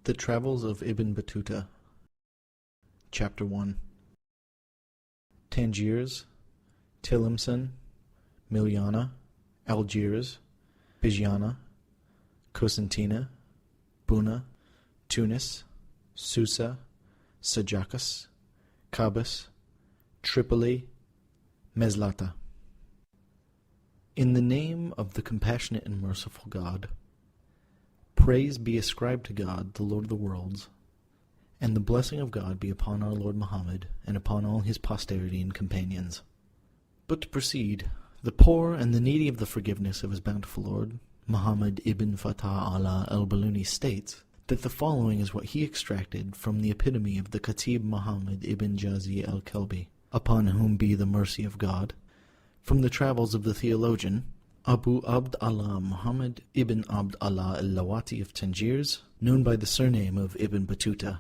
The Travels of Ibn Batuta. Chapter 1. Tangiers, Tlemcen, Milyana, Algiers, Bijana, Cosentina, Buna, Tunis, Susa, Sajakas, Kabus, Tripoli, Meslata. In the name of the compassionate and merciful God. Praise be ascribed to God, the Lord of the worlds, and the blessing of God be upon our Lord Muhammad, and upon all his posterity and companions. But to proceed, the poor and the needy of the forgiveness of his bountiful Lord, Muhammad ibn Fattah Allah al-Baluni states that the following is what he extracted from the epitome of the Khatib Muhammad ibn Jazi al-Kalbi, upon whom be the mercy of God, from the travels of the theologian, Abu Abd Allah Muhammad ibn Abd Allah al-Lawati of Tangiers, known by the surname of Ibn Batuta,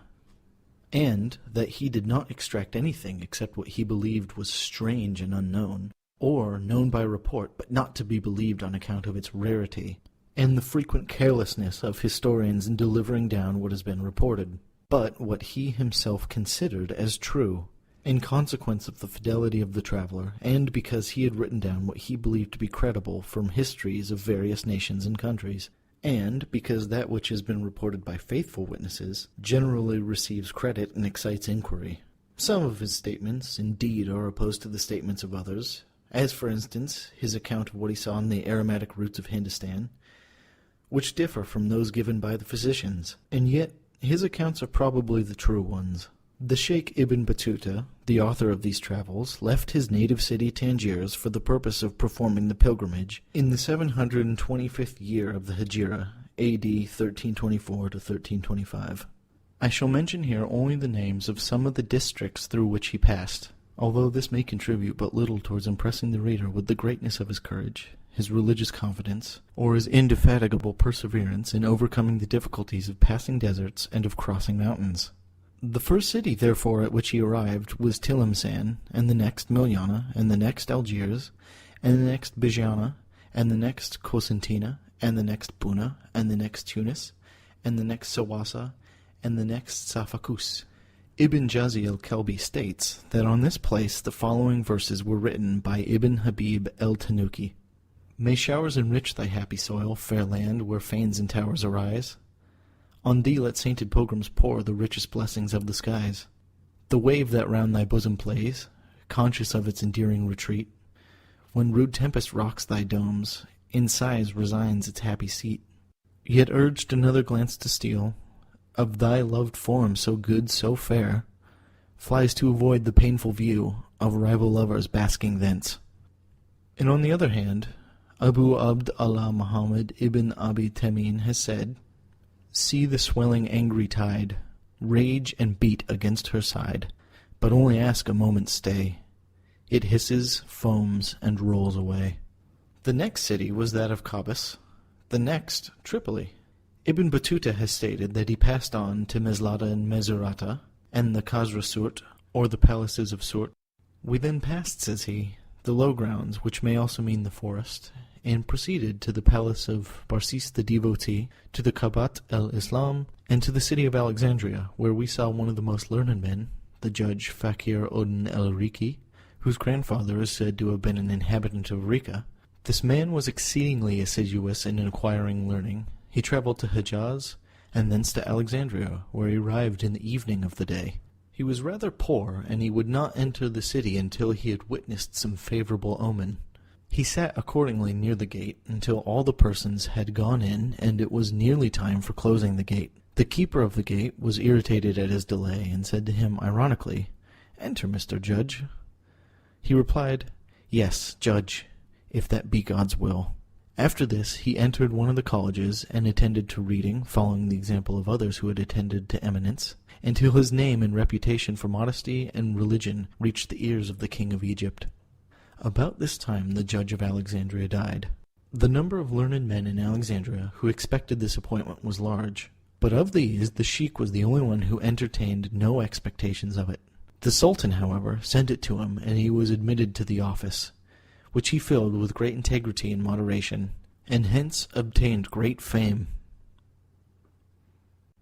and that he did not extract anything except what he believed was strange and unknown, or known by report but not to be believed on account of its rarity, and the frequent carelessness of historians in delivering down what has been reported, but what he himself considered as true, in consequence of the fidelity of the traveller, and because he had written down what he believed to be credible from histories of various nations and countries, and because that which has been reported by faithful witnesses generally receives credit and excites inquiry. Some of his statements, indeed, are opposed to the statements of others, as, for instance, his account of what he saw in the aromatic roots of Hindustan, which differ from those given by the physicians, and yet his accounts are probably the true ones. The Sheikh Ibn Batuta, the author of these travels, left his native city Tangiers for the purpose of performing the pilgrimage in the 725th year of the Hijra, A.D. 1324 to 1325. I shall mention here only the names of some of the districts through which he passed, although this may contribute but little towards impressing the reader with the greatness of his courage, his religious confidence, or his indefatigable perseverance in overcoming the difficulties of passing deserts and of crossing mountains. The first city, therefore, at which he arrived was Tlemcen, and the next Milyana, and the next Algiers, and the next Bijana, and the next Cosentina, and the next Buna, and the next Tunis, and the next Sawasa, and the next Safakus. Ibn Jazi al-Kalbi states that on this place the following verses were written by Ibn Habib el-Tanuki. May showers enrich thy happy soil, fair land, where fanes and towers arise. On thee let sainted pilgrims pour the richest blessings of the skies. The wave that round thy bosom plays, conscious of its endearing retreat, when rude tempest rocks thy domes, in sighs resigns its happy seat. Yet urged another glance to steal, of thy loved form so good, so fair, flies to avoid the painful view of rival lovers basking thence. And on the other hand, Abu Abd Allah Muhammad ibn Abi Temin has said, See the swelling angry tide, rage and beat against her side, but only ask a moment's stay. It hisses, foams, and rolls away. The next city was that of Kabus, the next Tripoli. Ibn Batuta has stated that he passed on to Meslata and Mesurata, and the Khazra Surt, or the palaces of Surt. We then passed, says he, the low grounds, which may also mean the forest, and proceeded to the palace of Barsis the devotee, to the Kabat el-Islam, and to the city of Alexandria, where we saw one of the most learned men, the judge Fakir Odin el-Riki, whose grandfather is said to have been an inhabitant of Rika. This man was exceedingly assiduous in acquiring learning. He travelled to Hejaz, and thence to Alexandria, where he arrived in the evening of the day. He was rather poor, and he would not enter the city until he had witnessed some favourable omen. He sat accordingly near the gate until all the persons had gone in, and it was nearly time for closing the gate. The keeper of the gate was irritated at his delay, and said to him ironically, "Enter, Mr. Judge." He replied, "Yes, Judge, if that be God's will." After this he entered one of the colleges, and attended to reading, following the example of others who had attended to eminence, until his name and reputation for modesty and religion reached the ears of the king of Egypt. About this time the judge of Alexandria died. The number of learned men in Alexandria who expected this appointment was large, but of these the sheik was the only one who entertained no expectations of it. The Sultan, however, sent it to him, and he was admitted to the office, which he filled with great integrity and moderation, and hence obtained great fame.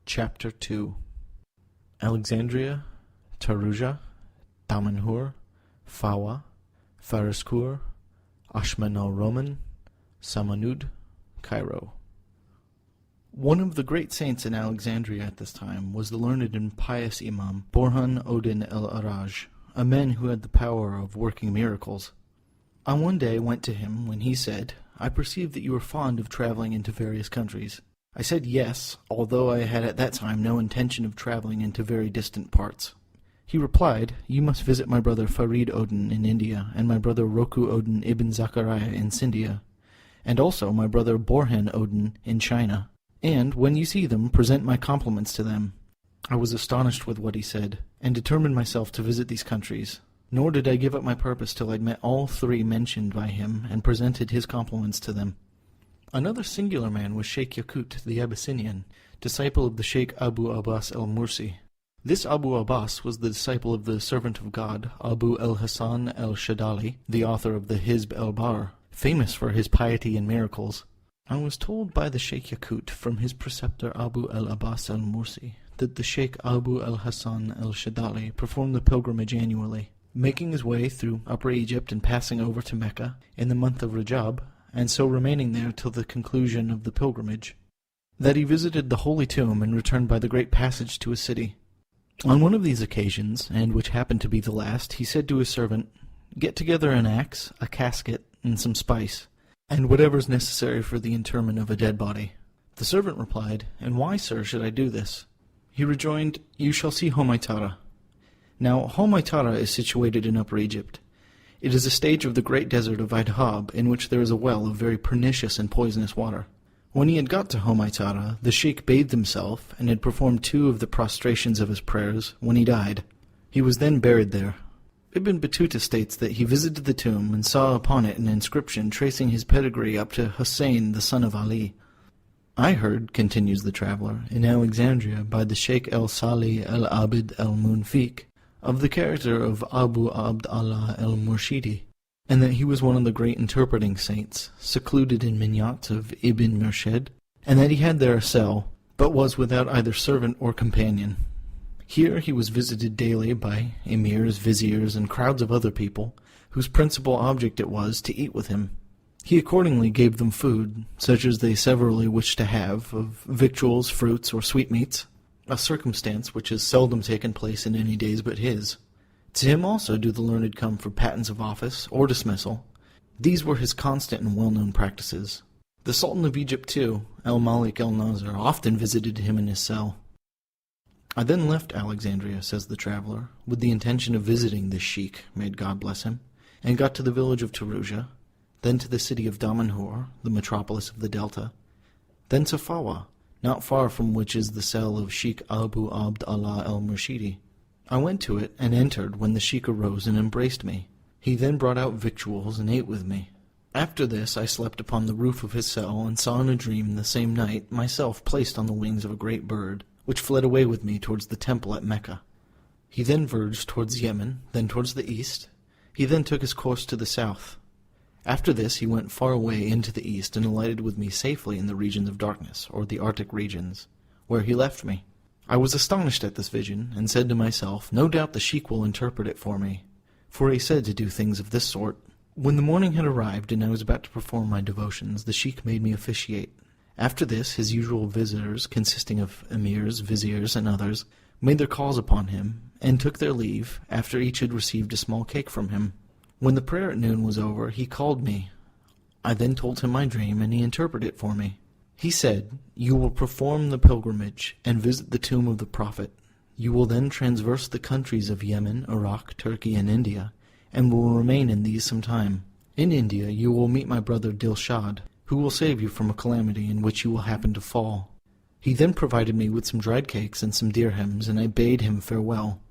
Chapter 2. Alexandria, Taruja, Damanhur, Fawa, Fariskur, Ashman al-Roman, Samanud, Cairo. One of the great saints in Alexandria at this time was the learned and pious Imam Borhan Odin el-Araj, a man who had the power of working miracles. I one day went to him when he said, "I perceive that you are fond of traveling into various countries." I said yes, although I had at that time no intention of traveling into very distant parts. He replied, "You must visit my brother Farid Odin in India, and my brother Roku Odin ibn Zachariah in Scindia, and also my brother Borhan Odin in China. And, when you see them, present my compliments to them." I was astonished with what he said, and determined myself to visit these countries. Nor did I give up my purpose till I'd met all three mentioned by him, and presented his compliments to them. Another singular man was Sheikh Yakut the Abyssinian, disciple of the Sheikh Abu Abbas el-Mursi. This Abu Abbas was the disciple of the servant of God, Abu el-Hasan el-Shadali, the author of the Hizb el-Bar, famous for his piety and miracles. I was told by the Sheikh Yakut from his preceptor Abu el-Abbas el-Mursi that the Sheikh Abu el-Hasan el-Shadali performed the pilgrimage annually, making his way through Upper Egypt and passing over to Mecca in the month of Rajab, and so remaining there till the conclusion of the pilgrimage. That he visited the Holy Tomb and returned by the great passage to his city. On one of these occasions, and which happened to be the last, he said to his servant, "Get together an axe, a casket, and some spice, and whatever is necessary for the interment of a dead body." The servant replied, "And why, sir, should I do this?" He rejoined, "You shall see Homaitara." Now, Homaitara is situated in Upper Egypt. It is a stage of the great desert of Idhab, in which there is a well of very pernicious and poisonous water. When he had got to Homaitara, the sheikh bathed himself, and had performed 2 of the prostrations of his prayers, when he died. He was then buried there. Ibn Batuta states that he visited the tomb, and saw upon it an inscription tracing his pedigree up to Hussein, the son of Ali. I heard, continues the traveller, in Alexandria by the Sheikh el-Salih el-Abid el-Munfiq, of the character of Abu Abd Allah el-Murshidi, and that he was one of the great interpreting saints, secluded in Minyat of Ibn Murshid, and that he had there a cell, but was without either servant or companion. Here he was visited daily by emirs, viziers, and crowds of other people, whose principal object it was to eat with him. He accordingly gave them food, such as they severally wished to have, of victuals, fruits, or sweetmeats, a circumstance which has seldom taken place in any days but his. To him also do the learned come for patents of office or dismissal. These were his constant and well-known practices. The Sultan of Egypt, too, el-Malik el-Nazir, often visited him in his cell. I then left Alexandria, says the traveller, with the intention of visiting this sheikh, may God bless him, and got to the village of Taruja, then to the city of Damanhur, the metropolis of the Delta, then to Fawa, not far from which is the cell of Sheikh Abu Abd Allah el-Murshidi. I went to it and entered when the sheikh arose and embraced me. He then brought out victuals and ate with me. After this I slept upon the roof of his cell, and saw in a dream the same night myself placed on the wings of a great bird, which fled away with me towards the temple at Mecca. He then verged towards Yemen, then towards the east. He then took his course to the south. After this he went far away into the east, and alighted with me safely in the regions of darkness, or the Arctic regions, where he left me. I was astonished at this vision, and said to myself, no doubt the sheikh will interpret it for me, for he said to do things of this sort. When the morning had arrived, and I was about to perform my devotions, the sheikh made me officiate. After this, his usual visitors, consisting of emirs, viziers, and others, made their calls upon him, and took their leave, after each had received a small cake from him. When the prayer at noon was over, he called me. I then told him my dream, and he interpreted it for me. He said, "You will perform the pilgrimage, and visit the tomb of the Prophet. You will then traverse the countries of Yemen, Iraq, Turkey, and India, and will remain in these some time. In India you will meet my brother Dilshad, who will save you from a calamity in which you will happen to fall." He then provided me with some dried cakes and some dirhams, and I bade him farewell.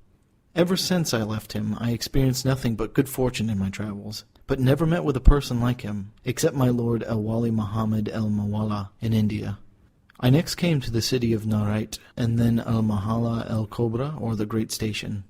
Ever since I left him, I experienced nothing but good fortune in my travels, but never met with a person like him, except my lord El-Wali Muhammad El-Mawala in India. I next came to the city of Narrated, and then Al-Mahala El-Kobra, or the Great Station.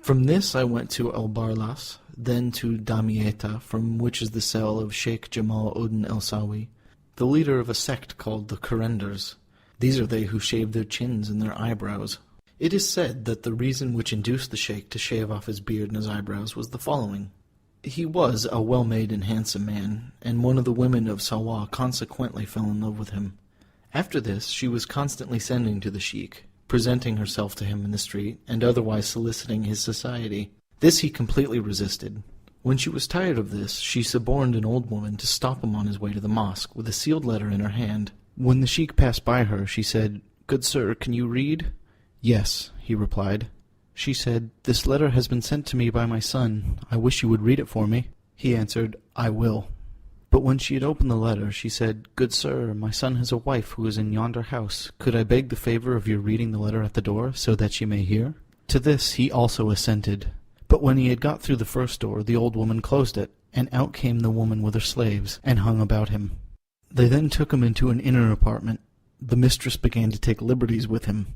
From this I went to El-Barlas, then to Damietta, from which is the cell of Sheikh Jamal Uddin El-Sawi, the leader of a sect called the Kurenders. These are they who shave their chins and their eyebrows. It is said that the reason which induced the sheikh to shave off his beard and his eyebrows was the following. He was a well-made and handsome man, and one of the women of Sawa consequently fell in love with him. After this, she was constantly sending to the sheikh, presenting herself to him in the street, and otherwise soliciting his society. This he completely resisted. When she was tired of this, she suborned an old woman to stop him on his way to the mosque, with a sealed letter in her hand. When the sheikh passed by her, she said, "Good sir, can you read?" "Yes," he replied. She said, "This letter has been sent to me by my son. I wish you would read it for me." He answered, "I will." But when she had opened the letter, she said, "Good sir, my son has a wife who is in yonder house. Could I beg the favor of your reading the letter at the door, so that she may hear?" To this he also assented. But when he had got through the first door, the old woman closed it, and out came the woman with her slaves, and hung about him. They then took him into an inner apartment. The mistress began to take liberties with him.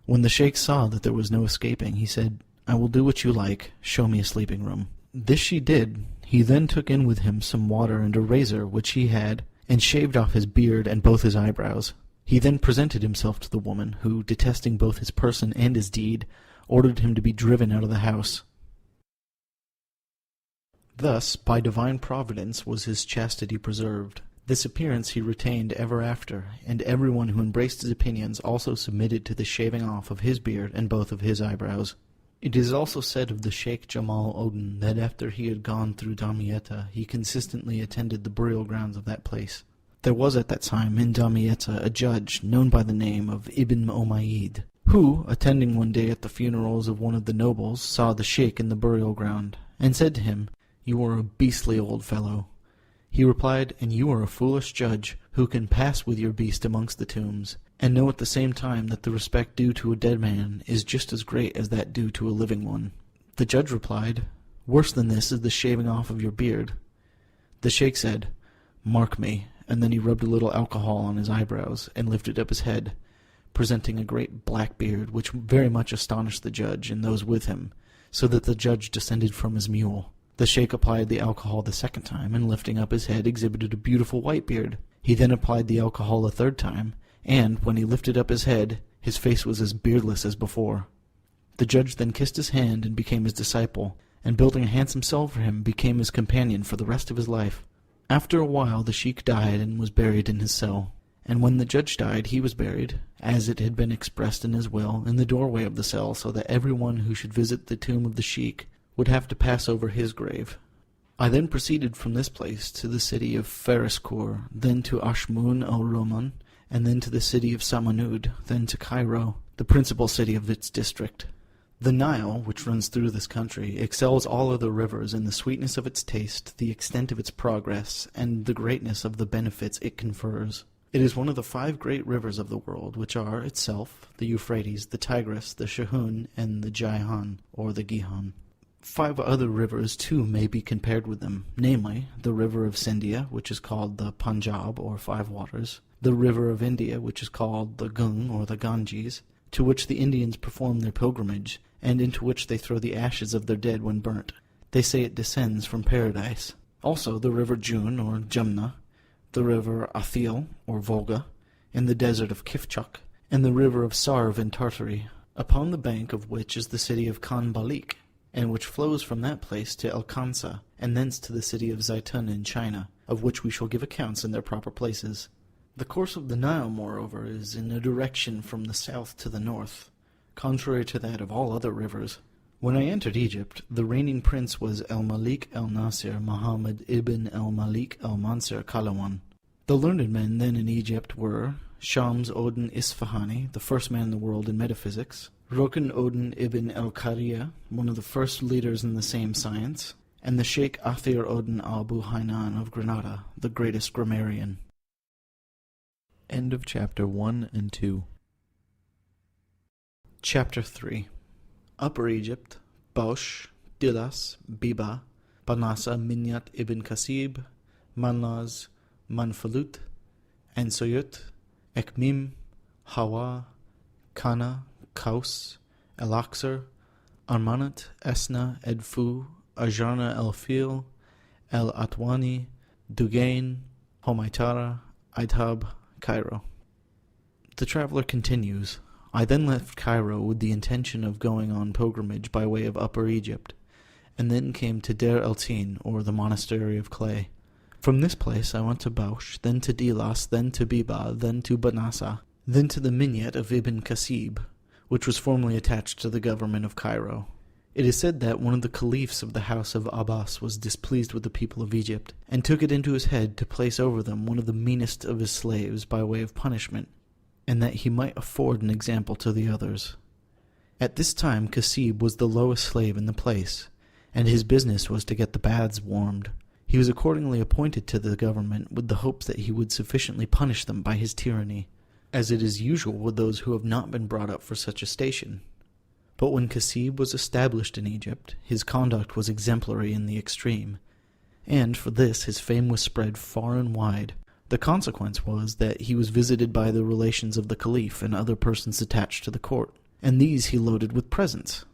When the sheikh saw that there was no escaping, he said, "I will do what you like. Show me a sleeping room." This she did. He then took in with him some water and a razor which he had, and shaved off his beard and both his eyebrows. He then presented himself to the woman, who, detesting both his person and his deed, ordered him to be driven out of the house. Thus, by divine providence, was his chastity preserved. This appearance he retained ever after, and everyone who embraced his opinions also submitted to the shaving off of his beard and both of his eyebrows. It is also said of the Sheikh Jamal Odin that after he had gone through Damietta, he consistently attended the burial grounds of that place. There was at that time in Damietta a judge known by the name of Ibn Umayyad, who, attending one day at the funerals of one of the nobles, saw the sheikh in the burial ground, and said to him, "You are a beastly old fellow." He replied, "And you are a foolish judge, who can pass with your beast amongst the tombs, and know at the same time that the respect due to a dead man is just as great as that due to a living one." The judge replied, "Worse than this is the shaving off of your beard." The sheikh said, "Mark me," and then he rubbed a little alcohol on his eyebrows, and lifted up his head, presenting a great black beard, which very much astonished the judge and those with him, so that the judge descended from his mule. The sheikh applied the alcohol the second time, and lifting up his head exhibited a beautiful white beard. He then applied the alcohol a third time, and, when he lifted up his head, his face was as beardless as before. The judge then kissed his hand and became his disciple, and building a handsome cell for him, became his companion for the rest of his life. After a while the sheikh died and was buried in his cell, and when the judge died he was buried, as it had been expressed in his will, in the doorway of the cell, so that everyone who should visit the tomb of the sheikh would have to pass over his grave. I then proceeded from this place to the city of Fariskur, then to Ashmun al-Roman, and then to the city of Samanud, then to Cairo, the principal city of its district. The Nile, which runs through this country, excels all other rivers in the sweetness of its taste, the extent of its progress, and the greatness of the benefits it confers. It is one of the 5 great rivers of the world, which are, itself, the Euphrates, the Tigris, the Shahun, and the Jaihan, or the Gihon. 5 other rivers, too, may be compared with them, namely, the river of Sindhia, which is called the Punjab, or 5 waters, the river of India, which is called the Gung, or the Ganges, to which the Indians perform their pilgrimage, and into which they throw the ashes of their dead when burnt. They say it descends from paradise. Also the river Jun, or Jumna, the river Athil, or Volga, in the desert of Kifchak, and the river of Sarv in Tartary, upon the bank of which is the city of Khanbalik, and which flows from that place to Alkansa, and thence to the city of Zaitun in China, of which we shall give accounts in their proper places. The course of the Nile, moreover, is in a direction from the south to the north, contrary to that of all other rivers. When I entered Egypt, the reigning prince was El-Malik el-Nasir Muhammad ibn el-Malik el-Mansur Kalawan. The learned men then in Egypt were Shams Odin Isfahani, the first man in the world in metaphysics, Rukn Odin ibn el-Qariya, one of the first leaders in the same science, and the Sheikh Athir Odin Abu Hainan of Granada, the greatest grammarian. End of Chapter 1 and 2. Chapter 3. Upper Egypt, Bausch, Dilas, Biba, Banasa Minyat ibn Kasib, Manlaz, Manfalut, Ansoyut, Ekmim, Hawa, Kana, Kaus, El-Aksar, Armanat, Esna, Edfu, Ajarna El-Fil, El-Atwani, Dugain, Homaitara, Aidhab, Cairo. The traveler continues, I then left Cairo with the intention of going on pilgrimage by way of Upper Egypt, and then came to Der el-Tin, or the Monastery of Clay. From this place I went to Bausch, then to Delos, then to Biba, then to Banasa, then to the Minyat of Ibn Kasib, which was formerly attached to the government of Cairo. It is said that one of the caliphs of the house of Abbas was displeased with the people of Egypt, and took it into his head to place over them one of the meanest of his slaves by way of punishment, and that he might afford an example to the others. At this time Kasib was the lowest slave in the place, and his business was to get the baths warmed. He was accordingly appointed to the government with the hopes that he would sufficiently punish them by his tyranny, as it is usual with those who have not been brought up for such a station. But when Kasib was established in Egypt, his conduct was exemplary in the extreme, and for this his fame was spread far and wide. The consequence was that he was visited by the relations of the caliph and other persons attached to the court, and these he loaded with presents.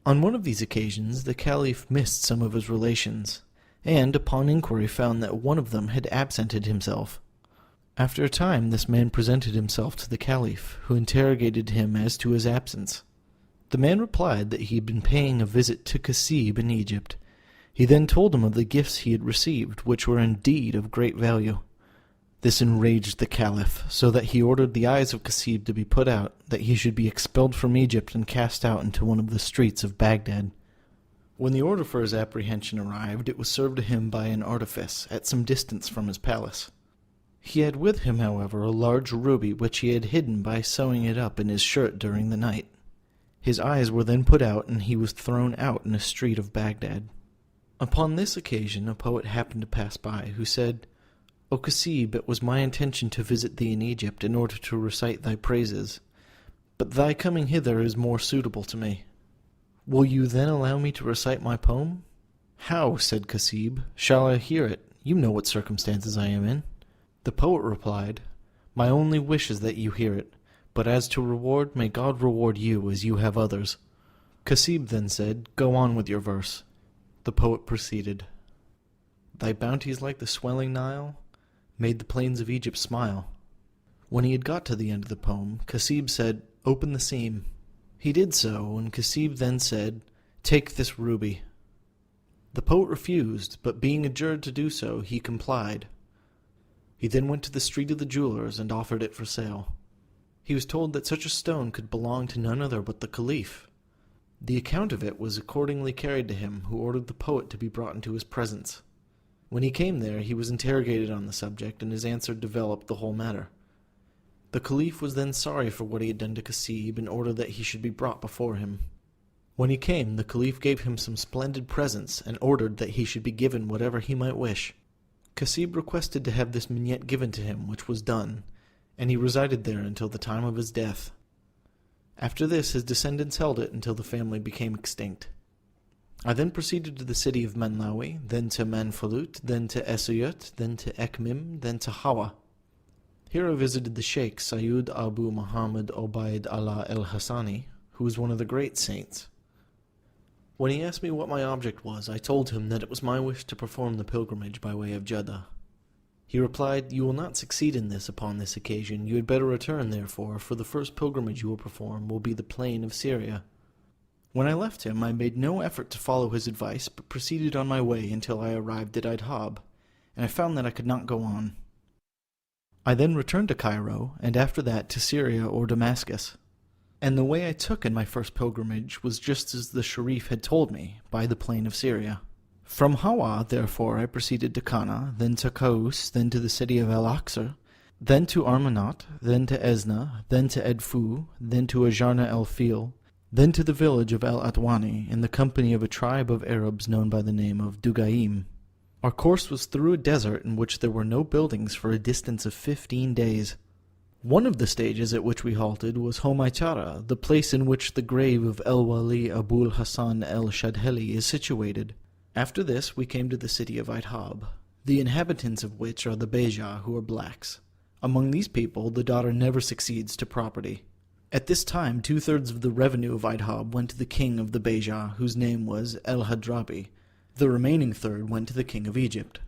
On one of these occasions the caliph missed some of his relations, and upon inquiry found that one of them had absented himself. After a time this man presented himself to the caliph, who interrogated him as to his absence. The man replied that he had been paying a visit to Kasib in Egypt. He then told him of the gifts he had received, which were indeed of great value. This enraged the caliph, so that he ordered the eyes of Kasib to be put out, that he should be expelled from Egypt and cast out into one of the streets of Baghdad. When the order for his apprehension arrived, it was served to him by an artifice, at some distance from his palace. He had with him, however, a large ruby, which he had hidden by sewing it up in his shirt during the night. His eyes were then put out, and he was thrown out in a street of Baghdad. Upon this occasion a poet happened to pass by, who said, O Kasib, it was my intention to visit thee in Egypt in order to recite thy praises, but thy coming hither is more suitable to me. Will you then allow me to recite my poem? How, said Kasib, shall I hear it? You know what circumstances I am in. The poet replied, My only wish is that you hear it. But as to reward, may God reward you as you have others. Kasib then said, Go on with your verse. The poet proceeded, Thy bounties like the swelling Nile made the plains of Egypt smile. When he had got to the end of the poem, Kasib said, Open the seam. He did so, and Kasib then said, Take this ruby. The poet refused, but being adjured to do so, he complied. He then went to the street of the jewelers and offered it for sale. He was told that such a stone could belong to none other but the caliph. The account of it was accordingly carried to him, who ordered the poet to be brought into his presence. When he came there, he was interrogated on the subject, and his answer developed the whole matter. The caliph was then sorry for what he had done to Kasib, and ordered that he should be brought before him. When he came, the caliph gave him some splendid presents, and ordered that he should be given whatever he might wish. Kasib requested to have this minyat given to him, which was done, and he resided there until the time of his death. After this his descendants held it until the family became extinct. I then proceeded to the city of Manlawi, then to Manfalut, then to Esuyut, then to Ekmim, then to Hawa. Here I visited the Sheikh Sayyid Abu Muhammad Obaid Allah el-Hassani, who was one of the great saints. When he asked me what my object was, I told him that it was my wish to perform the pilgrimage by way of Jeddah. He replied, You will not succeed in this upon this occasion. You had better return, therefore, for the first pilgrimage you will perform will be the plain of Syria. When I left him, I made no effort to follow his advice, but proceeded on my way until I arrived at Idhab, and I found that I could not go on. I then returned to Cairo, and after that to Syria or Damascus. And the way I took in my first pilgrimage was just as the Sharif had told me, by the plain of Syria. From Hawa, therefore, I proceeded to Kana, then to Kaus, then to the city of El-Aqsa, then to Armanat, then to Esna, then to Edfu, then to Ajarna el-Fil, then to the village of El-Atwani, in the company of a tribe of Arabs known by the name of Dugaim. Our course was through a desert in which there were no buildings for a distance of 15 days. One of the stages at which we halted was Homaitara, the place in which the grave of El-Wali Abul Hassan el-Shadheli is situated. After this we came to the city of Idhab, the inhabitants of which are the Beja, who are blacks. Among these people the daughter never succeeds to property. At this time 2/3 of the revenue of Idhab went to the king of the Beja, whose name was El-Hadrabi. The remaining third went to the king of Egypt.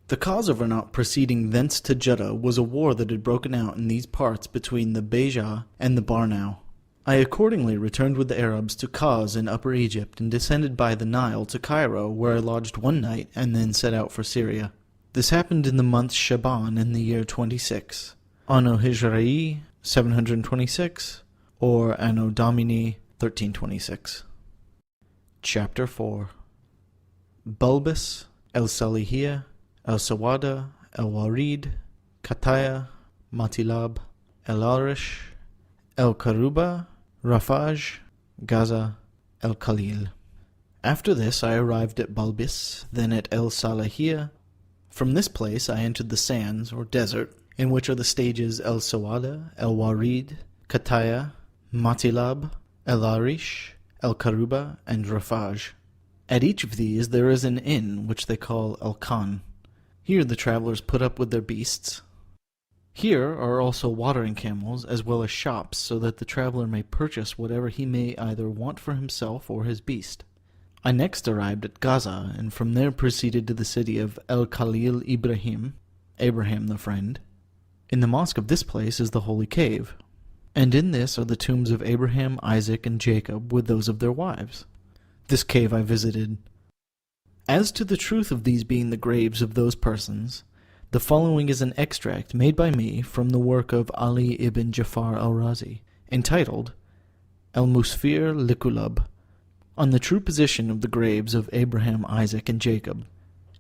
The cause of our not proceeding thence to Jeddah was a war that had broken out in these parts between the Beja and the Barnau. I accordingly returned with the Arabs to Kaz in Upper Egypt and descended by the Nile to Cairo, where I lodged one night and then set out for Syria. This happened in the month Shaban in the year 26, Anno Hijra'i 726, or Anno Domini 1326. Chapter 4. Bulbis, El-Salihiyya, El-Sawada, El-Warid, Kataya, Matilab, El-Arish, El-Karuba, Rafaj, Gaza, El-Khalil. After this I arrived at Bulbis, then at El-Salihiyya. From this place I entered the sands, or desert, in which are the stages El-Sawada, El-Warid, Kataya, Matilab, El-Arish, El-Karuba, and Rafaj. At each of these there is an inn, which they call El-Khan. Here the travelers put up with their beasts. Here are also watering camels, as well as shops, so that the traveler may purchase whatever he may either want for himself or his beast. I next arrived at Gaza, and from there proceeded to the city of El-Khalil Ibrahim, Abraham the friend. In the mosque of this place is the holy cave, and in this are the tombs of Abraham, Isaac, and Jacob, with those of their wives. This cave I visited. As to the truth of these being the graves of those persons, the following is an extract made by me from the work of Ali ibn Jafar al-Razi, entitled Al-Musfir Likulab, on the true position of the graves of Abraham, Isaac, and Jacob,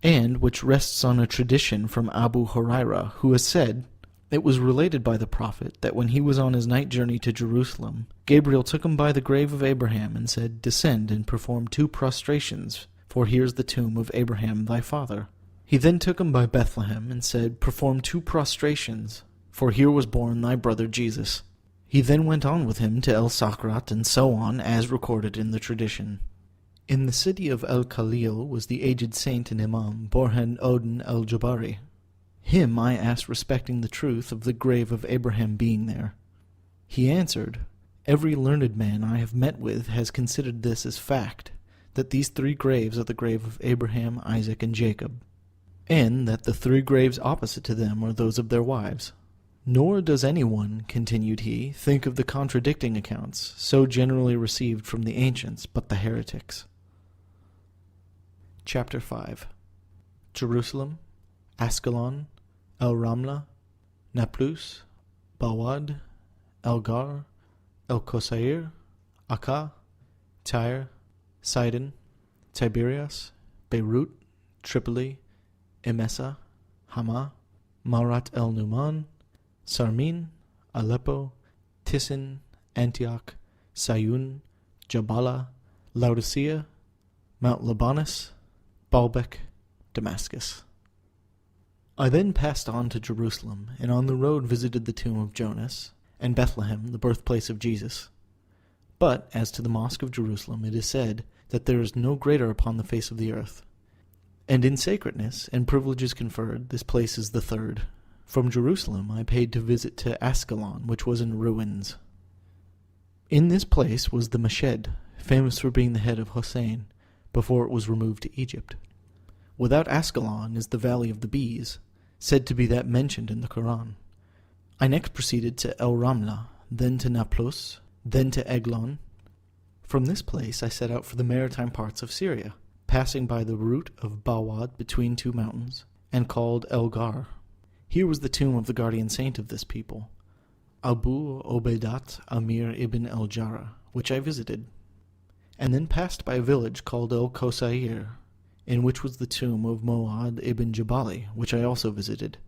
and which rests on a tradition from Abu Hurairah, who has said, it was related by the Prophet that when he was on his night journey to Jerusalem, Gabriel took him by the grave of Abraham and said, "Descend and perform 2 prostrations, for here is the tomb of Abraham thy father." He then took him by Bethlehem and said, "Perform 2 prostrations, for here was born thy brother Jesus." He then went on with him to El-Sakrat, and so on, as recorded in the tradition. In the city of El-Khalil was the aged saint and imam, Borhan Odin el-Jabari. Him I asked respecting the truth of the grave of Abraham being there. He answered, "Every learned man I have met with has considered this as fact, that these 3 graves are the grave of Abraham, Isaac, and Jacob, and that the 3 graves opposite to them are those of their wives. Nor does anyone," continued he, "think of the contradicting accounts, so generally received from the ancients, but the heretics." Chapter 5. Jerusalem, Ascalon, El-Ramla, Nablus, Bawad, El-Gar, El-Kosair, Akka, Tyre, Sidon, Tiberias, Beirut, Tripoli, Emesa, Hama, Marat el-Numan, Sarmin, Aleppo, Tisin, Antioch, Sayun, Jabala, Laodicea, Mount Libanus, Baalbek, Damascus. I then passed on to Jerusalem, and on the road visited the tomb of Jonas, and Bethlehem, the birthplace of Jesus. But as to the mosque of Jerusalem, it is said that there is no greater upon the face of the earth. And in sacredness and privileges conferred, this place is the 3rd. From Jerusalem I paid to visit to Ascalon, which was in ruins. In this place was the Mashed, famous for being the head of Hossein, before it was removed to Egypt. Without Ascalon is the Valley of the Bees, said to be that mentioned in the Quran. I next proceeded to El-Ramla, then to Nablus, then to Eglon. From this place I set out for the maritime parts of Syria, passing by the route of Bawad between 2 mountains, and called El-Gar. Here was the tomb of the guardian saint of this people, Abu Obeidat Amir ibn el-Jarrah, which I visited, and then passed by a village called El-Kosair, in which was the tomb of Moad ibn Jabali, which I also visited.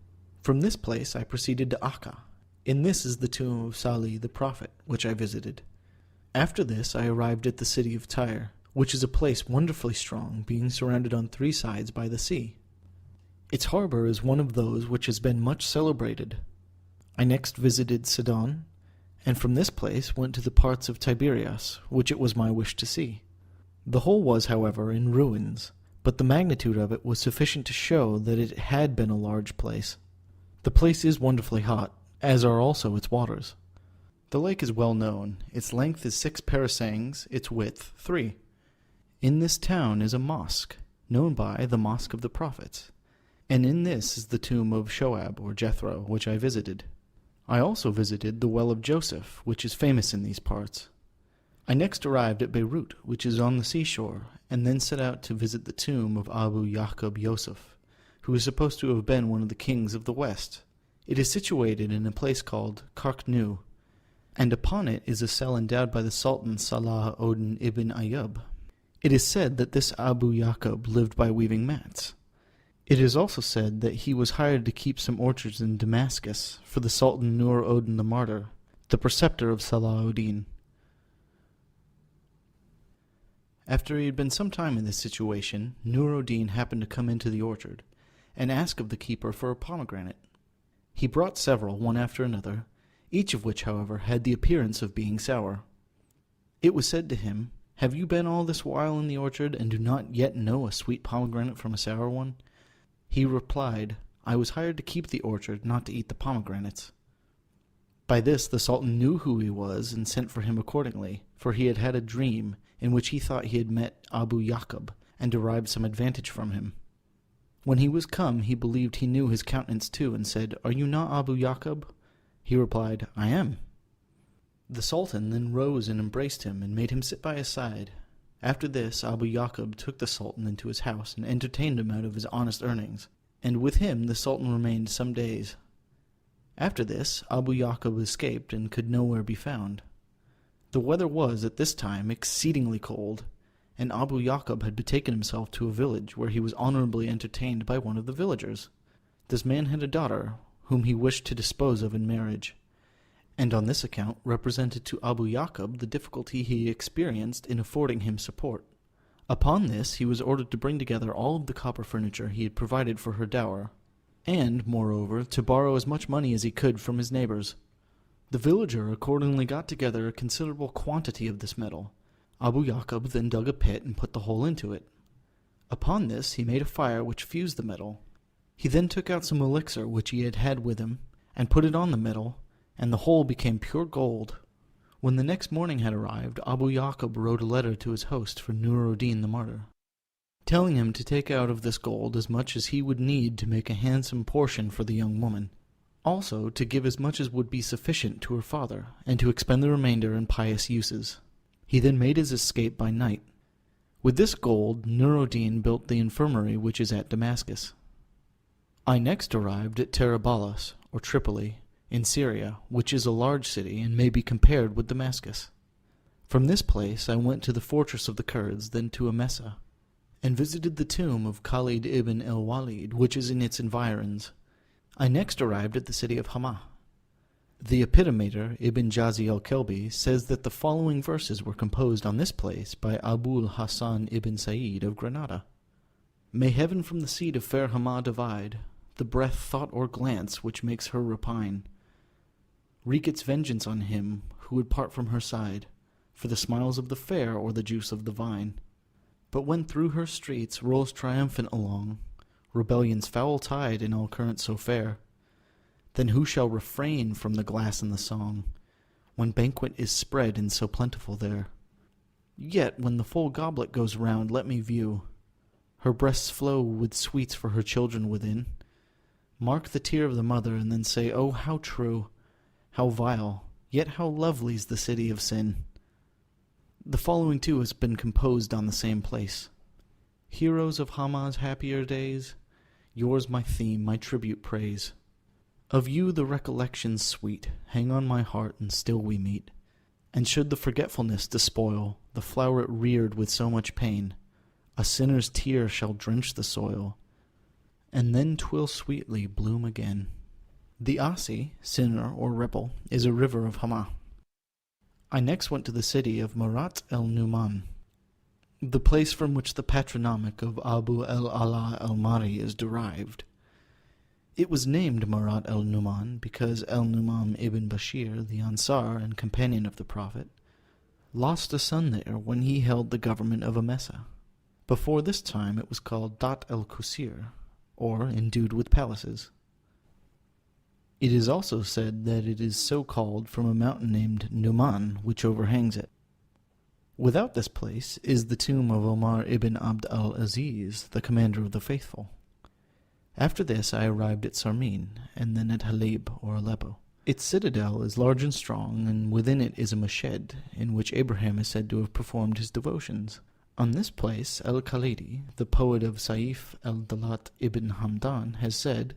From this place I proceeded to Akka. In this is the tomb of Salih the prophet, which I visited. After this I arrived at the city of Tyre, which is a place wonderfully strong, being surrounded on 3 sides by the sea. Its harbor is one of those which has been much celebrated. I next visited Sidon, and from this place went to the parts of Tiberias, which it was my wish to see. The whole was, however, in ruins, but the magnitude of it was sufficient to show that it had been a large place. The place is wonderfully hot, as are also its waters. The lake is well known. Its length is 6 parasangs, its width 3. In this town is a mosque, known by the Mosque of the Prophets. and in this is the tomb of Shoab, or Jethro, which I visited. I also visited the well of Joseph, which is famous in these parts. I next arrived at Beirut, which is on the seashore, and then set out to visit the tomb of Abu Yaqub Yosef, who is supposed to have been one of the kings of the West. It is situated in a place called Karknu, and upon it is a cell endowed by the Sultan Salah Odin ibn Ayyub. It is said that this Abu Yaqub lived by weaving mats. It is also said that he was hired to keep some orchards in Damascus for the Sultan Nur Odin the Martyr, the preceptor of Salah Odin. After he had been some time in this situation, Nur Odin happened to come into the orchard, and ask of the keeper for a pomegranate. He brought several, one after another, each of which, however, had the appearance of being sour. It was said to him, "Have you been all this while in the orchard, and do not yet know a sweet pomegranate from a sour one?" He replied, "I was hired to keep the orchard, not to eat the pomegranates." By this the Sultan knew who he was, and sent for him accordingly, for he had had a dream in which he thought he had met Abu Yaqub, and derived some advantage from him. When he was come, he believed he knew his countenance too, and said, "Are you not Abu Yaqub?" He replied, "I am." The Sultan then rose and embraced him, and made him sit by his side. After this, Abu Yaqub took the Sultan into his house, and entertained him out of his honest earnings, and with him the Sultan remained some days. After this, Abu Yaqub escaped, and could nowhere be found. The weather was, at this time, exceedingly cold, and Abu Yaqub had betaken himself to a village, where he was honorably entertained by one of the villagers. This man had a daughter, whom he wished to dispose of in marriage, and on this account represented to Abu Yaqub the difficulty he experienced in affording him support. Upon this he was ordered to bring together all of the copper furniture he had provided for her dower, and, moreover, to borrow as much money as he could from his neighbors. The villager accordingly got together a considerable quantity of this metal. Abu Yaqub then dug a pit and put the whole into it. Upon this he made a fire which fused the metal. He then took out some elixir which he had had with him, and put it on the metal, and the whole became pure gold. When the next morning had arrived, Abu Yaqub wrote a letter to his host for Nur Odin the Martyr, telling him to take out of this gold as much as he would need to make a handsome portion for the young woman, also to give as much as would be sufficient to her father, and to expend the remainder in pious uses. He then made his escape by night. With this gold, Nur Odin built the infirmary which is at Damascus. I next arrived at Terribalos, or Tripoli, in Syria, which is a large city, and may be compared with Damascus. From this place I went to the fortress of the Kurds, then to Emesa, and visited the tomb of Khalid ibn el-Walid, which is in its environs. I next arrived at the city of Hama. The epitomator, Ibn Jazi al-Kelbi, says that the following verses were composed on this place by Abul Hassan ibn Sa'id of Granada. May heaven from the seed of fair Hama divide, the breath, thought, or glance which makes her repine. Wreak its vengeance on him who would part from her side, for the smiles of the fair or the juice of the vine. But when through her streets rolls triumphant along rebellion's foul tide in all currents so fair, then who shall refrain from the glass and the song, when banquet is spread and so plentiful there? Yet when the full goblet goes round, let me view her breasts flow with sweets for her children within. Mark the tear of the mother, and then say, "Oh, how true, how vile, yet how lovely's the city of sin." The following too has been composed on the same place. Heroes of Hama's happier days, yours my theme, my tribute praise. Of you the recollections sweet hang on my heart, and still we meet. And should the forgetfulness despoil the floweret reared with so much pain, a sinner's tear shall drench the soil, and then 'twill sweetly bloom again. The Asi, sinner or rebel, is a river of Hama. I next went to the city of Marat el-Numan, the place from which the patronymic of Abu el-Ala el-Mari is derived. It was named Marat el-Numan because el-Numan ibn Bashir, the Ansar and companion of the Prophet, lost a son there when he held the government of Emesa. Before this time it was called Dat el-Kusir, or endued with palaces. It is also said that it is so called from a mountain named Numan, which overhangs it. Without this place is the tomb of Omar ibn Abd al-Aziz, the commander of the faithful. After this I arrived at Sarmin, and then at Halib or Aleppo. Its citadel is large and strong, and within it is a mashed, in which Abraham is said to have performed his devotions. On this place Al-Khalidi, the poet of Saif al-Dalat ibn Hamdan, has said,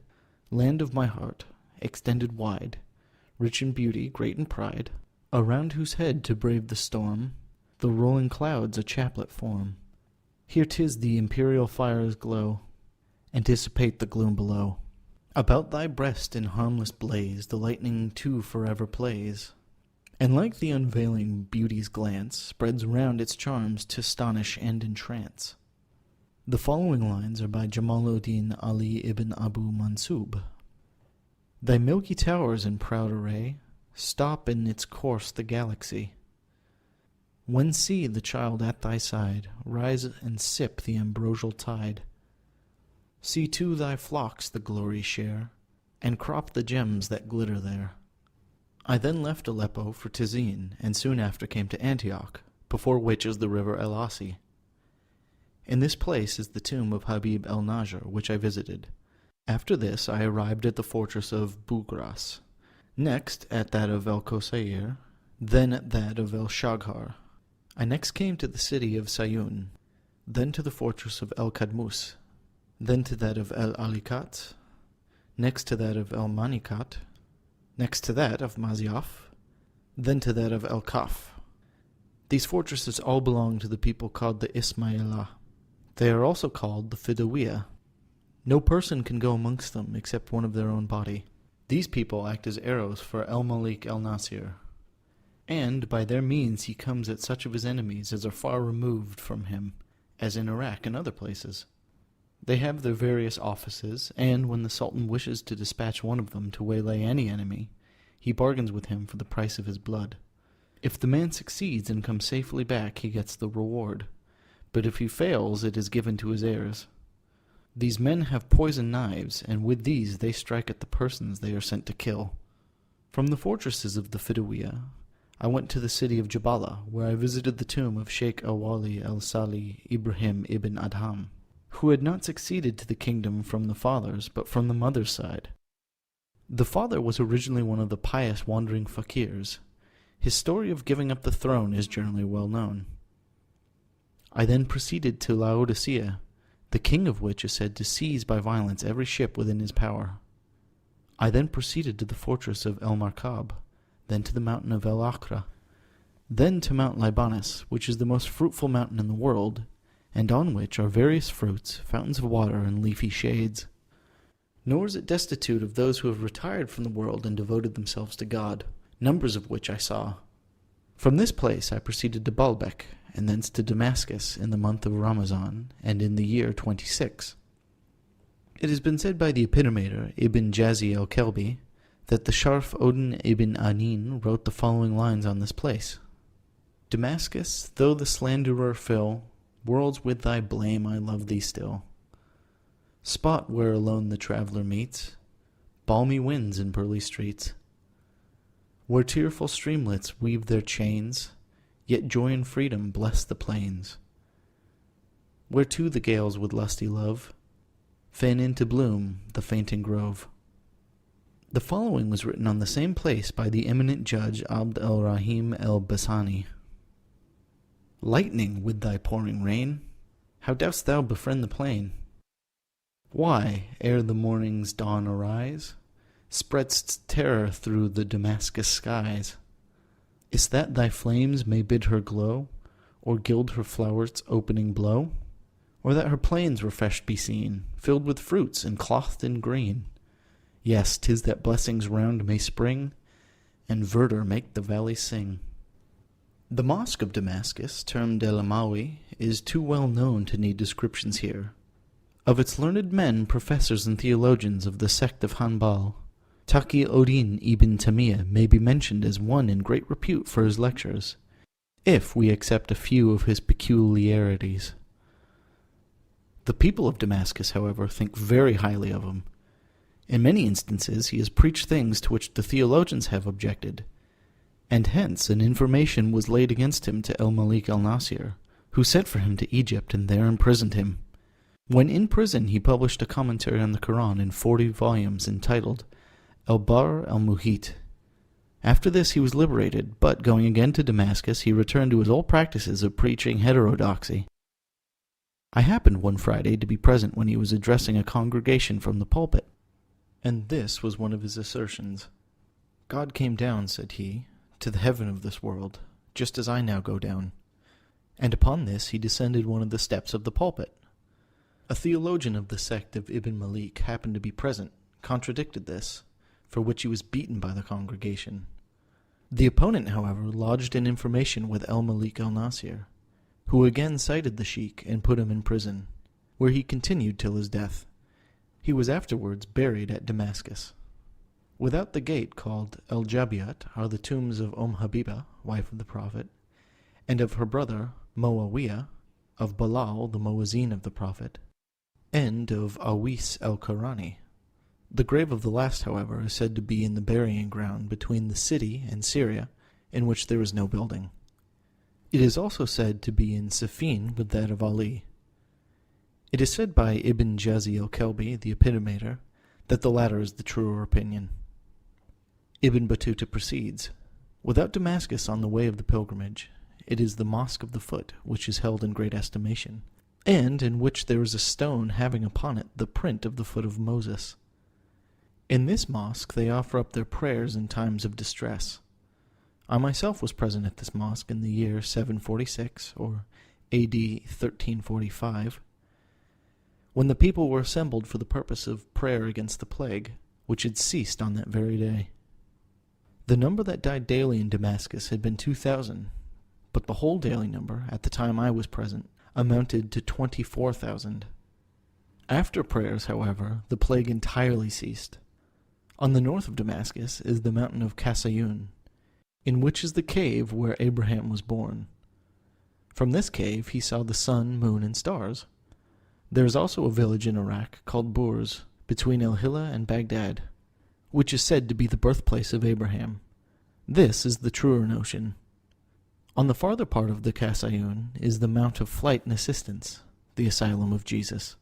"Land of my heart, extended wide, rich in beauty, great in pride, around whose head to brave the storm, the rolling clouds a chaplet form. Here 'tis the imperial fires glow, anticipate the gloom below. About thy breast in harmless blaze the lightning too forever plays, and like the unveiling beauty's glance spreads round its charms to astonish and entrance." The following lines are by Jamaluddin Ali ibn Abu Mansub. "Thy milky towers in proud array stop in its course the galaxy. When see the child at thy side rise and sip the ambrosial tide. See too thy flocks the glory share, and crop the gems that glitter there." I then left Aleppo for Tizin, and soon after came to Antioch, before which is the river El Asi. In this place is the tomb of Habib el-Najjar, which I visited. After this I arrived at the fortress of Bugras, next at that of El-Kosair, then at that of El-Shaghar. I next came to the city of Sayun, then to the fortress of El-Kadmus, then to that of El-Alikat, next to that of El-Manikat, next to that of Mazyaf, then to that of El-Kaf. These fortresses all belong to the people called the Ismailah. They are also called the Fidawiya. No person can go amongst them except one of their own body. These people act as arrows for El-Malik el-Nasir, and by their means he comes at such of his enemies as are far removed from him, as in Iraq and other places. They have their various offices, and when the Sultan wishes to dispatch one of them to waylay any enemy, he bargains with him for the price of his blood. If the man succeeds and comes safely back, he gets the reward, but if he fails, it is given to his heirs. These men have poisoned knives, and with these they strike at the persons they are sent to kill. From the fortresses of the Fidawiya, I went to the city of Jabala, where I visited the tomb of Sheikh Awali al-Sali Ibrahim ibn Adham, who had not succeeded to the kingdom from the father's, but from the mother's side. The father was originally one of the pious wandering fakirs. His story of giving up the throne is generally well known. I then proceeded to Laodicea, the king of which is said to seize by violence every ship within his power. I then proceeded to the fortress of El-Markab, then to the mountain of El-Akra, then to Mount Libanus, which is the most fruitful mountain in the world, and on which are various fruits, fountains of water, and leafy shades. Nor is it destitute of those who have retired from the world and devoted themselves to God, numbers of which I saw. From this place I proceeded to Baalbek, and thence to Damascus in the month of Ramazan, and in the year 26. It has been said by the epitomator Ibn Jazi al-Kelbi that the Sharf Odin ibn Anin wrote the following lines on this place: "Damascus, though the slanderer fill worlds with thy blame, I love thee still. Spot where alone the traveller meets balmy winds in pearly streets, where tearful streamlets weave their chains, yet joy and freedom bless the plains, where too the gales with lusty love fan into bloom the fainting grove." The following was written on the same place by the eminent judge Abd el-Rahim el-Basani: "Lightning, with thy pouring rain, how dost thou befriend the plain? Why, ere the morning's dawn arise, spread'st terror through the Damascus skies? Is that thy flames may bid her glow, or gild her flowers' opening blow? Or that her plains refreshed be seen, filled with fruits and clothed in green? Yes, 'tis that blessings round may spring, and verdure make the valleys sing." The mosque of Damascus, termed El-Amawi, is too well known to need descriptions here. Of its learned men, professors and theologians of the sect of Hanbal, Taqi Odin ibn Tamiya may be mentioned as one in great repute for his lectures, if we accept a few of his peculiarities. The people of Damascus, however, think very highly of him. In many instances he has preached things to which the theologians have objected, and hence an information was laid against him to El-Malik el-Nasir, who sent for him to Egypt and there imprisoned him. When in prison, he published a commentary on the Quran in 40 volumes entitled Al-Bahr al-Muhit. After this, he was liberated, but going again to Damascus, he returned to his old practices of preaching heterodoxy. I happened one Friday to be present when he was addressing a congregation from the pulpit, and this was one of his assertions. God came down, said he, to the heaven of this world, just as I now go down. And upon this he descended one of the steps of the pulpit. A theologian of the sect of Ibn Malik happened to be present, contradicted this, for which he was beaten by the congregation. The opponent, however, lodged an information with al-Malik al-Nasir, who again cited the sheikh and put him in prison, where he continued till his death. He was afterwards buried at Damascus. Without the gate called al-Jabiyat are the tombs of Habiba, wife of the Prophet, and of her brother Muawiyah, of Bilal, the muezzin of the Prophet, and of Awis al-Qarani. The grave of the last, however, is said to be in the burying ground between the city and Syria, in which there is no building. It is also said to be in Safin with that of Ali. It is said by Ibn Jazi al-Kelbi, the epitomator, that the latter is the truer opinion. Ibn Batuta proceeds, without Damascus on the way of the pilgrimage, it is the Mosque of the Foot which is held in great estimation, and in which there is a stone having upon it the print of the foot of Moses. In this mosque they offer up their prayers in times of distress. I myself was present at this mosque in the year 746, or A.D. 1345, when the people were assembled for the purpose of prayer against the plague, which had ceased on that very day. The number that died daily in Damascus had been 2,000, but the whole daily number, at the time I was present, amounted to 24,000. After prayers, however, the plague entirely ceased. On the north of Damascus is the mountain of Kasayun, in which is the cave where Abraham was born. From this cave he saw the sun, moon, and stars. There is also a village in Iraq called Burs, between El-Hilla and Baghdad, which is said to be the birthplace of Abraham. This is the truer notion. On the farther part of the Kasayun is the Mount of Flight and Assistance, the Asylum of Jesus.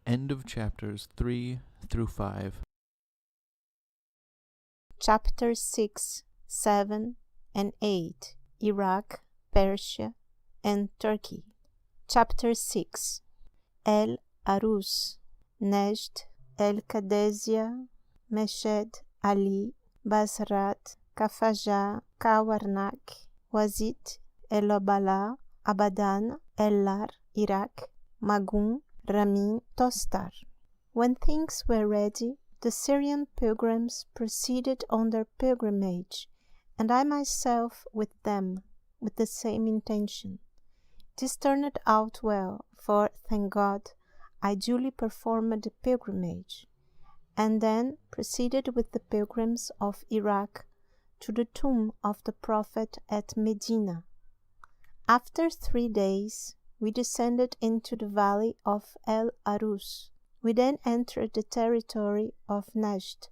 End of chapters 3 through 5. Chapters 6, 7, and 8, Iraq, Persia, and Turkey. Chapter 6, El-Arus, Najd, El-Qadesiyah, Meshed, Ali, Basrat, Kafajah, Kawarnak, Wazit, El-Obala, Abadan, Ellar, Iraq, Magun, Ramin, Tostar. When things were ready, the Syrian pilgrims proceeded on their pilgrimage, and I myself with them, with the same intention. This turned out well, for, thank God, I duly performed the pilgrimage, and then proceeded with the pilgrims of Iraq to the tomb of the Prophet at Medina. After 3 days, we descended into the valley of El-Arus. We then entered the territory of Najd,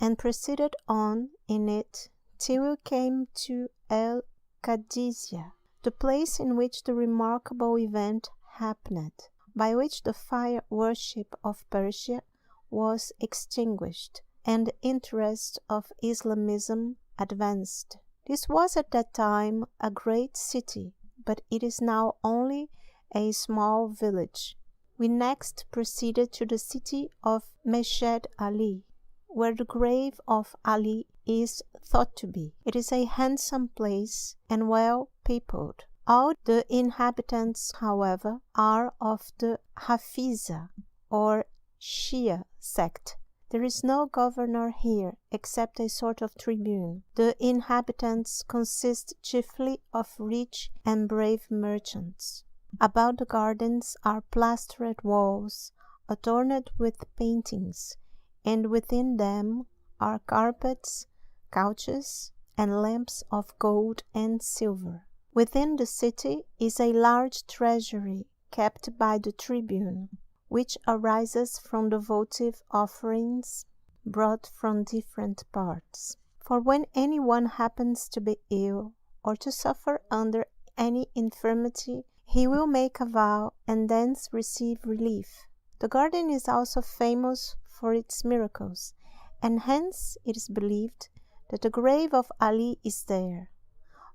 and proceeded on in it till we came to El-Qadisiyah, the place in which the remarkable event happened, by which the fire worship of Persia was extinguished, and the interest of Islamism advanced. This was at that time a great city, but it is now only a small village. We next proceeded to the city of Meshed Ali, where the grave of Ali is thought to be. It is a handsome place and well peopled. All the inhabitants, however, are of the Hafiza or Shia sect. There is no governor here except a sort of tribune. The inhabitants consist chiefly of rich and brave merchants. About the gardens are plastered walls adorned with paintings, and within them are carpets, couches, and lamps of gold and silver. Within the city is a large treasury kept by the tribune, which arises from the votive offerings brought from different parts. For when any one happens to be ill, or to suffer under any infirmity, he will make a vow and thence receive relief. The garden is also famous for its miracles, and hence it is believed that the grave of Ali is there.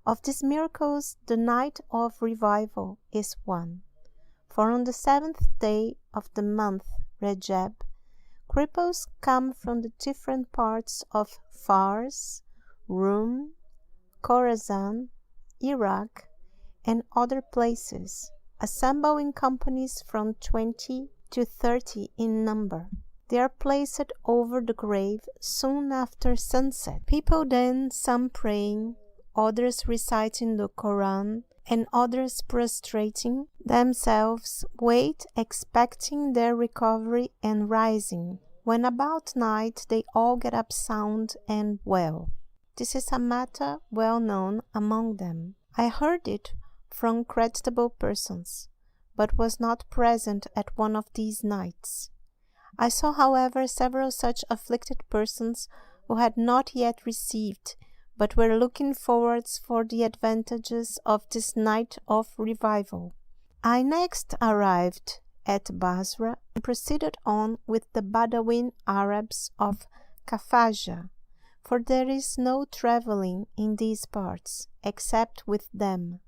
Of these miracles the night of revival is one, for on the 7th day of the month Rajab, cripples come from the different parts of Fars, Rum, Khorasan, Iraq, and other places, assemble in companies from 20 to 30 in number. They are placed over the grave soon after sunset. People then, some praying, others reciting the Koran, and others prostrating themselves, wait, expecting their recovery and rising, when about night they all get up sound and well. This is a matter well known among them. I heard it from creditable persons, but was not present at one of these nights. I saw, however, several such afflicted persons who had not yet received, but were looking forwards for the advantages of this night of revival. I next arrived at Basra and proceeded on with the Badawin Arabs of Kafaja, for there is no travelling in these parts, except with them.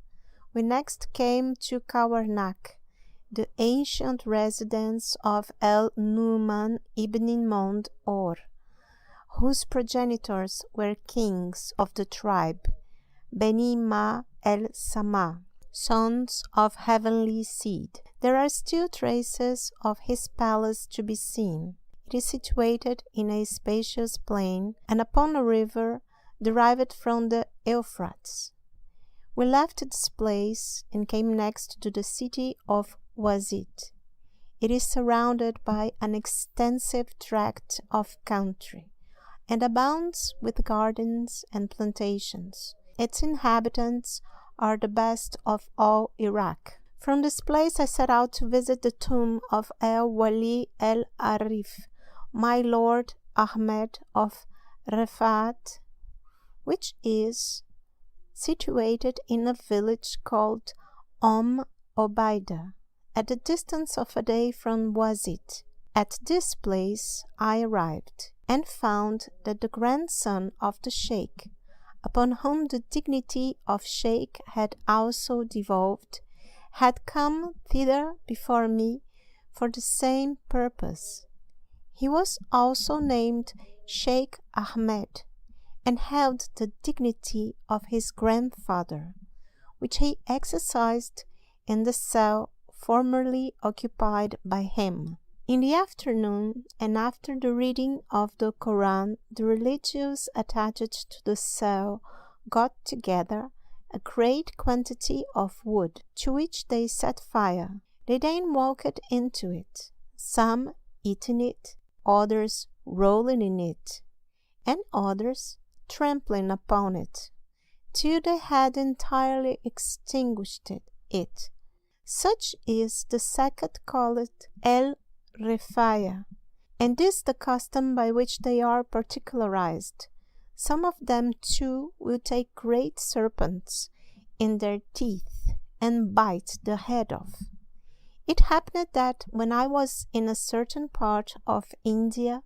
We next came to Kawarnak, the ancient residence of El-Numan ibn Mond Or, whose progenitors were kings of the tribe, Beni Ma el-Sama, sons of heavenly seed. There are still traces of his palace to be seen. It is situated in a spacious plain and upon a river derived from the Euphrates. We left this place and came next to the city of Wazit. It is surrounded by an extensive tract of country, and abounds with gardens and plantations. Its inhabitants are the best of all Iraq. From this place I set out to visit the tomb of El-Wali el-Arif, my lord Ahmed of Refat, which is situated in a village called Obaida, at the distance of a day from Wazit. At this place I arrived, and found that the grandson of the sheikh, upon whom the dignity of sheikh had also devolved, had come thither before me for the same purpose. He was also named Sheikh Ahmed, and held the dignity of his grandfather, which he exercised in the cell formerly occupied by him. In the afternoon, and after the reading of the Koran, the religious attached to the cell got together a great quantity of wood, to which they set fire. They then walked into it, some eating it, others rolling in it, and others trampling upon it, till they had entirely extinguished it. Such is the sect called El-Refaya, and this the custom by which they are particularized. Some of them too will take great serpents in their teeth, and bite the head off. It happened that when I was in a certain part of India,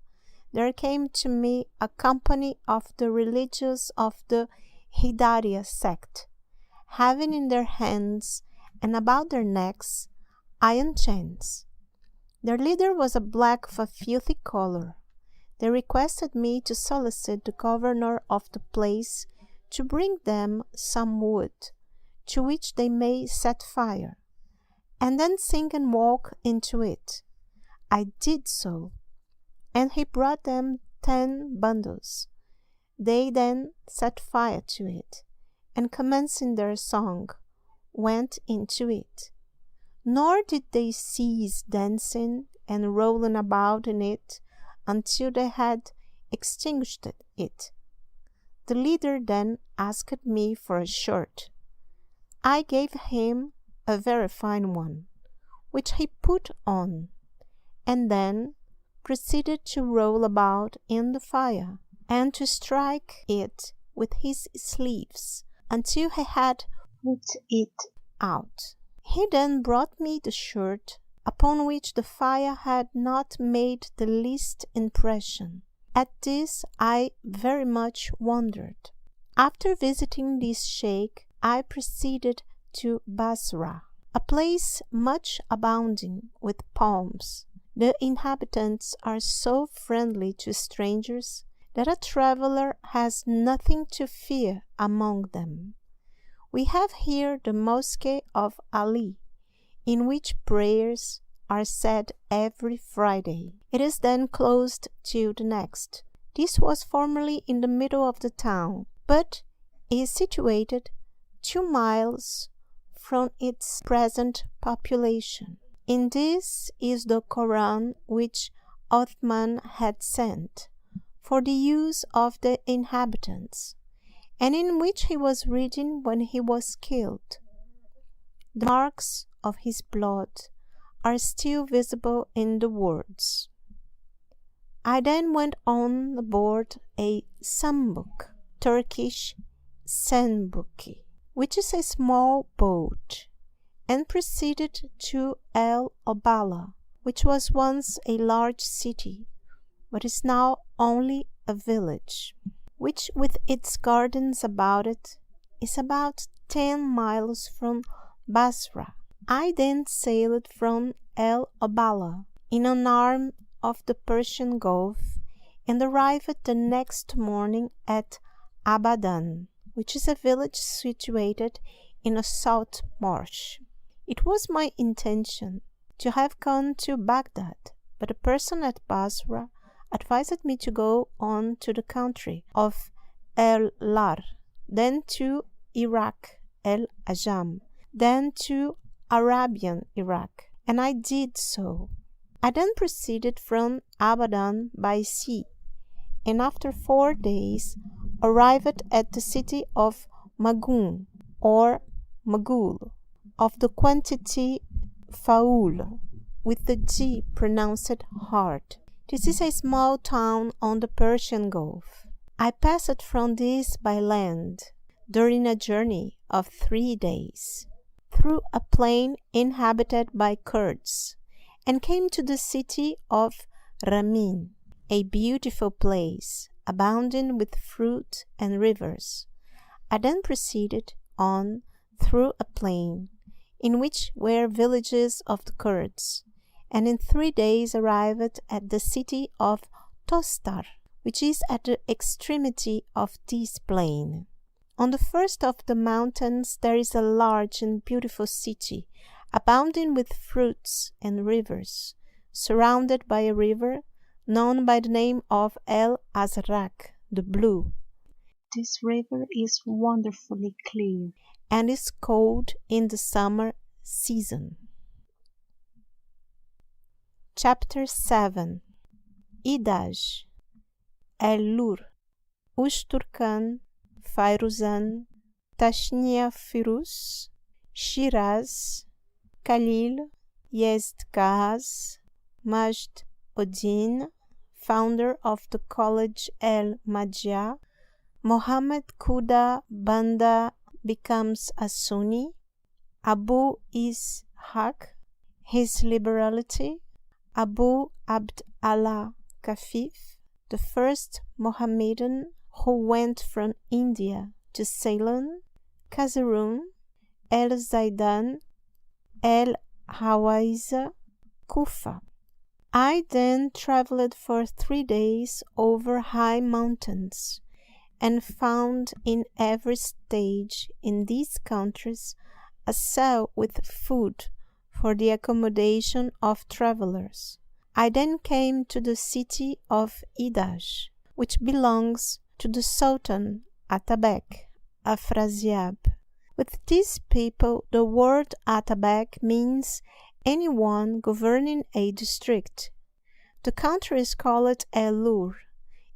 there came to me a company of the religious of the Hidariya sect, having in their hands and about their necks iron chains. Their leader was a black of a filthy color. They requested me to solicit the governor of the place to bring them some wood, to which they may set fire, and then sing and walk into it. I did so, and he brought them 10 bundles. They then set fire to it, and commencing their song, went into it. Nor did they cease dancing and rolling about in it until they had extinguished it. The leader then asked me for a shirt. I gave him a very fine one, which he put on, and then proceeded to roll about in the fire, and to strike it with his sleeves until he had put it out. He then brought me the shirt, upon which the fire had not made the least impression. At this I very much wondered. After visiting this sheikh, I proceeded to Basra, a place much abounding with palms. The inhabitants are so friendly to strangers that a traveler has nothing to fear among them. We have here the Mosque of Ali, in which prayers are said every Friday. It is then closed till the next. This was formerly in the middle of the town, but is situated 2 miles from its present population. In this is the Koran which Othman had sent for the use of the inhabitants, and in which he was reading when he was killed. The marks of his blood are still visible in the words. I then went on board a sambuk, Turkish senbuki, which is a small boat, and proceeded to El Obala, which was once a large city, but is now only a village, which with its gardens about it is about 10 miles from Basra. I then sailed from El Obala in an arm of the Persian Gulf, and arrived the next morning at Abadan, which is a village situated in a salt marsh. It was my intention to have gone to Baghdad, but a person at Basra advised me to go on to the country of El Lar, then to Iraq, El Ajam, then to Arabian Iraq, and I did so. I then proceeded from Abadan by sea, and after 4 days arrived at the city of Magun, or Magul, of the quantity Faul, with the G pronounced hard. This is a small town on the Persian Gulf. I passed from this by land, during a journey of 3 days, through a plain inhabited by Kurds, and came to the city of Ramin, a beautiful place, abounding with fruit and rivers. I then proceeded on through a plain, in which were villages of the Kurds, and in 3 days arrived at the city of Tostar, which is at the extremity of this plain. On the first of the mountains there is a large and beautiful city, abounding with fruits and rivers, surrounded by a river known by the name of El Azraq, the Blue. This river is wonderfully clear, and is cold in the summer season. Chapter 7. Idaj, El-Lur, Ushturkan, Fairuzan, Tashnia Firuz, Shiraz, Khalil, Yezdgaz, Majd Uddin, founder of the college El Majah, Mohammed Kuda Banda becomes a Sunni, Abu Ishaq, his liberality, Abu Abd Allah Kafif, the first Mohammedan who went from India to Ceylon, Kazarun, El Zaidan, El Hawaiza, Kufa. I then traveled for 3 days over high mountains, and found in every stage in these countries a cell with food for the accommodation of travelers. I then came to the city of Idaj, which belongs to the Sultan Atabek, Afrasiab. With these people the word Atabek means anyone governing a district. The country is called El-Lur.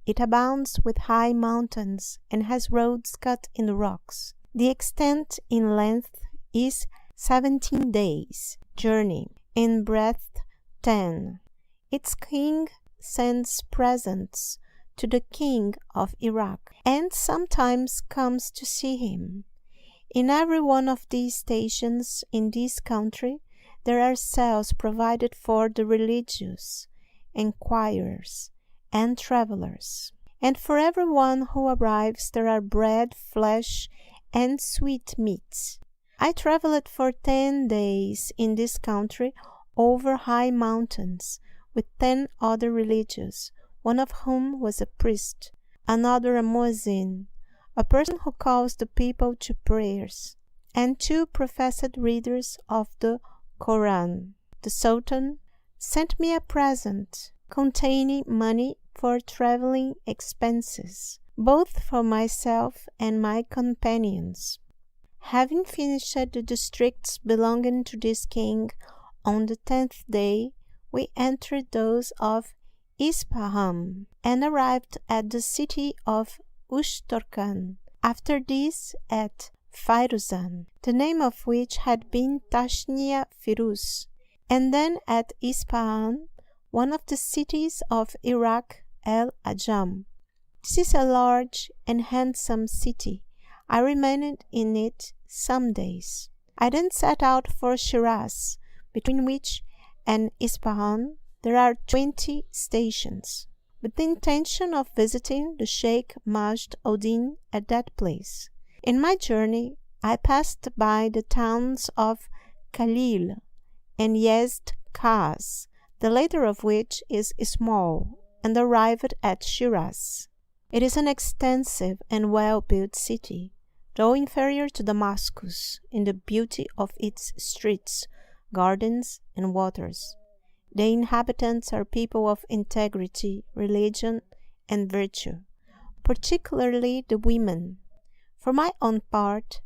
It abounds with high mountains, and has roads cut in the rocks. The extent in length is 17 days' journey, in breadth 10. Its king sends presents to the king of Iraq, and sometimes comes to see him. In every one of these stations in this country there are cells provided for the religious, enquirers, and travellers, and for every one who arrives there are bread, flesh, and sweetmeats. I travelled for 10 days in this country over high mountains with 10 other religious, one of whom was a priest, another a muezzin, a person who calls the people to prayers, and 2 professed readers of the Koran. The Sultan sent me a present containing money for travelling expenses, both for myself and my companions. Having finished the districts belonging to this king, on the 10th day we entered those of Ispahan, and arrived at the city of Ushtorkan, after this at Firuzan, the name of which had been Tashnia Firuz, and then at Ispahan, one of the cities of Iraq, El Ajam. This is a large and handsome city. I remained in it some days. I then set out for Shiraz, between which and Ispahan there are 20 stations, with the intention of visiting the Sheikh Majd Oddin at that place. In my journey I passed by the towns of Khalil and Yezd Kaz, the latter of which is small, and arrived at Shiraz. It is an extensive and well-built city, though inferior to Damascus in the beauty of its streets, gardens, and waters. The inhabitants are people of integrity, religion, and virtue, particularly the women. For my own part,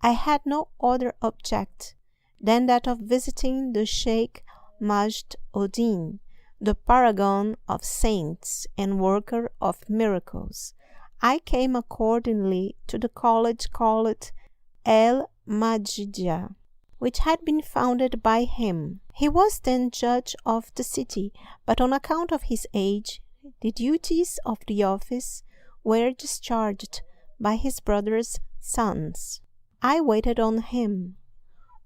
I had no other object than that of visiting the Sheikh Majd Oddin, the paragon of saints and worker of miracles. I came accordingly to the college called El Majidiyah, which had been founded by him. He was then judge of the city, but on account of his age, the duties of the office were discharged by his brother's sons. I waited on him.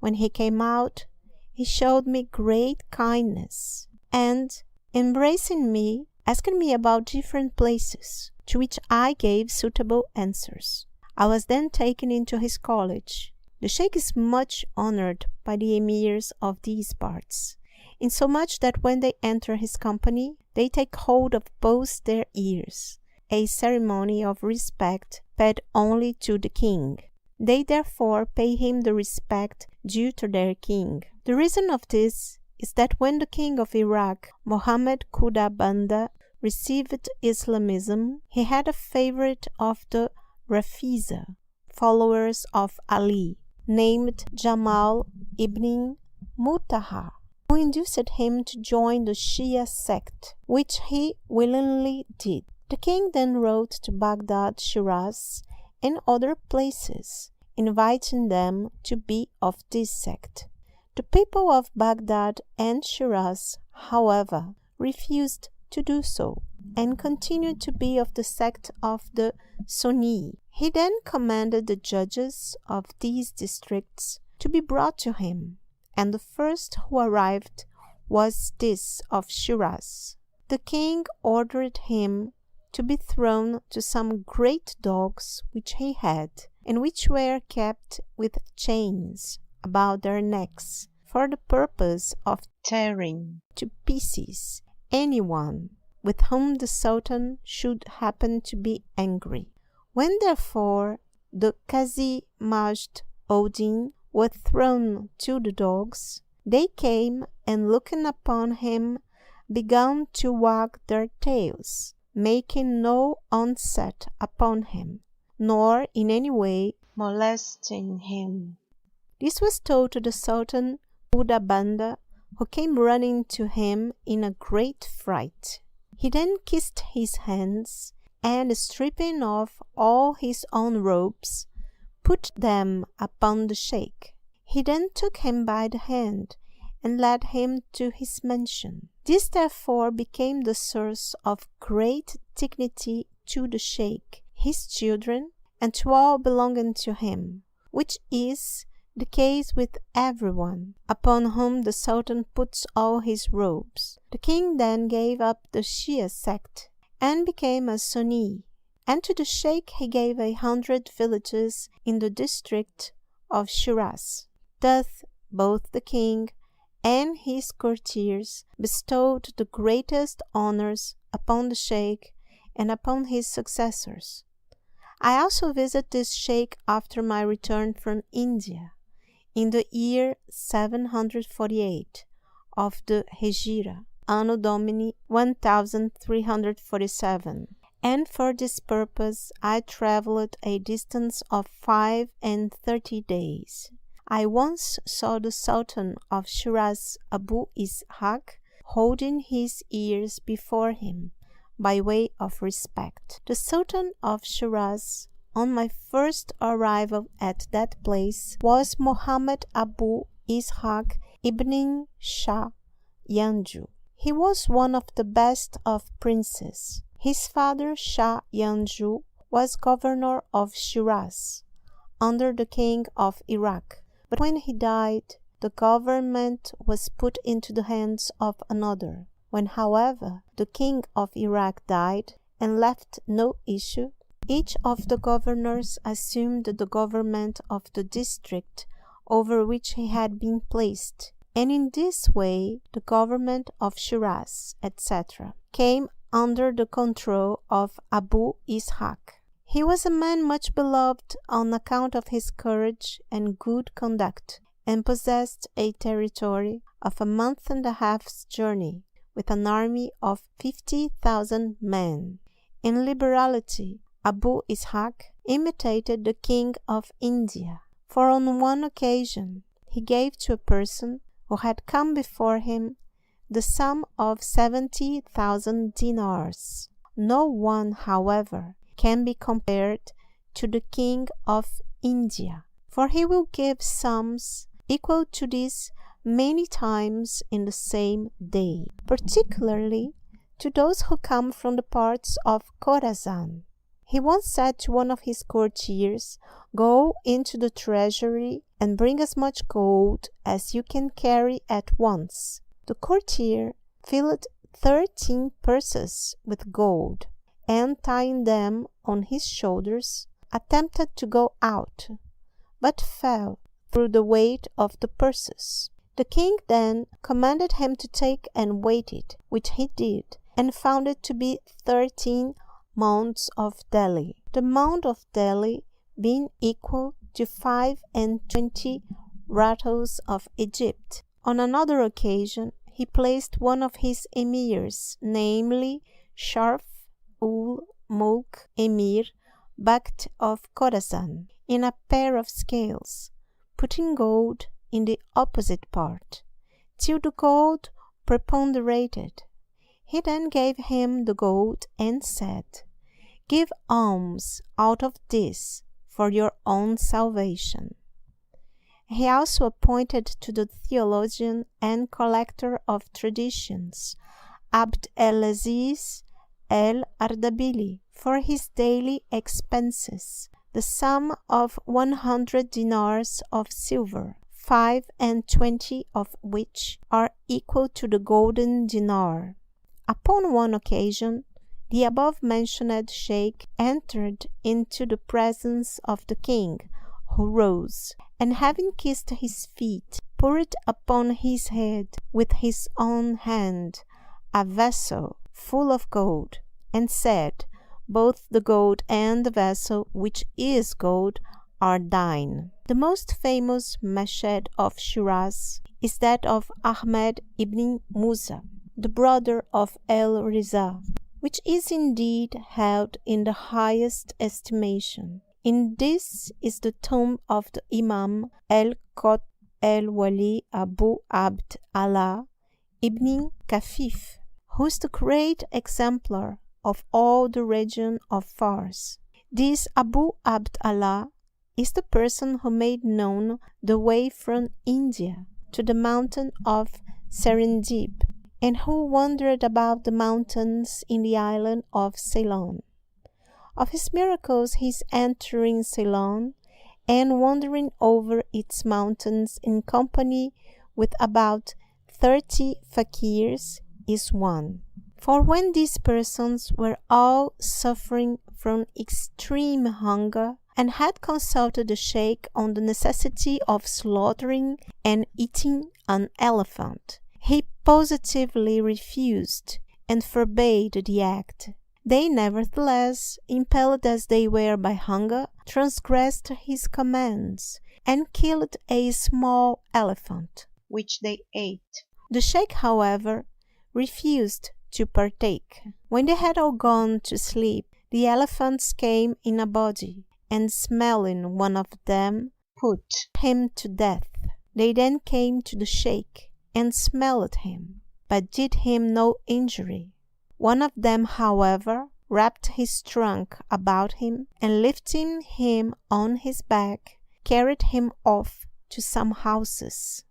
When he came out, he showed me great kindness, and, embracing me, asked me about different places, to which I gave suitable answers. I was then taken into his college. The sheikh is much honored by the emirs of these parts, insomuch that when they enter his company, they take hold of both their ears, a ceremony of respect paid only to the king. They therefore pay him the respect due to their king. The reason of this is that when the king of Iraq, Mohammed Kuda Banda, received Islamism, he had a favorite of the Rafiza, followers of Ali, named Jamal ibn Mutahar, who induced him to join the Shia sect, which he willingly did. The king then wrote to Baghdad, Shiraz, and other places, inviting them to be of this sect. The people of Baghdad and Shiraz, however, refused to do so, and continued to be of the sect of the Sunni. He then commanded the judges of these districts to be brought to him, and the first who arrived was this of Shiraz. The king ordered him to be thrown to some great dogs which he had, and which were kept with chains about their necks, for the purpose of tearing to pieces anyone with whom the Sultan should happen to be angry. When therefore the Qazi Majd Oddin was thrown to the dogs, they came, and looking upon him, began to wag their tails, making no onset upon him, nor in any way molesting him. This was told to the Sultan Huda Banda, who came running to him in a great fright. He then kissed his hands, and stripping off all his own robes, put them upon the sheikh. He then took him by the hand, and led him to his mansion. This therefore became the source of great dignity to the sheikh, his children, and to all belonging to him, which is the case with everyone upon whom the Sultan puts all his robes. The king then gave up the Shia sect and became a Sunni, and to the sheikh he gave 100 villages in the district of Shiraz. Thus both the king and his courtiers bestowed the greatest honors upon the sheikh and upon his successors. I also visited this sheikh after my return from India, in the year 748 of the Hejira, Anno Domini 1347, and for this purpose I travelled a distance of 35 days. I once saw the Sultan of Shiraz, Abu Ishaq, holding his ears before him by way of respect. The Sultan of Shiraz, on my first arrival at that place, was Mohammed Abu Ishaq ibn Shah Yanju. He was one of the best of princes. His father Shah Yanju was governor of Shiraz under the king of Iraq, but when he died, the government was put into the hands of another. When, however, the king of Iraq died and left no issue, each of the governors assumed the government of the district over which he had been placed, and in this way the government of Shiraz, etc., came under the control of Abu Ishaq. He was a man much beloved on account of his courage and good conduct, and possessed a territory of a month and a half's journey, with an army of 50,000 men. In liberality, Abu Ishaq imitated the king of India, for on one occasion he gave to a person who had come before him the sum of 70,000 dinars. No one, however, can be compared to the king of India, for he will give sums equal to this many times in the same day, particularly to those who come from the parts of Khorasan. He once said to one of his courtiers, "Go into the treasury and bring as much gold as you can carry at once." The courtier filled 13 purses with gold, and tying them on his shoulders, attempted to go out, but fell through the weight of the purses. The king then commanded him to take and weight it, which he did, and found it to be 13 mounds of Delhi, the mound of Delhi being equal to 25 rattles of Egypt. On another occasion he placed one of his emirs, namely Sharf ul Mulk Emir Bakht of Khorasan, in a pair of scales, putting gold in the opposite part, till the gold preponderated. He then gave him the gold and said, "Give alms out of this for your own salvation." He also appointed to the theologian and collector of traditions, Abd el-Aziz el-Ardabili, for his daily expenses, the sum of 100 dinars of silver, 25 of which are equal to the golden dinar. Upon one occasion, the above-mentioned sheikh entered into the presence of the king, who rose, and having kissed his feet, poured upon his head with his own hand a vessel full of gold, and said, "Both the gold and the vessel, which is gold, are thine." The most famous mashed of Shiraz is that of Ahmed ibn Musa, the brother of El-Riza, which is indeed held in the highest estimation. In this is the tomb of the Imam el-Qut el-Wali Abu Abd Allah ibn Kafif, who is the great exemplar of all the region of Fars. This Abu Abd Allah is the person who made known the way from India to the mountain of Serendib, and who wandered about the mountains in the island of Ceylon. Of his miracles, his entering Ceylon and wandering over its mountains in company with about 30 fakirs is one. For when these persons were all suffering from extreme hunger, and had consulted the sheikh on the necessity of slaughtering and eating an elephant, he positively refused and forbade the act. They nevertheless, impelled as they were by hunger, transgressed his commands, and killed a small elephant, which they ate. The sheikh, however, refused to partake. When they had all gone to sleep, the elephants came in a body, and smelling one of them, put him to death. They then came to the sheikh, and smelled him, but did him no injury. One of them, however, wrapped his trunk about him, and lifting him on his back, carried him off to some houses.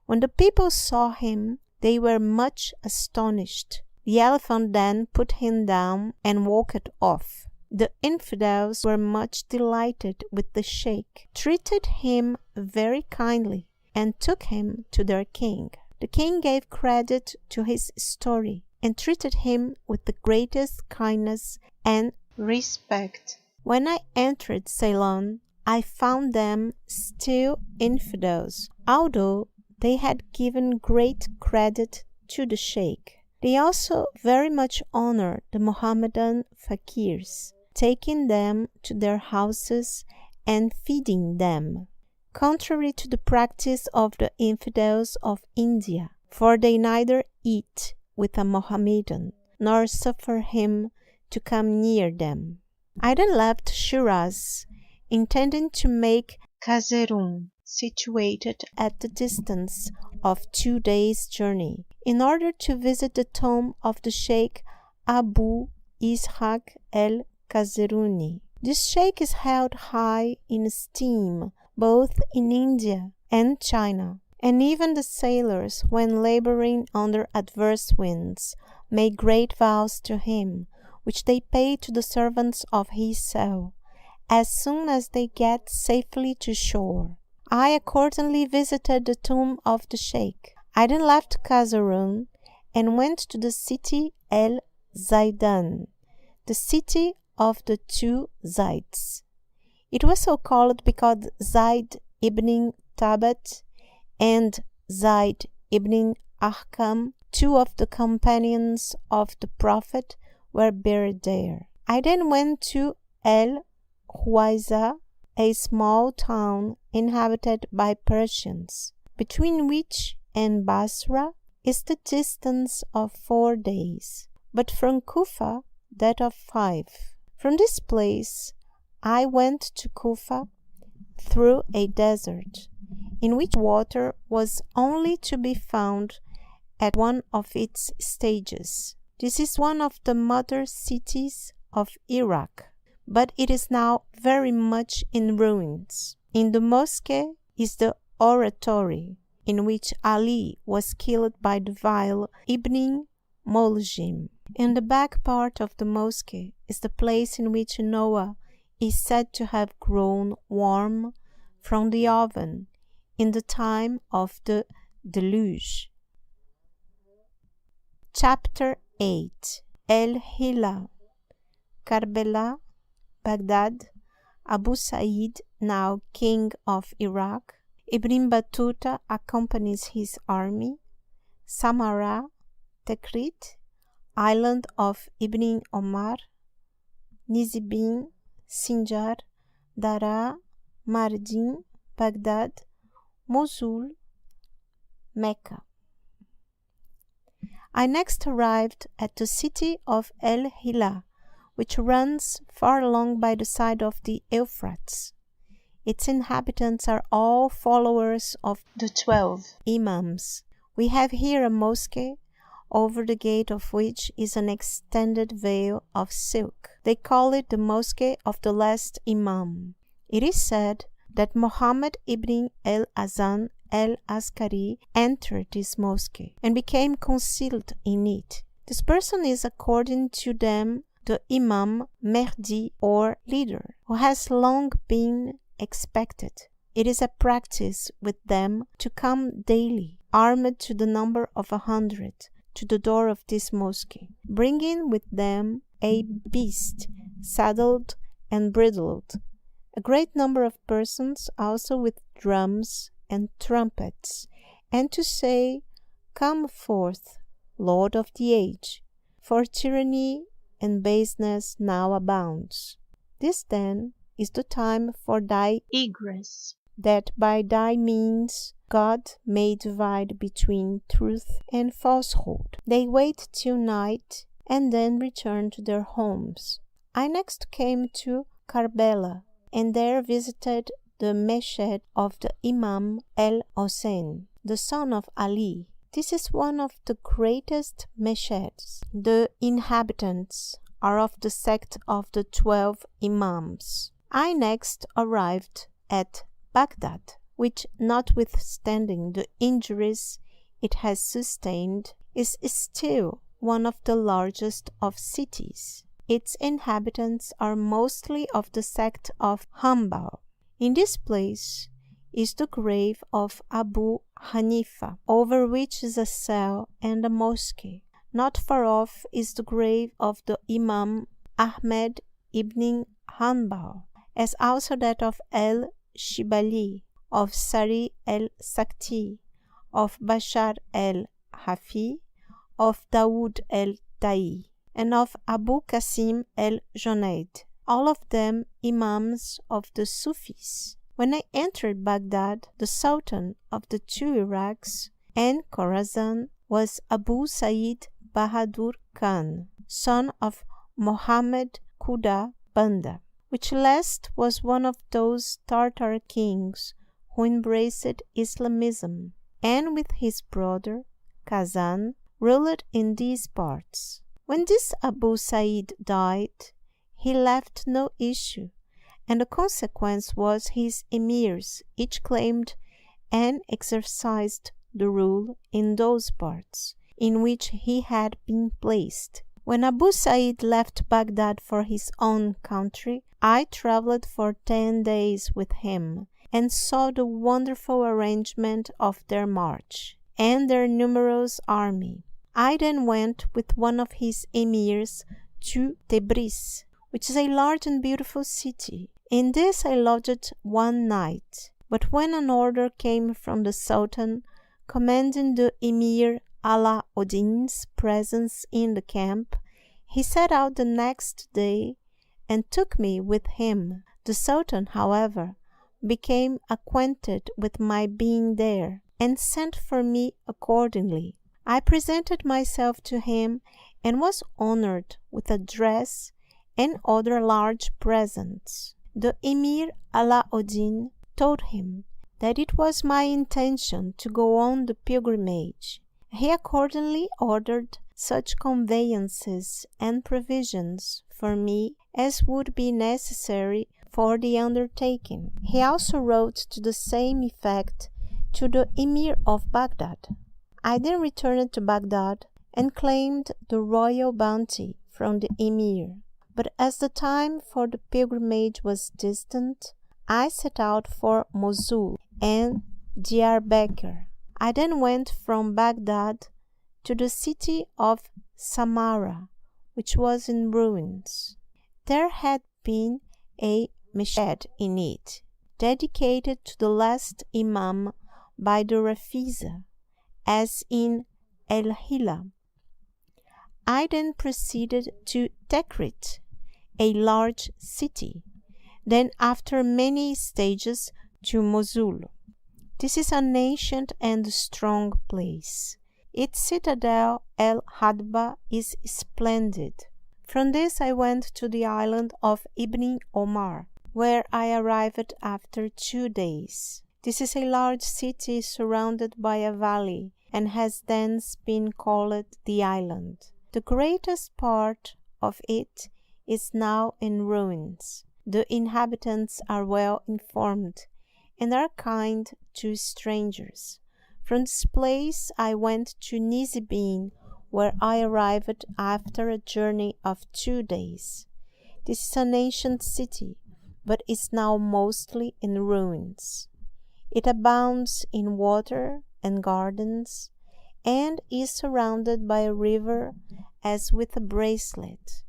When the people saw him, they were much astonished. The elephant then put him down and walked off. The infidels were much delighted with the sheikh, treated him very kindly, and took him to their king. The king gave credit to his story, and treated him with the greatest kindness and respect. When I entered Ceylon, I found them still infidels, although they had given great credit to the sheikh. They also very much honored the Mohammedan fakirs, taking them to their houses and feeding them, contrary to the practice of the infidels of India, for they neither eat with a Mohammedan, nor suffer him to come near them. I then left Shiraz, intending to make Kazerun, situated at the distance of 2 days' journey, in order to visit the tomb of the Sheikh Abu Ishaq el-Kazeruni. This sheikh is held high in esteem both in India and China, and even the sailors, when laboring under adverse winds, make great vows to him, which they pay to the servants of his cell, as soon as they get safely to shore. I accordingly visited the tomb of the sheikh. I then left Kazarun and went to the city El Zaidan, the city of the two Zaids. It was so called because Zaid ibn Tabat and Zaid ibn Ahkam, two of the companions of the Prophet, were buried there. I then went to El Huwaiza, a small town inhabited by Persians, between which and Basra is the distance of 4 days, but from Kufa that of 5. From this place I went to Kufa through a desert, in which water was only to be found at one of its stages. This is one of the mother cities of Iraq, but it is now very much in ruins. In the mosque is the oratory, in which Ali was killed by the vile Ibn Muljim. In the back part of the mosque is the place in which Noah is said to have grown warm from the oven in the time of the deluge. Chapter 8. El-Hila, Karbala, Baghdad, Abu Sa'id, now king of Iraq. Ibn Batuta accompanies his army. Samarra, Tikrit, island of Ibn Omar. Nizibin, Sinjar, Dara, Mardin, Baghdad, Mosul, Mecca. I next arrived at the city of El-Hila, which runs far along by the side of the Euphrates. Its inhabitants are all followers of the 12 imams. We have here a mosque, over the gate of which is an extended veil of silk. They call it the Mosque of the Last Imam. It is said that Muhammad ibn el-Azan el-Askari entered this mosque and became concealed in it. This person is, according to them, the Imam Mahdi or leader, who has long been expected. It is a practice with them to come daily, armed to the number of 100, to the door of this mosque, bringing with them a beast saddled and bridled, a great number of persons also with drums and trumpets, and to say, "Come forth, Lord of the age, for tyranny and baseness now abounds. This then is the time for thy egress, that by thy means God may divide between truth and falsehood." They wait till night, and then return to their homes. I next came to Karbela, and there visited the meshed of the Imam el-Hossein, the son of Ali. This is one of the greatest mesheds. The inhabitants are of the sect of the 12 Imams. I next arrived at Baghdad, which, notwithstanding the injuries it has sustained, is still one of the largest of cities. Its inhabitants are mostly of the sect of Hanbal. In this place is the grave of Abu Hanifa, over which is a cell and a mosque. Not far off is the grave of the Imam Ahmed ibn Hanbal, as also that of el-Shibali, of Sari el-Sakti, of Bashar el-Hafi, of Dawood el-Ta'i, and of Abu Qasim el-Junayd, all of them imams of the Sufis. When I entered Baghdad, the Sultan of the two Iraqs and Khorasan was Abu Sa'id Bahadur Khan, son of Mohammed Kuda Banda, which last was one of those Tartar kings who embraced Islamism, and with his brother Kazan ruled in these parts. When this Abu Sa'id died, he left no issue, and the consequence was his emirs each claimed and exercised the rule in those parts in which he had been placed. When Abu Sa'id left Baghdad for his own country, I traveled for 10 days with him, and saw the wonderful arrangement of their march, and their numerous army. I then went with one of his emirs to Tebris, which is a large and beautiful city. In this I lodged one night, but when an order came from the Sultan commanding the Emir Ala Oddin's presence in the camp, he set out the next day and took me with him. The Sultan, however, became acquainted with my being there, and sent for me accordingly. I presented myself to him, and was honored with a dress and other large presents. The Emir Ala Oddin told him that it was my intention to go on the pilgrimage. He accordingly ordered such conveyances and provisions for me as would be necessary for the undertaking. He also wrote to the same effect to the Emir of Baghdad. I then returned to Baghdad and claimed the royal bounty from the Emir. But as the time for the pilgrimage was distant, I set out for Mosul and Diyarbakir. I then went from Baghdad to the city of Samarra, which was in ruins. There had been a meshed in it, dedicated to the last Imam by the Rafiza, as in El-Hila. I then proceeded to Tikrit, a large city, then after many stages to Mosul. This is an ancient and strong place. Its citadel El-Hadba is splendid. From this I went to the island of Ibn Omar, where I arrived after 2 days. This is a large city surrounded by a valley, and has thence been called the island. The greatest part of it is now in ruins. The inhabitants are well informed, and are kind to strangers. From this place I went to Nizibin, where I arrived after a journey of 2 days. This is an ancient city, but is now mostly in ruins. It abounds in water and gardens, and is surrounded by a river as with a bracelet.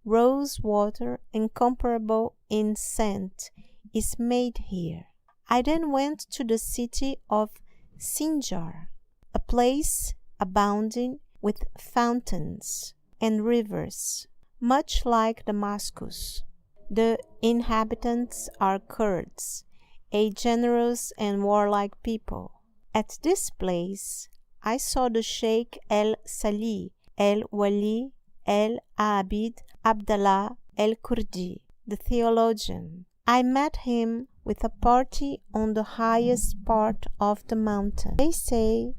Rose water, incomparable in scent, is made here. I then went to the city of Sinjar, a place abounding with fountains and rivers, much like Damascus. The inhabitants are Kurds, a generous and warlike people. At this place I saw the Sheikh el-Salih el-Wali el-Abid Abdallah el-Kurdi, the theologian. I met him with a party on the highest part of the mountain. They say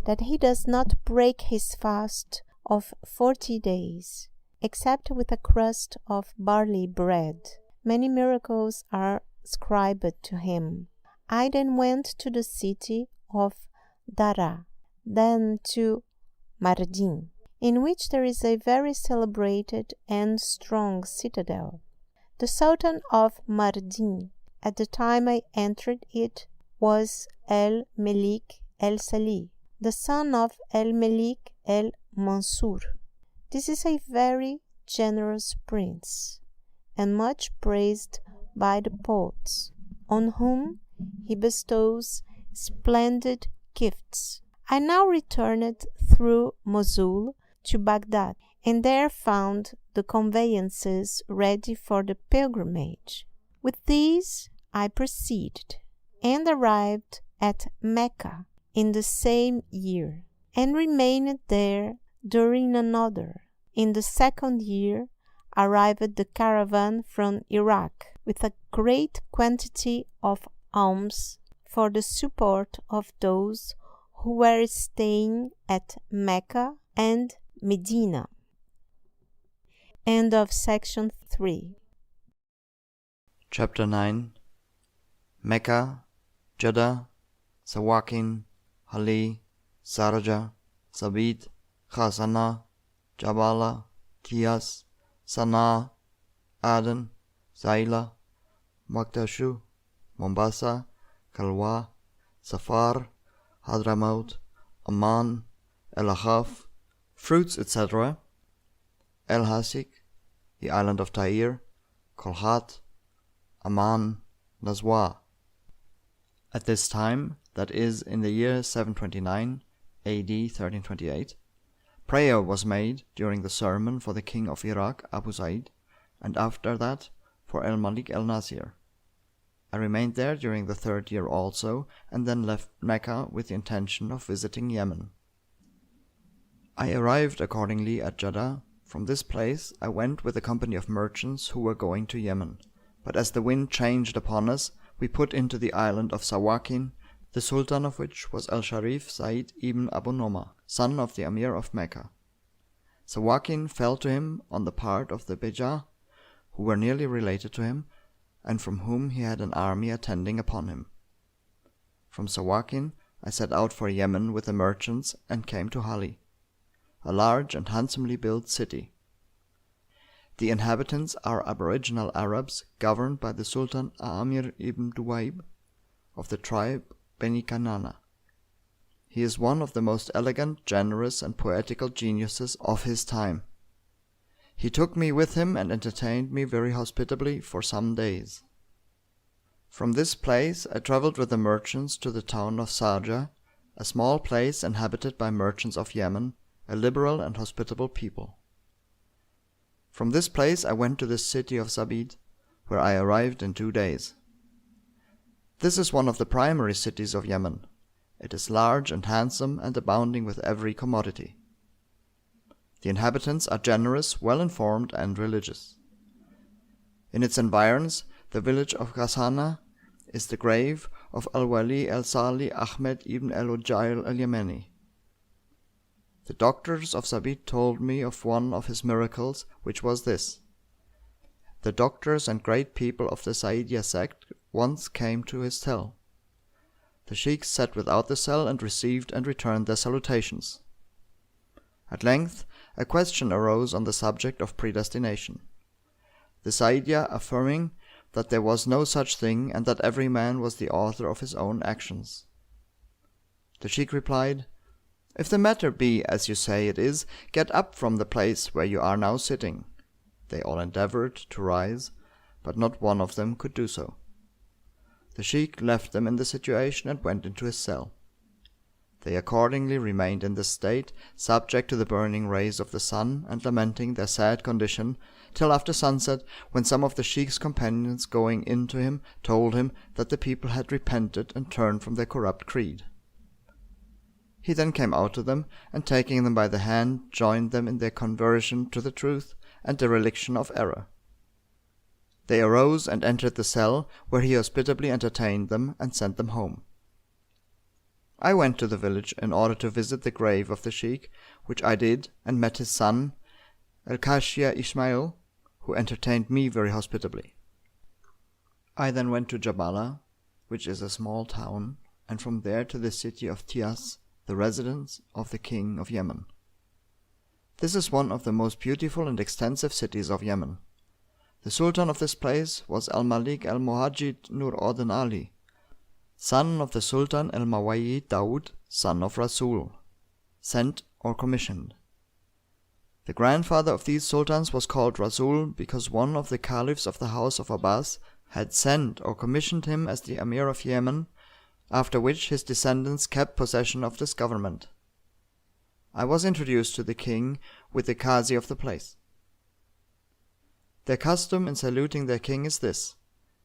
that he does not break his fast of 40 days, except with a crust of barley bread. Many miracles are ascribed to him. I then went to the city of Dara, then to Mardin, in which there is a very celebrated and strong citadel. The Sultan of Mardin, at the time I entered it, was el-Melik el-Salih, the son of el-Melik el-Mansur. This is a very generous prince, and much praised by the poets, on whom he bestows splendid gifts. I now returned through Mosul to Baghdad, and there found the conveyances ready for the pilgrimage. With these I proceeded, and arrived at Mecca in the same year, and remained there during another. In the second year arrived the caravan from Iraq, with a great quantity of alms for the support of those who were staying at Mecca and Medina. End of section 3. Chapter 9. Mecca, Jeddah, Sawakin, Hali, Sarja, Sabit, Khasana, Jabala, Tias, Sana'a, Aden, Zaila, Maktashu, Mombasa, Kalwa, Safar, Hadramaut, Amman, El-Ahaf, fruits, etc., El-Hasik, the island of Tair, Kolhat, Amman, Nazwa. At this time, that is in the year 729 AD 1328, prayer was made during the sermon for the king of Iraq, Abu Zaid, and after that for el-Malik el-Nasir. I remained there during the third year also, and then left Mecca with the intention of visiting Yemen. I arrived accordingly at Jeddah. From this place I went with a company of merchants who were going to Yemen, but as the wind changed upon us, we put into the island of Sawakin, the sultan of which was al-Sharif Said ibn Abu Noma, son of the Emir of Mecca. Sawakin fell to him on the part of the Beja, who were nearly related to him, and from whom he had an army attending upon him. From Sawakin I set out for Yemen with the merchants, and came to Hali, a large and handsomely built city. The inhabitants are aboriginal Arabs governed by the Sultan Amir ibn Duwaib of the tribe Beni Kanana. He is one of the most elegant, generous, and poetical geniuses of his time. He took me with him and entertained me very hospitably for some days. From this place I traveled with the merchants to the town of Sarja, a small place inhabited by merchants of Yemen, a liberal and hospitable people. From this place I went to the city of Sabit, where I arrived in 2 days. This is one of the primary cities of Yemen. It is large and handsome and abounding with every commodity. The inhabitants are generous, well-informed, and religious. In its environs, the village of Ghasana is the grave of Al-Wali al-Sali Ahmed ibn al-Ujail al-Yemeni. The doctors of Sabit told me of one of his miracles, which was this. The doctors and great people of the Saidiyya sect once came to his cell. The sheikhs sat without the cell and received and returned their salutations. At length, a question arose on the subject of predestination. The Saidiyya affirming that there was no such thing, and that every man was the author of his own actions. The sheikh replied, "If the matter be as you say it is, get up from the place where you are now sitting." They all endeavored to rise, but not one of them could do so. The sheikh left them in the situation and went into his cell. They accordingly remained in this state, subject to the burning rays of the sun, and lamenting their sad condition, till after sunset, when some of the sheikh's companions going in to him told him that the people had repented and turned from their corrupt creed. He then came out to them, and taking them by the hand, joined them in their conversion to the truth and dereliction of error. They arose and entered the cell, where he hospitably entertained them and sent them home. I went to the village in order to visit the grave of the sheikh, which I did, and met his son, Al-Kashia Ismail, who entertained me very hospitably. I then went to Jabala, which is a small town, and from there to the city of Tias, the residence of the king of Yemen. This is one of the most beautiful and extensive cities of Yemen. The sultan of this place was Al-Malik al-Muhajjid Nur Aden Ali, son of the Sultan al-Mawayyid Daud, son of Rasul, sent or commissioned. The grandfather of these sultans was called Rasul because one of the caliphs of the house of Abbas had sent or commissioned him as the Emir of Yemen, after which his descendants kept possession of this government. I was introduced to the king with the Qazi of the place. Their custom in saluting their king is this: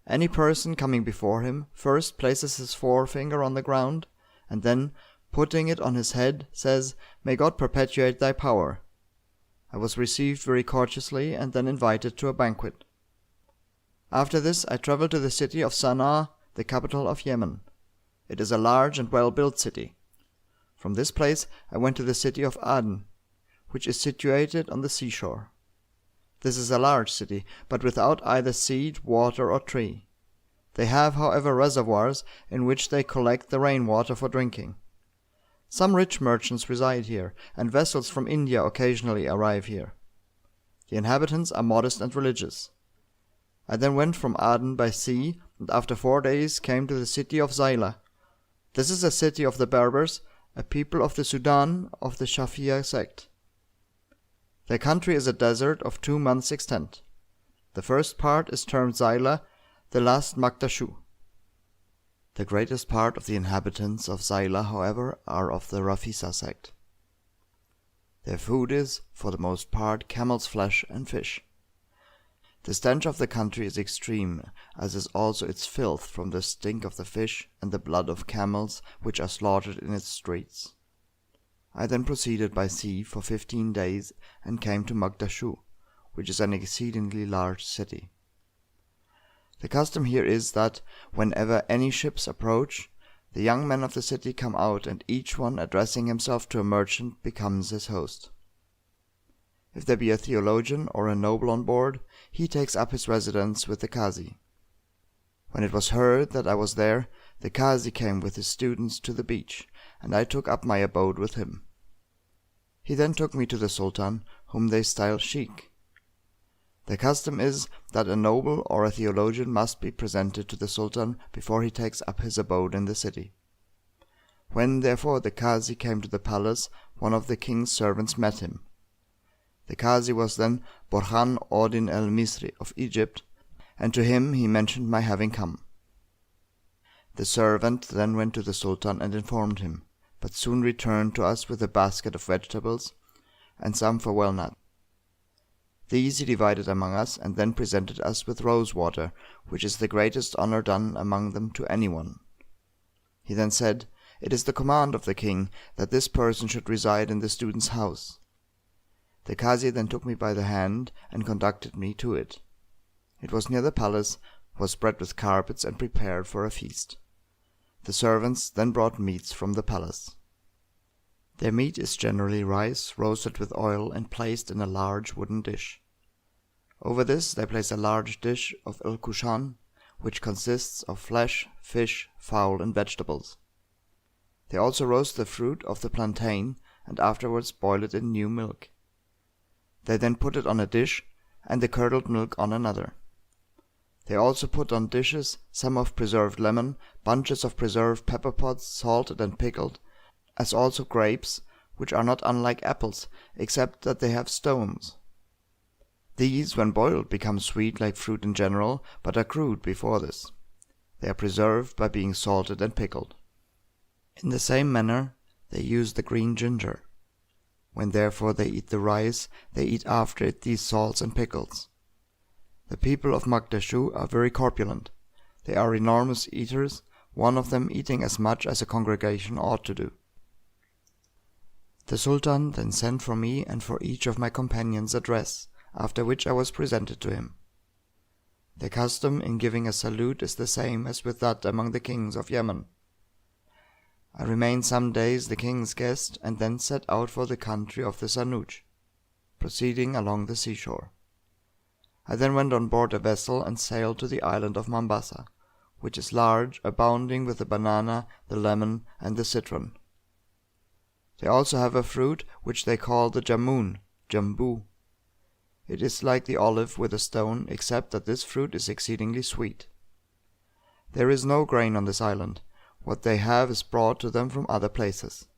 any person coming before him first places his forefinger on the ground, and then, putting it on his head, says, "May God perpetuate thy power." I was received very courteously and then invited to a banquet. After this I traveled to the city of Sana'a, the capital of Yemen. It is a large and well-built city. From this place I went to the city of Aden, which is situated on the seashore. This is a large city, but without either seed, water, or tree. They have, however, reservoirs in which they collect the rainwater for drinking. Some rich merchants reside here, and vessels from India occasionally arrive here. The inhabitants are modest and religious. I then went from Aden by sea, and after 4 days came to the city of Zaila. This is a city of the Berbers, a people of the Sudan of the Shafi'iyya sect. Their country is a desert of 2 months' extent. The first part is termed Zaila, the last Maktashu. The greatest part of the inhabitants of Zaila, however, are of the Rafisa sect. Their food is, for the most part, camel's flesh and fish. The stench of the country is extreme, as is also its filth from the stink of the fish and the blood of camels which are slaughtered in its streets. I then proceeded by sea for 15 days and came to Maktashu, which is an exceedingly large city. The custom here is that, whenever any ships approach, the young men of the city come out, and each one, addressing himself to a merchant, becomes his host. If there be a theologian or a noble on board, he takes up his residence with the Qazi. When it was heard that I was there, the Qazi came with his students to the beach, and I took up my abode with him. He then took me to the Sultan, whom they style Sheikh. The custom is that a noble or a theologian must be presented to the Sultan before he takes up his abode in the city. When, therefore, the Qazi came to the palace, one of the king's servants met him. The Qazi was then Borhan Odin el-Misri of Egypt, and to him he mentioned my having come. The servant then went to the Sultan and informed him, but soon returned to us with a basket of vegetables and some for walnut. These he divided among us, and then presented us with rose water, which is the greatest honor done among them to anyone. He then said, "It is the command of the king that this person should reside in the student's house." The Qazi then took me by the hand and conducted me to it. It was near the palace, was spread with carpets, and prepared for a feast. The servants then brought meats from the palace. Their meat is generally rice roasted with oil and placed in a large wooden dish. Over this they place a large dish of al-kushan, which consists of flesh, fish, fowl, and vegetables. They also roast the fruit of the plantain, and afterwards boil it in new milk. They then put it on a dish, and the curdled milk on another. They also put on dishes some of preserved lemon, bunches of preserved pepper pods, salted and pickled, as also grapes, which are not unlike apples, except that they have stones. These, when boiled, become sweet like fruit in general, but are crude before this. They are preserved by being salted and pickled. In the same manner, they use the green ginger. When therefore they eat the rice, they eat after it these salts and pickles. The people of Magdashu are very corpulent. They are enormous eaters, one of them eating as much as a congregation ought to do. The Sultan then sent for me and for each of my companions a dress, after which I was presented to him. The custom in giving a salute is the same as with that among the kings of Yemen. I remained some days the king's guest, and then set out for the country of the Sanuj, proceeding along the seashore. I then went on board a vessel and sailed to the island of Mombasa, which is large, abounding with the banana, the lemon, and the citron. They also have a fruit which they call the jamun, jambu. It is like the olive with a stone, except that this fruit is exceedingly sweet. There is no grain on this island. What they have is brought to them from other places.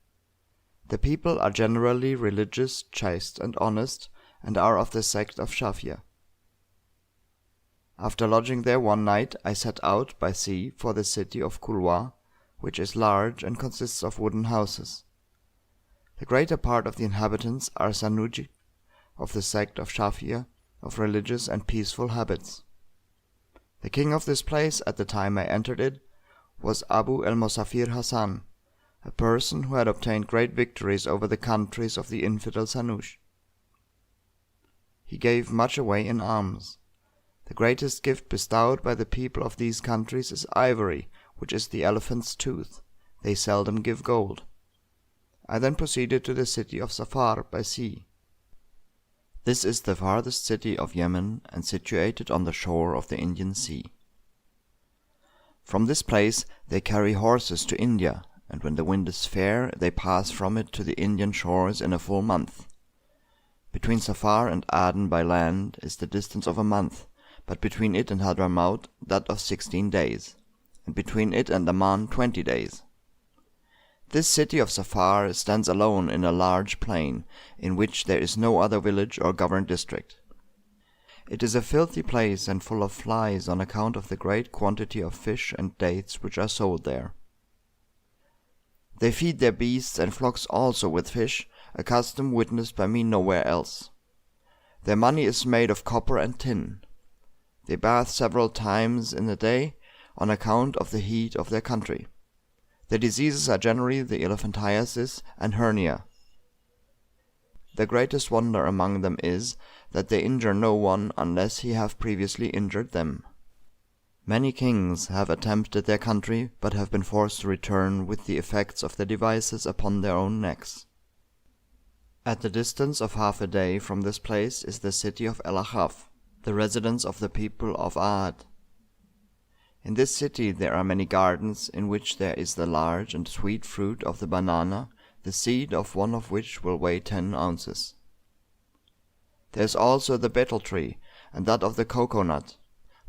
The people are generally religious, chaste, and honest, and are of the sect of Shafia. After lodging there one night, I set out by sea for the city of Kulwa, which is large and consists of wooden houses. The greater part of the inhabitants are Sanuji, of the sect of Shafia, of religious and peaceful habits. The king of this place, at the time I entered it, was Abu el-Musafir Hassan, a person who had obtained great victories over the countries of the infidel Sanuj. He gave much away in alms. The greatest gift bestowed by the people of these countries is ivory, which is the elephant's tooth. They seldom give gold. I then proceeded to the city of Safar by sea. This is the farthest city of Yemen, and situated on the shore of the Indian Sea. From this place they carry horses to India, and when the wind is fair, they pass from it to the Indian shores in a full month. Between Safar and Aden by land is the distance of a month, but between it and Hadramaut that of 16 days, and between it and Amman 20 days. This city of Safar stands alone in a large plain, in which there is no other village or governed district. It is a filthy place and full of flies on account of the great quantity of fish and dates which are sold there. They feed their beasts and flocks also with fish, a custom witnessed by me nowhere else. Their money is made of copper and tin. They bathe several times in the day, on account of the heat of their country. The diseases are generally the elephantiasis and hernia. The greatest wonder among them is, that they injure no one unless he have previously injured them. Many kings have attempted their country, but have been forced to return with the effects of their devices upon their own necks. At the distance of half a day from this place is the city of El-Ahaf, the residence of the people of Aad. In this city there are many gardens, in which there is the large and sweet fruit of the banana, the seed of one of which will weigh 10 ounces. There is also the betel tree, and that of the cocoa-nut,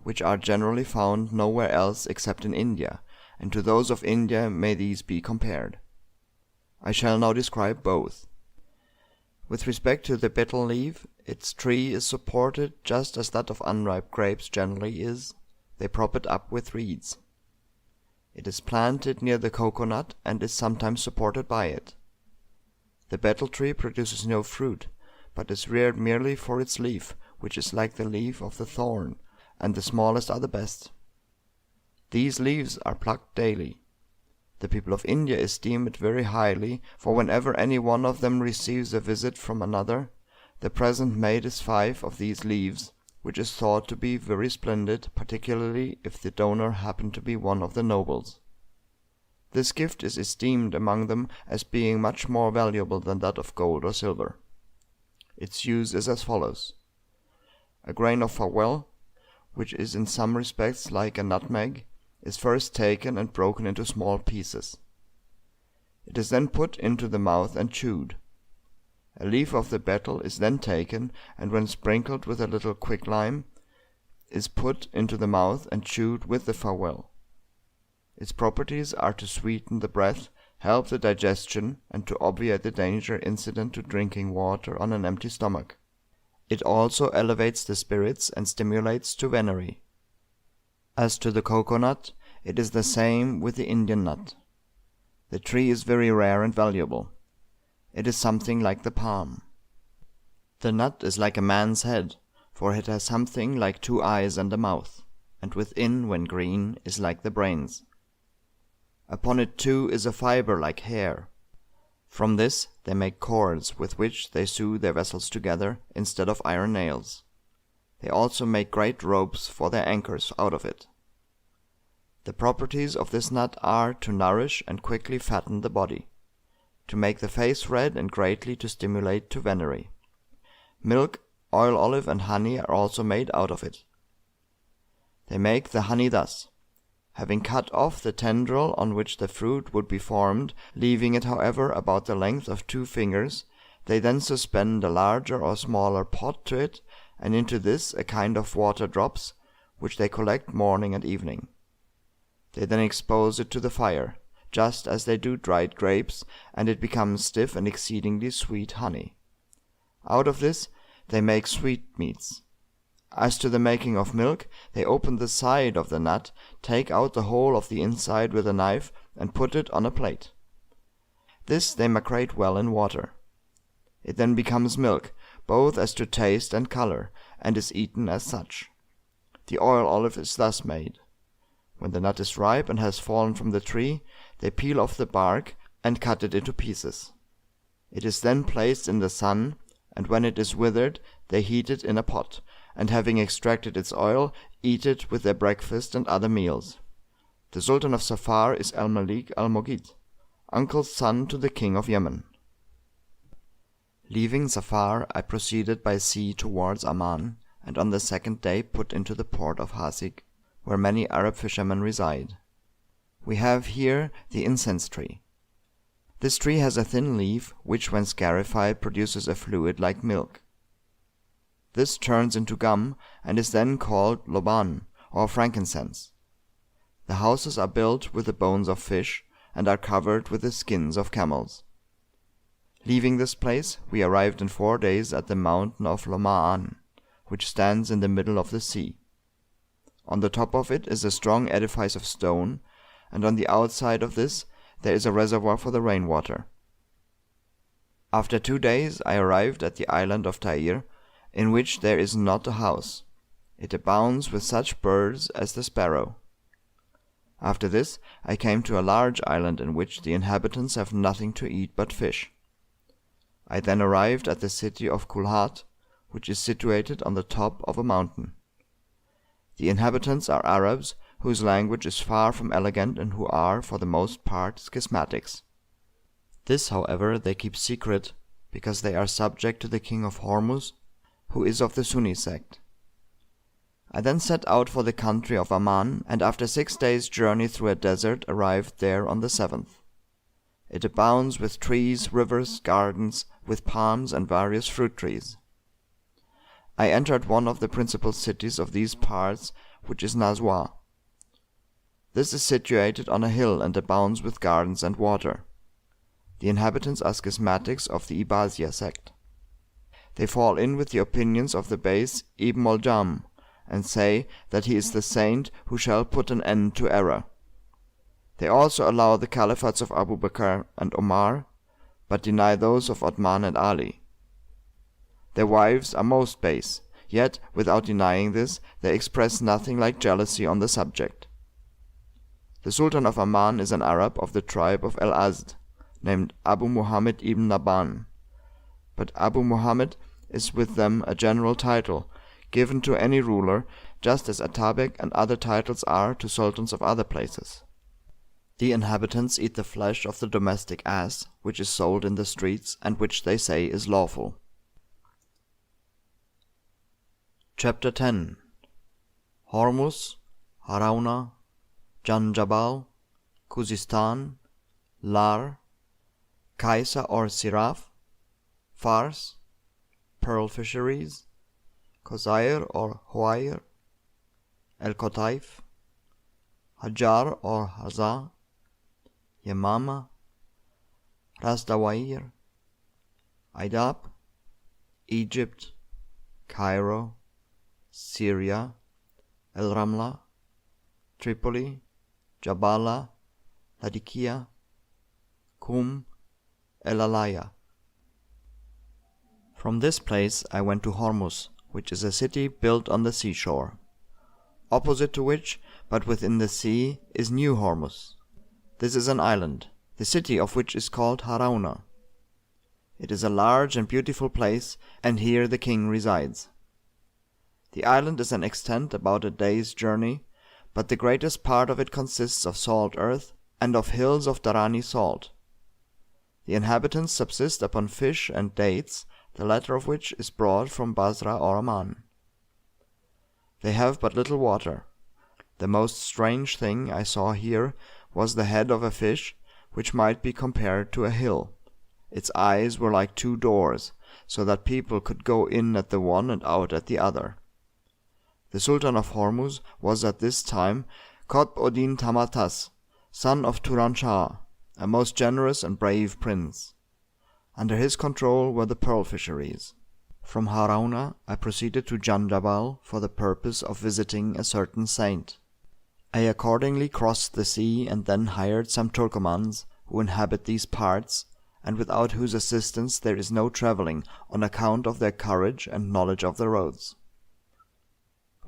which are generally found nowhere else except in India, and to those of India may these be compared. I shall now describe both. With respect to the betel leaf, its tree is supported just as that of unripe grapes generally is. They prop it up with reeds. It is planted near the cocoa-nut, and is sometimes supported by it. The betel tree produces no fruit, but is reared merely for its leaf, which is like the leaf of the thorn, and the smallest are the best. These leaves are plucked daily. The people of India esteem it very highly, for whenever any one of them receives a visit from another, the present made is 5 of these leaves, which is thought to be very splendid, particularly if the donor happen to be one of the nobles. This gift is esteemed among them as being much more valuable than that of gold or silver. Its use is as follows. A grain of fawel, which is in some respects like a nutmeg, is first taken and broken into small pieces. It is then put into the mouth and chewed. A leaf of the betel is then taken, and when sprinkled with a little quicklime, is put into the mouth and chewed with the farewell. Its properties are to sweeten the breath, help the digestion, and to obviate the danger incident to drinking water on an empty stomach. It also elevates the spirits and stimulates to venery. As to the coconut, it is the same with the Indian nut. The tree is very rare and valuable. It is something like the palm. The nut is like a man's head, for it has something like 2 eyes and a mouth, and within, when green, is like the brains. Upon it too is a fibre like hair. From this they make cords with which they sew their vessels together, instead of iron nails. They also make great ropes for their anchors out of it. The properties of this nut are to nourish and quickly fatten the body, to make the face red, and greatly to stimulate to venery. Milk, oil olive, and honey are also made out of it. They make the honey thus: having cut off the tendril on which the fruit would be formed, leaving it, however, about the length of 2 fingers, they then suspend a larger or smaller pot to it, and into this a kind of water drops, which they collect morning and evening. They then expose it to the fire, just as they do dried grapes, and it becomes stiff and exceedingly sweet honey. Out of this they make sweetmeats. As to the making of milk, they open the side of the nut, take out the whole of the inside with a knife, and put it on a plate. This they macrate well in water. It then becomes milk, both as to taste and color, and is eaten as such. The oil olive is thus made. When the nut is ripe and has fallen from the tree, they peel off the bark and cut it into pieces. It is then placed in the sun, and when it is withered, they heat it in a pot, and having extracted its oil, eat it with their breakfast and other meals. The Sultan of Safar is Al-Malik al-Mughith, uncle's son to the king of Yemen. Leaving Safar, I proceeded by sea towards Amman, and on the 2nd day put into the port of Hasik, where many Arab fishermen reside. We have here the incense tree. This tree has a thin leaf, which when scarified produces a fluid like milk. This turns into gum, and is then called loban, or frankincense. The houses are built with the bones of fish, and are covered with the skins of camels. Leaving this place, we arrived in 4 days at the mountain of Loma'an, which stands in the middle of the sea. On the top of it is a strong edifice of stone, and on the outside of this there is a reservoir for the rainwater. After 2 days I arrived at the island of Tair, in which there is not a house. It abounds with such birds as the sparrow. After this I came to a large island in which the inhabitants have nothing to eat but fish. I then arrived at the city of Kulhat, which is situated on the top of a mountain. The inhabitants are Arabs, whose language is far from elegant, and who are, for the most part, schismatics. This, however, they keep secret, because they are subject to the king of Hormuz, who is of the Sunni sect. I then set out for the country of Amman, and after 6 days' journey through a desert arrived there on the 7th. It abounds with trees, rivers, gardens, with palms and various fruit trees. I entered one of the principal cities of these parts, which is Nazwa. This is situated on a hill and abounds with gardens and water. The inhabitants are schismatics of the Ibazia sect. They fall in with the opinions of the base Ibn al-Jam, and say that he is the saint who shall put an end to error. They also allow the caliphates of Abu Bakr and Omar, but deny those of Uthman and Ali. Their wives are most base, yet, without denying this, they express nothing like jealousy on the subject. The Sultan of Amman is an Arab of the tribe of Al-Azd, named Abu Muhammad ibn Naban, but Abu Muhammad is with them a general title, given to any ruler, just as Atabek and other titles are to sultans of other places. The inhabitants eat the flesh of the domestic ass, which is sold in the streets, and which they say is lawful. Chapter 10. Hormuz, Harauna, Janjabal, Khuzistan, Lar, Kaisa or Siraf, Fars, pearl fisheries, Kosair or Huair, El-Kotaif, Hajar or Haza, Yamama, Ras Dawair, Aidab, Egypt, Cairo, Syria, El-Ramla, Tripoli, Jabala, Ladikia, Qum, El-Alaya. From this place I went to Hormuz, which is a city built on the seashore. Opposite to which, but within the sea, is New Hormuz. This is an island, the city of which is called Harauna. It is a large and beautiful place, and here the king resides. The island is an extent about a day's journey, but the greatest part of it consists of salt earth, and of hills of Darani salt. The inhabitants subsist upon fish and dates, the latter of which is brought from Basra or Amman. They have but little water. The most strange thing I saw here was the head of a fish, which might be compared to a hill. Its eyes were like two doors, so that people could go in at the one and out at the other. The Sultan of Hormuz was at this time Qutb-ud-Din Tamatas, son of Turan Shah, a most generous and brave prince. Under his control were the pearl fisheries. From Harauna I proceeded to Janjabal for the purpose of visiting a certain saint. I accordingly crossed the sea and then hired some Turkomans who inhabit these parts, and without whose assistance there is no travelling on account of their courage and knowledge of the roads.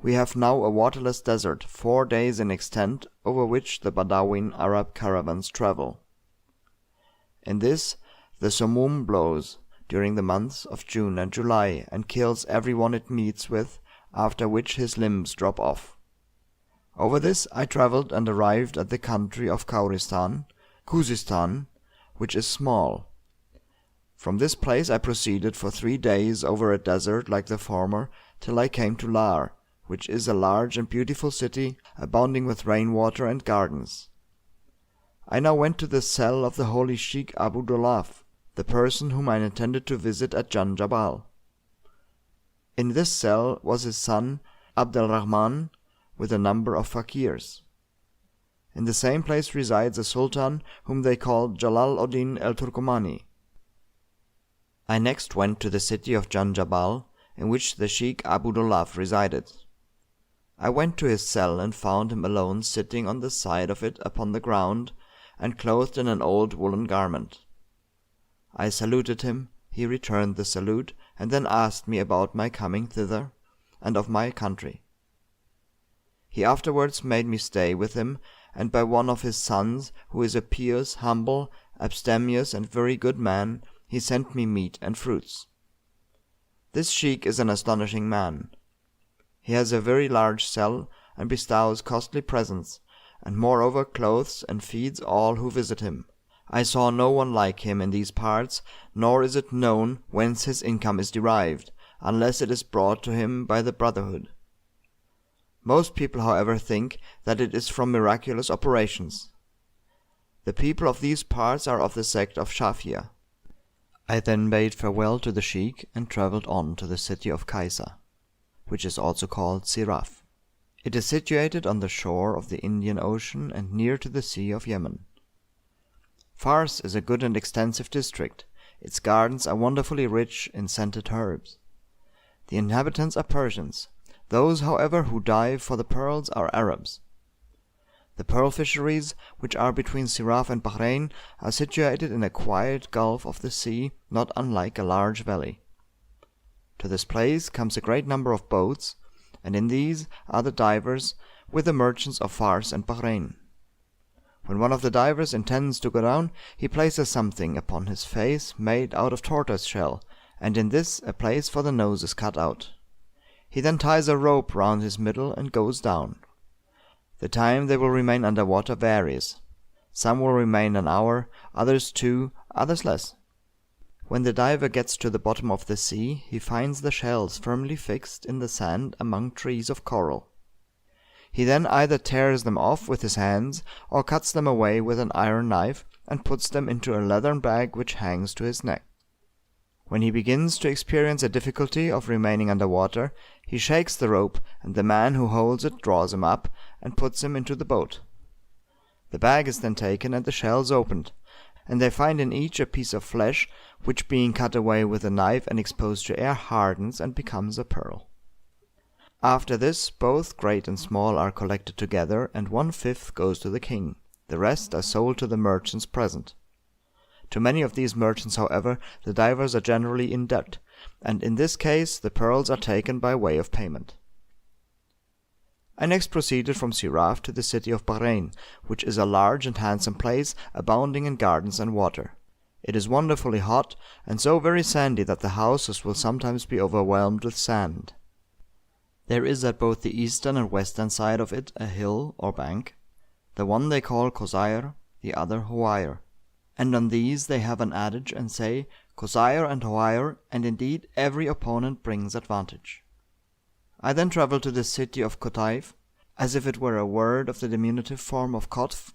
We have now a waterless desert 4 days in extent, over which the Badawin Arab caravans travel. In this the Sumum blows during the months of June and July, and kills everyone it meets with, after which his limbs drop off. Over this I travelled and arrived at the country of Kauristan, Khuzistan, which is small. From this place I proceeded for 3 days over a desert like the former, till I came to Lar, which is a large and beautiful city, abounding with rainwater and gardens. I now went to the cell of the holy Sheikh Abu Dolaf, the person whom I intended to visit at Janjabal. In this cell was his son Abd al-Rahman, with a number of fakirs. In the same place resides a sultan whom they call Jalal-ud-Din el-Turkomani. I next went to the city of Janjabal, in which the Sheikh Abu Dolaf resided. I went to his cell and found him alone sitting on the side of it upon the ground, and clothed in an old woolen garment. I saluted him, he returned the salute, and then asked me about my coming thither, and of my country. He afterwards made me stay with him, and by one of his sons, who is a pious, humble, abstemious, and very good man, he sent me meat and fruits. This sheikh is an astonishing man. He has a very large cell, and bestows costly presents, and moreover clothes and feeds all who visit him. I saw no one like him in these parts, nor is it known whence his income is derived, unless it is brought to him by the brotherhood. Most people, however, think that it is from miraculous operations. The people of these parts are of the sect of Shafia. I then bade farewell to the sheikh and travelled on to the city of Kaisa, which is also called Siraf. It is situated on the shore of the Indian Ocean and near to the Sea of Yemen. Fars is a good and extensive district. Its gardens are wonderfully rich in scented herbs. The inhabitants are Persians. Those, however, who dive for the pearls are Arabs. The pearl fisheries, which are between Siraf and Bahrain, are situated in a quiet gulf of the sea, not unlike a large valley. To this place comes a great number of boats, and in these are the divers with the merchants of Fars and Bahrain. When one of the divers intends to go down, he places something upon his face made out of tortoise shell, and in this a place for the nose is cut out. He then ties a rope round his middle and goes down. The time they will remain under water varies. Some will remain an hour, others 2, others less. When the diver gets to the bottom of the sea, he finds the shells firmly fixed in the sand among trees of coral. He then either tears them off with his hands, or cuts them away with an iron knife, and puts them into a leathern bag which hangs to his neck. When he begins to experience a difficulty of remaining under water, He shakes the rope, and the man who holds it draws him up and puts him into the boat. The bag is then taken and the shells opened, and they find in each a piece of flesh, which being cut away with a knife and exposed to air hardens and becomes a pearl. After this, both great and small are collected together, and 1/5 goes to the king. The rest are sold to the merchants present. To many of these merchants, however, the divers are generally in debt, and in this case the pearls are taken by way of payment. I next proceeded from Siraf to the city of Bahrain, which is a large and handsome place, abounding in gardens and water. It is wonderfully hot, and so very sandy that the houses will sometimes be overwhelmed with sand. There is at both the eastern and western side of it a hill or bank. The one they call Kosair, the other Huayr. And on these they have an adage and say, Kosair and Huayr, and indeed every opponent brings advantage. I then traveled to the city of Kotaif, as if it were a word of the diminutive form of Kotf.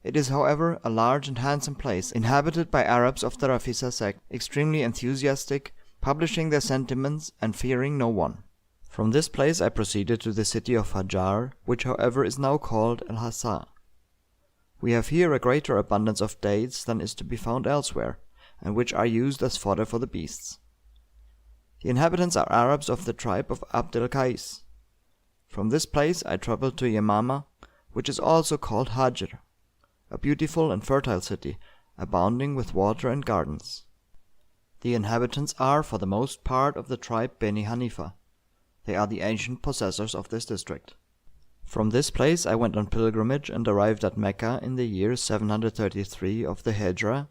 It is, however, a large and handsome place, inhabited by Arabs of the Rafisa sect, extremely enthusiastic, publishing their sentiments and fearing no one. From this place I proceeded to the city of Hajar, which however is now called El-Hassa. We have here a greater abundance of dates than is to be found elsewhere, and which are used as fodder for the beasts. The inhabitants are Arabs of the tribe of Abd el-Qais. From this place I traveled to Yamama, which is also called Hajr, a beautiful and fertile city, abounding with water and gardens. The inhabitants are for the most part of the tribe Beni Hanifa. They are the ancient possessors of this district. From this place I went on pilgrimage and arrived at Mecca in the year 733 of the Hijra,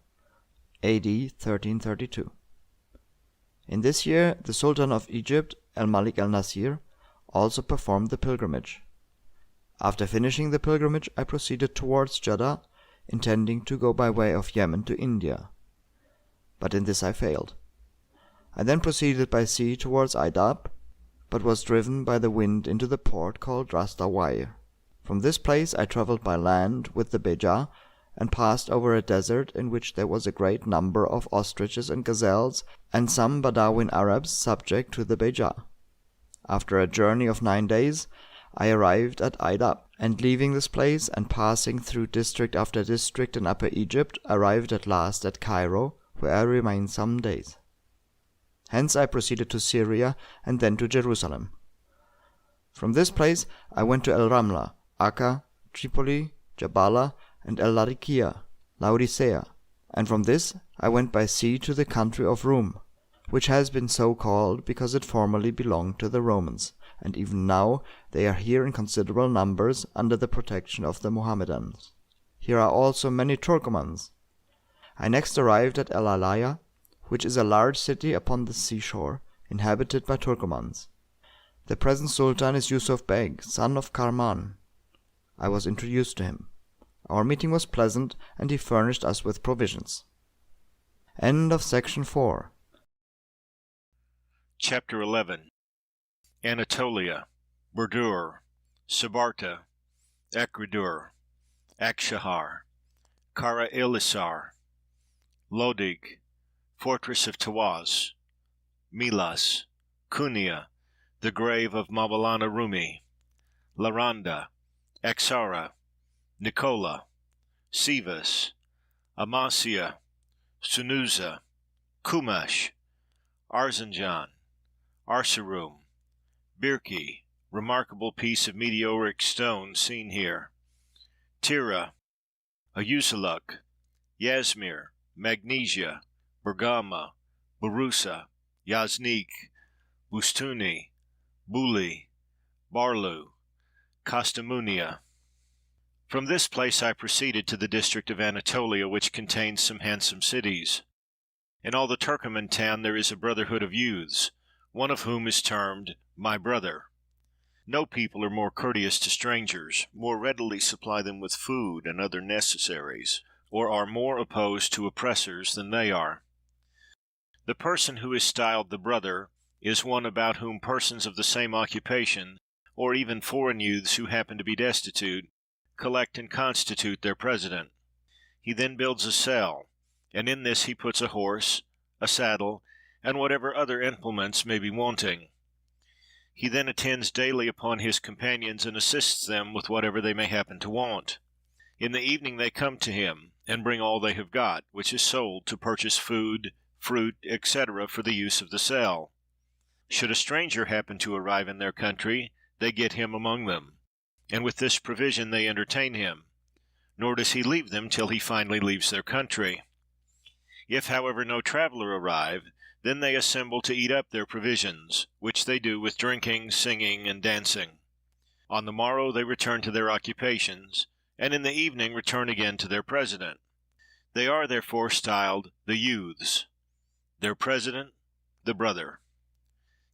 A.D. 1332. In this year the Sultan of Egypt, Al-Malik al-Nasir, also performed the pilgrimage. After finishing the pilgrimage I proceeded towards Jeddah, intending to go by way of Yemen to India. But in this I failed. I then proceeded by sea towards Aydab, but was driven by the wind into the port called Ras Dawair. From this place I traveled by land with the Beja, and passed over a desert in which there was a great number of ostriches and gazelles, and some Badawin Arabs subject to the Beja. After a journey of 9 days, I arrived at Aydab, and leaving this place and passing through district after district in Upper Egypt, arrived at last at Cairo, where I remained some days. Hence I proceeded to Syria and then to Jerusalem. From this place I went to El-Ramla, Akka, Tripoli, Jabala, and El-Larikia, Laodicea, and from this I went by sea to the country of Rum, which has been so called because it formerly belonged to the Romans, and even now they are here in considerable numbers under the protection of the Mohammedans. Here are also many Turkomans. I next arrived at El-Alaya, which is a large city upon the seashore, inhabited by Turkomans. The present Sultan is Yusuf Beg, son of Karman. I was introduced to him. Our meeting was pleasant, and he furnished us with provisions. End of section 4. Chapter 11. Anatolia, Burdur, Sabarta, Ekridur, Akshahar, Kara Elisar, Lodig, Fortress of Tawaz, Milas, Kunia, the grave of Mabalana Rumi, Laranda, Aksara, Nicola, Sivas, Amasya, Sunuza, Kumash, Arzanjan, Arsarum, Birki, remarkable piece of meteoric stone seen here, Tira, Ayusaluk, Yazmir, Magnesia, Bergama, Burusa, Yaznik, Bustuni, Buli, Barlu, Kastamunia. From this place I proceeded to the district of Anatolia, which contains some handsome cities. In all the Turkoman town there is a brotherhood of youths, one of whom is termed my brother. No people are more courteous to strangers, more readily supply them with food and other necessaries, or are more opposed to oppressors than they are. The person who is styled the brother is one about whom persons of the same occupation, or even foreign youths who happen to be destitute, collect and constitute their president. He then builds a cell, and in this he puts a horse, a saddle, and whatever other implements may be wanting. He then attends daily upon his companions and assists them with whatever they may happen to want. In the evening they come to him, and bring all they have got, which is sold, to purchase food, fruit, etc., for the use of the cell. Should a stranger happen to arrive in their country, they get him among them, and with this provision they entertain him, nor does he leave them till he finally leaves their country. If, however, no traveller arrive, then they assemble to eat up their provisions, which they do with drinking, singing, and dancing. On the morrow they return to their occupations, and in the evening return again to their president. They are therefore styled the youths, their president the brother.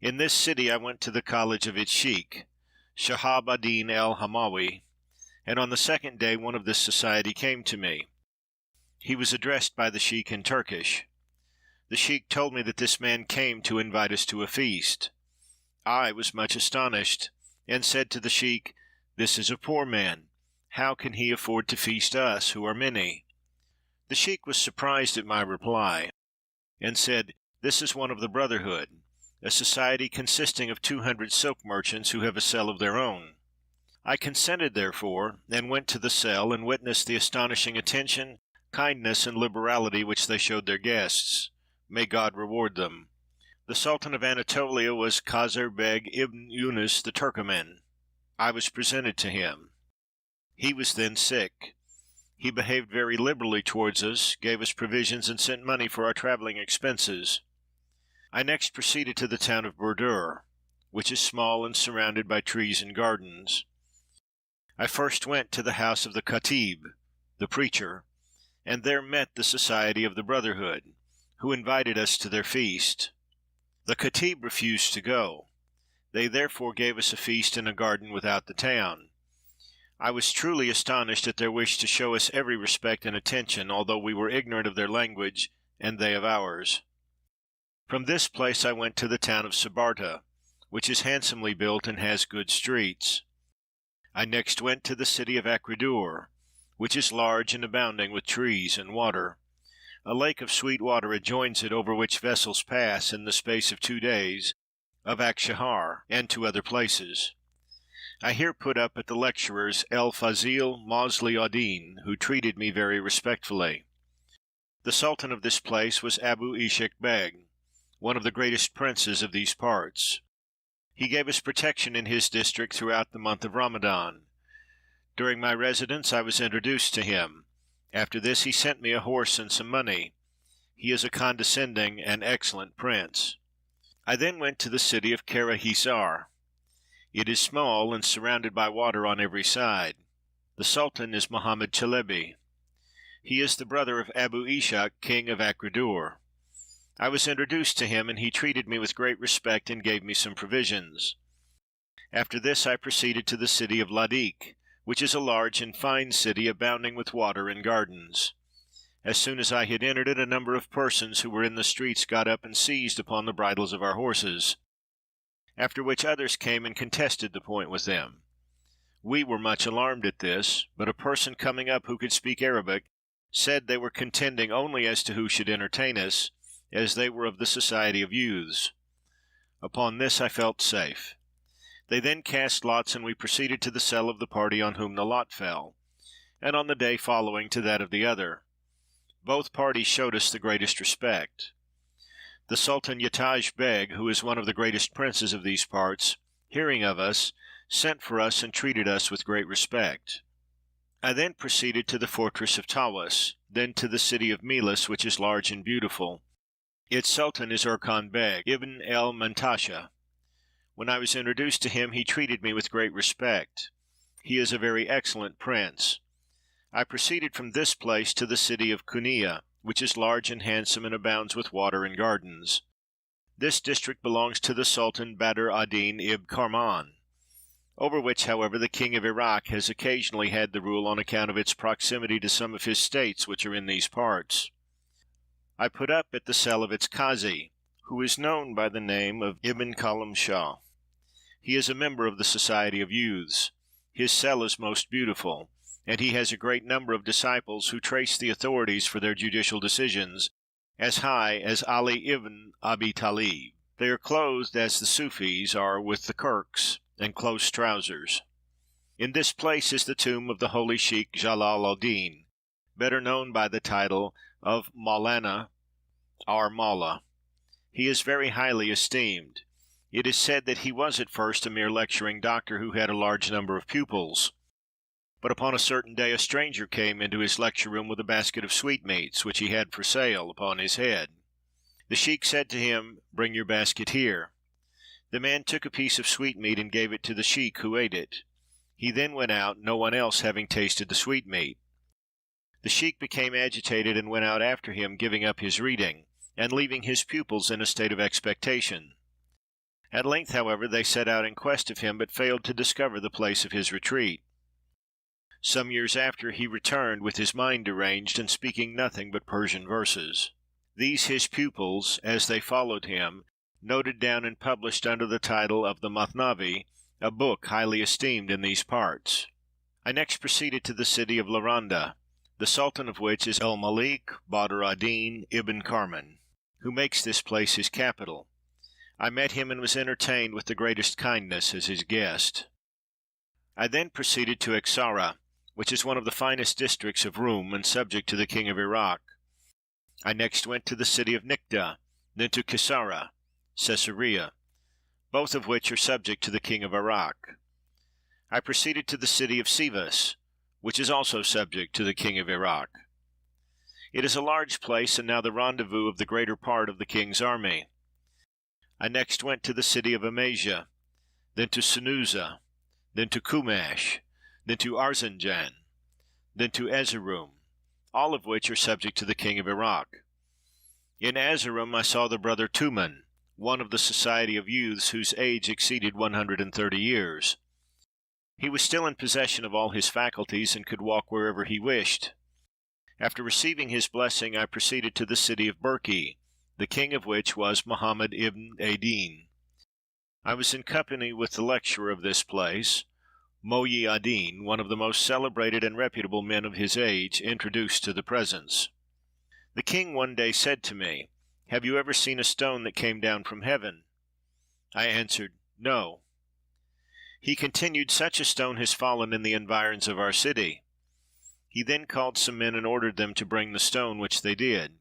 In this city I went to the college of its sheikh, Shahab ad-Din el-Hamawi, and on the second day one of this society came to me. He was addressed by the sheikh in Turkish. The sheikh told me that this man came to invite us to a feast. I was much astonished, and said to the sheikh, "This is a poor man. How can he afford to feast us, who are many?" The sheikh was surprised at my reply, and said, "This is one of the Brotherhood, a society consisting of 200 silk merchants who have a cell of their own." I consented, therefore, and went to the cell, and witnessed the astonishing attention, kindness, and liberality which they showed their guests. May God reward them. The Sultan of Anatolia was Khazar Beg ibn Yunus the Turkoman. I was presented to him. He was then sick. He behaved very liberally towards us, gave us provisions, and sent money for our travelling expenses. I next proceeded to the town of Burdur, which is small and surrounded by trees and gardens. I first went to the house of the Khatib, the preacher, and there met the society of the Brotherhood, who invited us to their feast. The Khatib refused to go. They therefore gave us a feast in a garden without the town. I was truly astonished at their wish to show us every respect and attention, although we were ignorant of their language and they of ours. From this place I went to the town of Sabarta, which is handsomely built and has good streets. I next went to the city of Akridur, which is large and abounding with trees and water. A lake of sweet water adjoins it, over which vessels pass, in the space of 2 days, of Akshahar, and to other places. I here put up at the lecturer's El Fazil Mosli Audin, who treated me very respectfully. The sultan of this place was Abu Ishak Beg, one of the greatest princes of these parts. He gave us protection in his district throughout the month of Ramadan. During my residence I was introduced to him. After this he sent me a horse and some money. He is a condescending and excellent prince. I then went to the city of Karahisar. It is small and surrounded by water on every side. The sultan is Muhammad Chalebi. He is the brother of Abu Ishak, king of Akridur. I was introduced to him, and he treated me with great respect and gave me some provisions. After this I proceeded to the city of Ladik, which is a large and fine city abounding with water and gardens. As soon as I had entered it, a number of persons who were in the streets got up and seized upon the bridles of our horses, after which others came and contested the point with them. We were much alarmed at this, but a person coming up who could speak Arabic said they were contending only as to who should entertain us, as they were of the society of youths. Upon this I felt safe. They then cast lots, and we proceeded to the cell of the party on whom the lot fell, and on the day following to that of the other. Both parties showed us the greatest respect. The Sultan Yataj Beg, who is one of the greatest princes of these parts, hearing of us, sent for us and treated us with great respect. I then proceeded to the fortress of Tawas, then to the city of Melis, which is large and beautiful. Its sultan is Urkhan Beg ibn el-Mantasha. When I was introduced to him, he treated me with great respect. He is a very excellent prince. I proceeded from this place to the city of Kuniya, which is large and handsome, and abounds with water and gardens. This district belongs to the Sultan Badr ad-Din ibn Karman, over which, however, the king of Iraq has occasionally had the rule on account of its proximity to some of his states which are in these parts. I put up at the cell of its Qazi, who is known by the name of Ibn Kalam Shah. He is a member of the Society of Youths. His cell is most beautiful, and he has a great number of disciples who trace the authorities for their judicial decisions as high as Ali ibn Abi Talib. They are clothed as the Sufis are with the kirks and close trousers. In this place is the tomb of the holy Sheikh Jalal al-Din, better known by the title of Maulana or Mawla. He is very highly esteemed. It is said that he was at first a mere lecturing doctor who had a large number of pupils. But upon a certain day a stranger came into his lecture room with a basket of sweetmeats, which he had for sale, upon his head. The sheik said to him, "Bring your basket here." The man took a piece of sweetmeat and gave it to the sheik, who ate it. He then went out, no one else having tasted the sweetmeat. The sheik became agitated and went out after him, giving up his reading, and leaving his pupils in a state of expectation. At length, however, they set out in quest of him, but failed to discover the place of his retreat. Some years after he returned, with his mind deranged, and speaking nothing but Persian verses. These his pupils, as they followed him, noted down and published under the title of the Mathnavi, a book highly esteemed in these parts. I next proceeded to the city of Laranda, the sultan of which is el-Malik Badr ad-Din ibn Karman, who makes this place his capital. I met him and was entertained with the greatest kindness as his guest. I then proceeded to Exara, which is one of the finest districts of Roum, and subject to the king of Iraq. I next went to the city of Nikda, then to Kisara, Caesarea, both of which are subject to the king of Iraq. I proceeded to the city of Sivas, which is also subject to the king of Iraq. It is a large place, and now the rendezvous of the greater part of the king's army. I next went to the city of Amasia, then to Sunuza, then to Kumash, then to Arzanjan, then to Erzurum, all of which are subject to the king of Iraq. In Erzurum I saw the brother Tuman, one of the society of youths whose age exceeded 130 years. He was still in possession of all his faculties, and could walk wherever he wished. After receiving his blessing, I proceeded to the city of Burki, the king of which was Muhammad ibn Adin. I was in company with the lecturer of this place, Moyi Adin, one of the most celebrated and reputable men of his age, introduced to the presence. The king one day said to me, "Have you ever seen a stone that came down from heaven?" I answered, "No." He continued, "Such a stone has fallen in the environs of our city." He then called some men and ordered them to bring the stone, which they did.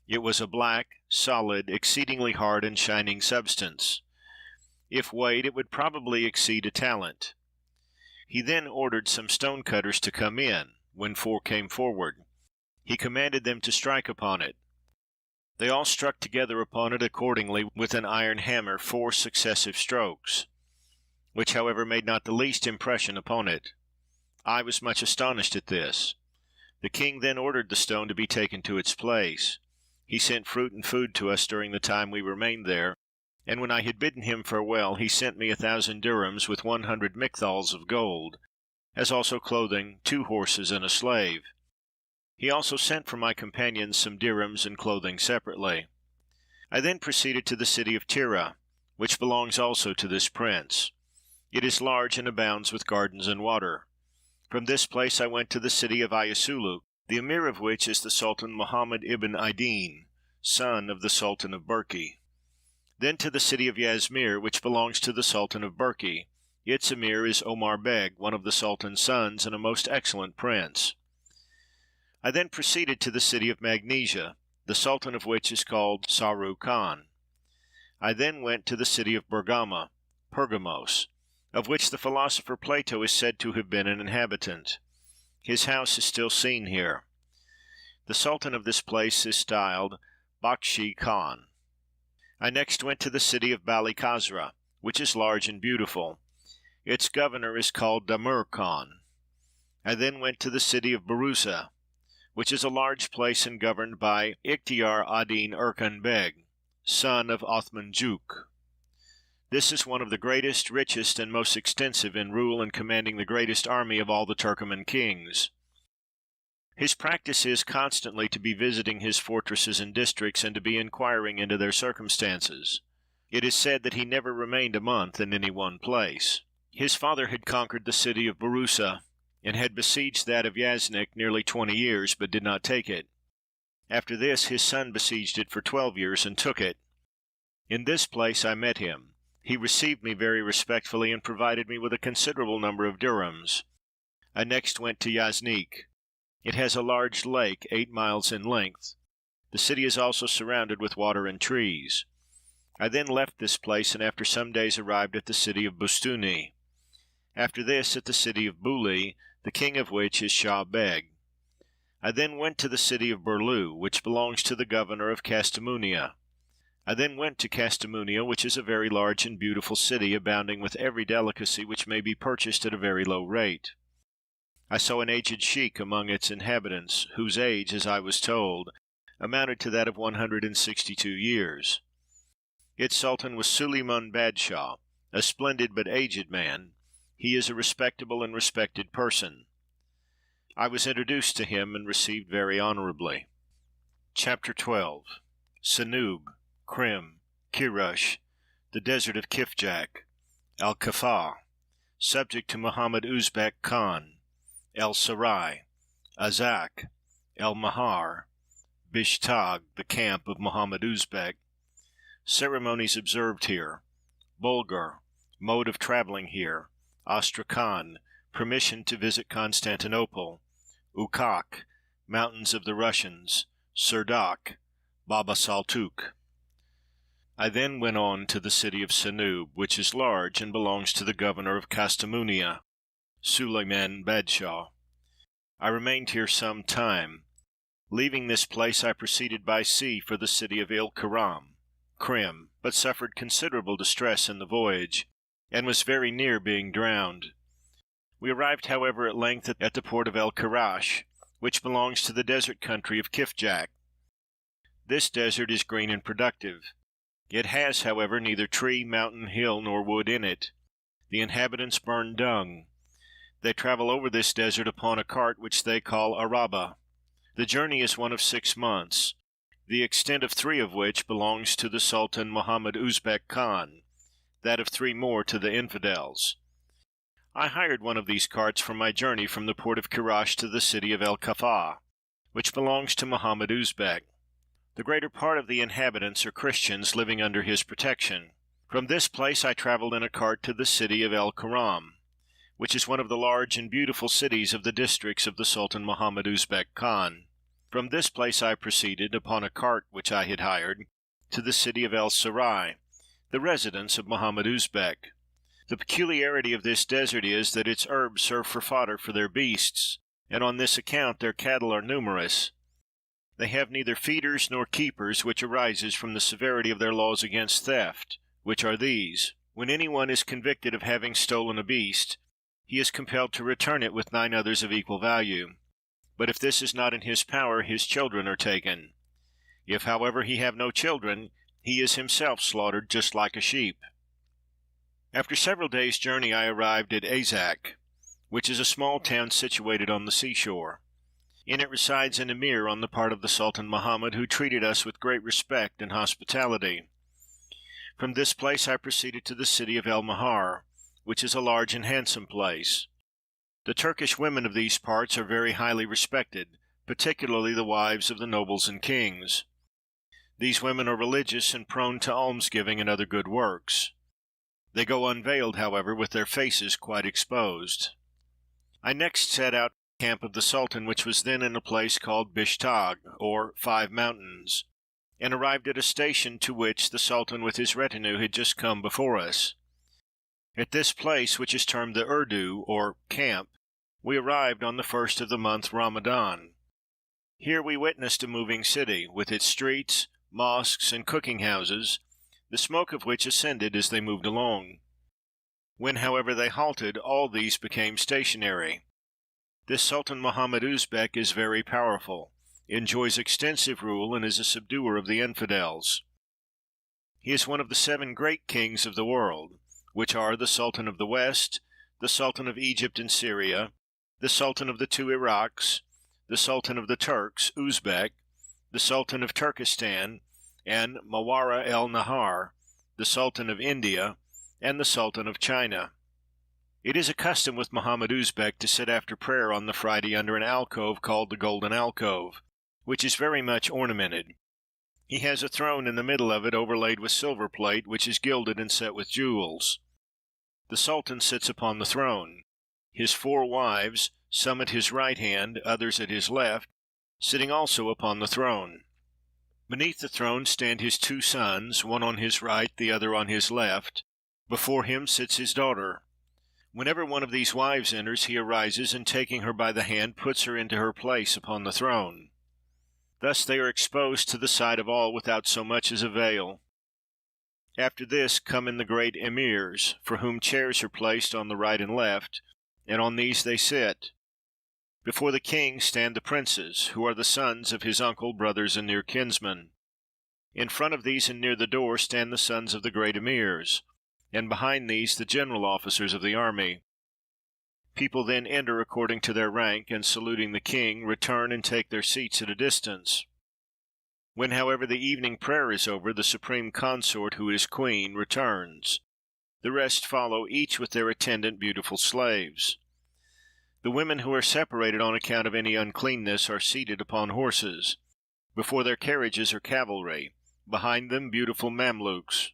It was a black, solid, exceedingly hard and shining substance. If weighed, it would probably exceed a talent. He then ordered some stone cutters to come in. When 4 came forward, he commanded them to strike upon it. They all struck together upon it accordingly with an iron hammer 4 successive strokes, which, however, made not the least impression upon it. I was much astonished at this. The king then ordered the stone to be taken to its place. He sent fruit and food to us during the time we remained there, and when I had bidden him farewell, he sent me 1,000 dirhams with 100 mikthals of gold, as also clothing, 2 horses, and a slave. He also sent for my companions some dirhams and clothing separately. I then proceeded to the city of Tira, which belongs also to this prince. It is large and abounds with gardens and water. From this place I went to the city of Ayasuluk, the emir of which is the Sultan Muhammad ibn Adin, son of the Sultan of Burki. Then to the city of Yazmir, which belongs to the Sultan of Burki. Its emir is Omar Beg, one of the Sultan's sons, and a most excellent prince. I then proceeded to the city of Magnesia, the Sultan of which is called Saru Khan. I then went to the city of Bergama, Pergamos, of which the philosopher Plato is said to have been an inhabitant. His house is still seen here. The Sultan of this place is styled Bakshi Khan. I next went to the city of Bali Khazra, which is large and beautiful. Its governor is called Damur Khan. I then went to the city of Barusa, which is a large place and governed by Ikhtiyar ad-Din Erkan Beg, son of Othman Juk. This is one of the greatest, richest, and most extensive in rule, and commanding the greatest army of all the Turkoman kings. His practice is constantly to be visiting his fortresses and districts, and to be inquiring into their circumstances. It is said that he never remained a month in any one place. His father had conquered the city of Barusa, and had besieged that of Yaznik nearly 20 years, but did not take it. After this his son besieged it for 12 years, and took it. In this place I met him. He received me very respectfully, and provided me with a considerable number of dirhams. I next went to Yaznik. It has a large lake 8 miles in length. The city is also surrounded with water and trees. I then left this place, and after some days arrived at the city of Bustuni. After this at the city of Buli, the king of which is Shah Beg. I then went to the city of Burlu, which belongs to the governor of Castamunia. I then went to Castamunia, which is a very large and beautiful city, abounding with every delicacy which may be purchased at a very low rate. I saw an aged sheik among its inhabitants, whose age, as I was told, amounted to that of 162 years. Its sultan was Suleiman Badshah, a splendid but aged man. He is a respectable and respected person. I was introduced to him and received very honorably. Chapter 12. Sanub, Krim, Kirush, the desert of Kifjak, Al-Kafah, subject to Muhammad Uzbek Khan, El-Sarai, Azak, El-Mahar, Bishtag, the camp of Muhammad Uzbek, ceremonies observed here, Bulgar, mode of traveling here, Astrakhan, permission to visit Constantinople, Ukak, mountains of the Russians, Surdak, Baba Saltuk. I then went on to the city of Sanub, which is large and belongs to the governor of Castamunia, Suleiman Badshah. I remained here some time. Leaving this place, I proceeded by sea for the city of Il-Karam, Krim, but suffered considerable distress in the voyage, and was very near being drowned. We arrived, however, at length at the port of El-Karash, which belongs to the desert country of Kifjak. This desert is green and productive. It has, however, neither tree, mountain, hill, nor wood in it. The inhabitants burn dung. They travel over this desert upon a cart which they call Araba. The journey is one of 6 months, the extent of 3 of which belongs to the Sultan Muhammad Uzbek Khan, that of 3 more to the infidels. I hired one of these carts for my journey from the port of Kirash to the city of El-Kafah, which belongs to Muhammad Uzbek. The greater part of the inhabitants are Christians living under his protection. From this place I traveled in a cart to the city of El-Karam, which is one of the large and beautiful cities of the districts of the Sultan Muhammad Uzbek Khan. From this place I proceeded, upon a cart which I had hired, to the city of El-Sarai, the residence of Muhammad Uzbek. The peculiarity of this desert is that its herbs serve for fodder for their beasts, and on this account their cattle are numerous. They have neither feeders nor keepers, which arises from the severity of their laws against theft, which are these: when any one is convicted of having stolen a beast, he is compelled to return it with 9 others of equal value. But if this is not in his power, his children are taken. If, however, he have no children, he is himself slaughtered just like a sheep. After several days' journey I arrived at Azak, which is a small town situated on the seashore. In it resides an emir on the part of the Sultan Muhammad, who treated us with great respect and hospitality. From this place I proceeded to the city of El-Mahar, which is a large and handsome place. The Turkish women of these parts are very highly respected, particularly the wives of the nobles and kings. These women are religious and prone to almsgiving and other good works. They go unveiled, however, with their faces quite exposed. I next set out the camp of the Sultan, which was then in a place called Bishtag, or 5 Mountains, and arrived at a station to which the Sultan with his retinue had just come before us. At this place, which is termed the Urdu, or camp, we arrived on the 1st of the month Ramadan. Here we witnessed a moving city, with its streets, mosques, and cooking houses, the smoke of which ascended as they moved along. When, however, they halted, all these became stationary. This Sultan Muhammad Uzbek is very powerful, enjoys extensive rule, and is a subduer of the infidels. He is one of the 7 great kings of the world, which are the Sultan of the West, the Sultan of Egypt and Syria, the Sultan of the 2 Iraqs, the Sultan of the Turks, Uzbek, the Sultan of Turkestan, and Mawara el-Nahar, the Sultan of India, and the Sultan of China. It is a custom with Muhammad Uzbek to sit after prayer on the Friday under an alcove called the Golden Alcove, which is very much ornamented. He has a throne in the middle of it, overlaid with silver plate, which is gilded and set with jewels. The Sultan sits upon the throne. His 4 wives, some at his right hand, others at his left, sitting also upon the throne. Beneath the throne stand his 2 sons, one on his right, the other on his left. Before him sits his daughter. Whenever one of these wives enters, he arises, and taking her by the hand, puts her into her place upon the throne. Thus they are exposed to the sight of all without so much as a veil. After this come in the great emirs, for whom chairs are placed on the right and left, and on these they sit. Before the king stand the princes, who are the sons of his uncle, brothers, and near kinsmen. In front of these and near the door stand the sons of the great emirs, and behind these the general officers of the army. People then enter according to their rank, and saluting the king, return and take their seats at a distance. When, however, the evening prayer is over, the supreme consort, who is queen, returns. The rest follow, each with their attendant beautiful slaves. The women who are separated on account of any uncleanness are seated upon horses. Before their carriages are cavalry, behind them beautiful Mamluks.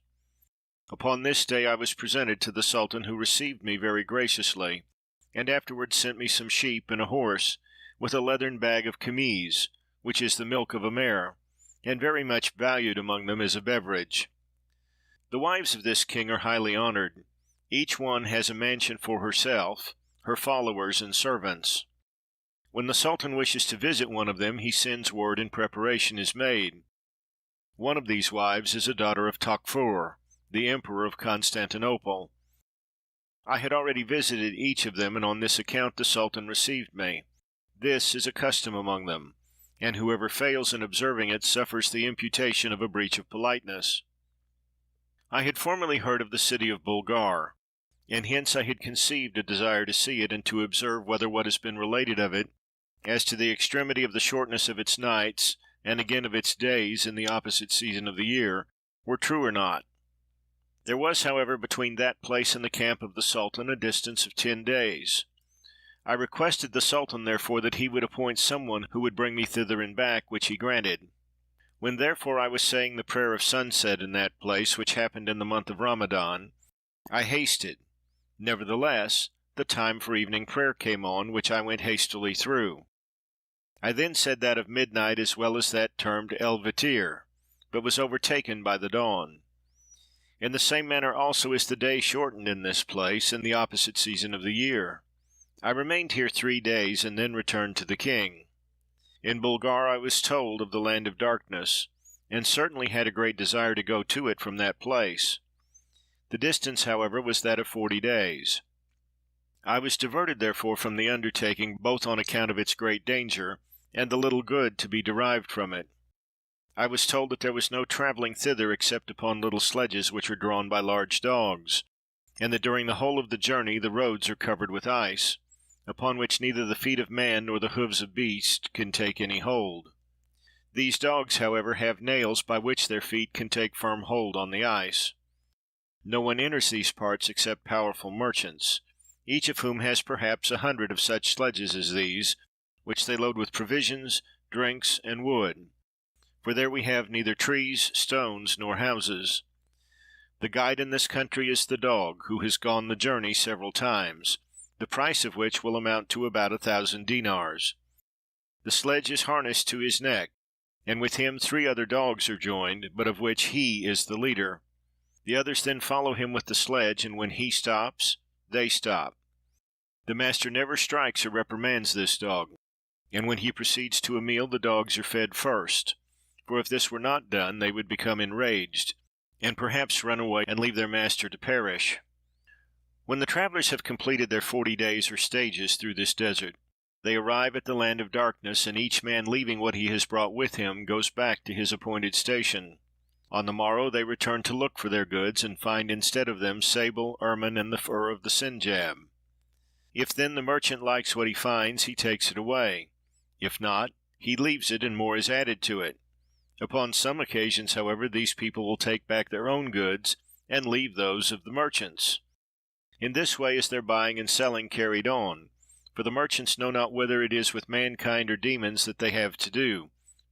Upon this day I was presented to the Sultan, who received me very graciously, and afterwards sent me some sheep and a horse, with a leathern bag of chemise, which is the milk of a mare, and very much valued among them as a beverage. The wives of this king are highly honored. Each one has a mansion for herself, her followers and servants. When the Sultan wishes to visit one of them, he sends word, and preparation is made. One of these wives is a daughter of Takfur, the Emperor of Constantinople. I had already visited each of them, and on this account the Sultan received me. This is a custom among them, and whoever fails in observing it suffers the imputation of a breach of politeness. I had formerly heard of the city of Bulgar, and hence I had conceived a desire to see it, and to observe whether what has been related of it, as to the extremity of the shortness of its nights, and again of its days in the opposite season of the year, were true or not. There was, however, between that place and the camp of the Sultan a distance of 10 days. I requested the Sultan, therefore, that he would appoint some one who would bring me thither and back, which he granted. When, therefore, I was saying the prayer of sunset in that place, which happened in the month of Ramadan, I hasted. Nevertheless, the time for evening prayer came on, which I went hastily through. I then said that of midnight, as well as that termed el-Vitir, but was overtaken by the dawn. In the same manner also is the day shortened in this place, in the opposite season of the year. I remained here 3 days, and then returned to the king. In Bulgar I was told of the land of darkness, and certainly had a great desire to go to it from that place. The distance, however, was that of 40 days. I was diverted, therefore, from the undertaking, both on account of its great danger, and the little good to be derived from it. I was told that there was no travelling thither except upon little sledges which are drawn by large dogs, and that during the whole of the journey the roads are covered with ice, upon which neither the feet of man nor the hoofs of beast can take any hold. These dogs, however, have nails by which their feet can take firm hold on the ice. No one enters these parts except powerful merchants, each of whom has perhaps 100 of such sledges as these, which they load with provisions, drinks, and wood. For there we have neither trees, stones, nor houses. The guide in this country is the dog, who has gone the journey several times, the price of which will amount to about 1,000 dinars. The sledge is harnessed to his neck, and with him 3 other dogs are joined, but of which he is the leader. The others then follow him with the sledge, and when he stops, they stop. The master never strikes or reprimands this dog, and when he proceeds to a meal the dogs are fed first, for if this were not done they would become enraged, and perhaps run away and leave their master to perish. When the travelers have completed their 40 days or stages through this desert, they arrive at the land of darkness, and each man, leaving what he has brought with him, goes back to his appointed station. On the morrow they return to look for their goods, and find instead of them sable, ermine, and the fur of the Sinjab. If then the merchant likes what he finds, he takes it away. If not, he leaves it, and more is added to it. Upon some occasions, however, these people will take back their own goods, and leave those of the merchants. In this way is their buying and selling carried on, for the merchants know not whether it is with mankind or demons that they have to do,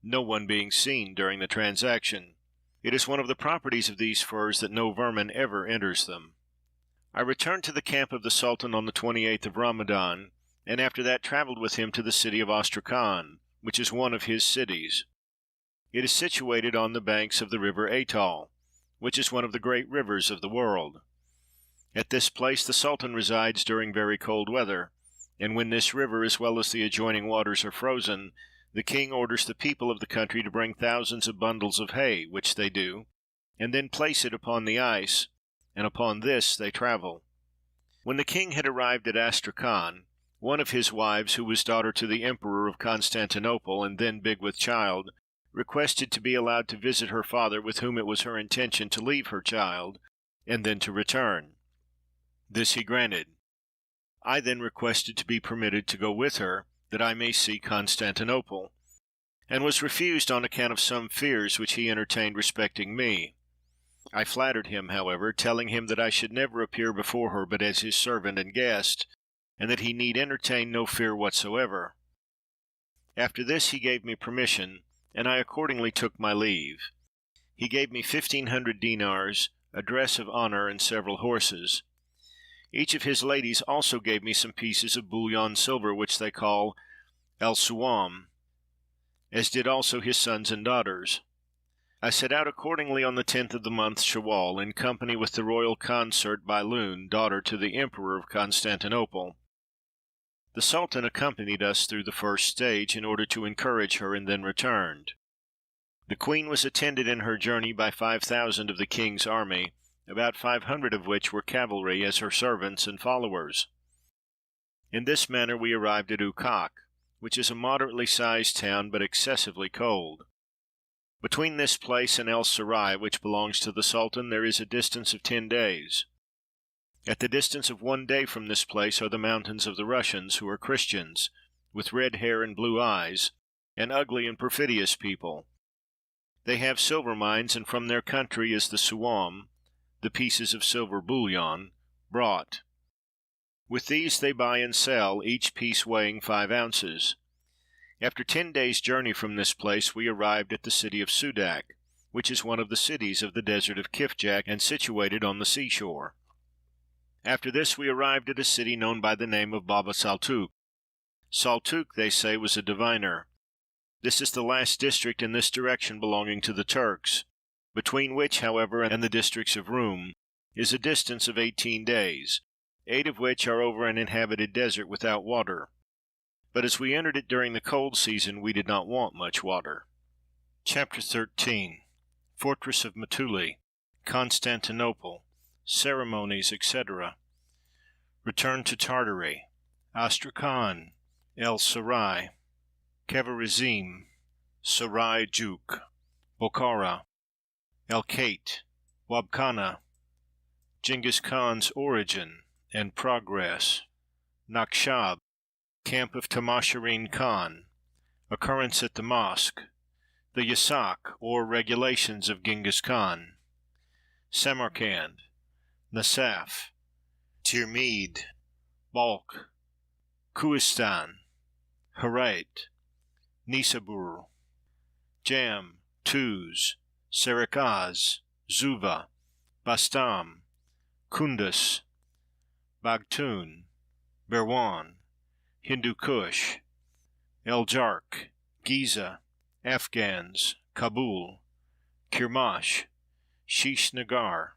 no one being seen during the transaction. It is one of the properties of these furs that no vermin ever enters them. I returned to the camp of the Sultan on the 28th of Ramadan, and after that traveled with him to the city of Astrakhan, which is one of his cities. It is situated on the banks of the river Atal, which is one of the great rivers of the world. At this place the Sultan resides during very cold weather, and when this river as well as the adjoining waters are frozen, the king orders the people of the country to bring thousands of bundles of hay, which they do, and then place it upon the ice, and upon this they travel. When the king had arrived at Astrakhan, one of his wives, who was daughter to the Emperor of Constantinople, and then big with child, requested to be allowed to visit her father, with whom it was her intention to leave her child, and then to return. This he granted. I then requested to be permitted to go with her, that I may see Constantinople, and was refused on account of some fears which he entertained respecting me. I flattered him, however, telling him that I should never appear before her but as his servant and guest, and that he need entertain no fear whatsoever. After this he gave me permission, and I accordingly took my leave. He gave me 1,500 dinars, a dress of honor, and several horses. Each of his ladies also gave me some pieces of bullion silver, which they call el-suwam, as did also his sons and daughters. I set out accordingly on the 10th of the month Shawwal, in company with the royal consort Bailun, daughter to the Emperor of Constantinople. The Sultan accompanied us through the first stage, in order to encourage her, and then returned. The Queen was attended in her journey by 5,000 of the king's army, about 500 of which were cavalry, as her servants and followers. In this manner we arrived at Ukak, which is a moderately sized town, but excessively cold. Between this place and El Sarai, which belongs to the Sultan, there is a distance of 10 days. At the distance of 1 day from this place are the mountains of the Russians, who are Christians, with red hair and blue eyes, an ugly and perfidious people. They have silver mines, and from their country is the suwam, the pieces of silver bullion, brought. With these they buy and sell, each piece weighing 5 ounces. After 10 days' journey from this place we arrived at the city of Sudak, which is one of the cities of the desert of Kifjak, and situated on the seashore. After this we arrived at a city known by the name of Baba Saltuk. Saltuk, they say, was a diviner. This is the last district in this direction belonging to the Turks, between which, however, and the districts of Rum, is a distance of 18 days, 8 of which are over an inhabited desert without water. But as we entered it during the cold season, we did not want much water. Chapter 13. Fortress of Matuli, Constantinople, Ceremonies, etc. Return to Tartary, Astrakhan, El Sarai, Kavarizim, Sarai Juk, Bokhara, El-Kate, Wabkhana, Genghis Khan's origin and progress, Nakshab, camp of Tamashareen Khan, occurrence at the mosque, the Yasak, or regulations of Genghis Khan, Samarkand, Nasaf, Tirmidh, Balkh, Kuistan, Herat, Nisabur, Jam, Tuz, Sarakaz, Zuva, Bastam, Kunduz, Bagtun, Berwan, Hindu Kush, El Jark, Giza, Afghans, Kabul, Kirmash, Shish Nagar,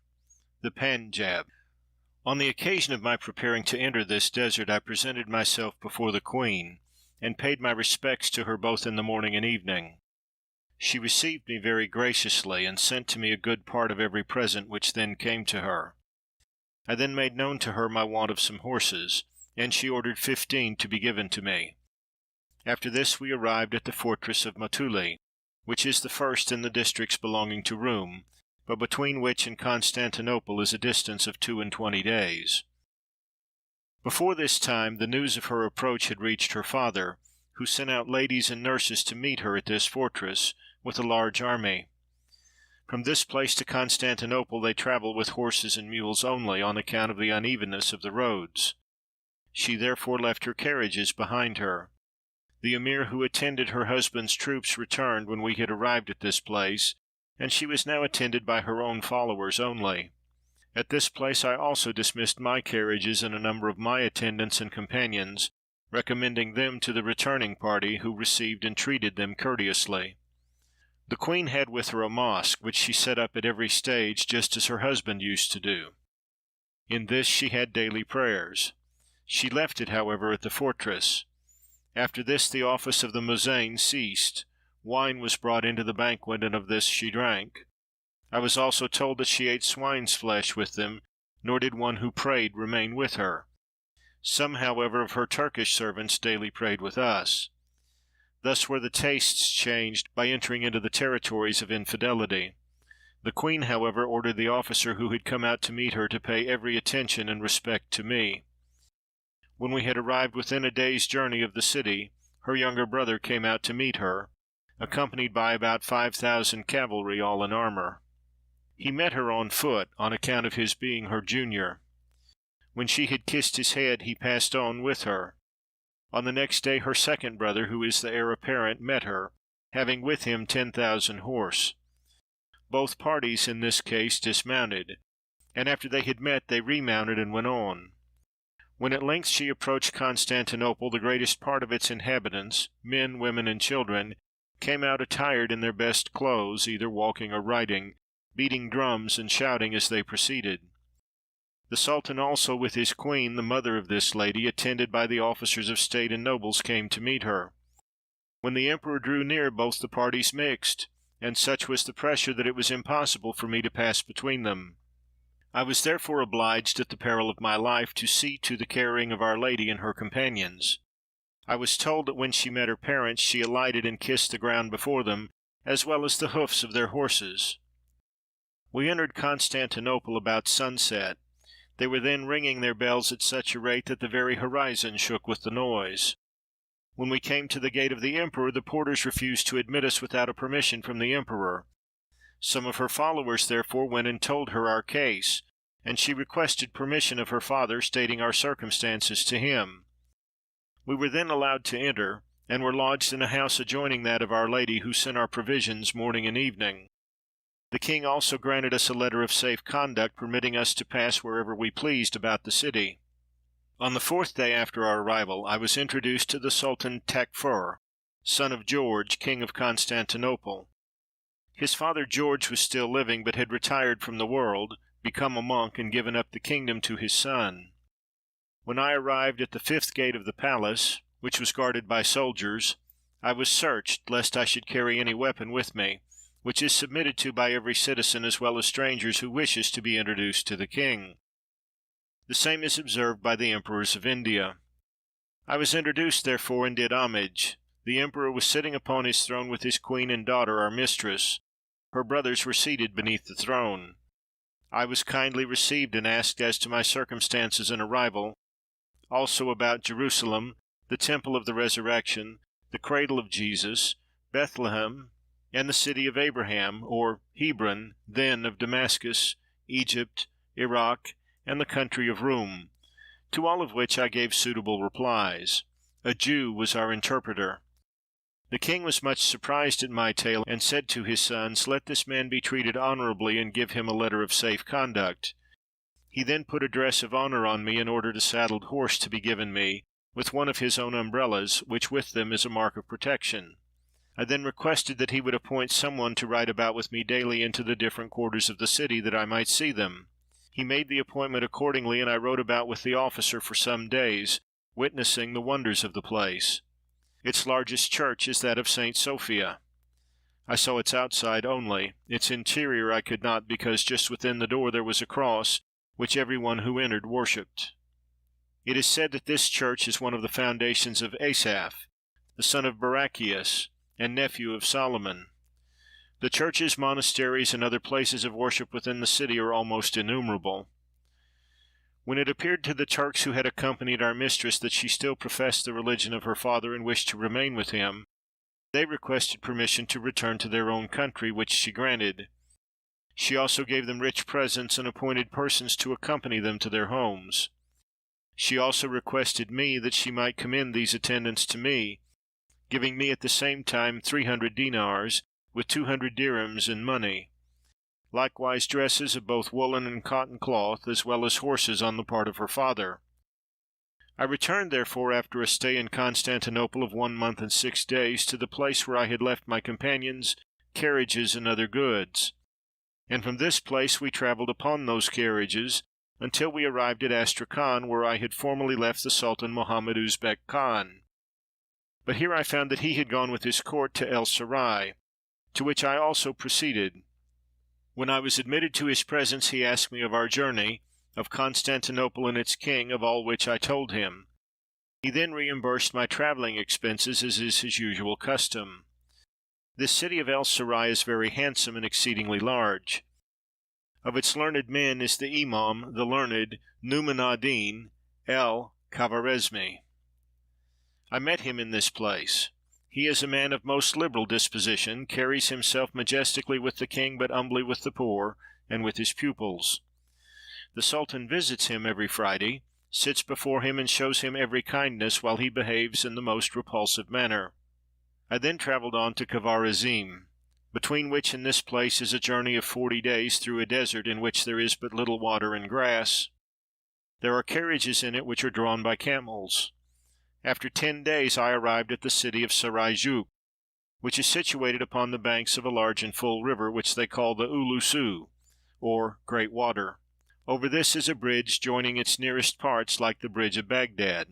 the Panjab. On the occasion of my preparing to enter this desert, I presented myself before the Queen, and paid my respects to her both in the morning and evening. She received me very graciously, and sent to me a good part of every present which then came to her. I then made known to her my want of some horses, and she ordered 15 to be given to me. After this we arrived at the fortress of Matuli, which is the first in the districts belonging to Rum, but between which and Constantinople is a distance of 22 days. Before this time the news of her approach had reached her father, who sent out ladies and nurses to meet her at this fortress, with a large army. From this place to Constantinople they travel with horses and mules only, on account of the unevenness of the roads. She therefore left her carriages behind her. The emir who attended her husband's troops returned when we had arrived at this place, and she was now attended by her own followers only. At this place I also dismissed my carriages and a number of my attendants and companions, recommending them to the returning party, who received and treated them courteously. The Queen had with her a mosque, which she set up at every stage, just as her husband used to do. In this she had daily prayers. She left it, however, at the fortress. After this the office of the muezzin ceased. Wine was brought into the banquet, and of this she drank. I was also told that she ate swine's flesh with them, nor did one who prayed remain with her. Some, however, of her Turkish servants daily prayed with us. Thus were the tastes changed by entering into the territories of infidelity. The Queen, however, ordered the officer who had come out to meet her to pay every attention and respect to me. When we had arrived within a day's journey of the city, her younger brother came out to meet her, accompanied by about 5,000 cavalry, all in armor. He met her on foot, on account of his being her junior. When she had kissed his head, he passed on with her. On the next day her second brother, who is the heir apparent, met her, having with him 10,000 horse. Both parties in this case dismounted, and after they had met they remounted and went on. When at length she approached Constantinople, the greatest part of its inhabitants, men, women, and children, came out attired in their best clothes, either walking or riding, beating drums and shouting as they proceeded. The Sultan also, with his queen, the mother of this lady, attended by the officers of state and nobles, came to meet her. When the emperor drew near, both the parties mixed, and such was the pressure that it was impossible for me to pass between them. I was therefore obliged, at the peril of my life, to see to the carrying of Our Lady and her companions. I was told that when she met her parents she alighted and kissed the ground before them, as well as the hoofs of their horses. We entered Constantinople about sunset. They were then ringing their bells at such a rate that the very horizon shook with the noise. When we came to the gate of the emperor, the porters refused to admit us without a permission from the emperor. Some of her followers therefore went and told her our case, and she requested permission of her father, stating our circumstances to him. We were then allowed to enter, and were lodged in a house adjoining that of Our Lady, who sent our provisions morning and evening. The king also granted us a letter of safe conduct, permitting us to pass wherever we pleased about the city. On the 4th day after our arrival, I was introduced to the Sultan Takfur, son of George, king of Constantinople. His father George was still living, but had retired from the world, become a monk, and given up the kingdom to his son. When I arrived at the 5th gate of the palace, which was guarded by soldiers, I was searched, lest I should carry any weapon with me, which is submitted to by every citizen as well as strangers who wishes to be introduced to the king. The same is observed by the emperors of India. I was introduced, therefore, and did homage. The emperor was sitting upon his throne with his queen and daughter, our mistress. Her brothers were seated beneath the throne. I was kindly received and asked as to my circumstances and arrival, also about Jerusalem, the temple of the resurrection, the cradle of Jesus, Bethlehem, and the city of Abraham, or Hebron, then of Damascus, Egypt, Iraq, and the country of Rum, to all of which I gave suitable replies. A Jew was our interpreter. The king was much surprised at my tale, and said to his sons, "Let this man be treated honorably, and give him a letter of safe conduct." He then put a dress of honor on me, and ordered a saddled horse to be given me, with one of his own umbrellas, which with them is a mark of protection. I then requested that he would appoint some one to ride about with me daily into the different quarters of the city, that I might see them. He made the appointment accordingly, and I rode about with the officer for some days, witnessing the wonders of the place. Its largest church is that of St. Sophia. I saw its outside only. Its interior I could not, because just within the door there was a cross, which every one who entered worshipped. It is said that this church is one of the foundations of Asaph, the son of Barachias, and nephew of Solomon. The churches, monasteries, and other places of worship within the city are almost innumerable. When it appeared to the Turks who had accompanied our mistress that she still professed the religion of her father and wished to remain with him, they requested permission to return to their own country, which she granted. She also gave them rich presents, and appointed persons to accompany them to their homes. She also requested me that she might commend these attendants to me, giving me at the same time 300 dinars, with 200 dirhams in money, likewise dresses of both woolen and cotton cloth, as well as horses on the part of her father. I returned, therefore, after a stay in Constantinople of 1 month and 6 days, to the place where I had left my companions, carriages, and other goods, and from this place we travelled upon those carriages until we arrived at Astrakhan, where I had formerly left the Sultan Mohammed Uzbek Khan. But here I found that he had gone with his court to El Sarai, to which I also proceeded. When I was admitted to his presence, he asked me of our journey, of Constantinople and its king, of all which I told him. He then reimbursed my travelling expenses, as is his usual custom. This city of El Sarai is very handsome and exceedingly large. Of its learned men is the Imam, the learned Numan ad-Din el-Khawarizmi. I met him in this place. He is a man of most liberal disposition, carries himself majestically with the king, but humbly with the poor and with his pupils. The Sultan visits him every Friday, sits before him, and shows him every kindness, while he behaves in the most repulsive manner. I then travelled on to Khawarizm, between which and this place is a journey of 40 days through a desert in which there is but little water and grass. There are carriages in it which are drawn by camels. After 10 days I arrived at the city of Sarayjuk, which is situated upon the banks of a large and full river, which they call the Ulusu, or Great Water. Over this is a bridge joining its nearest parts, like the bridge of Baghdad.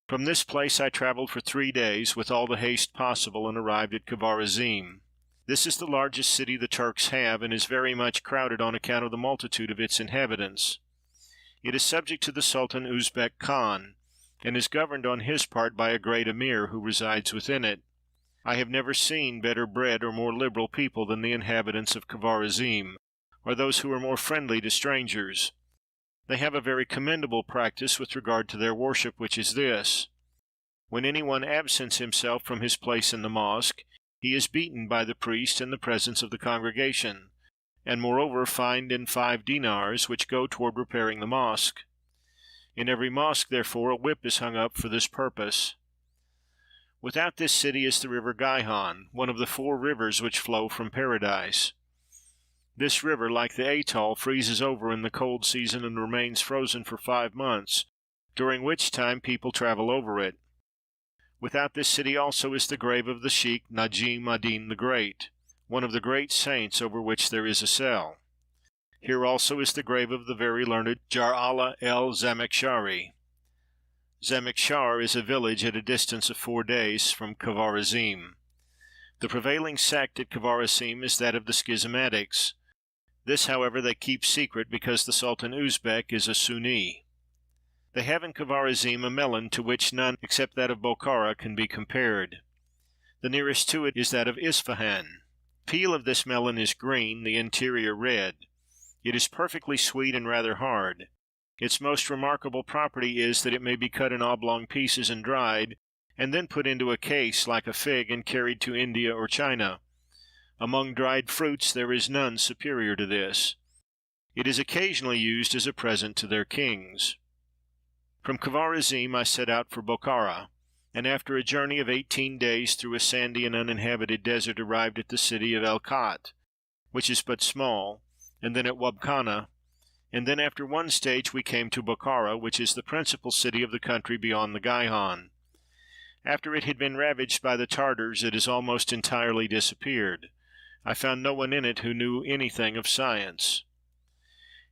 From this place I travelled for 3 days, with all the haste possible, and arrived at Khawarizm. This is the largest city the Turks have, and is very much crowded on account of the multitude of its inhabitants. It is subject to the Sultan Uzbek Khan, and is governed on his part by a great emir who resides within it. I have never seen better bred or more liberal people than the inhabitants of Khawarizm, or those who are more friendly to strangers. They have a very commendable practice with regard to their worship, which is this: when any one absents himself from his place in the mosque, he is beaten by the priest in the presence of the congregation, and moreover fined in 5 dinars, which go toward repairing the mosque. In every mosque, therefore, a whip is hung up for this purpose. Without this city is the river Gihon, one of the 4 rivers which flow from Paradise. This river, like the Atal, freezes over in the cold season and remains frozen for 5 months, during which time people travel over it. Without this city also is the grave of the Sheikh Najim ad-Din the Great, one of the great saints, over which there is a cell. Here also is the grave of the very learned Jar Allah el-Zamakhshari. Zamakhshar is a village at a distance of 4 days from Khawarizm. The prevailing sect at Khawarizm is that of the Schismatics. This, however, they keep secret, because the Sultan Uzbek is a Sunni. They have in Khawarizm a melon to which none except that of Bokhara can be compared. The nearest to it is that of Isfahan. The peel of this melon is green, the interior red. It is perfectly sweet and rather hard. Its most remarkable property is that it may be cut in oblong pieces and dried, and then put into a case like a fig and carried to India or China. Among dried fruits there is none superior to this. It is occasionally used as a present to their kings. From Khawarizm I set out for Bokhara, and after a journey of 18 days through a sandy and uninhabited desert arrived at the city of El-Khat, which is but small, and then at Wabkhana, and then after 1 stage we came to Bokhara, which is the principal city of the country beyond the Gihon. After it had been ravaged by the Tartars, it has almost entirely disappeared. I found no one in it who knew anything of science.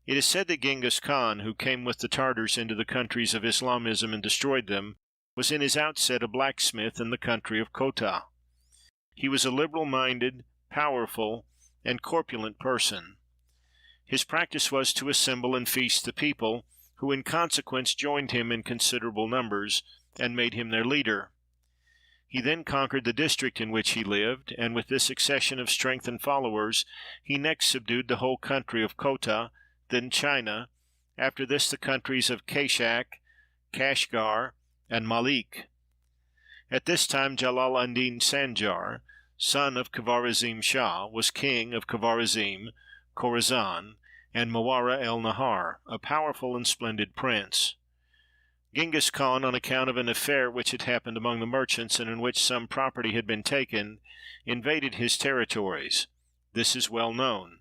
It is said that Genghis Khan, who came with the Tartars into the countries of Islamism and destroyed them, was in his outset a blacksmith in the country of Kota. He was a liberal-minded, powerful, and corpulent person. His practice was to assemble and feast the people, who in consequence joined him in considerable numbers, and made him their leader. He then conquered the district in which he lived, and with this accession of strength and followers, he next subdued the whole country of Kota, then China, after this the countries of Kashak, Kashgar, and Malik. At this time Jalal ad-Din Sanjar, son of Khawarizm Shah, was king of Khawarizm, Khorasan, and Mawara el-Nahar, a powerful and splendid prince. Genghis Khan, on account of an affair which had happened among the merchants, and in which some property had been taken, invaded his territories. This is well known.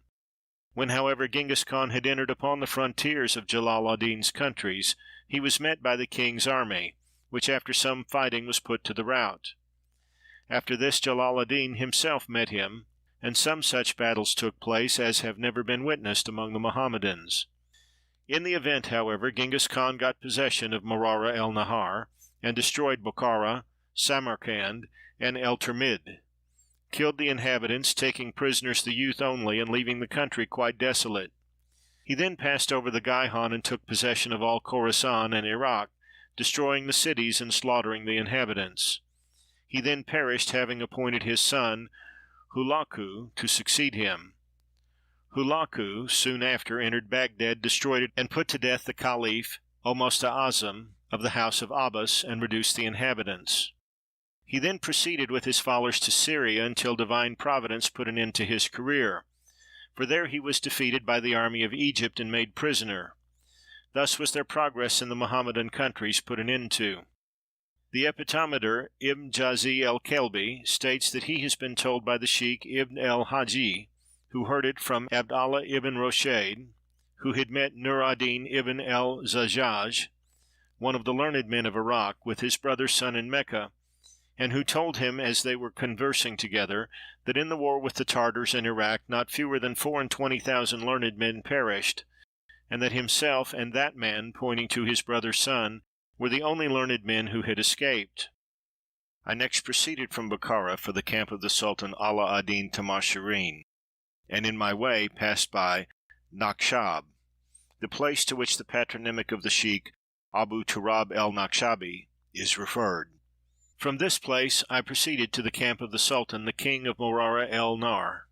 When, however, Genghis Khan had entered upon the frontiers of Jalal ad-Din's countries, he was met by the king's army, which after some fighting was put to the rout. After this Jalal ad-Din himself met him, and some such battles took place as have never been witnessed among the Mohammedans. In the event, however, Genghis Khan got possession of Marara el-Nahar, and destroyed Bokhara, Samarkand, and El-Termid, killed the inhabitants, taking prisoners the youth only, and leaving the country quite desolate. He then passed over the Gaihan and took possession of all Khorasan and Iraq, destroying the cities and slaughtering the inhabitants. He then perished, having appointed his son Hulaku to succeed him. Hulaku soon after entered Baghdad, destroyed it, and put to death the Caliph Musta'azam of the house of Abbas, and reduced the inhabitants. He then proceeded with his followers to Syria until divine providence put an end to his career, for there he was defeated by the army of Egypt and made prisoner. Thus was their progress in the Mohammedan countries put an end to. The epitometer Ibn Jazi el-Kelbi states that he has been told by the Sheikh Ibn el-Haji, who heard it from Abdallah ibn Roshaid, who had met Nur ad-Din ibn el-Zajjaj, one of the learned men of Iraq, with his brother's son in Mecca, and who told him, as they were conversing together, that in the war with the Tartars in Iraq not fewer than 24,000 learned men perished, and that himself and that man, pointing to his brother's son, were the only learned men who had escaped. I next proceeded from Bokhara for the camp of the Sultan Ala ad-Din Tamashirin, and in my way passed by Nakshab, the place to which the patronymic of the Sheikh Abu Turab el-Nakshabi is referred. From this place I proceeded to the camp of the Sultan, the king of Morara el-Nar.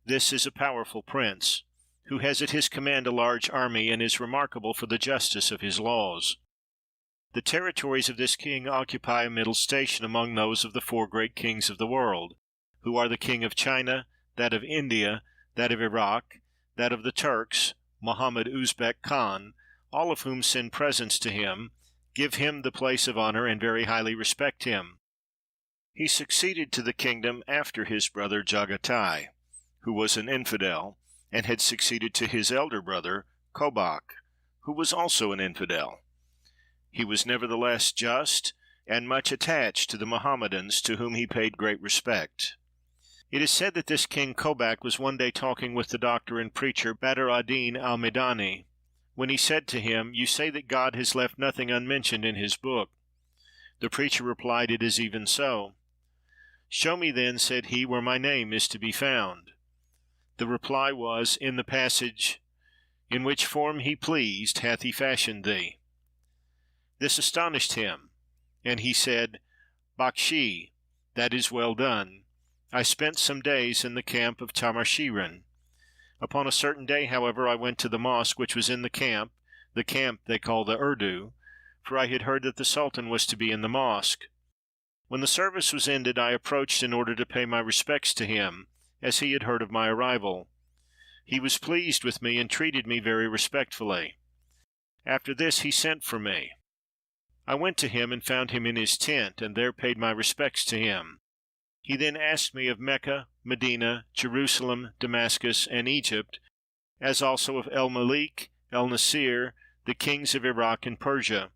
This is a powerful prince, who has at his command a large army, and is remarkable for the justice of his laws. The territories of this king occupy a middle station among those of the 4 great kings of the world, who are the king of China, that of India, that of Iraq, that of the Turks, Muhammad Uzbek Khan, all of whom send presents to him, give him the place of honor, and very highly respect him. He succeeded to the kingdom after his brother Jagatai, who was an infidel, and had succeeded to his elder brother Kobak, who was also an infidel. He was nevertheless just and much attached to the Mohammedans, to whom he paid great respect. It is said that this king Kobak was one day talking with the doctor and preacher Badr ad-Din al-Medani, when he said to him, "You say that God has left nothing unmentioned in his book." The preacher replied, "It is even so." "Show me then," said he, "where my name is to be found." The reply was, "In the passage, 'In which form he pleased hath he fashioned thee.'" This astonished him, and he said, "Bakshi, that is well done. I spent some days in the camp of Tamashirin. Upon a certain day, however, I went to the mosque which was in the camp they call the Urdu, for I had heard that the Sultan was to be in the mosque. When the service was ended, I approached in order to pay my respects to him, as he had heard of my arrival. He was pleased with me, and treated me very respectfully. After this he sent for me. I went to him and found him in his tent, and there paid my respects to him. He then asked me of Mecca, Medina, Jerusalem, Damascus, and Egypt, as also of El-Malik, El-Nasir, the kings of Iraq and Persia,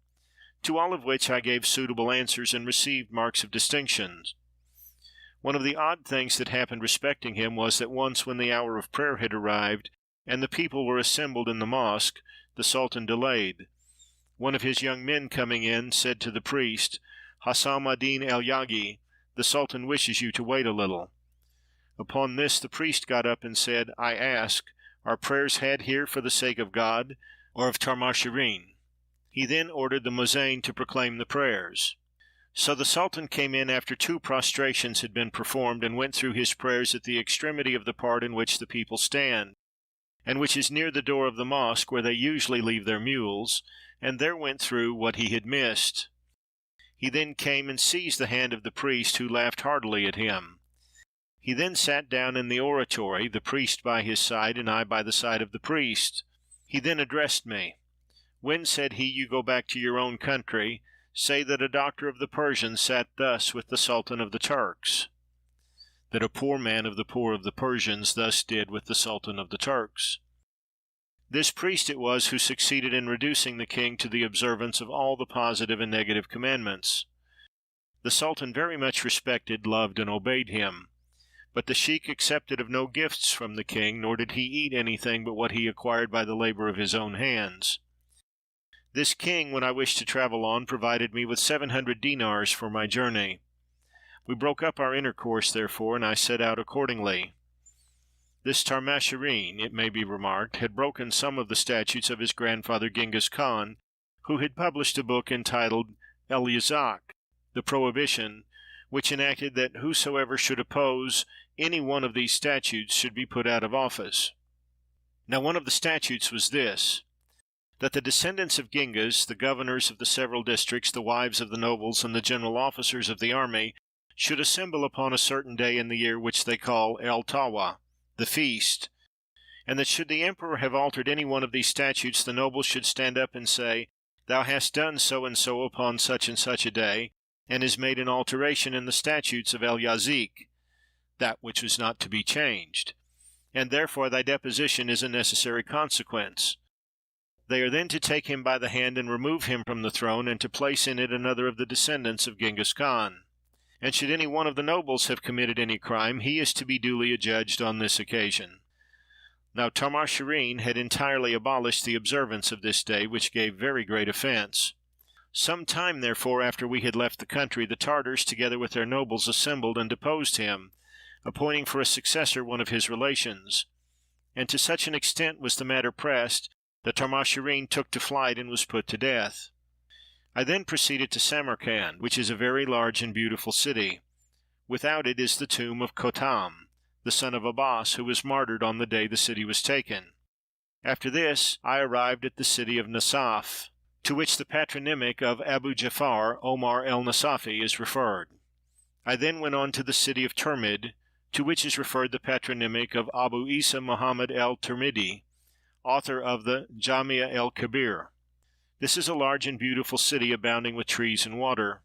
to all of which I gave suitable answers, and received marks of distinction. One of the odd things that happened respecting him was that once, when the hour of prayer had arrived, and the people were assembled in the mosque, the Sultan delayed. One of his young men coming in said to the priest, "Hassam ad-Din el-Yagi, the Sultan wishes you to wait a little." Upon this the priest got up and said, "I ask, are prayers had here for the sake of God, or of Tamashirin?" He then ordered the muezzin to proclaim the prayers. So the Sultan came in after 2 prostrations had been performed, and went through his prayers at the extremity of the part in which the people stand, and which is near the door of the mosque, where they usually leave their mules, and there went through what he had missed. He then came and seized the hand of the priest, who laughed heartily at him. He then sat down in the oratory, the priest by his side, and I by the side of the priest. He then addressed me, "When," said he, "you go back to your own country, say that a doctor of the Persians sat thus with the Sultan of the Turks," that a poor man of the Persians thus did with the Sultan of the Turks. This priest it was who succeeded in reducing the king to the observance of all the positive and negative commandments. The Sultan very much respected, loved, and obeyed him, but the sheik accepted of no gifts from the king, nor did he eat anything but what he acquired by the labor of his own hands. This king, when I wished to travel on, provided me with 700 dinars for my journey. We broke up our intercourse, therefore, and I set out accordingly. This Tarmashirin, it may be remarked, had broken some of the statutes of his grandfather Genghis Khan, who had published a book entitled El Yazak, the Prohibition, which enacted that whosoever should oppose any one of these statutes should be put out of office. Now one of the statutes was this, that the descendants of Genghis, the governors of the several districts, the wives of the nobles, and the general officers of the army, should assemble upon a certain day in the year which they call El Tawa, the feast, and that should the emperor have altered any one of these statutes, the nobles should stand up and say, "Thou hast done so and so upon such and such a day, and has made an alteration in the statutes of El Yazik, that which was not to be changed, and therefore thy deposition is a necessary consequence." They are then to take him by the hand and remove him from the throne, and to place in it another of the descendants of Genghis Khan. And should any one of the nobles have committed any crime, he is to be duly adjudged on this occasion. Now Tarmashirin had entirely abolished the observance of this day, which gave very great offense. Some time, therefore, after we had left the country, the Tartars, together with their nobles, assembled and deposed him, appointing for a successor one of his relations. And to such an extent was the matter pressed, that Tarmashirin took to flight and was put to death. I then proceeded to Samarcand, which is a very large and beautiful city. Without it is the tomb of Khotam, the son of Abbas, who was martyred on the day the city was taken. After this I arrived at the city of Nasaf, to which the patronymic of Abu Jafar, Omar el Nasafi, is referred. I then went on to the city of Termid, to which is referred the patronymic of Abu Isa Muhammad el Termidi, author of the Jamia el Kabir. This is a large and beautiful city, abounding with trees and water.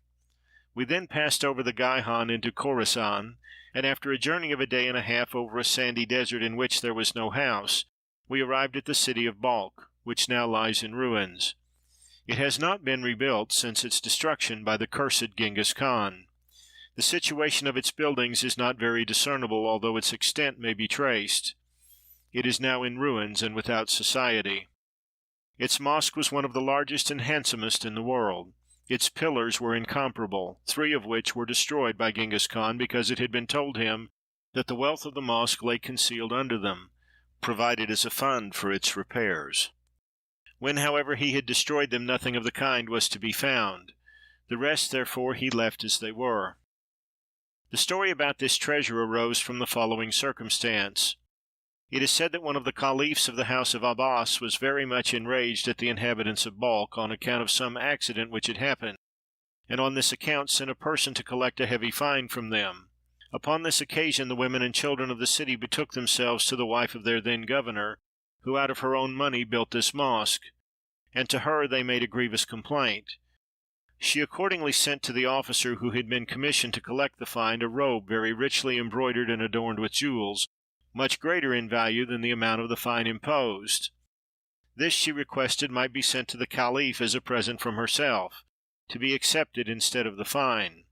We then passed over the Gaihan into Khorasan, and after a journey of a day and a half over a sandy desert in which there was no house, we arrived at the city of Balkh, which now lies in ruins. It has not been rebuilt since its destruction by the cursed Genghis Khan. The situation of its buildings is not very discernible, although its extent may be traced. It is now in ruins and without society. Its mosque was one of the largest and handsomest in the world. Its pillars were incomparable, 3 of which were destroyed by Genghis Khan because it had been told him that the wealth of the mosque lay concealed under them, provided as a fund for its repairs. When, however, he had destroyed them, nothing of the kind was to be found. The rest, therefore, he left as they were. The story about this treasure arose from the following circumstance. It is said that one of the caliphs of the house of Abbas was very much enraged at the inhabitants of Balkh on account of some accident which had happened, and on this account sent a person to collect a heavy fine from them. Upon this occasion the women and children of the city betook themselves to the wife of their then governor, who out of her own money built this mosque, and to her they made a grievous complaint. She accordingly sent to the officer who had been commissioned to collect the fine a robe very richly embroidered and adorned with jewels, much greater in value than the amount of the fine imposed. This she requested might be sent to the caliph as a present from herself, to be accepted instead of the fine.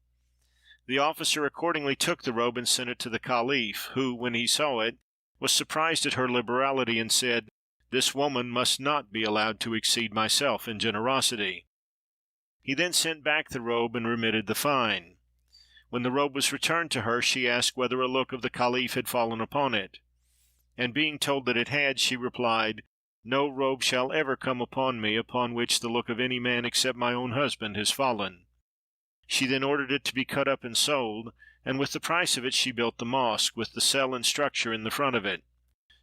The officer accordingly took the robe and sent it to the caliph, who, when he saw it, was surprised at her liberality, and said, "This woman must not be allowed to exceed myself in generosity." He then sent back the robe and remitted the fine. When the robe was returned to her, she asked whether a look of the caliph had fallen upon it, and being told that it had, she replied, "No robe shall ever come upon me upon which the look of any man except my own husband has fallen." She then ordered it to be cut up and sold, and with the price of it she built the mosque, with the cell and structure in the front of it.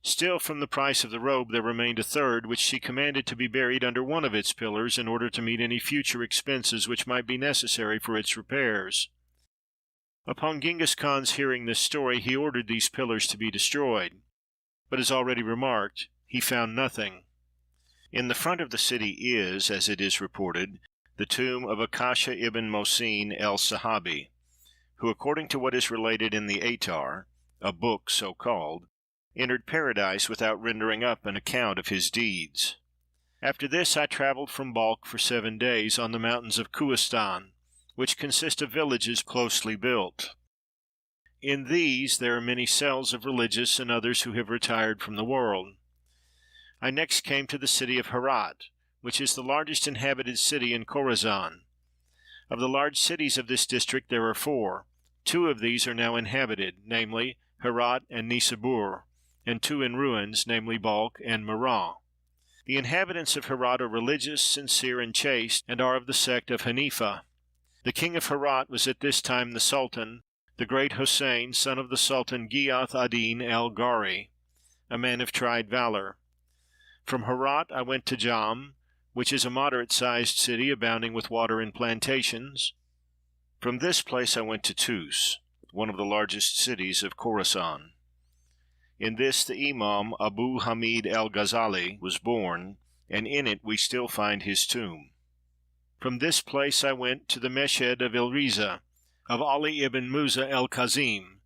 Still, from the price of the robe there remained a third, which she commanded to be buried under one of its pillars, in order to meet any future expenses which might be necessary for its repairs. Upon Genghis Khan's hearing this story, he ordered these pillars to be destroyed, but, as already remarked, he found nothing. In the front of the city is, as it is reported, the tomb of Akasha ibn Mosin el-Sahabi, who, according to what is related in the Atar, a book so called, entered paradise without rendering up an account of his deeds. After this I travelled from Balkh for 7 days on the mountains of Kuistan, which consist of villages closely built. In these there are many cells of religious and others who have retired from the world. I next came to the city of Herat, which is the largest inhabited city in Khorasan. Of the large cities of this district there are 4. 2 of these are now inhabited, namely Herat and Nisabur, and 2 in ruins, namely Balkh and Murrah. The inhabitants of Herat are religious, sincere, and chaste, and are of the sect of Hanifa. The king of Herat was at this time the Sultan, the great Hussein, son of the Sultan Ghiyath ad-Din el-Ghari, a man of tried valor. From Herat I went to Jam, which is a moderate-sized city abounding with water and plantations. From this place I went to Tus, one of the largest cities of Khorasan. In this the Imam Abu Hamid al-Ghazali was born, and in it we still find his tomb. From this place I went to the Meshed of Ilriza, of Ali ibn Musa el-Kazim,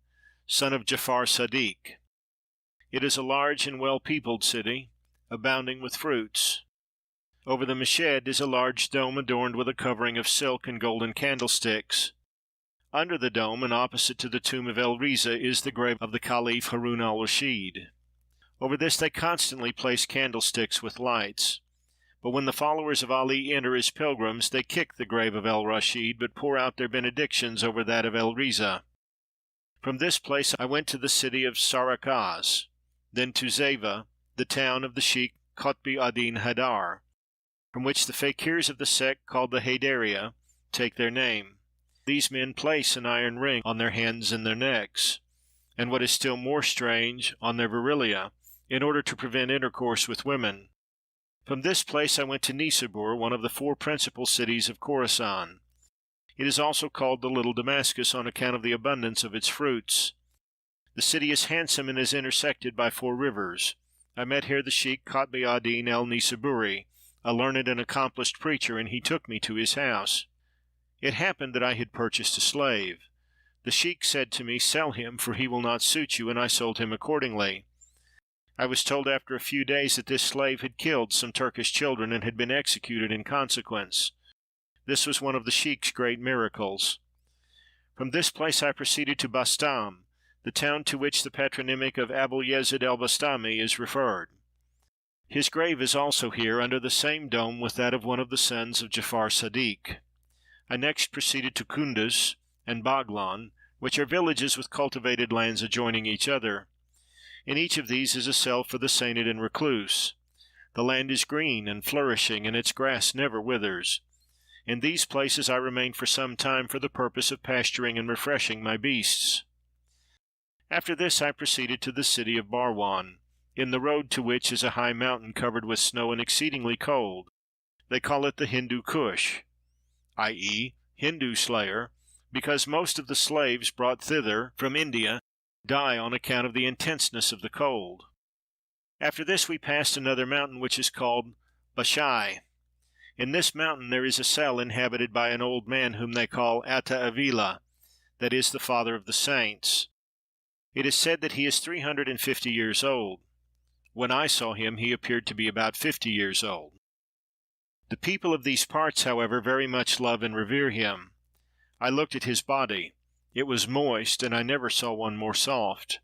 son of Jafar Sadiq. It is a large and well-peopled city, abounding with fruits. Over the Meshed is a large dome adorned with a covering of silk and golden candlesticks. Under the dome, and opposite to the tomb of El-Riza, is the grave of the Caliph Harun al-Rashid. Over this they constantly place candlesticks with lights. But when the followers of Ali enter as pilgrims, they kick the grave of El-Rashid, but pour out their benedictions over that of El-Riza. From this place I went to the city of Sarakaz, then to Zeva, the town of the Sheikh Qutbi ad-Din Hadar, from which the fakirs of the sect called the Haydaria take their name. These men place an iron ring on their hands and their necks, and what is still more strange, on their virilia, in order to prevent intercourse with women. From this place I went to Nisabur, one of the 4 principal cities of Khorasan. It is also called the Little Damascus on account of the abundance of its fruits. The city is handsome and is intersected by 4 rivers. I met here the Sheikh Qutbi ad-Din el-Nisaburi, a learned and accomplished preacher, and he took me to his house. It happened that I had purchased a slave. The sheikh said to me, "Sell him, for he will not suit you," and I sold him accordingly. I was told after a few days that this slave had killed some Turkish children and had been executed in consequence. This was one of the sheikh's great miracles. From this place I proceeded to Bastam, the town to which the patronymic of Abu Yazid el-Bastami is referred. His grave is also here, under the same dome with that of one of the sons of Jafar Sadiq. I next proceeded to Kunduz and Baglan, which are villages with cultivated lands adjoining each other. In each of these is a cell for the sainted and recluse. The land is green and flourishing, and its grass never withers. In these places I remained for some time for the purpose of pasturing and refreshing my beasts. After this I proceeded to the city of Barwan, in the road to which is a high mountain covered with snow and exceedingly cold. They call it the Hindu Kush, i.e., Hindu slayer, because most of the slaves brought thither from India die on account of the intenseness of the cold. After this we passed another mountain which is called Bashai. In this mountain there is a cell inhabited by an old man whom they call Atta Avila, that is, the father of the saints. It is said that he is 350 years old. When I saw him he appeared to be about 50 years old. The people of these parts, however, very much love and revere him. I looked at his body. It was moist, and I never saw one more soft.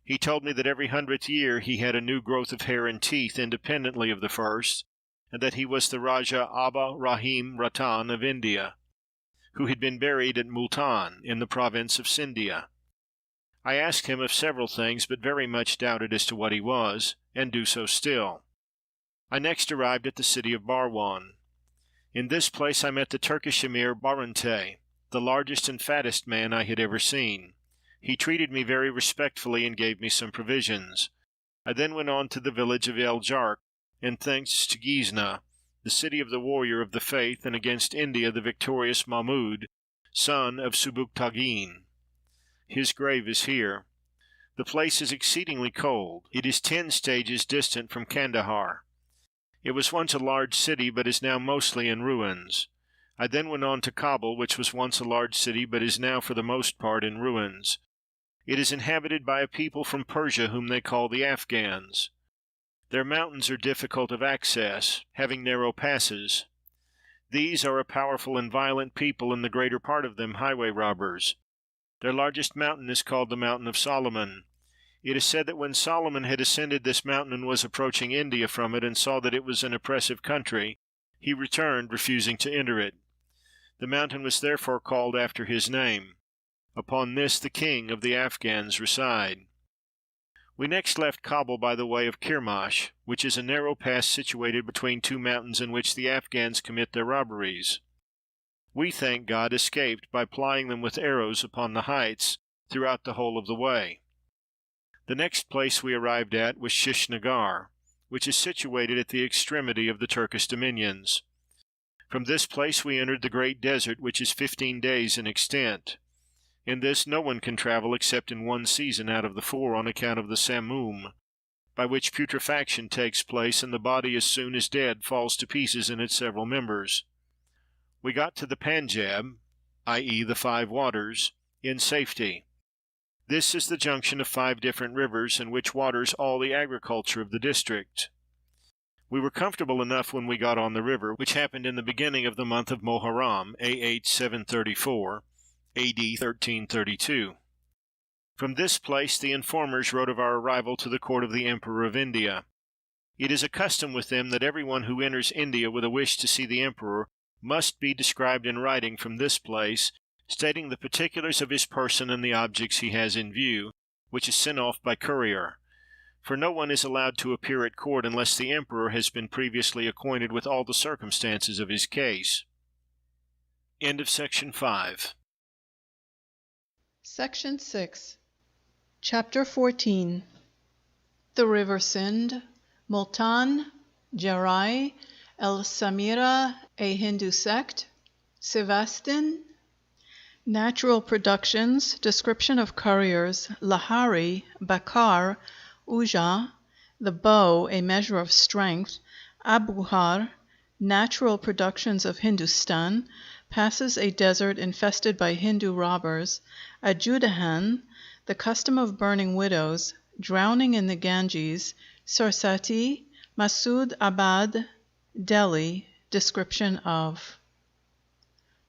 He told me that every 100th year he had a new growth of hair and teeth independently of the first, and that he was the Raja Abba Rahim Ratan of India, who had been buried at Multan in the province of Sindhia. I asked him of several things, but very much doubted as to what he was, and do so still. I next arrived at the city of Barwan. In this place I met the Turkish emir Barante, the largest and fattest man I had ever seen. He treated me very respectfully and gave me some provisions. I then went on to the village of El Jark, and thence to Ghizna, the city of the warrior of the faith, and against India the victorious Mahmud, son of Subuktagin. His grave is here. The place is exceedingly cold. It is 10 stages distant from Kandahar. It was once a large city, but is now mostly in ruins. I then went on to Kabul, which was once a large city, but is now for the most part in ruins. It is inhabited by a people from Persia whom they call the Afghans. Their mountains are difficult of access, having narrow passes. These are a powerful and violent people, and the greater part of them highway robbers. Their largest mountain is called the Mountain of Solomon. It is said that when Solomon had ascended this mountain and was approaching India from it, and saw that it was an oppressive country, he returned, refusing to enter it. The mountain was therefore called after his name. Upon this the king of the Afghans reside. We next left Kabul by the way of Kirmash, which is a narrow pass situated between two mountains in which the Afghans commit their robberies. We, thank God, escaped by plying them with arrows upon the heights throughout the whole of the way. The next place we arrived at was Shishnagar, which is situated at the extremity of the Turkish dominions. From this place we entered the great desert, which is 15 days in extent. In this no one can travel except in one season out of the 4 on account of the Samum, by which putrefaction takes place, and the body as soon as dead falls to pieces in its several members. We got to the Panjab, i.e. the 5 waters, in safety. This is the junction of 5 different rivers, and which waters all the agriculture of the district. We were comfortable enough when we got on the river, which happened in the beginning of the month of Moharram, A.H. 734, A.D. 1332. From this place the informers wrote of our arrival to the court of the Emperor of India. It is a custom with them that every one who enters India with a wish to see the Emperor must be described in writing from this place, stating the particulars of his person and the objects he has in view, which is sent off by courier. For no one is allowed to appear at court unless the Emperor has been previously acquainted with all the circumstances of his case. End of Section 5. Section 6. Chapter 14. The River Sind, Multan, Jarai, El Samira, a Hindu sect, Sevastin. Natural productions, description of couriers, Lahari, Bakar, Uja, the bow, a measure of strength, Abuhar, natural productions of Hindustan, passes a desert infested by Hindu robbers, Ajudahan, the custom of burning widows, drowning in the Ganges, Sarsati, Masud Abad, Delhi, description of.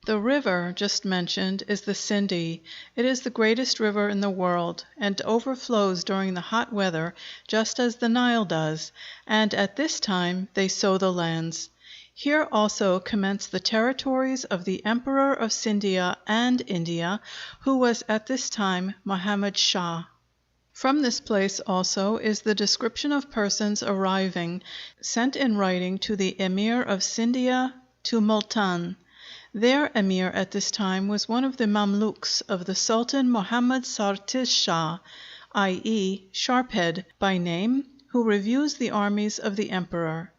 The river just mentioned is the Sindhi. It is the greatest river in the world, and overflows during the hot weather just as the Nile does, and at this time they sow the lands. Here also commence the territories of the Emperor of Sindhia and India, who was at this time Muhammad Shah. From this place also is the description of persons arriving, sent in writing to the Emir of Sindhia to Multan. Their emir at this time was one of the Mamluks of the Sultan Muhammad Sartish Shah, i.e. Sharphead by name, who reviews the armies of the emperor.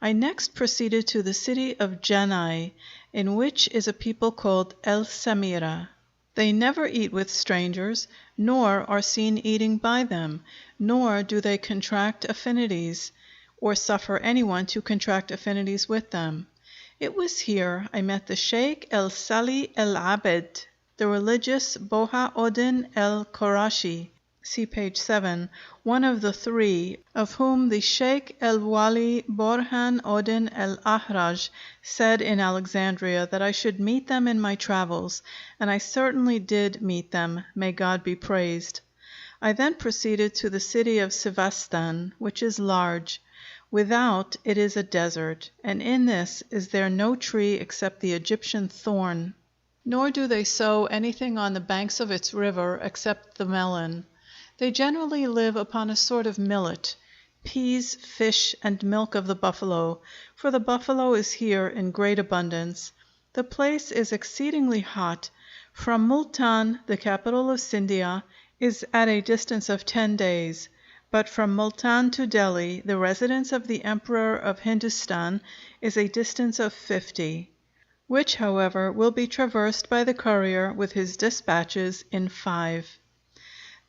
I next proceeded to the city of Janai, in which is a people called El Samira. They never eat with strangers, nor are seen eating by them, nor do they contract affinities, or suffer anyone to contract affinities with them. It was here I met the Sheikh El Sali El Abed, the religious Boha Odin El Korashi, see page 7, one of the 3, of whom the Sheikh El Wali Borhan Odin El Ahraj said in Alexandria that I should meet them in my travels, and I certainly did meet them, may God be praised. I then proceeded to the city of Sevastan, which is large. Without it is a desert, and in this is there no tree except the Egyptian thorn. Nor do they sow anything on the banks of its river except the melon. They generally live upon a sort of millet, peas, fish, and milk of the buffalo, for the buffalo is here in great abundance. The place is exceedingly hot. From Multan, the capital of Sindhia, is at a distance of 10 days. But from Multan to Delhi, the residence of the Emperor of Hindustan, is a distance of 50, which, however, will be traversed by the courier with his dispatches in 5.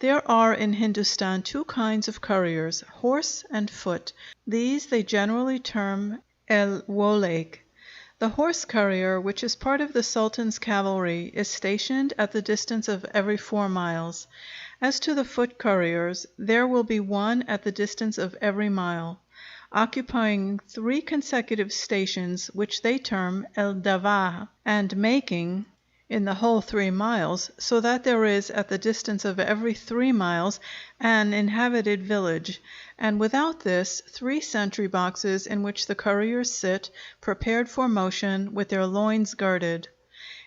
There are in Hindustan two kinds of couriers, horse and foot. These they generally term el-woleg. The horse courier, which is part of the Sultan's cavalry, is stationed at the distance of every 4 miles. As to the foot couriers, there will be one at the distance of every mile, occupying 3 consecutive stations, which they term el-dawah, and making in the whole 3 miles, so that there is at the distance of every 3 miles an inhabited village, and without this 3 sentry boxes in which the couriers sit, prepared for motion, with their loins girded.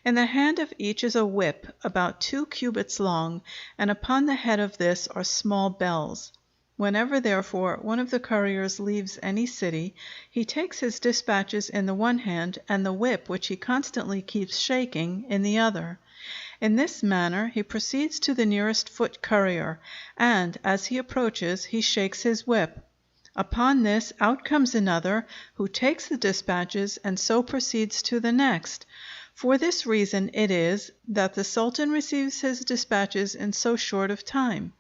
In the hand of each is a whip about 2 cubits long, and upon the head of this are small bells. Whenever, therefore, one of the couriers leaves any city, he takes his dispatches in the one hand, and the whip, which he constantly keeps shaking, in the other. In this manner he proceeds to the nearest foot courier, and, as he approaches, he shakes his whip. Upon this out comes another, who takes the dispatches, and so proceeds to the next. For this reason it is that the Sultan receives his dispatches in so short of time.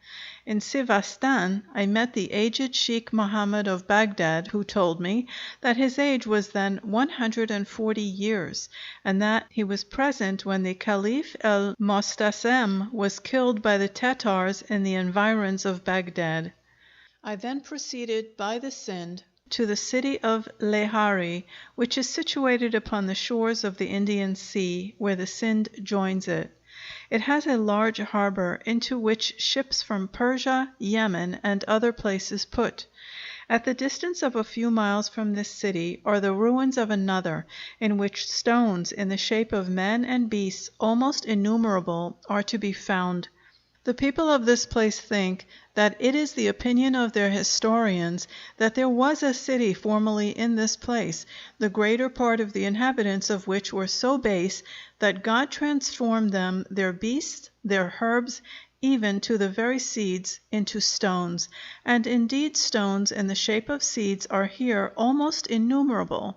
In Sivastan I met the aged Sheikh Mohammed of Baghdad, who told me that his age was then 140 years, and that he was present when the Caliph el-Mostasem was killed by the Tatars in the environs of Baghdad. I then proceeded by the Sind to the city of Lehari, which is situated upon the shores of the Indian Sea, where the Sind joins it. It has a large harbor, into which ships from Persia, Yemen, and other places put. At the distance of a few miles from this city are the ruins of another, in which stones in the shape of men and beasts, almost innumerable, are to be found. The people of this place think that it is the opinion of their historians that there was a city formerly in this place, the greater part of the inhabitants of which were so base that God transformed them, their beasts, their herbs, even to the very seeds, into stones, and indeed stones in the shape of seeds are here almost innumerable.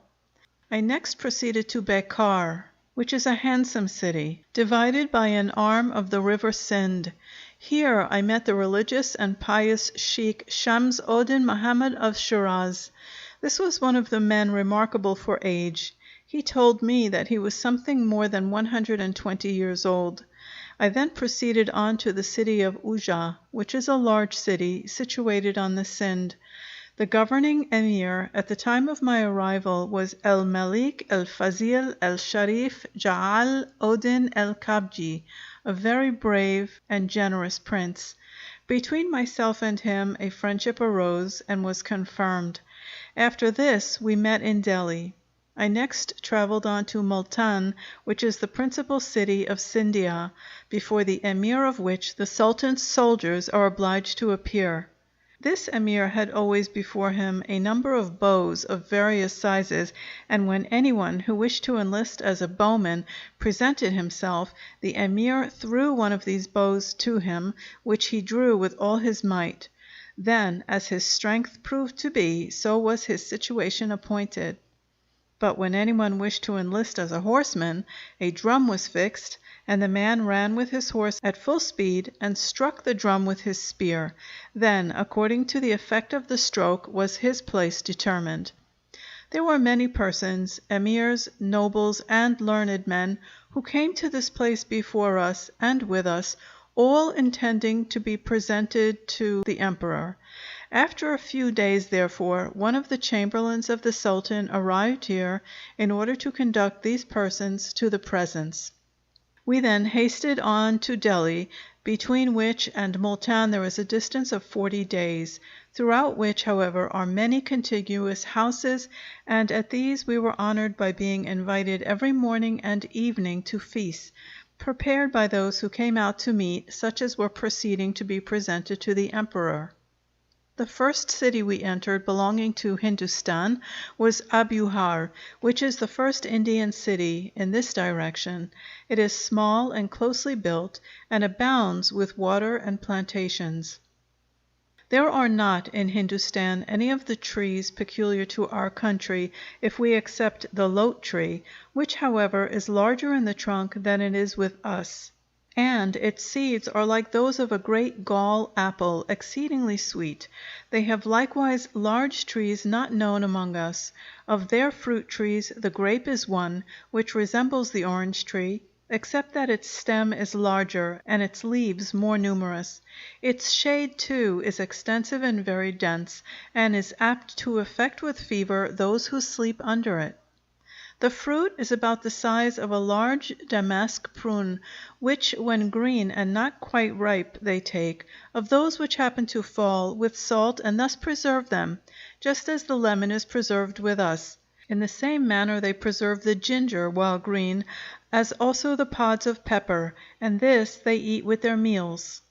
I next proceeded to Bekar, which is a handsome city, divided by an arm of the river Sind. Here I met the religious and pious Sheikh Shams Odin Muhammad of Shiraz. This was one of the men remarkable for age. He told me that he was something more than 120 years old. I then proceeded on to the city of Uja, which is a large city situated on the Sind. The governing emir at the time of my arrival was el-Malik el-Fazil el-Sharif Ja'al Odin el-Kabji, a very brave and generous prince. Between myself and him a friendship arose and was confirmed. After this we met in Delhi. I next traveled on to Multan, which is the principal city of Sindhia, before the emir of which the Sultan's soldiers are obliged to appear. This emir had always before him a number of bows of various sizes, and when anyone who wished to enlist as a bowman presented himself, the emir threw one of these bows to him, which he drew with all his might. Then, as his strength proved to be, so was his situation appointed. But when anyone wished to enlist as a horseman, a drum was fixed, and the man ran with his horse at full speed and struck the drum with his spear. Then, according to the effect of the stroke, was his place determined. There were many persons, emirs, nobles, and learned men, who came to this place before us and with us, all intending to be presented to the emperor. After a few days, therefore, one of the chamberlains of the Sultan arrived here in order to conduct these persons to the presence. We then hasted on to Delhi, between which and Multan there is a distance of 40 days, throughout which, however, are many contiguous houses, and at these we were honored by being invited every morning and evening to feasts, prepared by those who came out to meet such as were proceeding to be presented to the emperor. The first city we entered belonging to Hindustan was Abuhar, which is the first Indian city in this direction. It is small and closely built, and abounds with water and plantations. There are not in Hindustan any of the trees peculiar to our country, if we except the lote tree, which, however, is larger in the trunk than it is with us. And its seeds are like those of a great gall apple, exceedingly sweet. They have likewise large trees not known among us. Of their fruit trees the grape is one, which resembles the orange tree, except that its stem is larger, and its leaves more numerous. Its shade, too, is extensive and very dense, and is apt to affect with fever those who sleep under it. The fruit is about the size of a large damask prune, which when green and not quite ripe they take, of those which happen to fall, with salt, and thus preserve them, just as the lemon is preserved with us. In the same manner they preserve the ginger while green, as also the pods of pepper, and this they eat with their meals.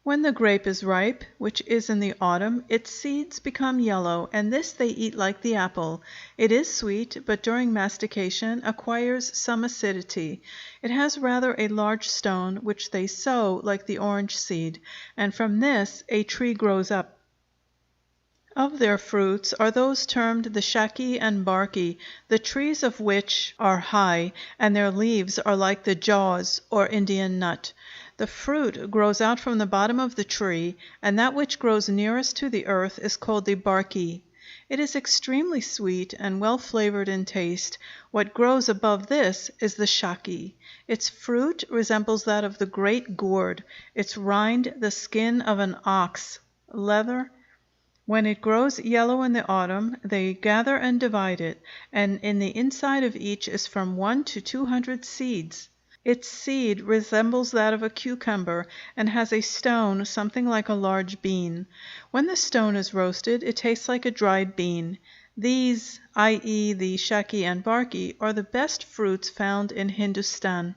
When the grape is ripe, which is in the autumn, its seeds become yellow, and this they eat like the apple. It is sweet, but during mastication acquires some acidity. It has rather a large stone, which they sow like the orange seed, and from this a tree grows up. Of their fruits are those termed the shaki and barki, the trees of which are high, and their leaves are like the jaws, or Indian nut. The fruit grows out from the bottom of the tree, and that which grows nearest to the earth is called the barki. It is extremely sweet and well flavored in taste. What grows above this is the shaki. Its fruit resembles that of the great gourd, its rind the skin of an ox, leather. When it grows yellow in the autumn, they gather and divide it, and in the inside of each is from 1 to 200 seeds. Its seed resembles that of a cucumber, and has a stone something like a large bean. When the stone is roasted, it tastes like a dried bean. These, i.e. the shaki and barki, are the best fruits found in Hindustan.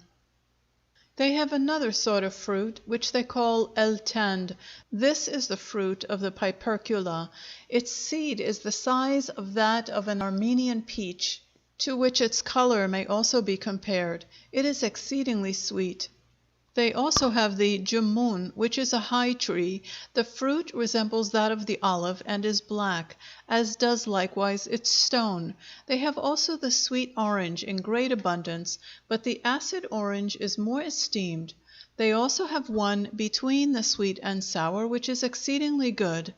They have another sort of fruit, which they call el tand. This is the fruit of the pipercula. Its seed is the size of that of an Armenian peach, to which its color may also be compared. It is exceedingly sweet. They also have the jumun, which is a high tree. The fruit resembles that of the olive and is black, as does likewise its stone. They have also the sweet orange in great abundance, but the acid orange is more esteemed. They also have one between the sweet and sour, which is exceedingly good.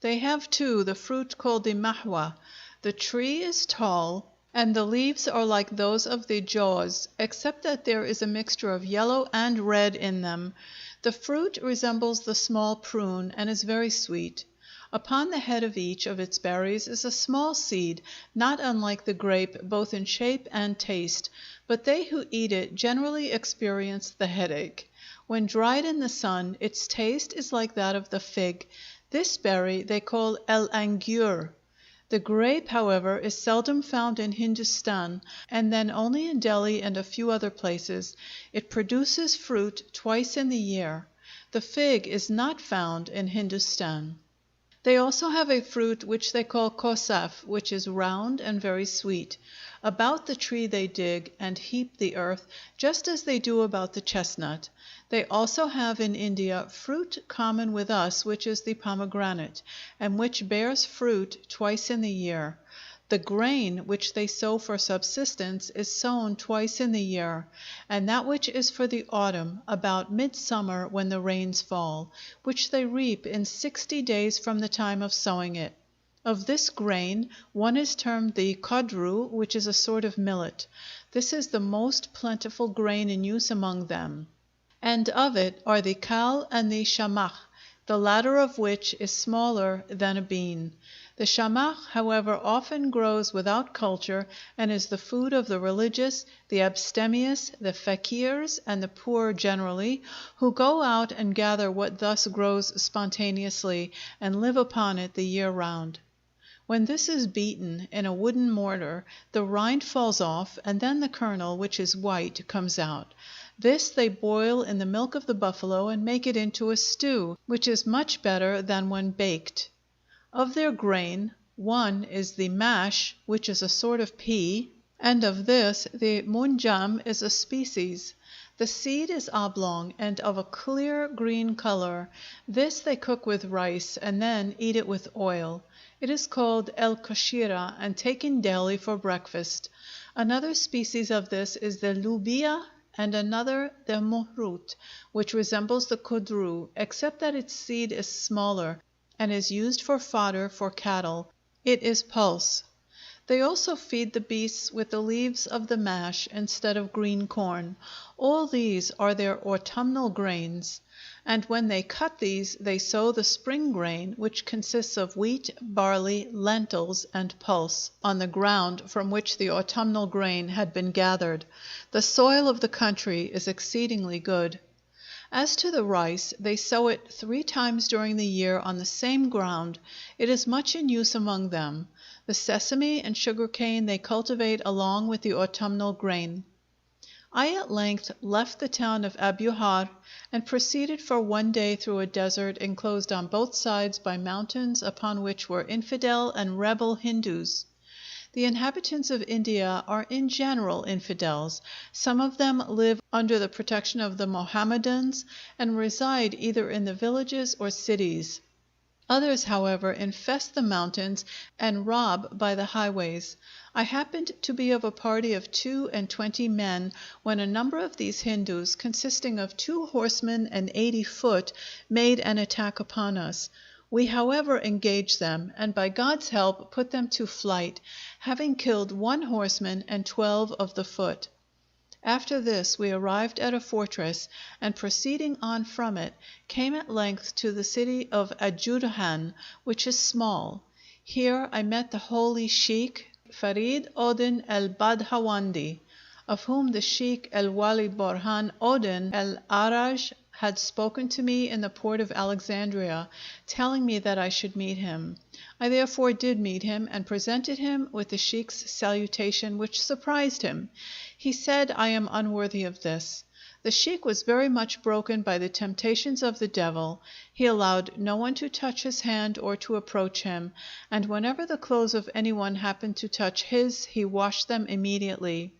They have too the fruit called the mahwa. The tree is tall, and the leaves are like those of the jaws, except that there is a mixture of yellow and red in them. The fruit resembles the small prune, and is very sweet. Upon the head of each of its berries is a small seed, not unlike the grape both in shape and taste, but they who eat it generally experience the headache. When dried in the sun, its taste is like that of the fig. This berry they call el angur. The grape, however, is seldom found in Hindustan, and then only in Delhi and a few other places. It produces fruit twice in the year. The fig is not found in Hindustan. They also have a fruit which they call kosaf, which is round and very sweet. About the tree they dig and heap the earth, just as they do about the chestnut. They also have in India fruit common with us, which is the pomegranate, and which bears fruit twice in the year. The grain which they sow for subsistence is sown twice in the year, and that which is for the autumn, about midsummer when the rains fall, which they reap in 60 days from the time of sowing it. Of this grain one is termed the kodru, which is a sort of millet. This is the most plentiful grain in use among them. And of it are the kal and the shamach, the latter of which is smaller than a bean. The shamach, however, often grows without culture and is the food of the religious, the abstemious, the fakirs, and the poor generally, who go out and gather what thus grows spontaneously and live upon it the year round. When this is beaten in a wooden mortar, the rind falls off, and then the kernel, which is white, comes out. This they boil in the milk of the buffalo and make it into a stew, which is much better than when baked. Of their grain, one is the mash, which is a sort of pea, and of this the munjam is a species. The seed is oblong and of a clear green color. This they cook with rice and then eat it with oil. It is called el koshira and taken daily for breakfast. Another species of this is the lubia and another the muhrut, which resembles the kudru, except that its seed is smaller and is used for fodder for cattle. It is pulse. They also feed the beasts with the leaves of the mash instead of green corn. All these are their autumnal grains. And when they cut these, they sow the spring grain, which consists of wheat, barley, lentils, and pulse, on the ground from which the autumnal grain had been gathered. The soil of the country is exceedingly good. As to the rice, they sow it 3 times during the year on the same ground. It is much in use among them. The sesame and sugarcane they cultivate along with the autumnal grain. I at length left the town of Abuhar and proceeded for 1 day through a desert enclosed on both sides by mountains upon which were infidel and rebel Hindus. The inhabitants of India are in general infidels. Some of them live under the protection of the Mohammedans and reside either in the villages or cities. Others, however, infest the mountains and rob by the highways. I happened to be of a party of 22 men when a number of these Hindus, consisting of 2 horsemen and 80 foot, made an attack upon us. We, however, engaged them, and by God's help put them to flight, having killed 1 horseman and 12 of the foot. After this we arrived at a fortress, and proceeding on from it, came at length to the city of Ajudhan, which is small. Here I met the holy Sheikh Farid Odin el-Badhawandi, of whom the Sheikh el-Wali Borhan Odin el-Araj had spoken to me in the port of Alexandria, telling me that I should meet him. I therefore did meet him, and presented him with the Sheikh's salutation, which surprised him. He said, "I am unworthy of this." The Sheikh was very much broken by the temptations of the devil. He allowed no one to touch his hand or to approach him, and whenever the clothes of anyone happened to touch his, he washed them immediately.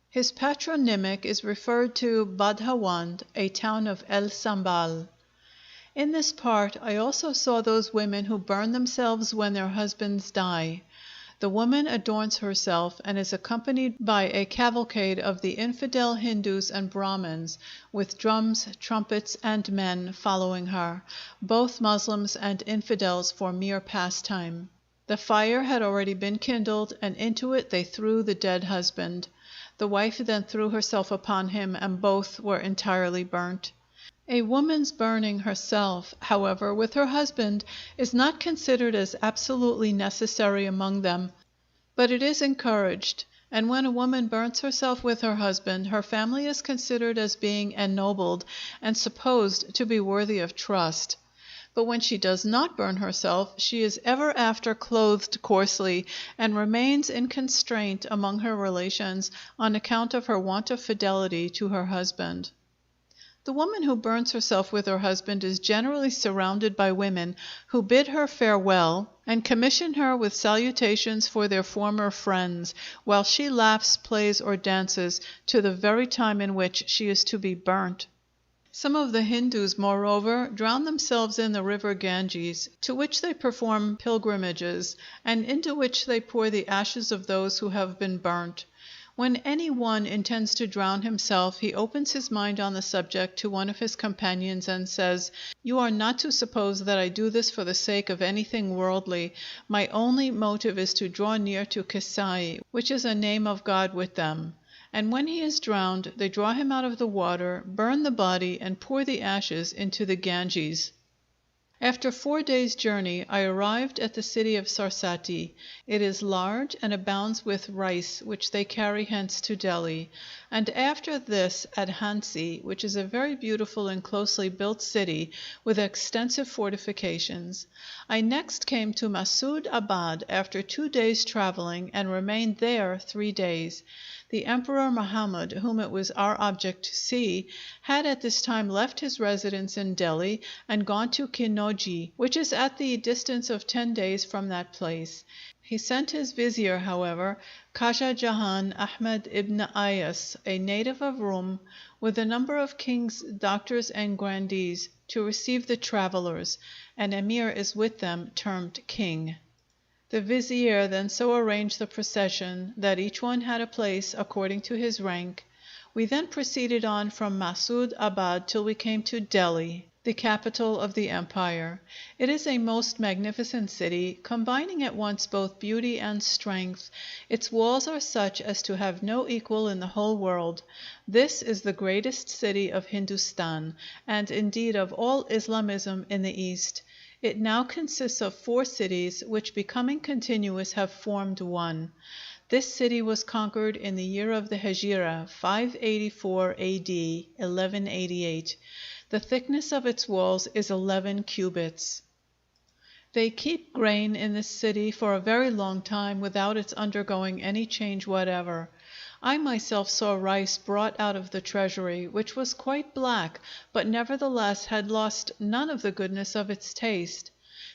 His patronymic is referred to Badhawand, a town of El Sambal. In this part I also saw those women who burn themselves when their husbands die. The woman adorns herself and is accompanied by a cavalcade of the infidel Hindus and Brahmins, with drums, trumpets, and men following her, both Moslems and infidels for mere pastime. The fire had already been kindled, and into it they threw the dead husband. The wife then threw herself upon him, and both were entirely burnt. A woman's burning herself, however, with her husband is not considered as absolutely necessary among them, but it is encouraged, and when a woman burns herself with her husband, her family is considered as being ennobled and supposed to be worthy of trust. But when she does not burn herself, she is ever after clothed coarsely, and remains in constraint among her relations on account of her want of fidelity to her husband. The woman who burns herself with her husband is generally surrounded by women who bid her farewell and commission her with salutations for their former friends, while she laughs, plays, or dances to the very time in which she is to be burnt. Some of the Hindus, moreover, drown themselves in the river Ganges, to which they perform pilgrimages, and into which they pour the ashes of those who have been burnt. When any one intends to drown himself, he opens his mind on the subject to one of his companions and says, "You are not to suppose that I do this for the sake of anything worldly. My only motive is to draw near to Kisai, which is a name of God with them." And when he is drowned, they draw him out of the water, burn the body, and pour the ashes into the Ganges. After 4 days' journey, I arrived at the city of Sarsati. It is large and abounds with rice, which they carry hence to Delhi. And after this at Hansi, which is a very beautiful and closely built city with extensive fortifications. I next came to Masud Abad after 2 days' traveling, and remained there 3 days. The Emperor Muhammad, whom it was our object to see, had at this time left his residence in Delhi and gone to Kinoji, which is at the distance of 10 days from that place. He sent his vizier, however, Khaja Jahan Ahmed ibn Ayas, a native of Rum, with a number of kings, doctors, and grandees, to receive the travelers. An emir is with them, termed king. The vizier then so arranged the procession that each one had a place according to his rank. We then proceeded on from Masud Abad till we came to Delhi, the capital of the empire. It is a most magnificent city, combining at once both beauty and strength. Its walls are such as to have no equal in the whole world. This is the greatest city of Hindustan, and indeed of all Islamism in the East. It now consists of 4 cities, which becoming continuous have formed one. This city was conquered in the year of the Hejira, 584 A.D., 1188. The thickness of its walls is 11 cubits. They keep grain in this city for a very long time without its undergoing any change whatever. I myself saw rice brought out of the treasury, which was quite black, but nevertheless had lost none of the goodness of its taste.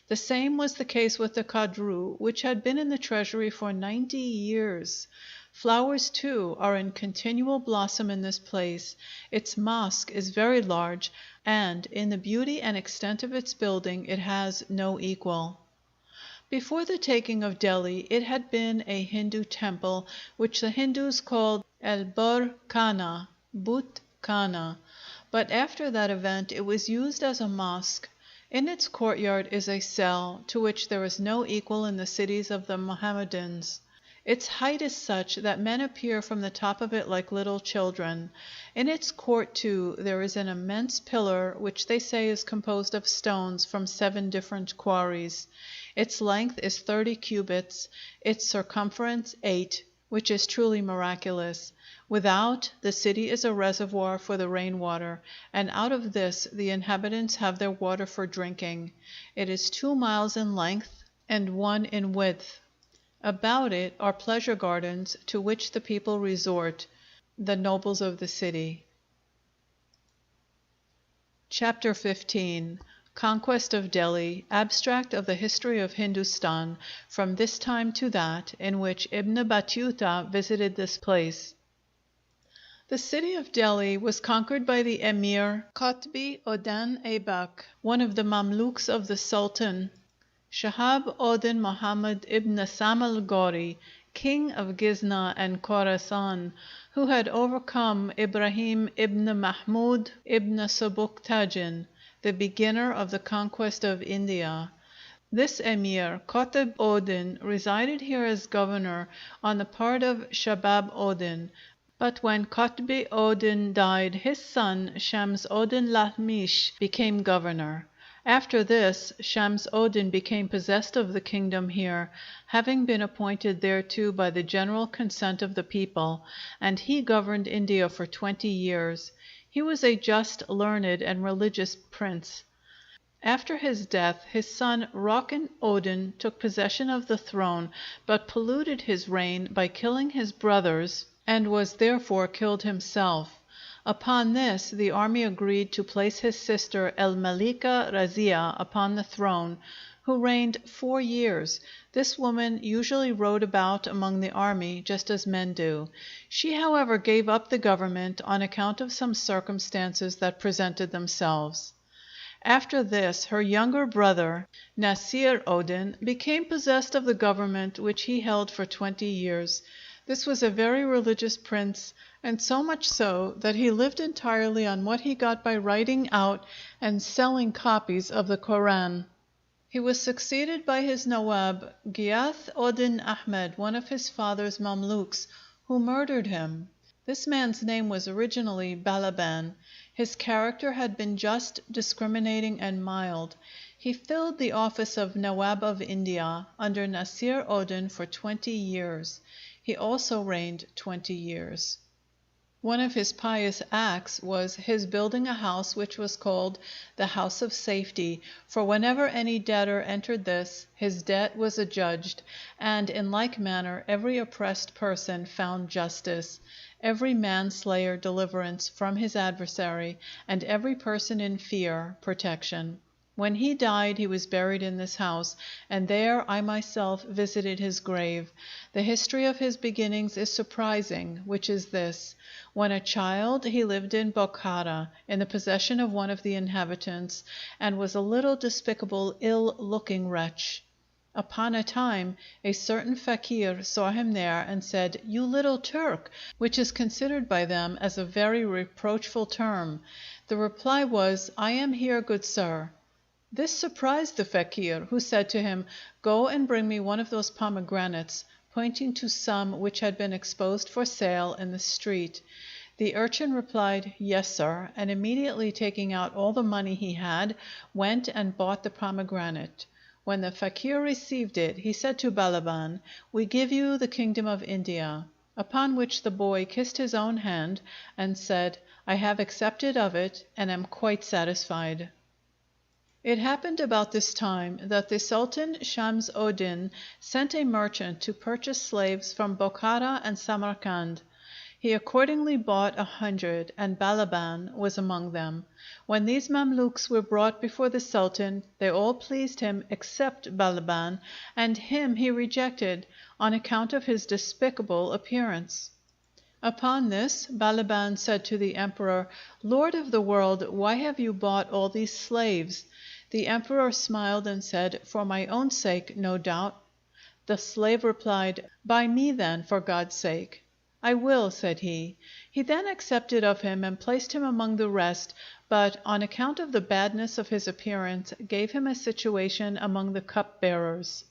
The same was the case with the kadru, which had been in the treasury for 90 years. Flowers, too, are in continual blossom in this place. Its mosque is very large, and in the beauty and extent of its building it has no equal. Before the taking of Delhi, it had been a Hindu temple, which the Hindus called El-Bur Khana, But Khana, but after that event it was used as a mosque. In its courtyard is a cell, to which there is no equal in the cities of the Mohammedans. Its height is such that men appear from the top of it like little children. In its court, too, there is an immense pillar, which they say is composed of stones from 7 different quarries. Its length is 30 cubits, its circumference 8, which is truly miraculous. Without, the city is a reservoir for the rainwater, and out of this the inhabitants have their water for drinking. It is 2 miles in length and 1 in width. About it are pleasure gardens, to which the people resort, the nobles of the city. Chapter 15. Conquest of Delhi. Abstract of the history of Hindustan, from this time to that, in which Ibn Batuta visited this place. The city of Delhi was conquered by the Emir Qutb Uddin Aibak, one of the Mamluks of the Sultan Shahab Uddin Muhammad ibn Sam al-Ghori, king of Ghizna and Khorasan, who had overcome Ibrahim ibn Mahmud ibn Subuktajin, the beginner of the conquest of India. This emir, Qutb Uddin, resided here as governor on the part of Shabab Uddin, but when Qutb Uddin died, his son Shams Uddin Lahmish became governor. After this, Shams Uddin became possessed of the kingdom here, having been appointed thereto by the general consent of the people, and he governed India for 20 years. He was a just, learned, and religious prince. After his death, his son Rokin Uddin took possession of the throne, but polluted his reign by killing his brothers, and was therefore killed himself. Upon this, the army agreed to place his sister El Malika Razia upon the throne, who reigned 4 years. This woman usually rode about among the army, just as men do. She, however, gave up the government on account of some circumstances that presented themselves. After this, her younger brother, Nasir Uddin, became possessed of the government, which he held for 20 years. This was a very religious prince, and so much so that he lived entirely on what he got by writing out and selling copies of the Koran. He was succeeded by his Nawab, Ghiyath Uddin Ahmed, one of his father's Mamluks, who murdered him. This man's name was originally Balaban. His character had been just, discriminating, and mild. He filled the office of Nawab of India under Nasir Uddin for 20 years. He also reigned 20 years. One of his pious acts was his building a house which was called the House of Safety, for whenever any debtor entered this, his debt was adjudged, and in like manner every oppressed person found justice, every manslayer deliverance from his adversary, and every person in fear protection. When he died, he was buried in this house, and there I myself visited his grave. The history of his beginnings is surprising, which is this. When a child, he lived in Bokhara, in the possession of one of the inhabitants, and was a little despicable, ill-looking wretch. Upon a time a certain fakir saw him there and said, "You little Turk," which is considered by them as a very reproachful term. The reply was, "I am here, good sir." This surprised the fakir, who said to him, "Go and bring me one of those pomegranates," pointing to some which had been exposed for sale in the street. The urchin replied, "Yes, sir," and immediately taking out all the money he had, went and bought the pomegranate. When the fakir received it, he said to Balaban, "We give you the kingdom of India." Upon which the boy kissed his own hand and said, "I have accepted of it and am quite satisfied." It happened about this time that the Sultan Shams Odin sent a merchant to purchase slaves from Bokhara and Samarcand. He accordingly bought 100, and Balaban was among them. When these Mamluks were brought before the Sultan, they all pleased him except Balaban, and him he rejected on account of his despicable appearance. Upon this Balaban said to the Emperor, "Lord of the world, why have you bought all these slaves?" The Emperor smiled and said, "For my own sake, no doubt." The slave replied, "Buy me then, for God's sake." "I will," said he. He then accepted of him and placed him among the rest, but, on account of the badness of his appearance, gave him a situation among the cup-bearers.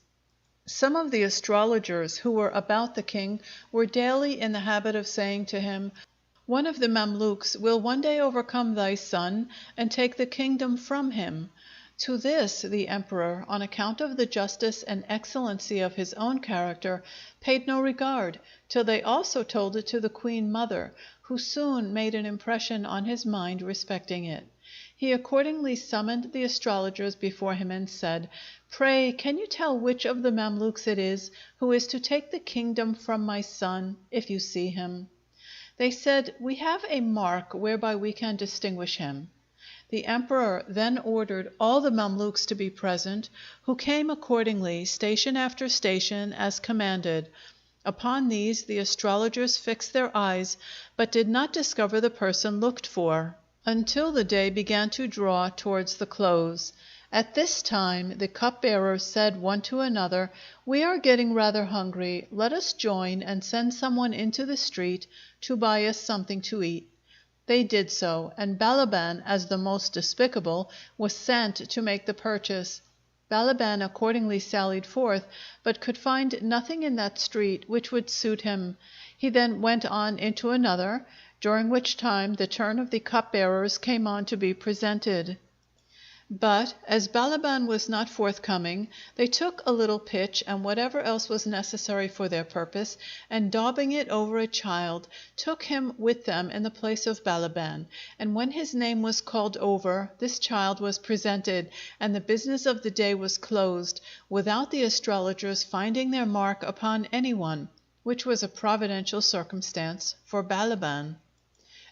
Some of the astrologers who were about the king were daily in the habit of saying to him, "One of the Mamluks will one day overcome thy son and take the kingdom from him." To this the Emperor, on account of the justice and excellency of his own character, paid no regard, till they also told it to the Queen Mother, who soon made an impression on his mind respecting it. He accordingly summoned the astrologers before him and said, "Pray, can you tell which of the Mamluks it is who is to take the kingdom from my son, if you see him?" They said, "We have a mark whereby we can distinguish him." The Emperor then ordered all the Mamluks to be present, who came accordingly, station after station, as commanded. Upon these the astrologers fixed their eyes, but did not discover the person looked for, until the day began to draw towards the close. At this time the cupbearers said one to another, "We are getting rather hungry. Let us join and send someone into the street to buy us something to eat." They did so, and Balaban, as the most despicable, was sent to make the purchase. Balaban accordingly sallied forth, but could find nothing in that street which would suit him. He then went on into another, during which time the turn of the cupbearers came on to be presented. But, as Balaban was not forthcoming, they took a little pitch and whatever else was necessary for their purpose, and daubing it over a child, took him with them in the place of Balaban, and when his name was called over, this child was presented, and the business of the day was closed, without the astrologers finding their mark upon any one, which was a providential circumstance for Balaban.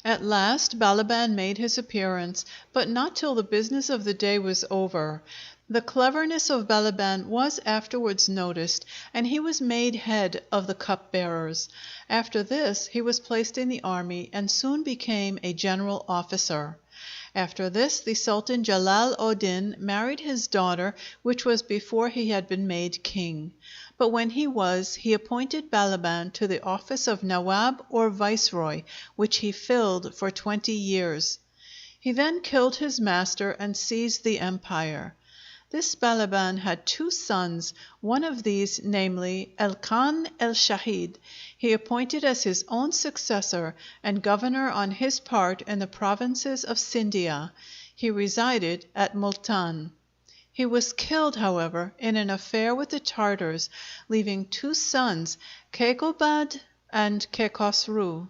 At last Balaban made his appearance, but not till the business of the day was over. The cleverness of Balaban was afterwards noticed, and he was made head of the cupbearers. After this he was placed in the army, and soon became a general officer. After this the Sultan Jalal Odin married his daughter, which was before he had been made king. But when he was, he appointed Balaban to the office of Nawab or Viceroy, which he filled for 20 years. He then killed his master and seized the empire. This Balaban had 2 sons, one of these, namely Elkan el-Shahid, he appointed as his own successor and governor on his part in the provinces of Sindhia. He resided at Multan. He was killed, however, in an affair with the Tartars, leaving 2 sons, Kekobad and Kekosru.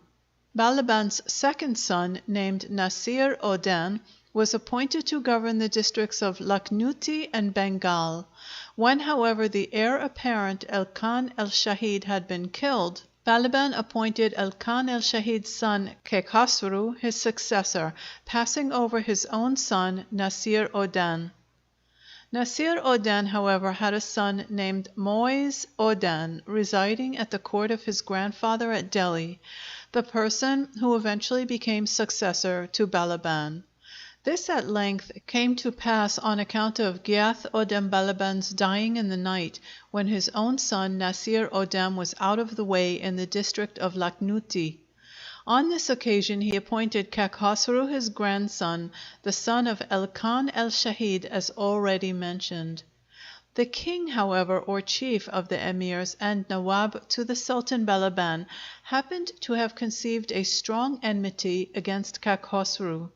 Balaban's second son, named Nasir Odin, was appointed to govern the districts of Lakhnuti and Bengal. When, however, the heir apparent Elkan el-Shahid had been killed, Balaban appointed Elkan el-Shahid's son Kekosru his successor, passing over his own son Nasir Odin. Nasir Odin, however, had a son named Moiz Odin, residing at the court of his grandfather at Delhi, the person who eventually became successor to Balaban. This at length came to pass on account of Gyath Odem Balaban's dying in the night, when his own son Nasir Odem was out of the way in the district of Lakhnuti. On this occasion he appointed Kakhosru his grandson, the son of El-Khan el-Shahid, as already mentioned. The king, however, or chief of the emirs and nawab to the Sultan Balaban, happened to have conceived a strong enmity against Kakhosru.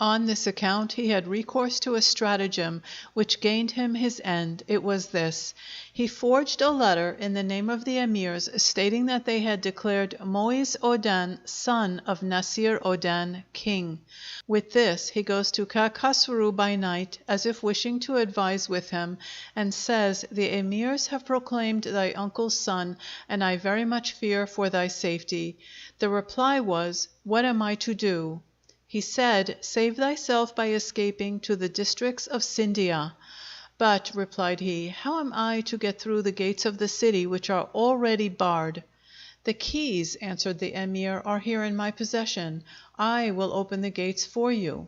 On this account he had recourse to a stratagem which gained him his end. It was this: he forged a letter in the name of the emirs, stating that they had declared Moiz Odan, son of Nasir Odan, king. With this he goes to Kakhosru by night, as if wishing to advise with him, and says, "The emirs have proclaimed thy uncle's son, and I very much fear for thy safety." The reply was, "What am I to do?" He said, "Save thyself by escaping to the districts of Scindia." "But," replied he, "how am I to get through the gates of the city, which are already barred?" "The keys," answered the emir, "are here in my possession. I will open the gates for you."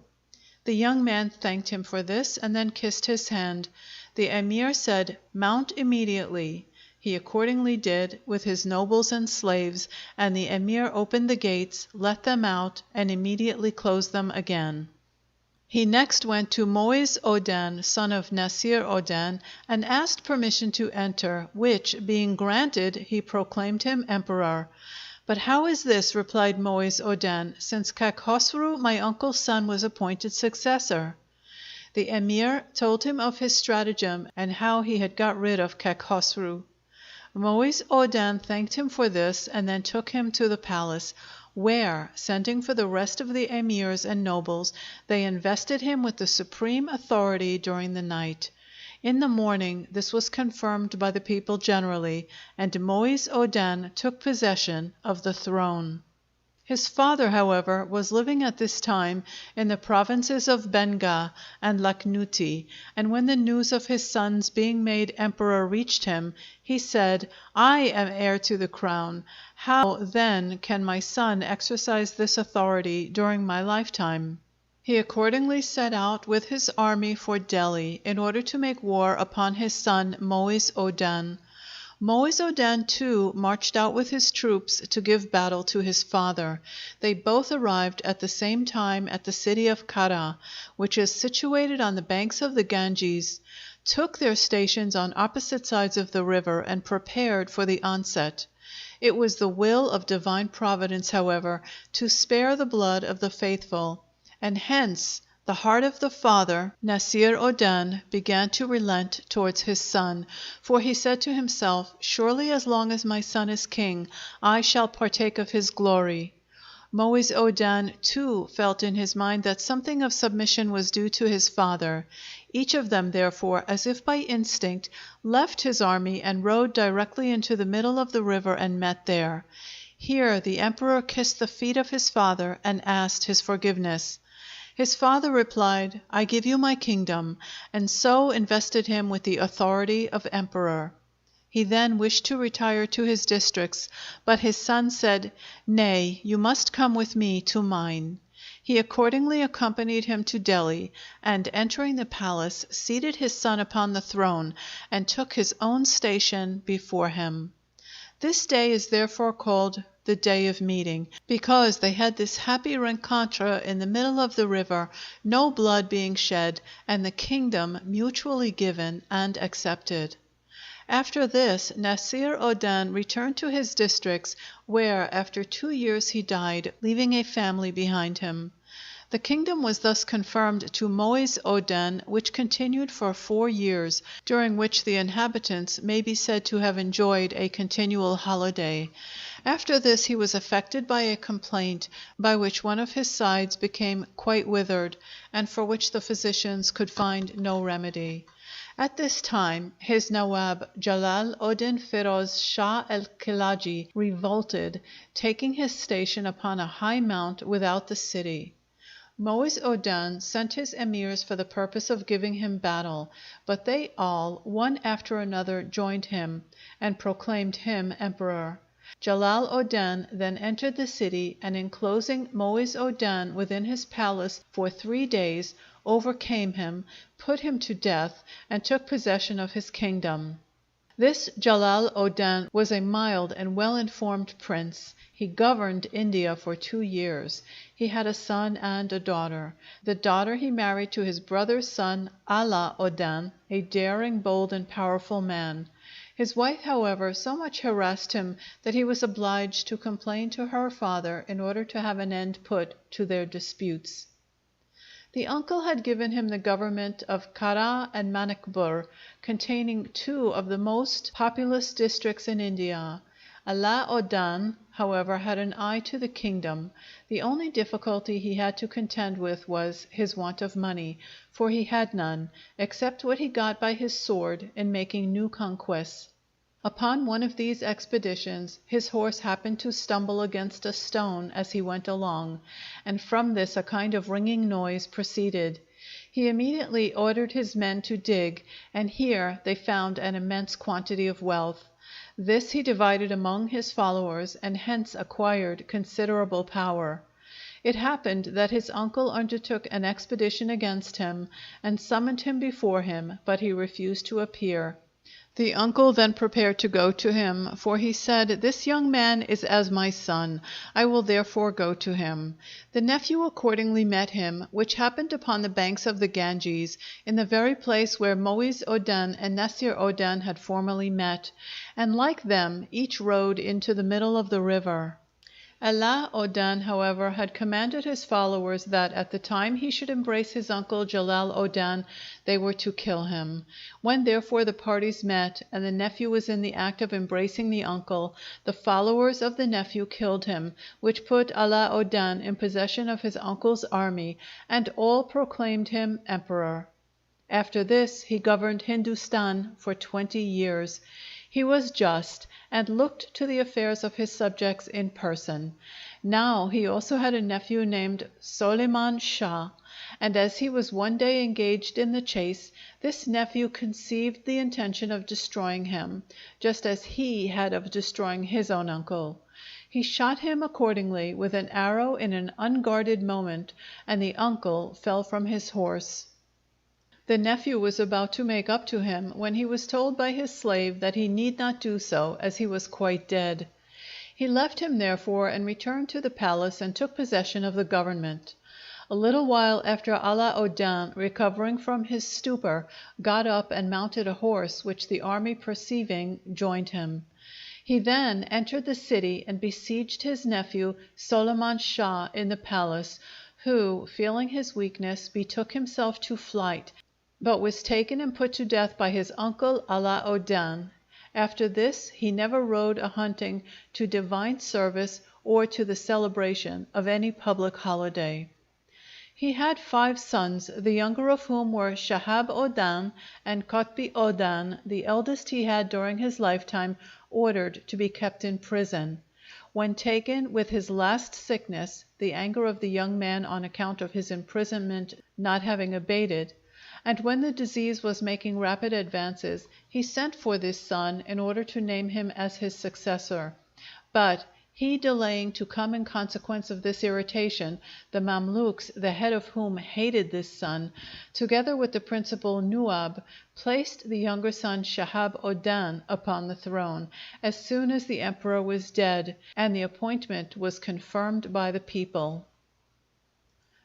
The young man thanked him for this, and then kissed his hand. The emir said, "Mount immediately." He accordingly did, with his nobles and slaves, and the emir opened the gates, let them out, and immediately closed them again. He next went to Moiz Odan, son of Nasir Odan, and asked permission to enter, which being granted, he proclaimed him emperor. "But how is this?" replied Moiz Odan, "since Kakhosru, my uncle's son, was appointed successor?" The emir told him of his stratagem, and how he had got rid of Kakhosru. Moiz Odan thanked him for this, and then took him to the palace, where, sending for the rest of the emirs and nobles, they invested him with the supreme authority during the night. In the morning this was confirmed by the people generally, and Moiz Odan took possession of the throne. His father, however, was living at this time in the provinces of Benga and Lakhnuti, and when the news of his son's being made emperor reached him, he said, "I am heir to the crown. How, then, can my son exercise this authority during my lifetime?" He accordingly set out with his army for Delhi, in order to make war upon his son Moiz Odan. Moiz Odan, too, marched out with his troops to give battle to his father. They both arrived at the same time at the city of Kara, which is situated on the banks of the Ganges, took their stations on opposite sides of the river, and prepared for the onset. It was the will of divine providence, however, to spare the blood of the faithful, and hence the heart of the father, Nasir Odan, began to relent towards his son, for he said to himself, "Surely as long as my son is king, I shall partake of his glory." Moiz Odan, too, felt in his mind that something of submission was due to his father. Each of them, therefore, as if by instinct, left his army and rode directly into the middle of the river and met there. Here the emperor kissed the feet of his father and asked his forgiveness. His father replied, "I give you my kingdom," and so invested him with the authority of emperor. He then wished to retire to his districts, but his son said, "Nay, you must come with me to mine." He accordingly accompanied him to Delhi, and entering the palace, seated his son upon the throne, and took his own station before him. This day is therefore called the Day of Meeting, because they had this happy rencontre in the middle of the river, no blood being shed, and the kingdom mutually given and accepted. After this, Nasir Odan returned to his districts, where after 2 years he died, leaving a family behind him. The kingdom was thus confirmed to Moiz Odan, which continued for 4 years, during which the inhabitants may be said to have enjoyed a continual holiday. After this he was affected by a complaint, by which one of his sides became quite withered, and for which the physicians could find no remedy. At this time his Nawab Jalal Oddin Firoz Shah el-Kilaji revolted, taking his station upon a high mount without the city. Moiz Odan sent his emirs for the purpose of giving him battle, but they all, one after another, joined him, and proclaimed him emperor. Jalal Odan then entered the city, and enclosing Moiz Odan within his palace for 3 days, overcame him, put him to death, and took possession of his kingdom. This Jalal Odan was a mild and well-informed prince. He governed India for 2 years. He had a son and a daughter. The daughter he married to his brother's son, Ala Odan, a daring, bold, and powerful man. His wife, however, so much harassed him that he was obliged to complain to her father in order to have an end put to their disputes. The uncle had given him the government of Kara and Manikpur, containing 2 of the most populous districts in India. Ala Odan, however, had an eye to the kingdom. The only difficulty he had to contend with was his want of money, for he had none, except what he got by his sword in making new conquests. Upon one of these expeditions his horse happened to stumble against a stone as he went along, and from this a kind of ringing noise proceeded. He immediately ordered his men to dig, and here they found an immense quantity of wealth. This he divided among his followers, and hence acquired considerable power. It happened that his uncle undertook an expedition against him, and summoned him before him, but he refused to appear. The uncle then prepared to go to him, for he said, "This young man is as my son, I will therefore go to him." The nephew accordingly met him, which happened upon the banks of the Ganges, in the very place where Moiz Odan and Nasir Odan had formerly met, and like them each rode into the middle of the river. Ala Odan, however, had commanded his followers that at the time he should embrace his uncle Jalal Odan they were to kill him. When therefore the parties met, and the nephew was in the act of embracing the uncle, the followers of the nephew killed him, which put Ala Odan in possession of his uncle's army, and all proclaimed him emperor. After this he governed Hindustan for 20 years. He was just, and looked to the affairs of his subjects in person. Now he also had a nephew named Soliman Shah, and as he was one day engaged in the chase, this nephew conceived the intention of destroying him, just as he had of destroying his own uncle. He shot him accordingly with an arrow in an unguarded moment, and the uncle fell from his horse. The nephew was about to make up to him, when he was told by his slave that he need not do so, as he was quite dead. He left him therefore, and returned to the palace and took possession of the government. A little while after, Ala Odan, recovering from his stupor, got up and mounted a horse, which the army perceiving, joined him. He then entered the city and besieged his nephew Soliman Shah in the palace, who, feeling his weakness, betook himself to flight, but was taken and put to death by his uncle Ala Odan. After this he never rode a hunting to divine service or to the celebration of any public holiday. He had 5 sons, the younger of whom were Shahab Odan and Qutbi Odan. The eldest he had during his lifetime ordered to be kept in prison. When taken with his last sickness, the anger of the young man on account of his imprisonment not having abated, and when the disease was making rapid advances, he sent for this son in order to name him as his successor. But he delaying to come in consequence of this irritation, the Mamluks, the head of whom hated this son, together with the principal Nuab, placed the younger son Shahab Odan upon the throne, as soon as the emperor was dead, and the appointment was confirmed by the people.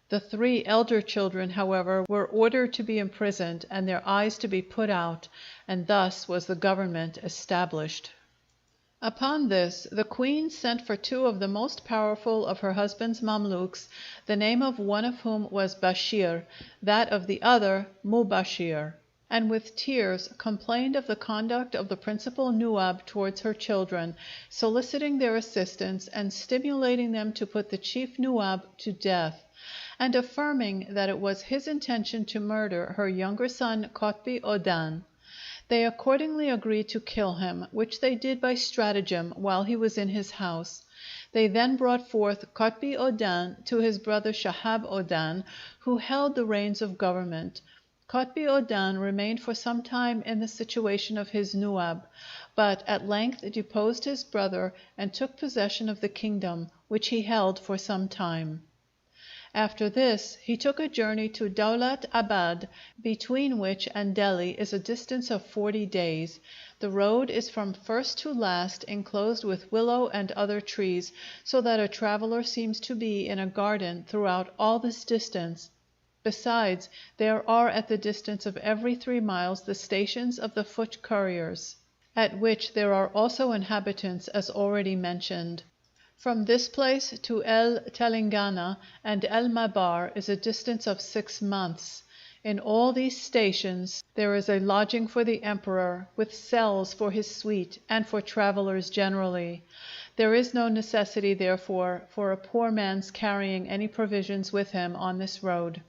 The 3 elder children, however, were ordered to be imprisoned and their eyes to be put out, and thus was the government established. Upon this, the queen sent for 2 of the most powerful of her husband's Mamluks, the name of one of whom was Bashir, that of the other Mubashir, and with tears complained of the conduct of the principal Nuab towards her children, soliciting their assistance and stimulating them to put the chief Nuab to death, and affirming that it was his intention to murder her younger son Qutbi Odan. They accordingly agreed to kill him, which they did by stratagem while he was in his house. They then brought forth Qutbi Odan to his brother Shahab Odan, who held the reins of government. Qutbi Odan remained for some time in the situation of his Nuab, but at length deposed his brother and took possession of the kingdom, which he held for some time. After this he took a journey to Daulat Abad, between which and Delhi is a distance of 40 days. The road is from first to last enclosed with willow and other trees, so that a traveler seems to be in a garden throughout all this distance. Besides, there are at the distance of every 3 miles the stations of the foot couriers, at which there are also inhabitants, as already mentioned. From this place to El Telangana and El Mabar is a distance of 6 months. In all these stations there is a lodging for the emperor, with cells for his suite and for travelers generally. There is no necessity, therefore, for a poor man's carrying any provisions with him on this road.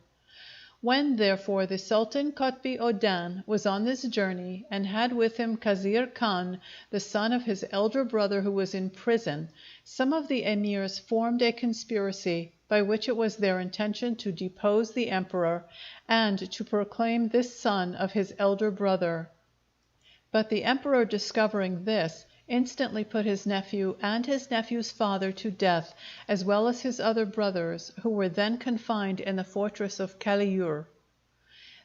When, therefore, the Sultan Qutb Odan was on this journey, and had with him Khazir Khan, the son of his elder brother who was in prison, some of the emirs formed a conspiracy by which it was their intention to depose the emperor, and to proclaim this son of his elder brother. But the emperor, discovering this, instantly put his nephew and his nephew's father to death, as well as his other brothers, who were then confined in the fortress of Kaliyur.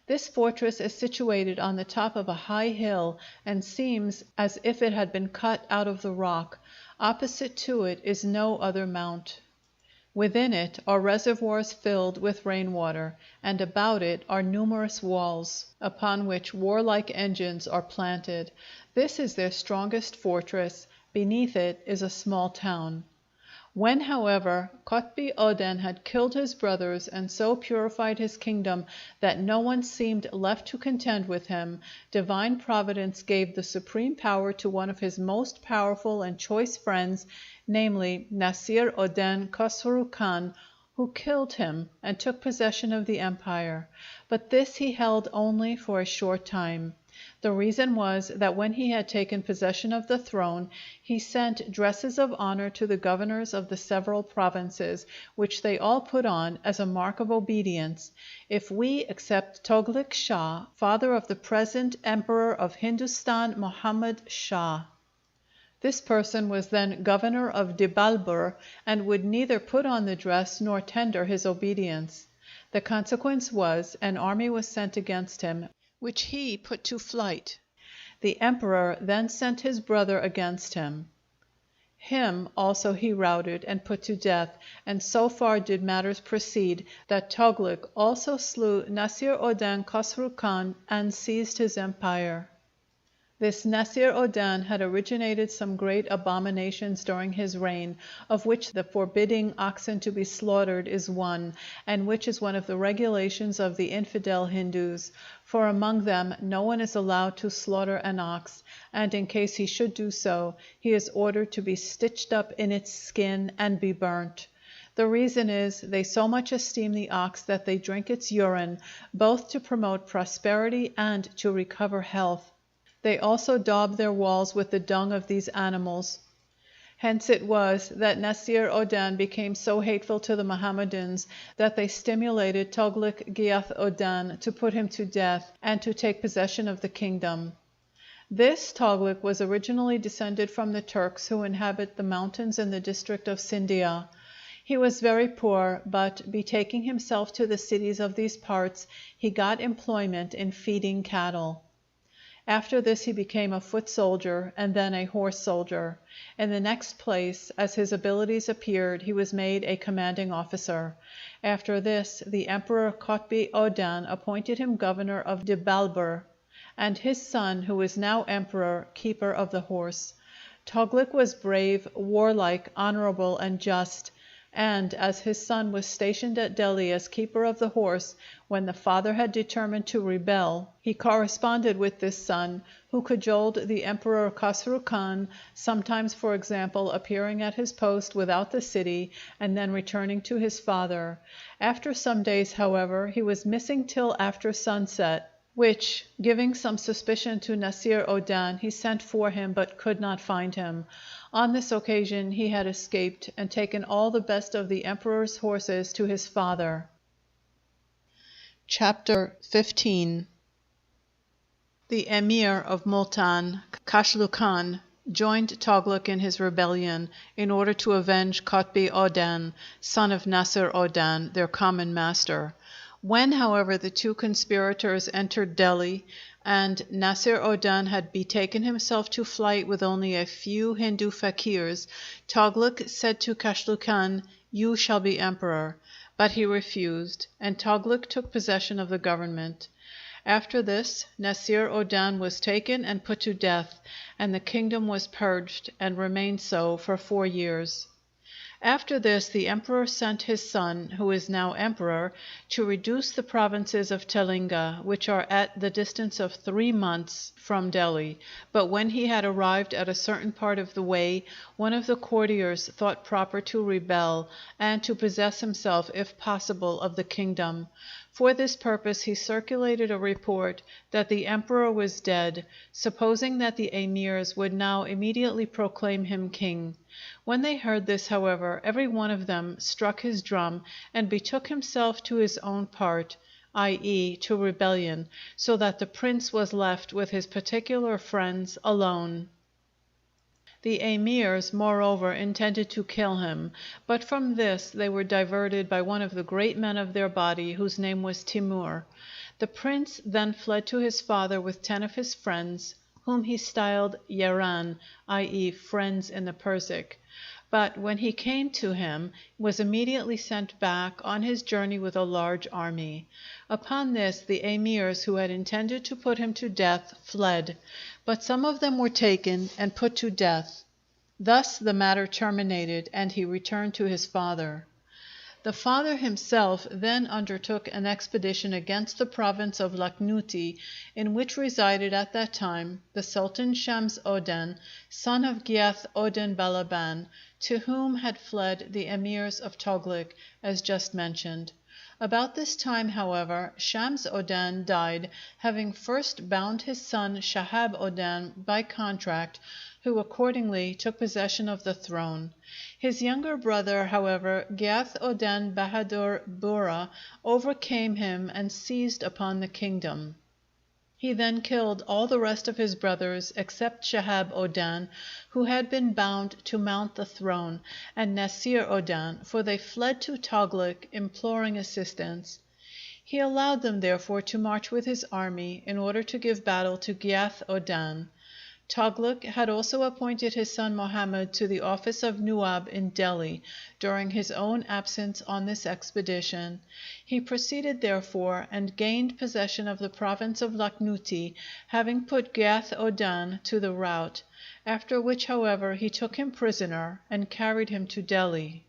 This fortress is situated on the top of a high hill, and seems as if it had been cut out of the rock. Opposite to it is no other mount. Within it are reservoirs filled with rainwater, and about it are numerous walls, upon which warlike engines are planted. This is their strongest fortress. Beneath it is a small town. When, however, Qutb Odan had killed his brothers and so purified his kingdom that no one seemed left to contend with him, divine providence gave the supreme power to one of his most powerful and choice friends, namely Nasir Odan Khosru Khan, who killed him and took possession of the empire. But this he held only for a short time. The reason was that when he had taken possession of the throne, he sent dresses of honor to the governors of the several provinces, which they all put on as a mark of obedience, if we except Toghlaq Shah, father of the present Emperor of Hindustan, Muhammad Shah. This person was then governor of Dibalbur, and would neither put on the dress nor tender his obedience. The consequence was, an army was sent against him, which he put to flight. The emperor then sent his brother against him. Him also he routed and put to death, and so far did matters proceed that Toghlaq also slew Nasir Odan Khosru Khan and seized his empire. This Nasir Odan had originated some great abominations during his reign, of which the forbidding oxen to be slaughtered is one, and which is one of the regulations of the infidel Hindus, for among them no one is allowed to slaughter an ox, and in case he should do so, he is ordered to be stitched up in its skin and be burnt. The reason is, they so much esteem the ox that they drink its urine, both to promote prosperity and to recover health. They also daub their walls with the dung of these animals. Hence it was that Nasir Odan became so hateful to the Mohammedans that they stimulated Toghlaq Ghiath Odan to put him to death and to take possession of the kingdom. This Toghlaq was originally descended from the Turks who inhabit the mountains in the district of Sindhia. He was very poor, but betaking himself to the cities of these parts, he got employment in feeding cattle. After this he became a foot soldier, and then a horse soldier. In the next place, as his abilities appeared, he was made a commanding officer. After this, the Emperor Qutb Odan appointed him governor of Dibalbur, and his son, who is now emperor, keeper of the horse. Toghlaq was brave, warlike, honorable, and just, and as his son was stationed at Delhi as keeper of the horse, when the father had determined to rebel, he corresponded with this son, who cajoled the Emperor Khosru Khan, sometimes, for example, appearing at his post without the city, and then returning to his father. After some days, however, he was missing till after sunset, which, giving some suspicion to Nasir Odan, he sent for him, but could not find him. On this occasion he had escaped, and taken all the best of the emperor's horses to his father. Chapter 15. The Emir of Multan, Kashlu Khan, joined Tughlaq in his rebellion in order to avenge Qutb Odan, son of Nasir Odan, their common master. When, however, the two conspirators entered Delhi, and Nasir Odan had betaken himself to flight with only a few Hindu fakirs, Tughlaq said to Kashlu Khan, "You shall be emperor." But he refused, and Tughlaq took possession of the government. After this, Nasir Odan was taken and put to death, and the kingdom was purged, and remained so for 4 years. After this, the emperor sent his son, who is now emperor, to reduce the provinces of Telinga, which are at the distance of 3 months from Delhi. But when he had arrived at a certain part of the way, one of the courtiers thought proper to rebel, and to possess himself, if possible, of the kingdom. For this purpose he circulated a report that the emperor was dead, supposing that the emirs would now immediately proclaim him king. When they heard this, however, every one of them struck his drum and betook himself to his own part, i.e., to rebellion, so that the prince was left with his particular friends alone. The emirs, moreover, intended to kill him, but from this they were diverted by one of the great men of their body, whose name was Timur. The prince then fled to his father with 10 of his friends, whom he styled Yaran, i.e., friends in the Persic. But when he came to him, was immediately sent back on his journey with a large army. Upon this, the emirs who had intended to put him to death fled, but some of them were taken and put to death. Thus the matter terminated, and he returned to his father. The father himself then undertook an expedition against the province of Lakhnuti, in which resided at that time the Sultan Shams Oden, son of Gyath Oden Balaban, to whom had fled the emirs of Tughlaq, as just mentioned. About this time, however, Shams Odan died, having first bound his son Shahab Odan by contract, who accordingly took possession of the throne. His younger brother, however, Gyath Odan Bahadur Bura, overcame him and seized upon the kingdom. He then killed all the rest of his brothers except Shahab Odan, who had been bound to mount the throne, and Nasir Odan, for they fled to Tughlaq imploring assistance. He allowed them therefore to march with his army in order to give battle to Gyath Odan. Tughlaq had also appointed his son Mohammed to the office of Nuab in Delhi during his own absence on this expedition. He proceeded therefore and gained possession of the province of Lakhnuti, having put Gyath Odan to the rout, after which, however, he took him prisoner and carried him to Delhi.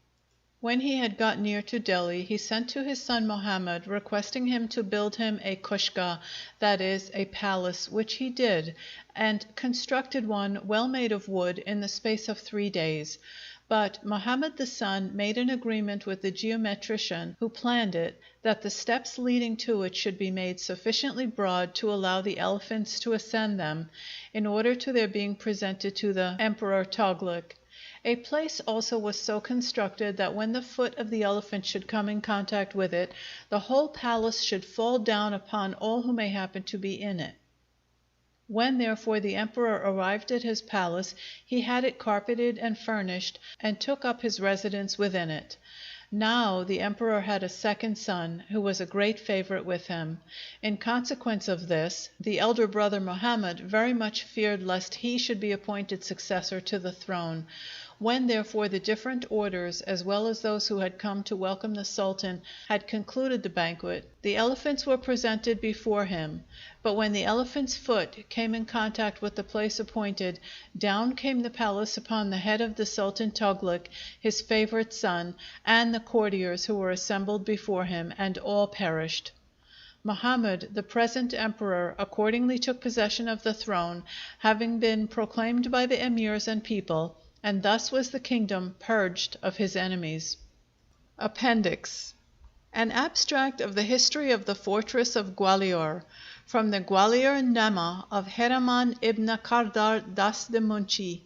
When he had got near to Delhi, he sent to his son Mohammed, requesting him to build him a kushka, that is, a palace, which he did, and constructed one well made of wood in the space of 3 days. But Mohammed the son made an agreement with the geometrician who planned it, that the steps leading to it should be made sufficiently broad to allow the elephants to ascend them, in order to their being presented to the Emperor Tughlaq. A place also was so constructed that when the foot of the elephant should come in contact with it, the whole palace should fall down upon all who may happen to be in it. When therefore the emperor arrived at his palace, he had it carpeted and furnished, and took up his residence within it. Now the emperor had a second son, who was a great favorite with him. In consequence of this, the elder brother Mohammed very much feared lest he should be appointed successor to the throne. When therefore the different orders, as well as those who had come to welcome the sultan, had concluded the banquet, the elephants were presented before him. But when the elephant's foot came in contact with the place appointed, down came the palace upon the head of the Sultan Tughlaq, his favorite son, and the courtiers who were assembled before him, and all perished. Mohammed, the present emperor, accordingly took possession of the throne, having been proclaimed by the emirs and people, and thus was the kingdom purged of his enemies. Appendix: An abstract of the history of the fortress of Gwalior, from the Gwalior Nama of Heraman ibn Kardar Dast Munchi.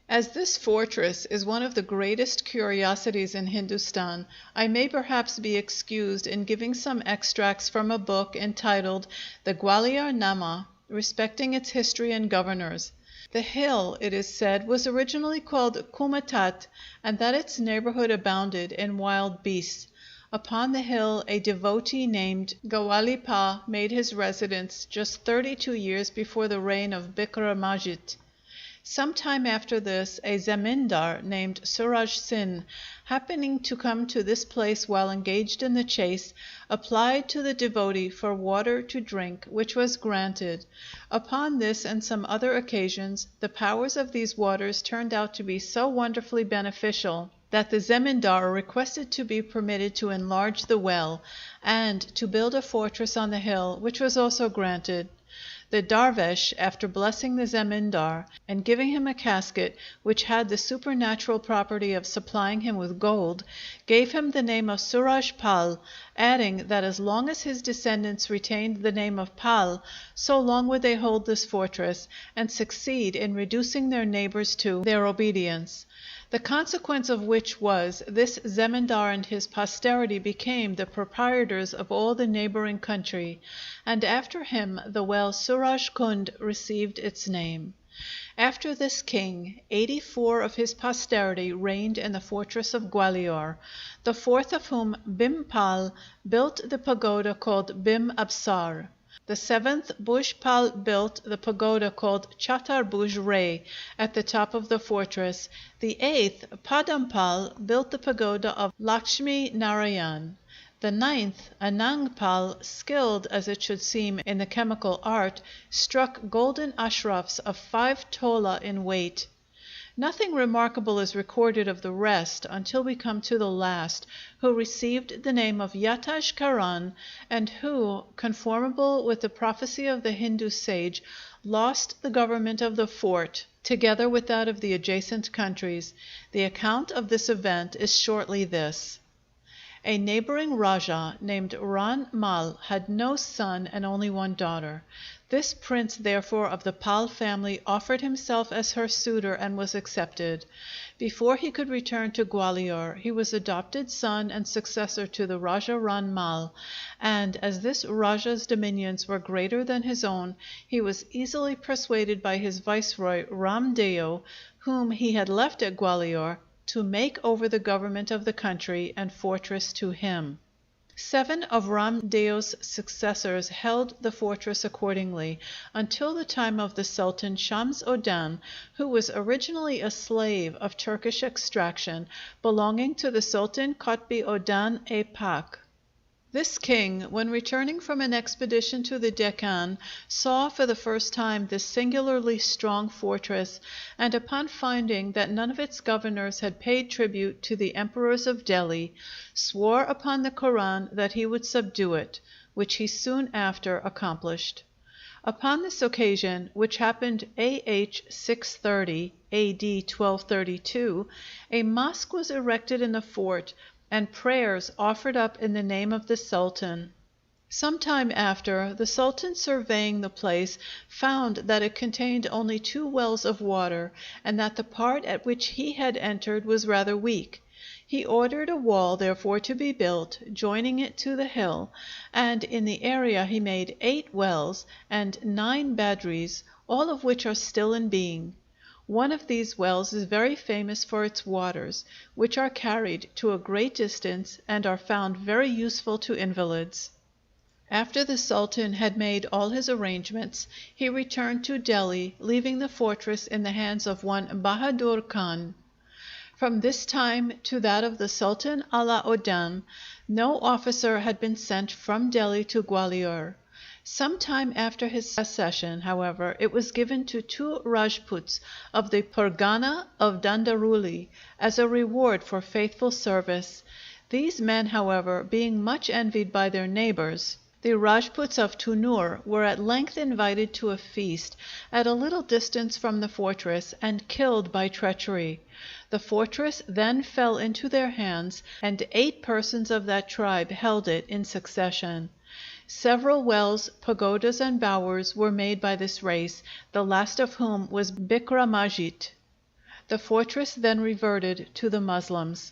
As this fortress is one of the greatest curiosities in Hindustan, I may perhaps be excused in giving some extracts from a book entitled The Gwalior Nama respecting its history and governors. The hill, it is said, was originally called Kumatat, and that its neighborhood abounded in wild beasts. Upon the hill a devotee named Gawalipa made his residence just 32 years before the reign of Bikramajit. Some time after this, a zemindar named Suraj Sin, happening to come to this place while engaged in the chase, applied to the devotee for water to drink, which was granted. Upon this and some other occasions, the powers of these waters turned out to be so wonderfully beneficial that the zemindar requested to be permitted to enlarge the well, and to build a fortress on the hill, which was also granted. The darvesh, after blessing the zemindar and giving him a casket which had the supernatural property of supplying him with gold, gave him the name of Suraj Pal, adding that as long as his descendants retained the name of Pal, so long would they hold this fortress and succeed in reducing their neighbors to their obedience. The consequence of which was, this zemindar and his posterity became the proprietors of all the neighboring country, and after him the well Suraj Kund received its name. After this king, 84 of his posterity reigned in the fortress of Gwalior, the fourth of whom, Bimpal, built the pagoda called Bim Absar. The seventh, Bhujpal, built the pagoda called Chatar Bhuj Ray at the top of the fortress. The eighth, Padampal, built the pagoda of Lakshmi Narayan. The ninth, Anangpal, skilled, as it should seem, in the chemical art, struck golden ashrafs of 5 tola in weight. Nothing remarkable is recorded of the rest until we come to the last, who received the name of Yatash Karan, and who, conformable with the prophecy of the Hindu sage, lost the government of the fort, together with that of the adjacent countries. The account of this event is shortly this. A neighboring Rajah named Ran Mal had no son and only one daughter. This prince, therefore, of the Pal family offered himself as her suitor and was accepted. Before he could return to Gwalior, he was adopted son and successor to the Rajah Ran Mal, and as this Rajah's dominions were greater than his own, he was easily persuaded by his viceroy Ram Deo, whom he had left at Gwalior, to make over the government of the country and fortress to him. 7 of Ram Deo's successors held the fortress accordingly, until the time of the Sultan Shams Odan, who was originally a slave of Turkish extraction, belonging to the Sultan Kotbi Odan e Pak. This king, when returning from an expedition to the Deccan, saw for the first time this singularly strong fortress, and upon finding that none of its governors had paid tribute to the emperors of Delhi, swore upon the Koran that he would subdue it, which he soon after accomplished. Upon this occasion, which happened A.H. 630, A.D. 1232, a mosque was erected in the fort, and prayers offered up in the name of the Sultan. Some time after, the Sultan, surveying the place, found that it contained only 2 wells of water, and that the part at which he had entered was rather weak. He ordered a wall, therefore, to be built, joining it to the hill, and in the area he made 8 wells and 9 badries, all of which are still in being. One of these wells is very famous for its waters, which are carried to a great distance and are found very useful to invalids. After the Sultan had made all his arrangements, he returned to Delhi, leaving the fortress in the hands of one Bahadur Khan. From this time to that of the Sultan Ala Odan, no officer had been sent from Delhi to Gwalior. Some time after his accession, however, it was given to 2 Rajputs of the Pargana of Dandaruli as a reward for faithful service. These men, however, being much envied by their neighbors, the Rajputs of Tunur were at length invited to a feast at a little distance from the fortress and killed by treachery. The fortress then fell into their hands, and 8 persons of that tribe held it in succession. Several wells, pagodas, and bowers were made by this race, the last of whom was Bikramajit. The fortress then reverted to the Moslems.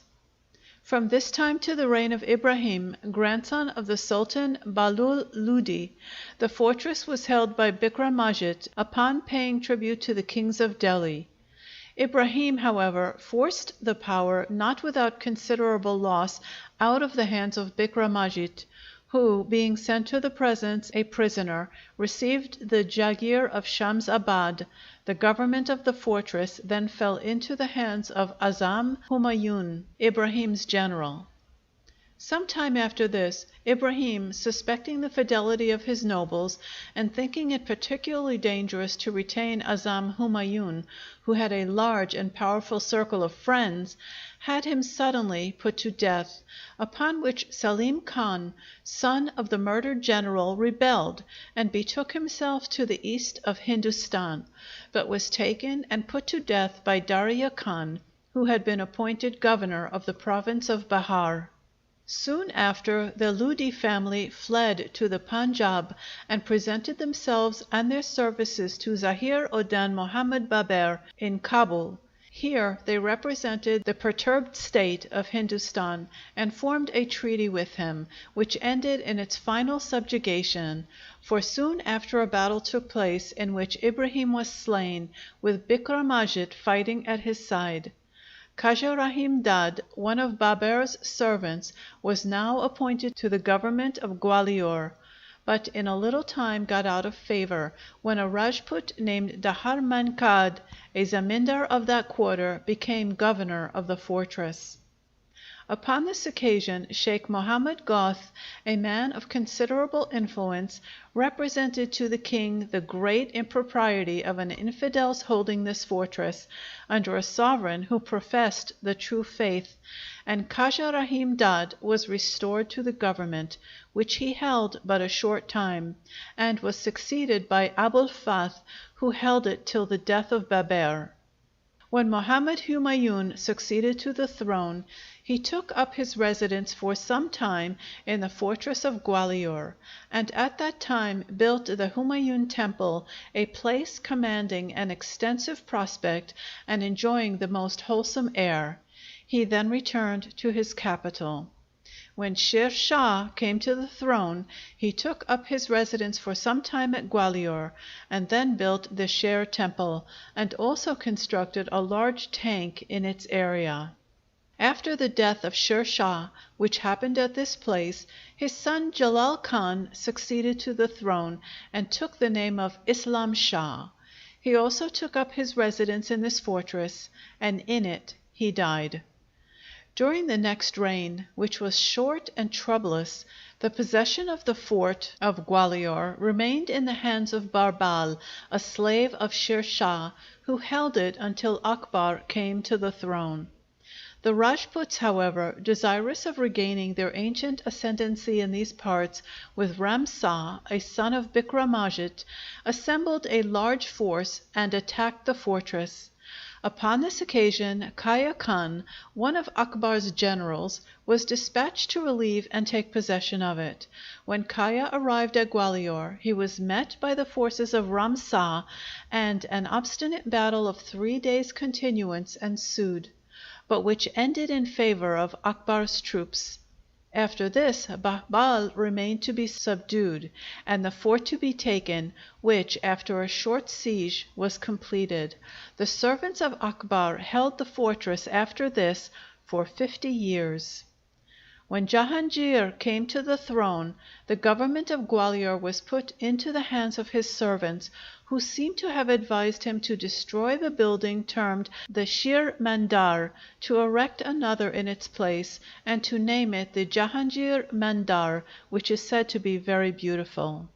From this time to the reign of Ibrahim, grandson of the Sultan Balul Ludi, the fortress was held by Bikram Majid upon paying tribute to the kings of Delhi. Ibrahim, however, forced the power, not without considerable loss, out of the hands of Bikram Majid, who, being sent to the presence a prisoner, received the Jagir of Shams Abad. The government of the fortress then fell into the hands of Azam Humayun, Ibrahim's general. Some time after this, Ibrahim, suspecting the fidelity of his nobles, and thinking it particularly dangerous to retain Azam Humayun, who had a large and powerful circle of friends, had him suddenly put to death, upon which Salim Khan, son of the murdered general, rebelled, and betook himself to the east of Hindustan, but was taken and put to death by Daria Khan, who had been appointed governor of the province of Bahar. Soon after, the Ludi family fled to the Panjab and presented themselves and their services to Zahir Odan Mohammed Baber in Kabul. Here they represented the perturbed state of Hindustan and formed a treaty with him, which ended in its final subjugation, for soon after a battle took place in which Ibrahim was slain, with Bikram Majid fighting at his side. Khaja Rahim Dad, one of Baber's servants, was now appointed to the government of Gwalior, but in a little time got out of favor, when a Rajput named Dahar Mankad, a zamindar of that quarter, became governor of the fortress. Upon this occasion, Sheikh Mohammed Goth, a man of considerable influence, represented to the king the great impropriety of an infidel's holding this fortress, under a sovereign who professed the true faith, and Khaja Rahim Dad was restored to the government, which he held but a short time, and was succeeded by Abul Fath, who held it till the death of Baber. When Mohammed Humayun succeeded to the throne, he took up his residence for some time in the fortress of Gwalior, and at that time built the Humayun Temple, a place commanding an extensive prospect and enjoying the most wholesome air. He then returned to his capital. When Sher Shah came to the throne, he took up his residence for some time at Gwalior, and then built the Sher Temple, and also constructed a large tank in its area. After the death of Sher Shah, which happened at this place, his son Jalal Khan succeeded to the throne, and took the name of Islam Shah. He also took up his residence in this fortress, and in it he died. During the next reign, which was short and troublous, the possession of the fort of Gwalior remained in the hands of Barbal, a slave of Sher Shah, who held it until Akbar came to the throne. The Rajputs, however, desirous of regaining their ancient ascendancy in these parts, with Ramsah, a son of Bikram Majid, assembled a large force and attacked the fortress. Upon this occasion, Kaya Khan, one of Akbar's generals, was dispatched to relieve and take possession of it. When Kaya arrived at Gwalior, he was met by the forces of Ramsah, and an obstinate battle of 3 days' continuance ensued, but which ended in favor of Akbar's troops. After this, Bahbal remained to be subdued, and the fort to be taken, which, after a short siege, was completed. The servants of Akbar held the fortress after this for 50 years. When Jahangir came to the throne, the government of Gwalior was put into the hands of his servants, who seem to have advised him to destroy the building termed the Shir Mandar, to erect another in its place, and to name it the Jahangir Mandar, which is said to be very beautiful.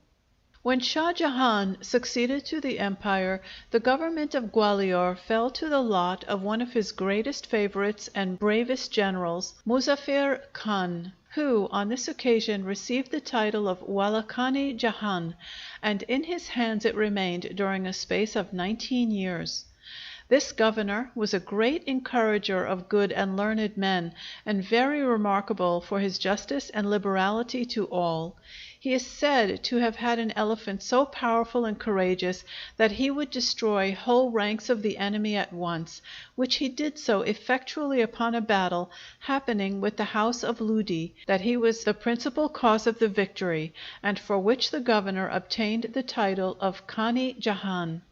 When Shah Jahan succeeded to the empire, the government of Gwalior fell to the lot of one of his greatest favorites and bravest generals, Muzaffar Khan, who on this occasion received the title of Walakani Jahan, and in his hands it remained during a space of 19 years. This governor was a great encourager of good and learned men, and very remarkable for his justice and liberality to all. He is said to have had an elephant so powerful and courageous that he would destroy whole ranks of the enemy at once, which he did so effectually upon a battle happening with the house of Ludi, that he was the principal cause of the victory, and for which the governor obtained the title of Khani Jahan.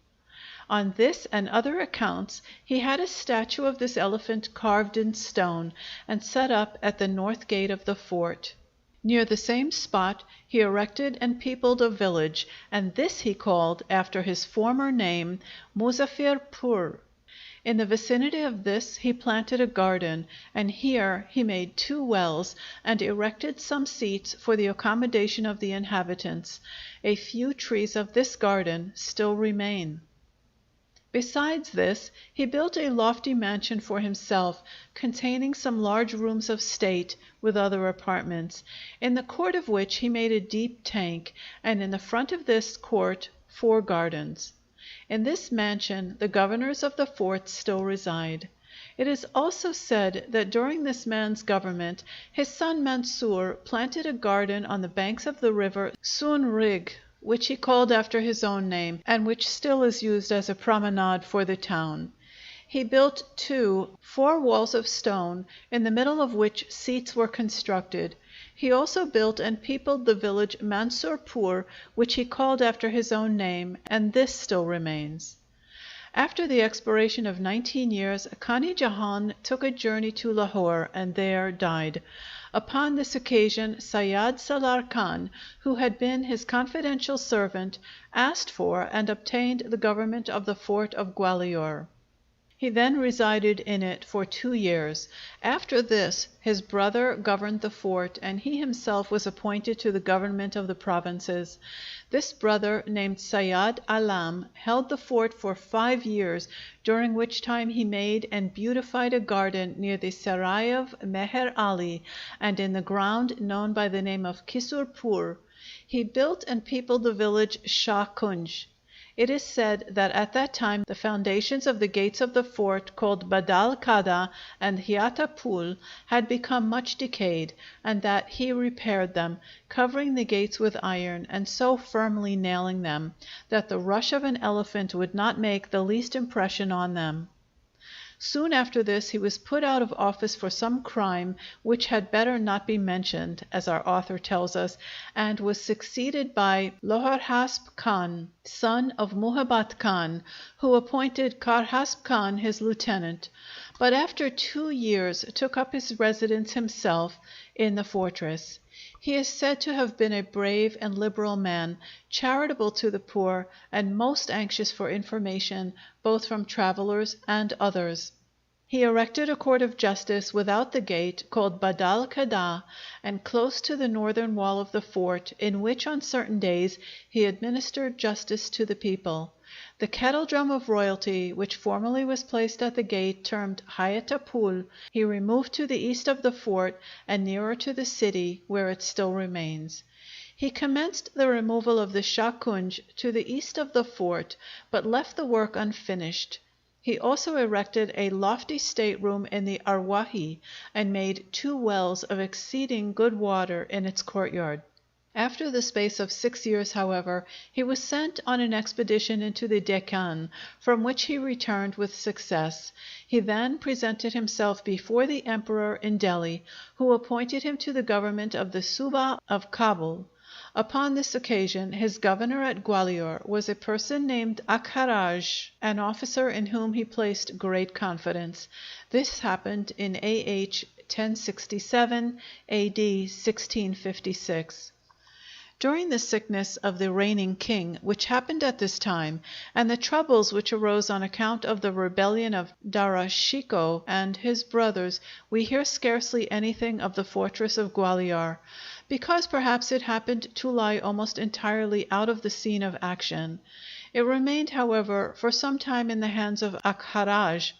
On this and other accounts he had a statue of this elephant carved in stone, and set up at the north gate of the fort. Near the same spot he erected and peopled a village, and this he called, after his former name, Muzaffirpur. In the vicinity of this he planted a garden, and here he made 2 wells, and erected some seats for the accommodation of the inhabitants. A few trees of this garden still remain. Besides this, he built a lofty mansion for himself, containing some large rooms of state, with other apartments, in the court of which he made a deep tank, and in the front of this court 4 gardens. In this mansion the governors of the fort still reside. It is also said that during this man's government his son Mansur planted a garden on the banks of the river Sunrig, which he called after his own name, and which still is used as a promenade for the town. He built, too, 4 walls of stone, in the middle of which seats were constructed. He also built and peopled the village Mansurpur, which he called after his own name, and this still remains. After the expiration of 19 years, Khani Jahan took a journey to Lahore, and there died. Upon this occasion Sayyad Salar Khan, who had been his confidential servant, asked for and obtained the government of the fort of Gwalior. He then resided in it for 2 years. After this his brother governed the fort, and he himself was appointed to the government of the provinces. This brother, named Sayyad Alam, held the fort for 5 years, during which time he made and beautified a garden near the Sarai of Meher Ali, and in the ground known by the name of Kisurpur. He built and peopled the village Shah Kunj. It is said that at that time the foundations of the gates of the fort, called Badal Kada and Hiatapul, had become much decayed, and that he repaired them, covering the gates with iron, and so firmly nailing them that the rush of an elephant would not make the least impression on them. Soon after this he was put out of office for some crime which had better not be mentioned, as our author tells us, and was succeeded by Loharhasp Khan, son of Muhabbat Khan, who appointed Karhasp Khan his lieutenant, but after 2 years took up his residence himself in the fortress. He is said to have been a brave and liberal man, charitable to the poor, and most anxious for information, both from travelers and others. He erected a court of justice without the gate, called Badal Kada, and close to the northern wall of the fort, in which on certain days he administered justice to the people. The kettle drum of royalty, which formerly was placed at the gate termed Hayatapul, he removed to the east of the fort and nearer to the city, where it still remains. He commenced the removal of the Shah Kunj to the east of the fort, but left the work unfinished. He also erected a lofty stateroom in the Arwahi, and made 2 wells of exceeding good water in its courtyard. After the space of 6 years, however, he was sent on an expedition into the Deccan, from which he returned with success. He then presented himself before the emperor in Delhi, who appointed him to the government of the Suba of Kabul. Upon this occasion his governor at Gwalior was a person named Akharaj, an officer in whom he placed great confidence. This happened in A.H. 1067, A.D. 1656. During the sickness of the reigning king, which happened at this time, and the troubles which arose on account of the rebellion of Darashikoh and his brothers, we hear scarcely anything of the fortress of Gwalior, because perhaps it happened to lie almost entirely out of the scene of action. It remained, however, for some time in the hands of Akharaj,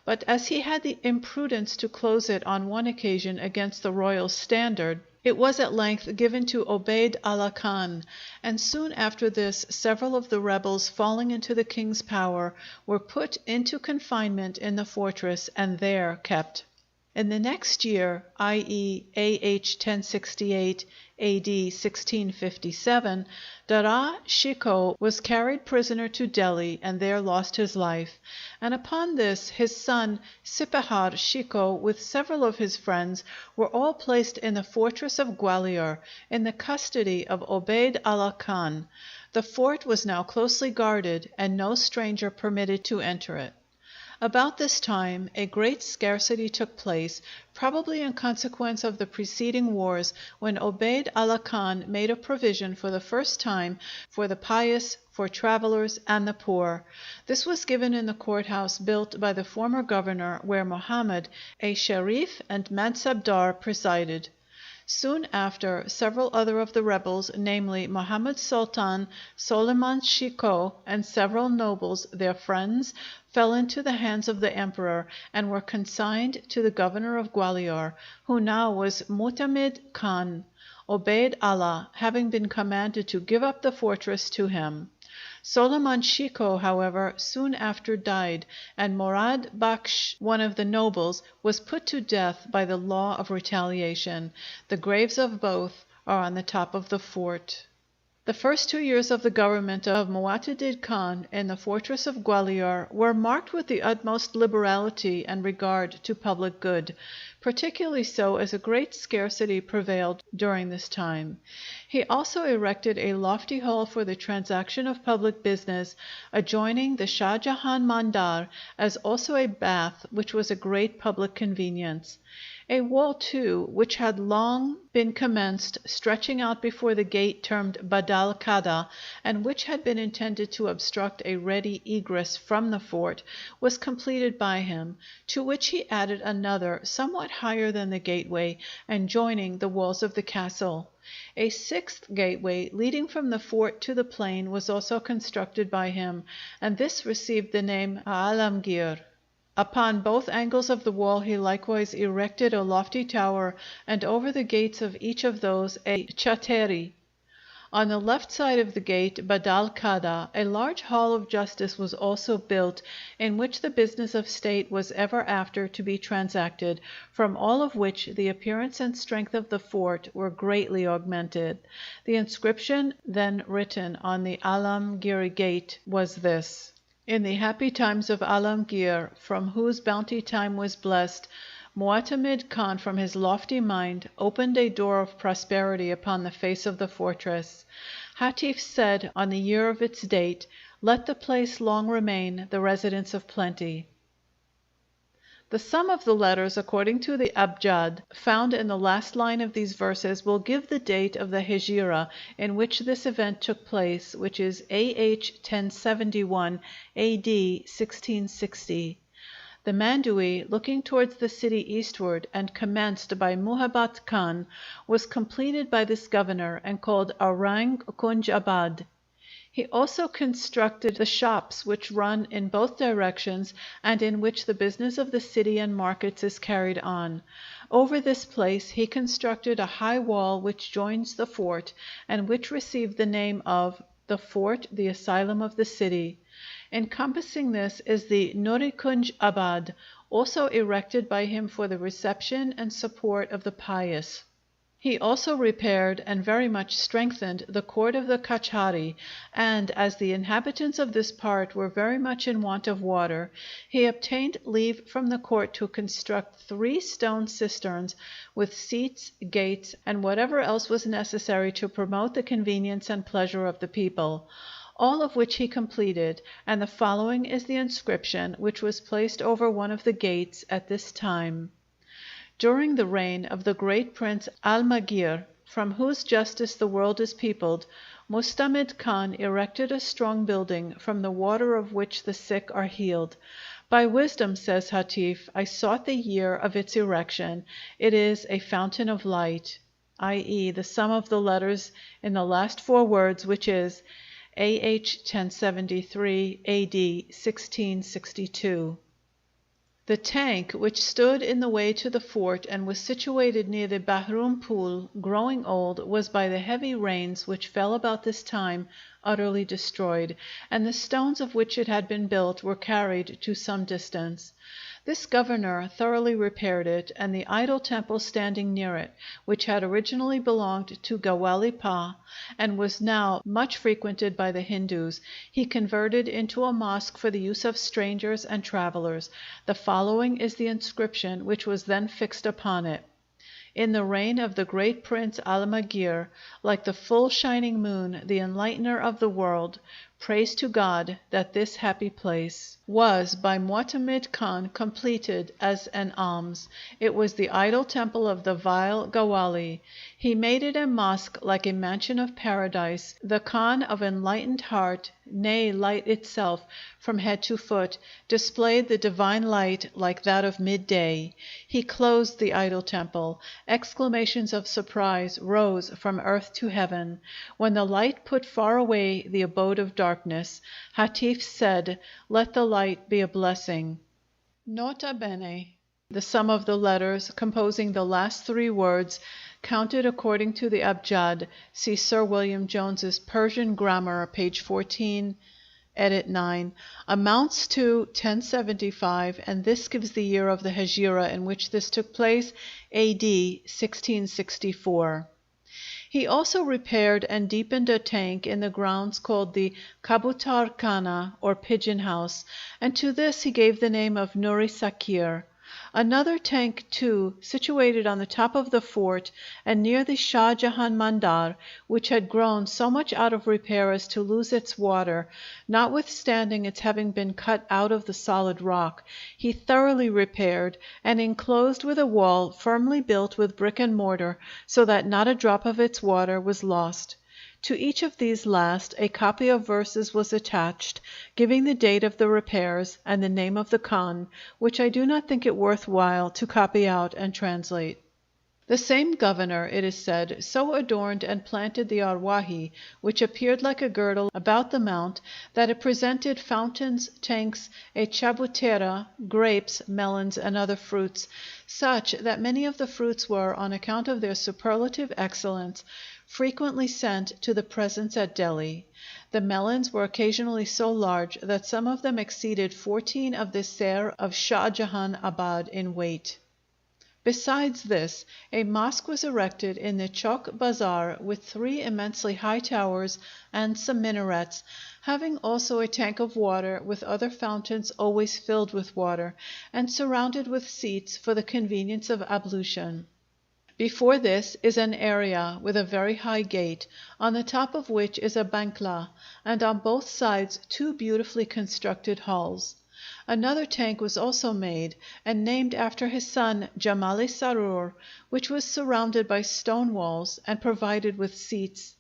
but as he had the imprudence to close it on one occasion against the royal standard, it was at length given to Obeid Allah Khan, and soon after this several of the rebels falling into the king's power were put into confinement in the fortress and there kept. In the next year, i.e. A.H. 1068, A.D. 1657, Dara Shikoh was carried prisoner to Delhi and there lost his life, and upon this his son Sipahar Shikoh with several of his friends were all placed in the fortress of Gwalior in the custody of Obeid Allah Khan. The fort was now closely guarded and no stranger permitted to enter it. About this time a great scarcity took place, probably in consequence of the preceding wars, when Obeid Allah Khan made a provision for the first time for the pious, for travelers, and the poor. This was given in the courthouse built by the former governor, where Mohammed, a Sharif and Mansabdar, presided. Soon after, several other of the rebels, namely Mohammed Sultan, Soliman Shikoh, and several nobles, their friends, fell into the hands of the emperor and were consigned to the governor of Gwalior, who now was Mu'tamid Khan, Obeid Allah having been commanded to give up the fortress to him. Soliman Shikoh, however, soon after died, and Morad Baksh, one of the nobles, was put to death by the law of retaliation. The graves of both are on the top of the fort. The first 2 years of the government of Mu'tamid Khan in the fortress of Gwalior were marked with the utmost liberality and regard to public good, particularly so as a great scarcity prevailed during this time. He also erected a lofty hall for the transaction of public business, adjoining the Shah Jahan Mandar, as also a bath, which was a great public convenience. A wall, too, which had long been commenced, stretching out before the gate termed Badal Kada, and which had been intended to obstruct a ready egress from the fort, was completed by him, to which he added another somewhat higher than the gateway, and joining the walls of the castle. A sixth gateway leading from the fort to the plain was also constructed by him, and this received the name Alamgir. Upon both angles of the wall he likewise erected a lofty tower, and over the gates of each of those a chateri. On the left side of the gate Badal Kada, a large hall of justice was also built, in which the business of state was ever after to be transacted, from all of which the appearance and strength of the fort were greatly augmented. The inscription then written on the Alamgir gate was this: "In the happy times of Alamgir, from whose bounty time was blessed, Mu'tamid Khan from his lofty mind opened a door of prosperity upon the face of the fortress. Hatif said on the year of its date, 'Let the place long remain the residence of plenty.'" The sum of the letters, according to the Abjad, found in the last line of these verses, will give the date of the Hejira in which this event took place, which is A.H. 1071, A.D. 1660. The Mandui, looking towards the city eastward, and commenced by Muhabbat Khan, was completed by this governor, and called Aurang Kunj Abad. He also constructed the shops which run in both directions, and in which the business of the city and markets is carried on. Over this place he constructed a high wall which joins the fort, and which received the name of the Fort, the Asylum of the City. Encompassing this is the Nuri Kunj Abad, also erected by him for the reception and support of the pious. He also repaired and very much strengthened the court of the Kachari, and as the inhabitants of this part were very much in want of water, he obtained leave from the court to construct 3 stone cisterns with seats, gates, and whatever else was necessary to promote the convenience and pleasure of the people, all of which he completed, and the following is the inscription which was placed over one of the gates at this time: "During the reign of the great Prince Almagir, from whose justice the world is peopled, Mu'tamid Khan erected a strong building, from the water of which the sick are healed. By wisdom, says Hatif, I sought the year of its erection. It is a fountain of light," i.e. the sum of the letters in the last 4 words, which is A.H. 1073, A.D. 1662. The tank, which stood in the way to the fort and was situated near the Bahrum Pool, growing old, was by the heavy rains which fell about this time utterly destroyed, and the stones of which it had been built were carried to some distance. This governor thoroughly repaired it, and the idol temple standing near it, which had originally belonged to Gawali Pa and was now much frequented by the Hindus, he converted into a mosque for the use of strangers and travelers. The following is the inscription which was then fixed upon it: "In the reign of the great Prince Alamagir, like the full shining moon, the enlightener of the world, praise to God that this happy place was by Mu'tamid Khan completed as an alms. It was the idol temple of the vile Gawali. He made it a mosque like a mansion of paradise. The Khan of enlightened heart, nay light itself, from head to foot, displayed the divine light like that of midday. He closed the idol temple. Exclamations of surprise rose from earth to heaven. When the light put far away the abode of darkness, Hatif said, 'Let the light be a blessing.'" Nota bene. The sum of the letters composing the last three words, counted according to the abjad, see Sir William Jones's Persian Grammar, page 14, edit 9, amounts to 1075, and this gives the year of the Hejira in which this took place, A.D. 1664. He also repaired and deepened a tank in the grounds called the Kabutar Khana, or Pigeon House, and to this he gave the name of Nuri Sakir. Another tank, too, situated on the top of the fort and near the Shah Jahan Mandar, which had grown so much out of repair as to lose its water, notwithstanding its having been cut out of the solid rock, he thoroughly repaired and enclosed with a wall firmly built with brick and mortar, so that not a drop of its water was lost. To each of these last a copy of verses was attached, giving the date of the repairs and the name of the Khan, which I do not think it worth while to copy out and translate. The same governor, it is said, so adorned and planted the Arwahi, which appeared like a girdle about the mount, that it presented fountains, tanks, a chabutera, grapes, melons, and other fruits, such that many of the fruits were, on account of their superlative excellence, frequently sent to the presents at Delhi. The melons were occasionally so large that some of them exceeded 14 of the ser of Shah Jahan Abad in weight. Besides this, a mosque was erected in the Chowk Bazar with 3 immensely high towers and some minarets, having also a tank of water with other fountains always filled with water, and surrounded with seats for the convenience of ablution. Before this is an area with a very high gate, on the top of which is a bankla, and on both sides 2 beautifully constructed halls. Another tank was also made, and named after his son Jamali Sarur, which was surrounded by stone walls and provided with seats.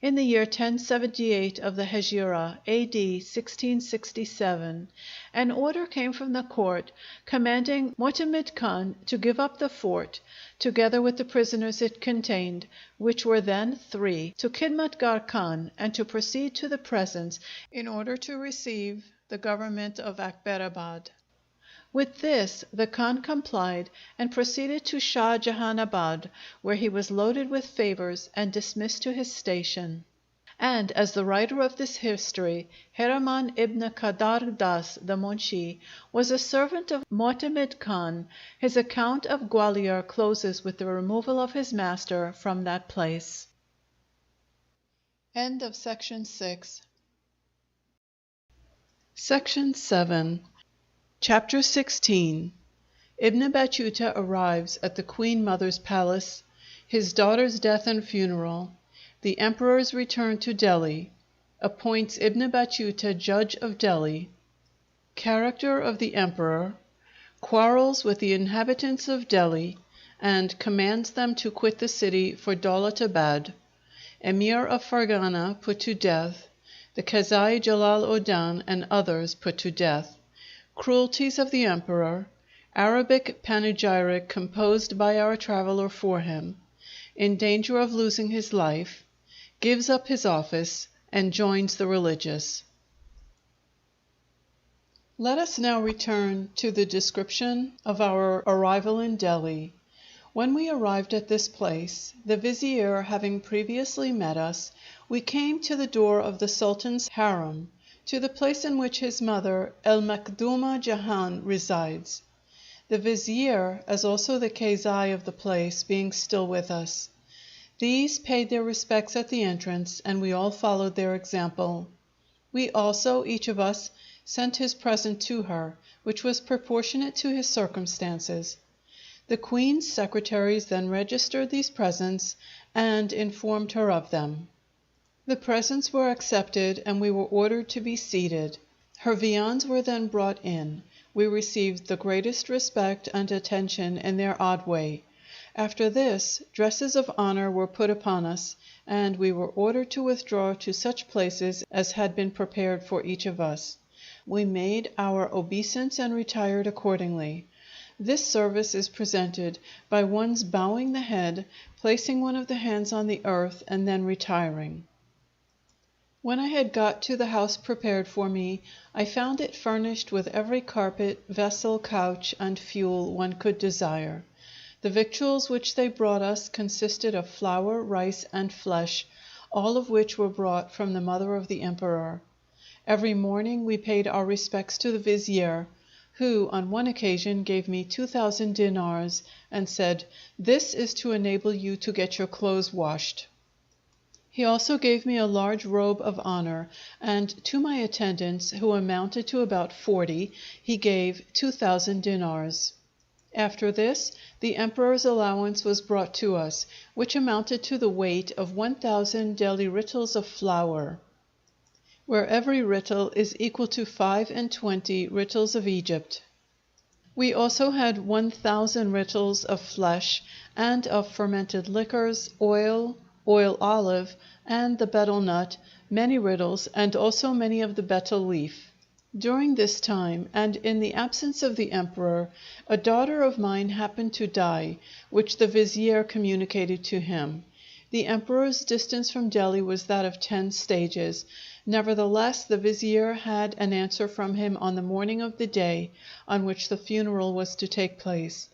In the year 1078 of the Hejira, A.D. 1667, an order came from the court commanding Mu'tamid Khan to give up the fort, together with the prisoners it contained, which were then 3, to Khidmatgar Khan, and to proceed to the presence in order to receive the government of Akbarabad. With this the Khan complied and proceeded to Shah Jahanabad, where he was loaded with favors and dismissed to his station. And as the writer of this history, Heraman ibn Kadar Das, the Munshi, was a servant of Mu'tamid Khan, his account of Gwalior closes with the removal of his master from that place. End of Section 6. Section 7. Chapter 16. Ibn Batuta arrives at the Queen Mother's palace, his daughter's death and funeral, the Emperor's return to Delhi, appoints Ibn Batuta Judge of Delhi, character of the Emperor, quarrels with the inhabitants of Delhi, and commands them to quit the city for Daulatabad, Emir of Fargana put to death, the Kazai Jalal Odan and others put to death, cruelties of the Emperor, Arabic panegyric composed by our traveler for him, in danger of losing his life, gives up his office, and joins the religious. Let us now return to the description of our arrival in Delhi. When we arrived at this place, the vizier having previously met us, we came to the door of the Sultan's harem, to the place in which his mother, El Makduma Jahan, resides. The vizier, as also the Kazi of the place, being still with us. These paid their respects at the entrance, and we all followed their example. We also, each of us, sent his present to her, which was proportionate to his circumstances. The queen's secretaries then registered these presents and informed her of them. The presents were accepted, and we were ordered to be seated. Her viands were then brought in. We received the greatest respect and attention in their odd way. After this, dresses of honor were put upon us, and we were ordered to withdraw to such places as had been prepared for each of us. We made our obeisance and retired accordingly. This service is presented by one's bowing the head, placing one of the hands on the earth, and then retiring. When I had got to the house prepared for me, I found it furnished with every carpet, vessel, couch, and fuel one could desire. The victuals which they brought us consisted of flour, rice, and flesh, all of which were brought from the mother of the emperor. Every morning we paid our respects to the vizier, who on one occasion gave me 2,000 dinars and said, "This is to enable you to get your clothes washed." He also gave me a large robe of honor, and to my attendants, who amounted to about 40, he gave 2,000 dinars. After this, the emperor's allowance was brought to us, which amounted to the weight of 1,000 Delhi rittles of flour, where every rittle is equal to 25 rittles of Egypt. We also had 1,000 rittles of flesh, and of fermented liquors, oil olive, and the betel nut, many rittles, and also many of the betel leaf. During this time, and in the absence of the emperor, a daughter of mine happened to die, which the vizier communicated to him. The emperor's distance from Delhi was that of 10 stages. Nevertheless, the vizier had an answer from him on the morning of the day on which the funeral was to take place.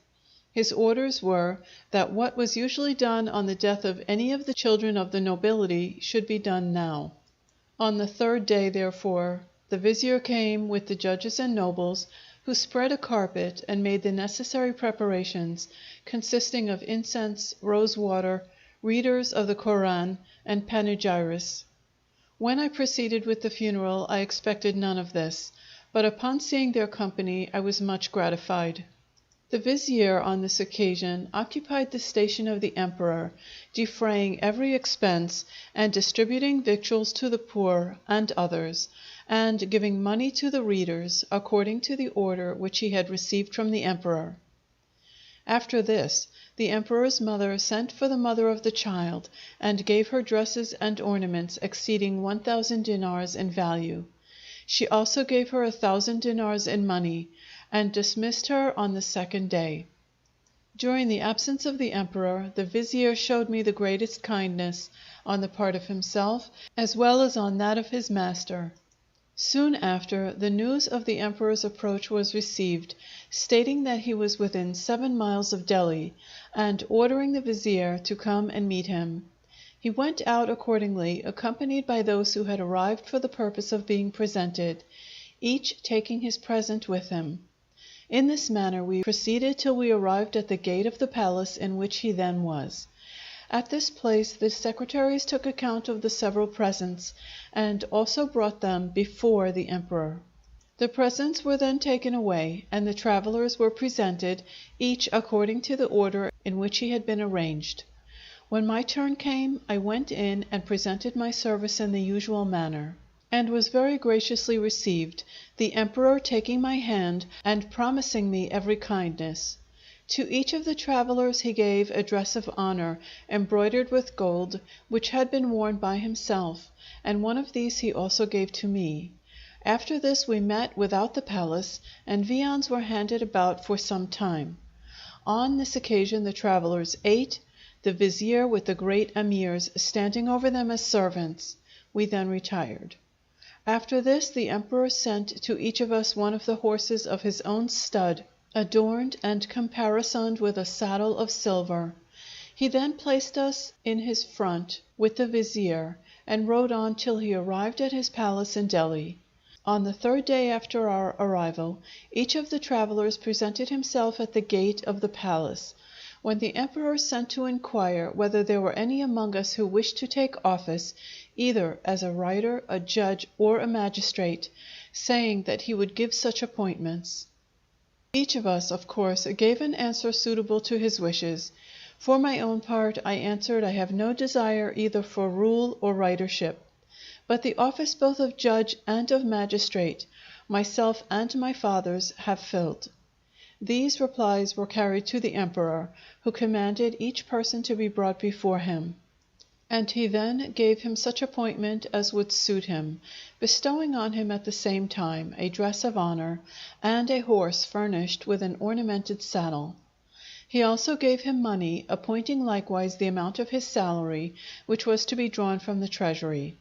His orders were that what was usually done on the death of any of the children of the nobility should be done now. On the 3rd day, therefore, the vizier came with the judges and nobles, who spread a carpet and made the necessary preparations, consisting of incense, rose water, readers of the Koran, and panegyrists. When I proceeded with the funeral, I expected none of this, but upon seeing their company I was much gratified. The vizier on this occasion occupied the station of the emperor, defraying every expense, and distributing victuals to the poor and others, and giving money to the readers, according to the order which he had received from the emperor. After this, the emperor's mother sent for the mother of the child, and gave her dresses and ornaments exceeding 1,000 dinars in value. She also gave her 1,000 dinars in money, and dismissed her on the 2nd day. During the absence of the emperor, the vizier showed me the greatest kindness on the part of himself, as well as on that of his master. Soon after, the news of the emperor's approach was received, stating that he was within 7 miles of Delhi, and ordering the vizier to come and meet him. He went out accordingly, accompanied by those who had arrived for the purpose of being presented, each taking his present with him. In this manner we proceeded till we arrived at the gate of the palace in which he then was. At this place the secretaries took account of the several presents, and also brought them before the emperor. The presents were then taken away, and the travelers were presented, each according to the order in which he had been arranged. When my turn came, I went in and presented my service in the usual manner, and was very graciously received, the emperor taking my hand and promising me every kindness. To each of the travelers he gave a dress of honor, embroidered with gold, which had been worn by himself, and one of these he also gave to me. After this we met without the palace, and viands were handed about for some time. On this occasion the travelers ate, the vizier with the great emirs standing over them as servants. We then retired. After this the emperor sent to each of us one of the horses of his own stud, adorned and caparisoned with a saddle of silver. He then placed us in his front with the vizier, and rode on till he arrived at his palace in Delhi. On the third day after our arrival, each of the travellers presented himself at the gate of the palace, when the emperor sent to inquire whether there were any among us who wished to take office, either as a writer, a judge, or a magistrate, saying that he would give such appointments. Each of us, of course, gave an answer suitable to his wishes. For my own part, I answered I have no desire either for rule or writership, but the office both of judge and of magistrate, myself and my fathers have filled. These replies were carried to the emperor, who commanded each person to be brought before him, and he then gave him such appointment as would suit him, bestowing on him at the same time a dress of honor, and a horse furnished with an ornamented saddle. He also gave him money, appointing likewise the amount of his salary, which was to be drawn from the treasury.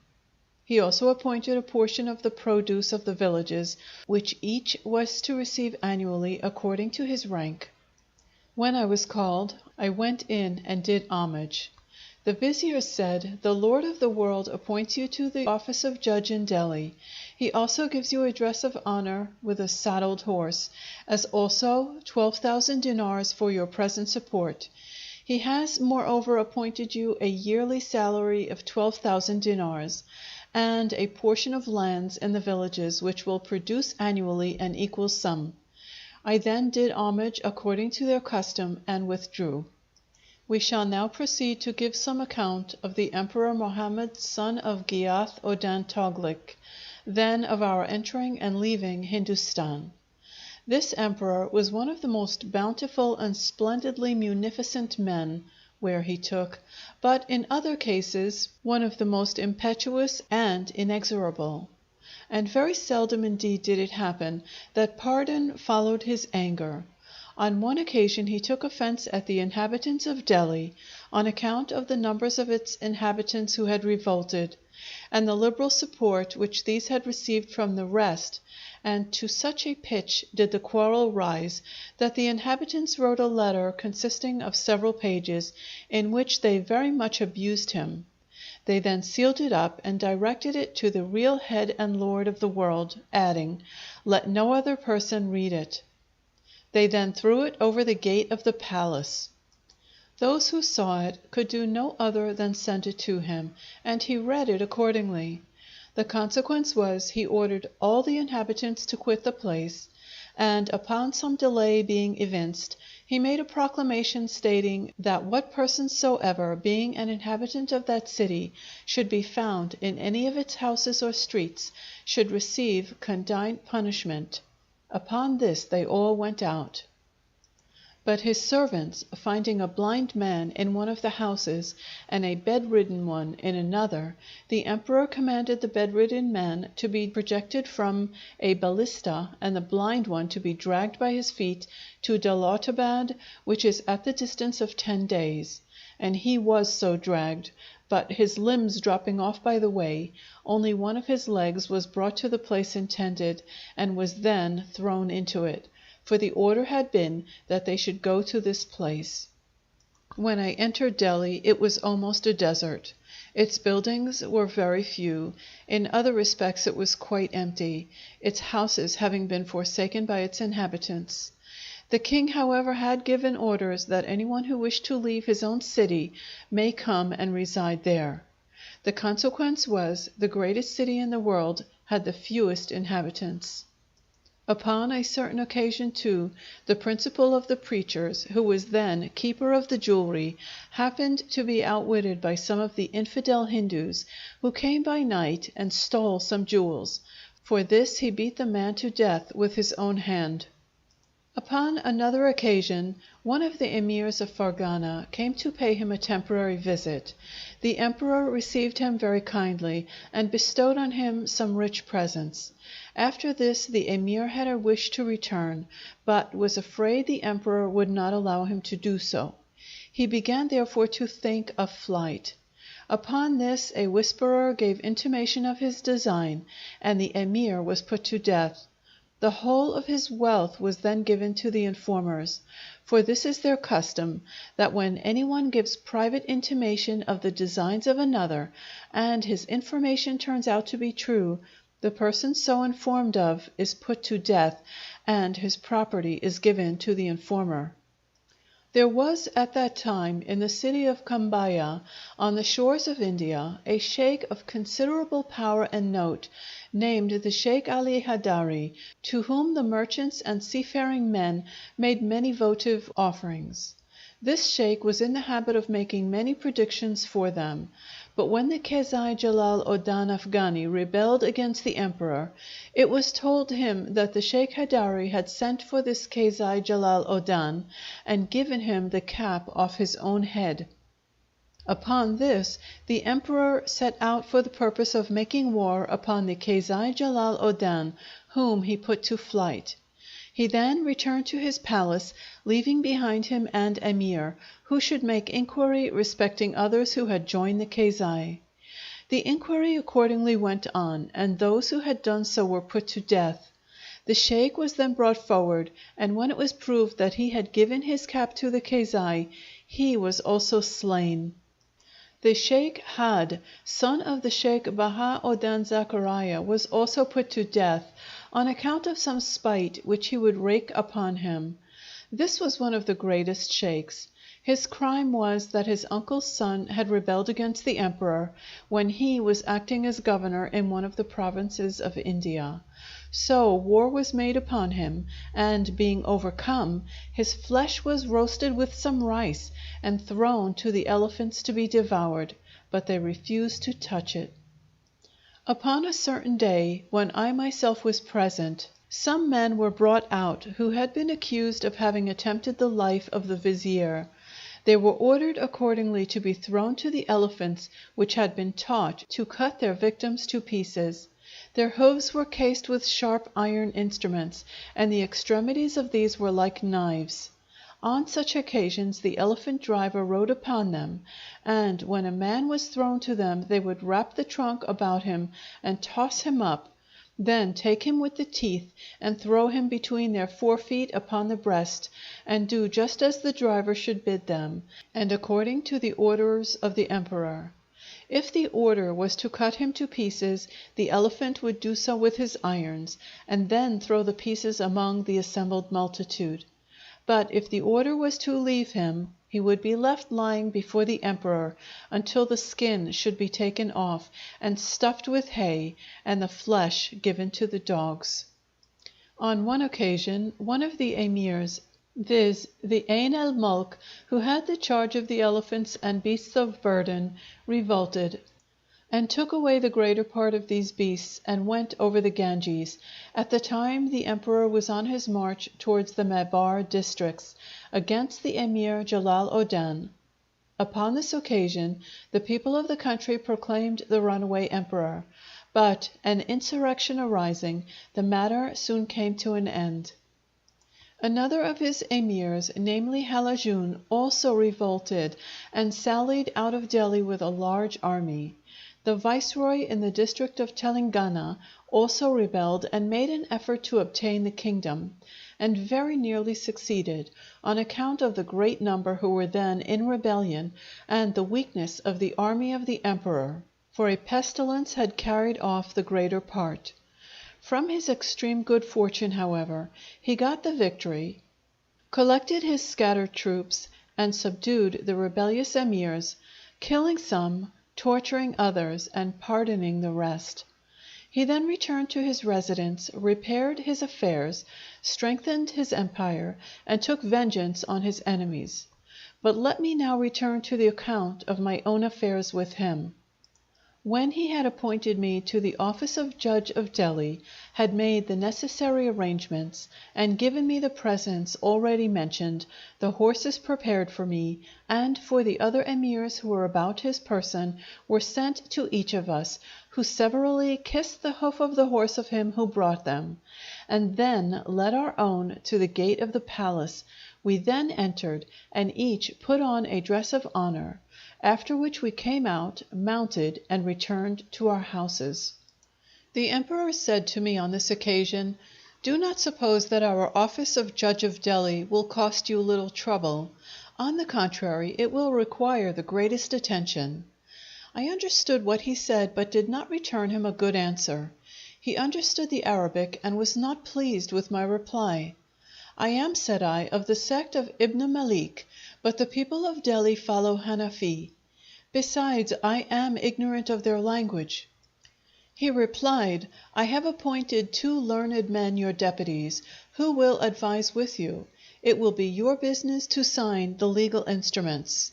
He also appointed a portion of the produce of the villages, which each was to receive annually according to his rank. When I was called, I went in and did homage. The vizier said, "The Lord of the world appoints you to the office of judge in Delhi. He also gives you a dress of honor with a saddled horse, as also 12,000 dinars for your present support. He has moreover appointed you a yearly salary of 12,000 dinars, and a portion of lands in the villages which will produce annually an equal sum." I then did homage according to their custom and withdrew. We shall now proceed to give some account of the Emperor Mohammed, son of Ghiyath Odan Toglik, then of our entering and leaving Hindustan. This emperor was one of the most bountiful and splendidly munificent men where he took, but in other cases one of the most impetuous and inexorable. And very seldom indeed did it happen that pardon followed his anger. On one occasion he took offence at the inhabitants of Delhi, on account of the numbers of its inhabitants who had revolted, and the liberal support which these had received from the rest, and to such a pitch did the quarrel rise, that the inhabitants wrote a letter consisting of several pages, in which they very much abused him. They then sealed it up, and directed it to the real head and lord of the world, adding, "Let no other person read it." They then threw it over the gate of the palace. Those who saw it could do no other than send it to him, and he read it accordingly. The consequence was, he ordered all the inhabitants to quit the place, and upon some delay being evinced, he made a proclamation stating that what person soever, being an inhabitant of that city, should be found in any of its houses or streets, should receive condign punishment. Upon this they all went out. But his servants, finding a blind man in one of the houses, and a bedridden one in another, the emperor commanded the bedridden man to be projected from a ballista, and the blind one to be dragged by his feet to Daulatabad, which is at the distance of 10 days. And he was so dragged, but his limbs dropping off by the way, only one of his legs was brought to the place intended, and was then thrown into it, for the order had been that they should go to this place. When I entered Delhi, it was almost a desert. Its buildings were very few. In other respects it was quite empty, its houses having been forsaken by its inhabitants. The king, however, had given orders that anyone who wished to leave his own city may come and reside there. The consequence was, the greatest city in the world had the fewest inhabitants. Upon a certain occasion, too, the principal of the preachers, who was then keeper of the jewelry, happened to be outwitted by some of the infidel Hindus, who came by night and stole some jewels. For this he beat the man to death with his own hand. Upon another occasion, one of the emirs of Fargana came to pay him a temporary visit. The emperor received him very kindly, and bestowed on him some rich presents. After this the emir had a wish to return, but was afraid the emperor would not allow him to do so. He began therefore to think of flight. Upon this a whisperer gave intimation of his design, and the Emir was put to death. The whole of his wealth was then given to the informers, for this is their custom, that when any one gives private intimation of the designs of another, and his information turns out to be true, the person so informed of is put to death, and his property is given to the informer. There was at that time in the city of Kambaya, on the shores of India, a sheikh of considerable power and note, named the Sheikh Ali Hadari, to whom the merchants and seafaring men made many votive offerings. This sheikh was in the habit of making many predictions for them. But when the Kezai Jalal Odan Afghani rebelled against the emperor, it was told him that the Sheikh Hadari had sent for this Kezai Jalal Odan and given him the cap off his own head. Upon this, the emperor set out for the purpose of making war upon the Kezai Jalal Odan, whom he put to flight. He then returned to his palace, leaving behind him an emir, who should make inquiry respecting others who had joined the Kezai. The inquiry accordingly went on, and those who had done so were put to death. The sheikh was then brought forward, and when it was proved that he had given his cap to the Kezai, he was also slain. The Sheikh Had, son of the Sheikh Baha Odan Zachariah, was also put to death, on account of some spite which he would wreak upon him. This was one of the greatest sheikhs. His crime was that his uncle's son had rebelled against the emperor, when he was acting as governor in one of the provinces of India. So war was made upon him, and being overcome, his flesh was roasted with some rice, and thrown to the elephants to be devoured, but they refused to touch it. Upon a certain day, when I myself was present, some men were brought out who had been accused of having attempted the life of the vizier. They were ordered accordingly to be thrown to the elephants, which had been taught to cut their victims to pieces. Their hooves were cased with sharp iron instruments, and the extremities of these were like knives. On such occasions the elephant driver rode upon them, and when a man was thrown to them they would wrap the trunk about him and toss him up, then take him with the teeth and throw him between their forefeet upon the breast, and do just as the driver should bid them, and according to the orders of the emperor. If the order was to cut him to pieces, the elephant would do so with his irons, and then throw the pieces among the assembled multitude. But if the order was to leave him, he would be left lying before the emperor until the skin should be taken off and stuffed with hay, and the flesh given to the dogs. On one occasion, one of the emirs, viz., the Ain al-Mulk, who had the charge of the elephants and beasts of burden, revolted, and took away the greater part of these beasts, and went over the Ganges. At the time the emperor was on his march towards the Mebar districts, against the Emir Jalal Odan. Upon this occasion the people of the country proclaimed the runaway emperor, but, an insurrection arising, the matter soon came to an end. Another of his emirs, namely Halajun, also revolted, and sallied out of Delhi with a large army. The viceroy in the district of Telangana also rebelled and made an effort to obtain the kingdom, and very nearly succeeded, on account of the great number who were then in rebellion and the weakness of the army of the emperor, for a pestilence had carried off the greater part. From his extreme good fortune, however, he got the victory, collected his scattered troops, and subdued the rebellious emirs, killing some, torturing others, and pardoning the rest. He then returned to his residence, repaired his affairs, strengthened his empire, and took vengeance on his enemies. But let me now return to the account of my own affairs with him. When he had appointed me to the office of Judge of Delhi, had made the necessary arrangements, and given me the presents already mentioned, the horses prepared for me, and for the other emirs who were about his person, were sent to each of us, who severally kissed the hoof of the horse of him who brought them, and then led our own to the gate of the palace, We then entered, and each put on a dress of honor, after which we came out, mounted, and returned to our houses. The emperor said to me on this occasion, "Do not suppose that our office of Judge of Delhi will cost you little trouble. On the contrary, it will require the greatest attention." I understood what he said, but did not return him a good answer. He understood the Arabic and was not pleased with my reply. "I am," said I, "of the sect of Ibn Malik, but the people of Delhi follow Hanafi. Besides, I am ignorant of their language." He replied, "I have appointed 2 learned men your deputies, who will advise with you. It will be your business to sign the legal instruments."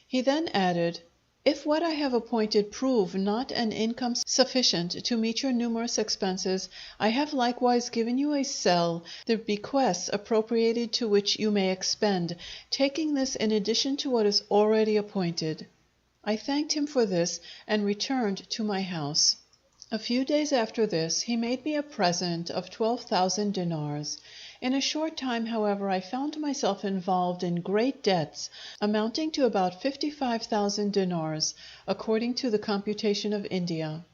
He then added, "If what I have appointed prove not an income sufficient to meet your numerous expenses, I have likewise given you a cell, the bequests appropriated to which you may expend, taking this in addition to what is already appointed." I thanked him for this, and returned to my house. A few days after this he made me a present of 12,000 dinars. In a short time, however, I found myself involved in great debts, amounting to about 55,000 dinars, according to the computation of India,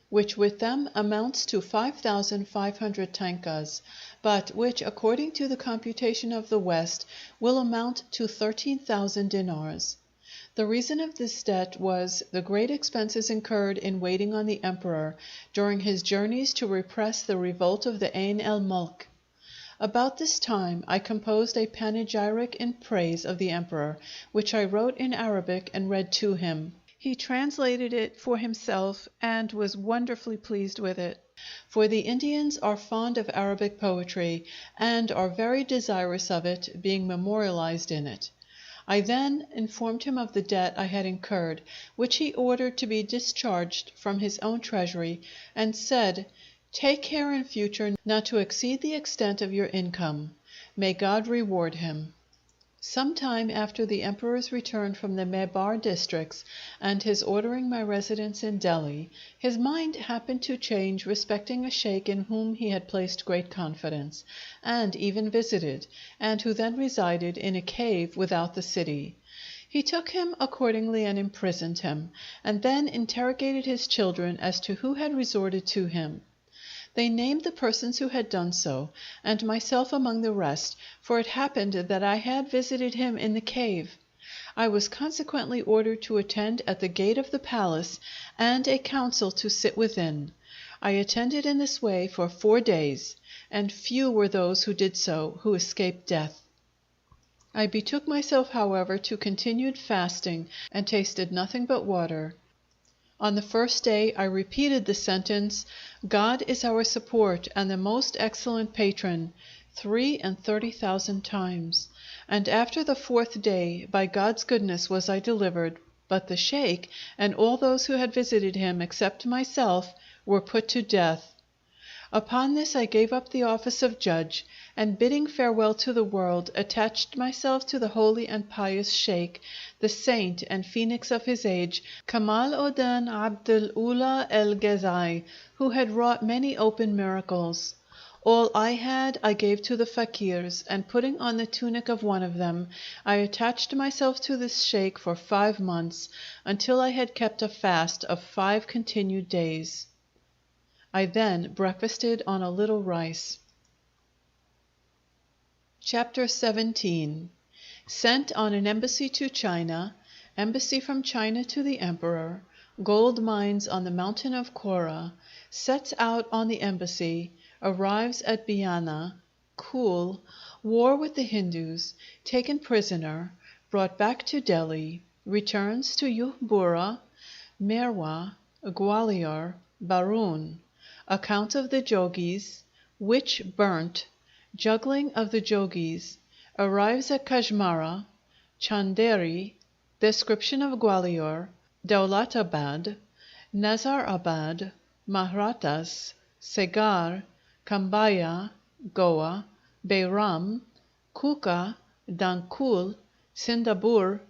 which with them amounts to 5,500 tankas, but which, according to the computation of the West, will amount to 13,000 dinars. The reason of this debt was the great expenses incurred in waiting on the emperor during his journeys to repress the revolt of the Ain el Mulk. About this time I composed a panegyric in praise of the emperor, which I wrote in Arabic and read to him. He translated it for himself and was wonderfully pleased with it, for the Indians are fond of Arabic poetry and are very desirous of it being memorialized in it. I then informed him of the debt I had incurred, which he ordered to be discharged from his own treasury, and said, "Take care in future not to exceed the extent of your income. May God reward him." Some time after the emperor's return from the Mebar districts, and his ordering my residence in Delhi, his mind happened to change respecting a sheikh in whom he had placed great confidence, and even visited, and who then resided in a cave without the city. He took him accordingly and imprisoned him, and then interrogated his children as to who had resorted to him. They named the persons who had done so, and myself among the rest, for it happened that I had visited him in the cave. I was consequently ordered to attend at the gate of the palace, and a council to sit within. I attended in this way for 4 days, and few were those who did so who escaped death. I betook myself, however, to continued fasting, and tasted nothing but water. On the first day I repeated the sentence, "God is our support and the most excellent patron," 33,000 times, and after the 4th day by God's goodness was I delivered, but the sheikh and all those who had visited him except myself were put to death. Upon this I gave up the office of judge, and bidding farewell to the world, attached myself to the holy and pious sheikh, the saint and phoenix of his age, Kamal Oden Abdul Ula el Ghezai, who had wrought many open miracles. All I had I gave to the fakirs, and putting on the tunic of one of them, I attached myself to this sheikh for 5 months, until I had kept a fast of 5 continued days. I then breakfasted on a little rice. Chapter 17. Sent on an embassy to China. Embassy from China to the emperor. Gold mines on the mountain of Kora. Sets out on the embassy. Arrives at Biana. Cool. War with the Hindus. Taken prisoner. Brought back to Delhi. Returns to Yuhbura. Merwa. Gwalior. Barun. Account of the Jogis. Witch burnt. Juggling of the Jogis. Arrives at Kajmara. Chanderi. Description of Gwalior. Daulatabad. Nazarabad. Mahratas. Segar. Kambaya. Goa. Beiram. Kuka. Dankul. Sindapur.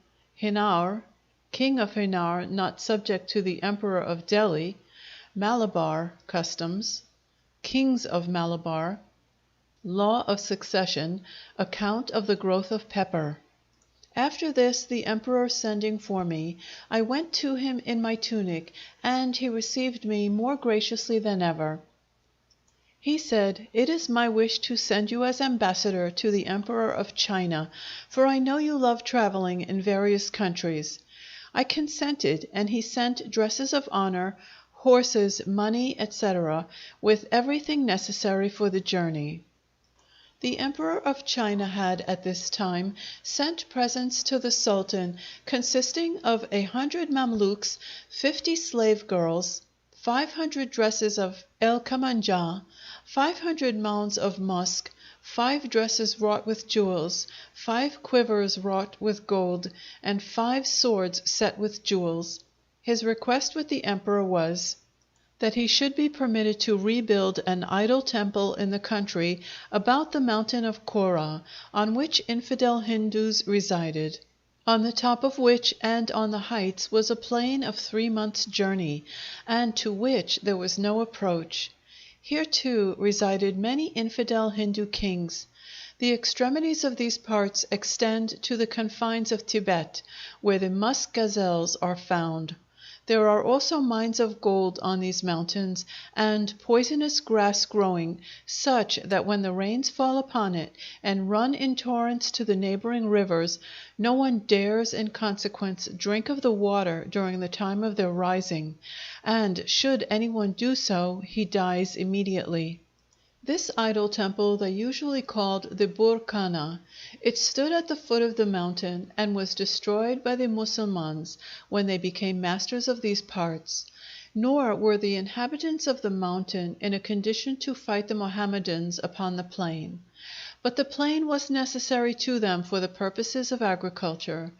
Hinar. King of Hinar not subject to the Emperor of Delhi. Malabar customs. Kings of Malabar. Law of Succession, Account of the Growth of Pepper. After this, the emperor sending for me, I went to him in my tunic, and he received me more graciously than ever. He said, "It is my wish to send you as ambassador to the Emperor of China, for I know you love traveling in various countries." I consented, and he sent dresses of honor, horses, money, etc., with everything necessary for the journey. The Emperor of China had at this time sent presents to the Sultan consisting of 100 Mamluks, 50 slave girls, 500 dresses of el kamanja, 500 mounds of musk, 5 dresses wrought with jewels, 5 quivers wrought with gold, and 5 swords set with jewels. His request with the emperor was that he should be permitted to rebuild an idol temple in the country about the mountain of Kora, on which infidel Hindus resided, on the top of which and on the heights was a plain of 3 months' journey, and to which there was no approach. Here, too, resided many infidel Hindu kings. The extremities of these parts extend to the confines of Tibet, where the musk gazelles are found. There are also mines of gold on these mountains, and poisonous grass growing, such that when the rains fall upon it and run in torrents to the neighboring rivers, no one dares in consequence drink of the water during the time of their rising, and should any one do so, he dies immediately. This idol temple they usually called the Burkana. It stood at the foot of the mountain, and was destroyed by the Mussulmans when they became masters of these parts. Nor were the inhabitants of the mountain in a condition to fight the Mohammedans upon the plain. But the plain was necessary to them for the purposes of agriculture.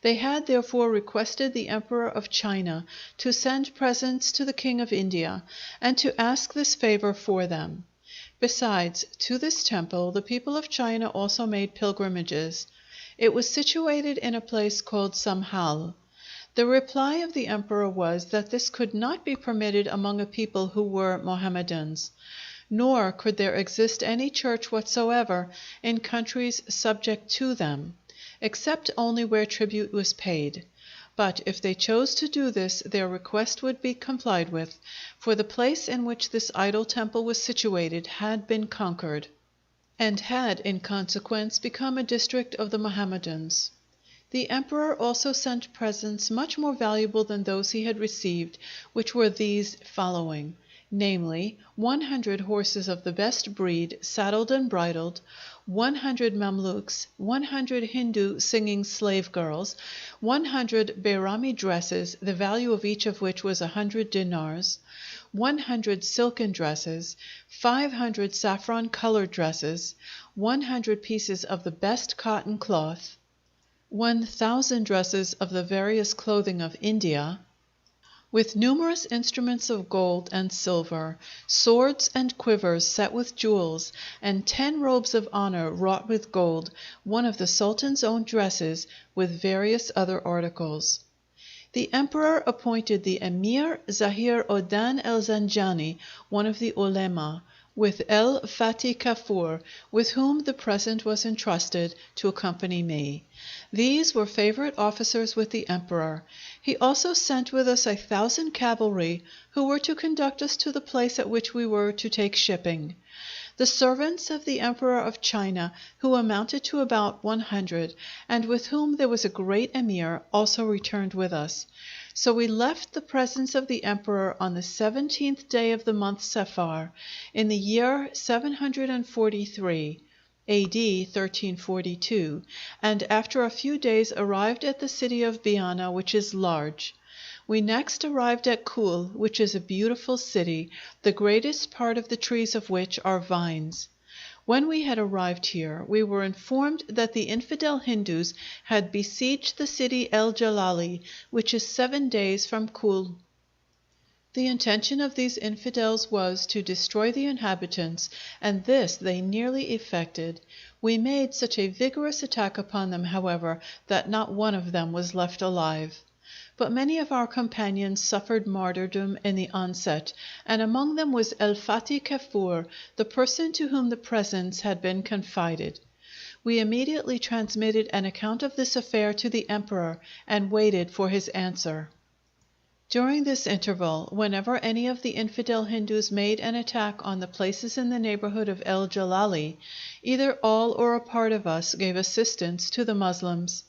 They had therefore requested the Emperor of China to send presents to the King of India, and to ask this favor for them. Besides, to this temple the people of China also made pilgrimages. It was situated in a place called Samhal. The reply of the emperor was that this could not be permitted among a people who were Mohammedans, nor could there exist any church whatsoever in countries subject to them, except only where tribute was paid. But if they chose to do this, their request would be complied with, for the place in which this idol temple was situated had been conquered, and had in consequence become a district of the Mohammedans. The emperor also sent presents much more valuable than those he had received, which were these following, namely, 100 horses of the best breed, saddled and bridled, 100 Mamluks, 100 Hindu singing slave girls, 100 Bairami dresses, the value of each of which was 100 dinars, 100 silken dresses, 500 saffron-colored dresses, 100 pieces of the best cotton cloth, 1,000 dresses of the various clothing of India, with numerous instruments of gold and silver, swords and quivers set with jewels, and 10 robes of honor wrought with gold, one of the Sultan's own dresses, with various other articles. The emperor appointed the Emir Zahir Odan el-Zanjani, one of the Ulema, with el-Fatih Kafur, with whom the present was entrusted, to accompany me. These were favorite officers with the emperor. He also sent with us 1,000 cavalry, who were to conduct us to the place at which we were to take shipping. The servants of the Emperor of China, who amounted to about 100, and with whom there was a great emir, also returned with us. So we left the presence of the emperor on the 17th day of the month Safar, in the year 743, A.D. 1342, and after a few days arrived at the city of Biana, which is large. We next arrived at Kul, which is a beautiful city, the greatest part of the trees of which are vines. When we had arrived here, we were informed that the infidel Hindus had besieged the city El Jalali, which is 7 days from Kul. The intention of these infidels was to destroy the inhabitants, and this they nearly effected. We made such a vigorous attack upon them, however, that not one of them was left alive. but many of our companions suffered martyrdom in the onset, and among them was El Fati Kafur, the person to whom the presents had been confided. We immediately transmitted an account of this affair to the emperor, and waited for his answer. During this interval, whenever any of the infidel Hindus made an attack on the places in the neighborhood of El Jalali, either all or a part of us gave assistance to the Moslems.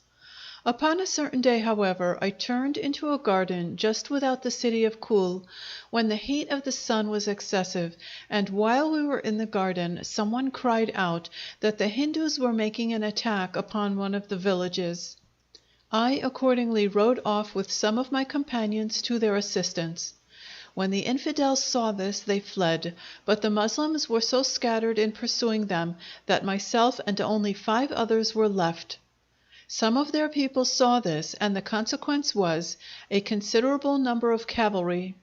Upon a certain day, however, I turned into a garden just without the city of Kul, when the heat of the sun was excessive, and while we were in the garden someone cried out that the Hindus were making an attack upon one of the villages. I accordingly rode off with some of my companions to their assistance. When the infidels saw this, they fled, but the Moslems were so scattered in pursuing them that myself and only 5 others were left. Some of their people saw this, and the consequence was, a considerable number of cavalry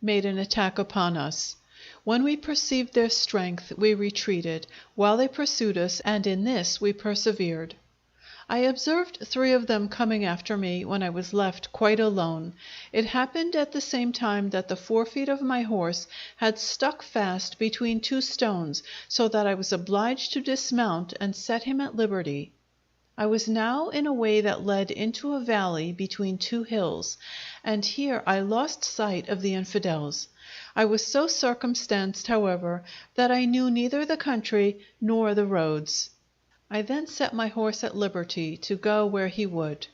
made an attack upon us. When we perceived their strength, we retreated, while they pursued us, and in this we persevered. I observed 3 of them coming after me when I was left quite alone. It happened at the same time that the forefeet of my horse had stuck fast between 2 stones, so that I was obliged to dismount and set him at liberty. I was now in a way that led into a valley between 2 hills, and here I lost sight of the infidels. I was so circumstanced, however, that I knew neither the country nor the roads. I then set my horse at liberty to go where he would.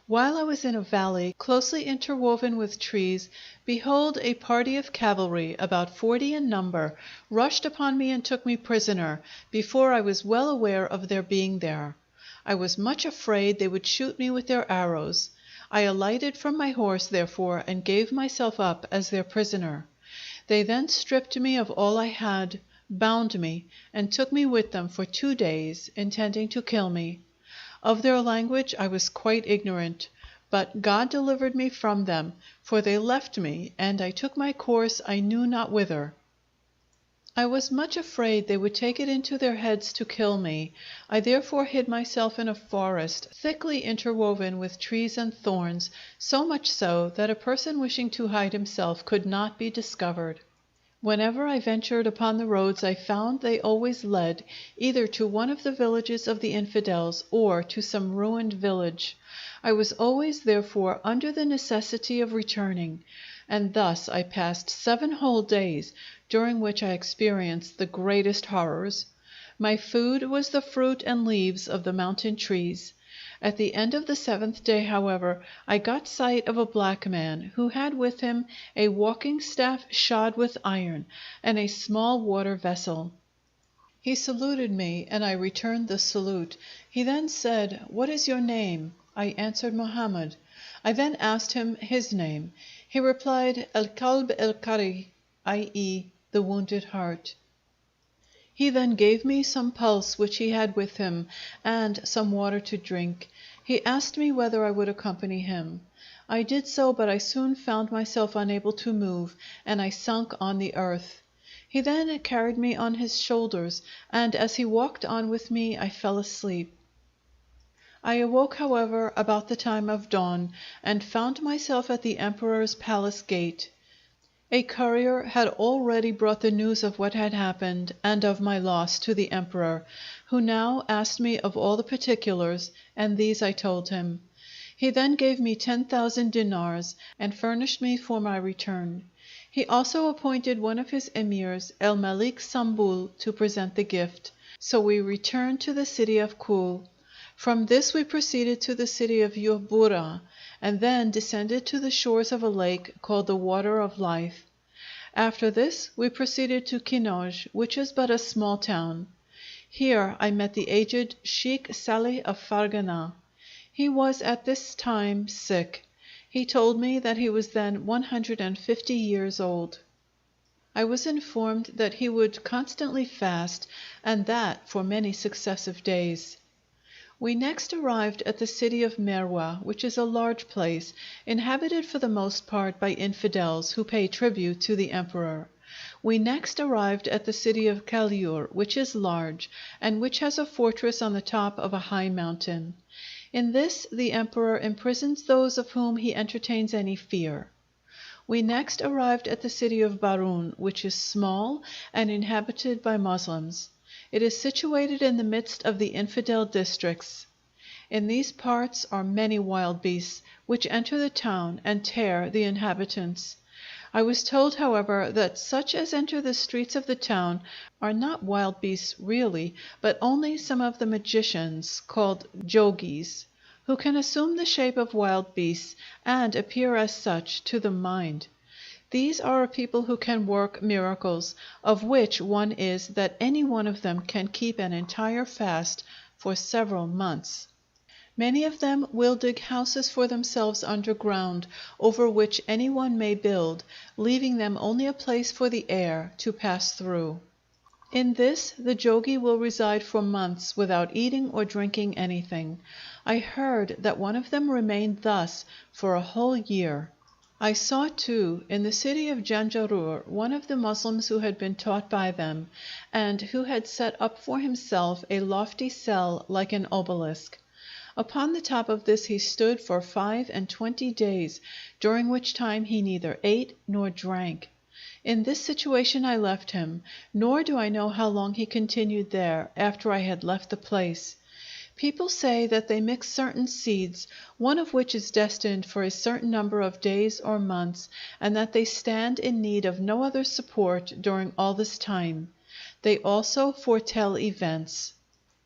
While I was in a valley closely interwoven with trees, behold, a party of cavalry, about 40 in number, rushed upon me and took me prisoner, before I was well aware of their being there. I was much afraid they would shoot me with their arrows. I alighted from my horse, therefore, and gave myself up as their prisoner. They then stripped me of all I had, bound me, and took me with them for 2 days, intending to kill me. Of their language I was quite ignorant, but God delivered me from them, for they left me, and I took my course I knew not whither. I was much afraid they would take it into their heads to kill me. I therefore hid myself in a forest thickly interwoven with trees and thorns, so much so that a person wishing to hide himself could not be discovered. Whenever I ventured upon the roads, I found they always led either to one of the villages of the infidels or to some ruined village. I was always, therefore, under the necessity of returning, and thus I passed 7 whole days, during which I experienced the greatest horrors. My food was the fruit and leaves of the mountain trees. At the end of the 7th day, however, I got sight of a black man, who had with him a walking staff shod with iron, and a small water vessel. He saluted me, and I returned the salute. He then said, "What is your name?" I answered, "Mohammed." I then asked him his name. He replied, "El-Kalb el-Kari," i.e., the wounded heart. He then gave me some pulse which he had with him, and some water to drink. He asked me whether I would accompany him. I did so, but I soon found myself unable to move, and I sunk on the earth. He then carried me on his shoulders, and as he walked on with me, I fell asleep. I awoke, however, about the time of dawn, and found myself at the emperor's palace gate. A courier had already brought the news of what had happened and of my loss to the emperor, who now asked me of all the particulars, and these I told him. He then gave me 10,000 dinars, and furnished me for my return. He also appointed one of his emirs, El Malik Sambul, to present the gift. So we returned to the city of Kul. From this we proceeded to the city of Yuhbura, and then descended to the shores of a lake called the Water of Life. After this we proceeded to Kinoj, which is but a small town. Here I met the aged Sheikh Saleh of Fargana. He was at this time sick. He told me that he was then 150 years old. I was informed that he would constantly fast, and that for many successive days. We next arrived at the city of Merwa, which is a large place, inhabited for the most part by infidels who pay tribute to the emperor. We next arrived at the city of Kaliur, which is large, and which has a fortress on the top of a high mountain. In this the emperor imprisons those of whom he entertains any fear. We next arrived at the city of Barun, which is small and inhabited by Moslems. It is situated in the midst of the infidel districts. In these parts are many wild beasts, which enter the town and tear the inhabitants. I was told, however, that such as enter the streets of the town are not wild beasts really, but only some of the magicians, called jogis, who can assume the shape of wild beasts and appear as such to the mind. These are a people who can work miracles, of which one is that any one of them can keep an entire fast for several months. Many of them will dig houses for themselves underground, over which any one may build, leaving them only a place for the air to pass through. In this the jogi will reside for months without eating or drinking anything. I heard that one of them remained thus for a whole year. I saw, too, in the city of Janjarur, one of the Moslems who had been taught by them, and who had set up for himself a lofty cell like an obelisk. Upon the top of this he stood for 25 days, during which time he neither ate nor drank. In this situation I left him, nor do I know how long he continued there after I had left the place. People say that they mix certain seeds, one of which is destined for a certain number of days or months, and that they stand in need of no other support during all this time. They also foretell events.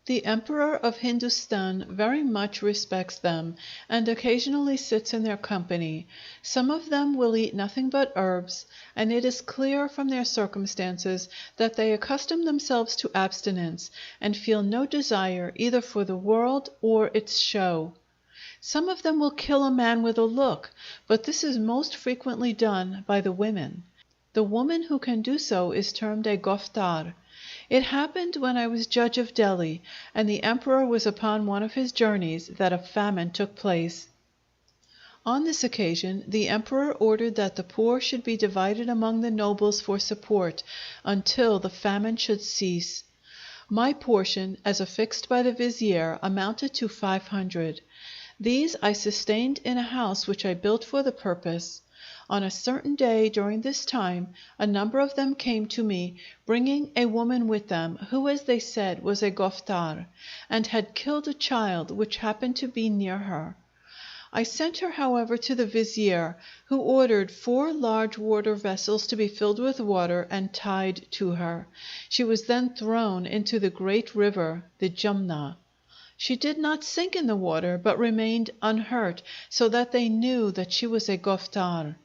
The Emperor of Hindustan very much respects them, and occasionally sits in their company. Some of them will eat nothing but herbs, and it is clear from their circumstances that they accustom themselves to abstinence, and feel no desire either for the world or its show. Some of them will kill a man with a look, but this is most frequently done by the women. The woman who can do so is termed a goftar. It happened when I was judge of Delhi, and the emperor was upon one of his journeys, that a famine took place. On this occasion the emperor ordered that the poor should be divided among the nobles for support, until the famine should cease. My portion, as affixed by the vizier, amounted to 500. These I sustained in a house which I built for the purpose. On a certain day during this time a number of them came to me, bringing a woman with them, who, as they said, was a goftar, and had killed a child which happened to be near her. I sent her, however, to the vizier, who ordered 4 large water vessels to be filled with water and tied to her. She was then thrown into the great river, the Jumna. She did not sink in the water, but remained unhurt, so that they knew that she was a goftar.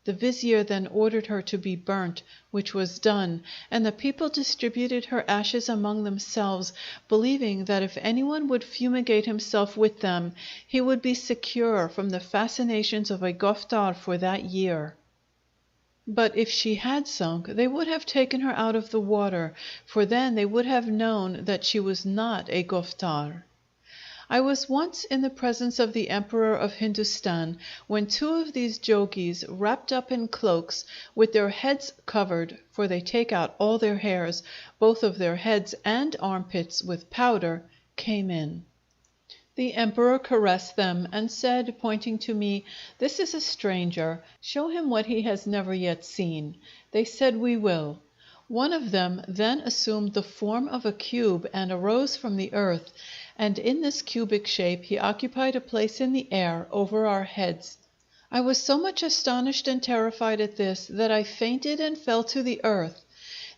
The vizier then ordered her to be burnt, which was done, and the people distributed her ashes among themselves, believing that if anyone would fumigate himself with them, he would be secure from the fascinations of a goftar for that year. But if she had sunk, they would have taken her out of the water, for then they would have known that she was not a goftar. I was once in the presence of the Emperor of Hindustan, when 2 of these jogis, wrapped up in cloaks, with their heads covered, for they take out all their hairs, both of their heads and armpits, with powder, came in. The emperor caressed them, and said, pointing to me, "This is a stranger. Show him what he has never yet seen." They said, "We will." One of them then assumed the form of a cube and arose from the earth, and in this cubic shape he occupied a place in the air over our heads. I was so much astonished and terrified at this that I fainted and fell to the earth.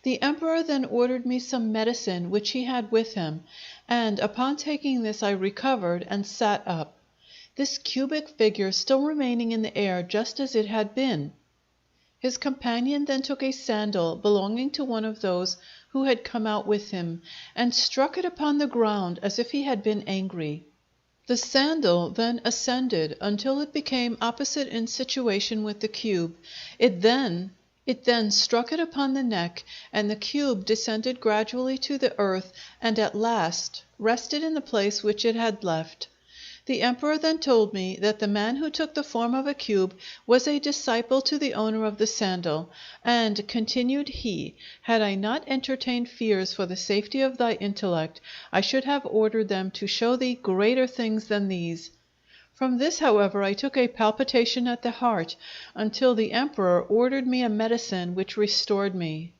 The emperor then ordered me some medicine which he had with him, and upon taking this I recovered and sat up, this cubic figure still remaining in the air just as it had been. His companion then took a sandal belonging to one of those who had come out with him, and struck it upon the ground as if he had been angry. The sandal then ascended until it became opposite in situation with the cube. It then struck it upon the neck, and the cube descended gradually to the earth, and at last rested in the place which it had left. The emperor then told me that the man who took the form of a cube was a disciple to the owner of the sandal, and, continued he, had I not entertained fears for the safety of thy intellect, I should have ordered them to show thee greater things than these. From this, however, I took a palpitation at the heart, until the emperor ordered me a medicine which restored me.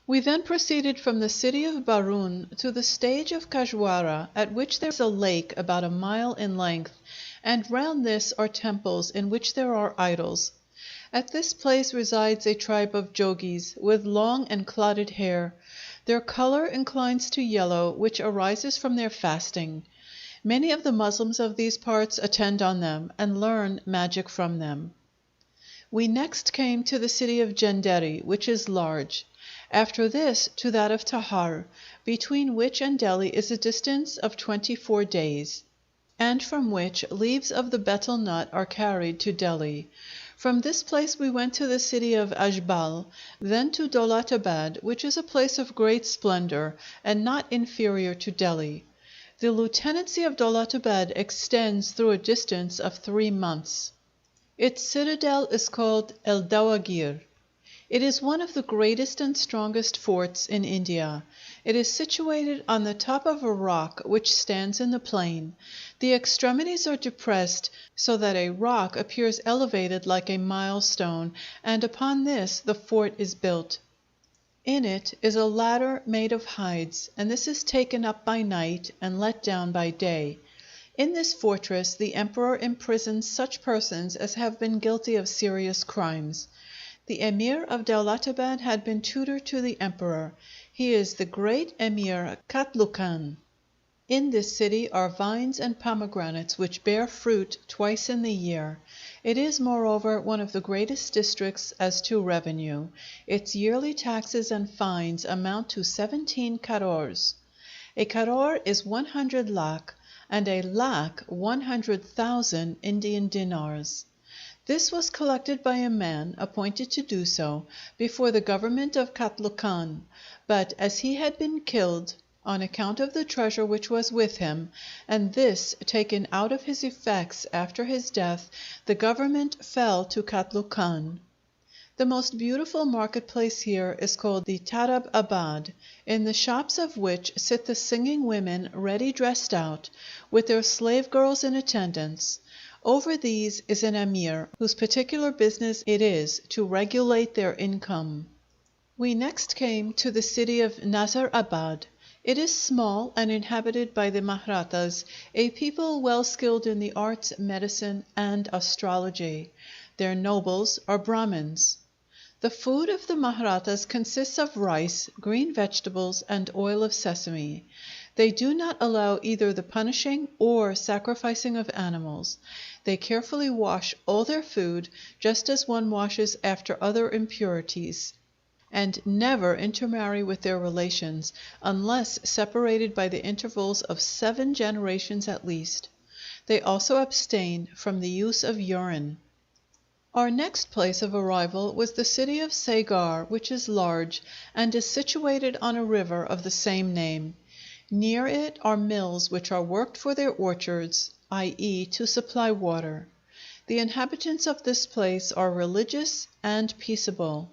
We then proceeded from the city of Barun to the stage of Kajwara, at which there is a lake about a mile in length, and round this are temples in which there are idols. At this place resides a tribe of Jogis, with long and clotted hair. Their color inclines to yellow, which arises from their fasting. Many of the Moslems of these parts attend on them, and learn magic from them. We next came to the city of Jenderi, which is large. After this to that of Tahar, between which and Delhi is a distance of 24 days, and from which leaves of the betel nut are carried to Delhi. From this place we went to the city of Ajbal, then to Dolatabad, which is a place of great splendor, and not inferior to Delhi. The lieutenancy of Dolatabad extends through a distance of 3 months. Its citadel is called El Dawagir. It is one of the greatest and strongest forts in India. It is situated on the top of a rock which stands in the plain. The extremities are depressed, so that a rock appears elevated like a milestone, and upon this the fort is built. In it is a ladder made of hides, and this is taken up by night and let down by day. In this fortress the emperor imprisons such persons as have been guilty of serious crimes. The Emir of Daulatabad had been tutor to the emperor. He is the great Emir Katlukan. In this city are vines and pomegranates which bear fruit twice in the year. It is, moreover, one of the greatest districts as to revenue. Its yearly taxes and fines amount to 17 karors. A karor is 100 lakh, and a lakh 100,000 Indian dinars. This was collected by a man, appointed to do so, before the government of Katlukan, but as he had been killed, on account of the treasure which was with him, and this taken out of his effects after his death, the government fell to Katlukan. The most beautiful marketplace here is called the Tarab Abad, in the shops of which sit the singing women ready dressed out, with their slave girls in attendance. Over these is an emir, whose particular business it is to regulate their income. We next came to the city of Nazar Abad. It is small and inhabited by the Mahrattas, a people well skilled in the arts, medicine, and astrology. Their nobles are Brahmins. The food of the Mahrattas consists of rice, green vegetables, and oil of sesame. They do not allow either the punishing or sacrificing of animals. They carefully wash all their food, just as one washes after other impurities, and never intermarry with their relations, unless separated by the intervals of 7 generations at least. They also abstain from the use of urine. Our next place of arrival was the city of Sagar, which is large, and is situated on a river of the same name. Near it are mills which are worked for their orchards, i.e., to supply water. The inhabitants of this place are religious and peaceable.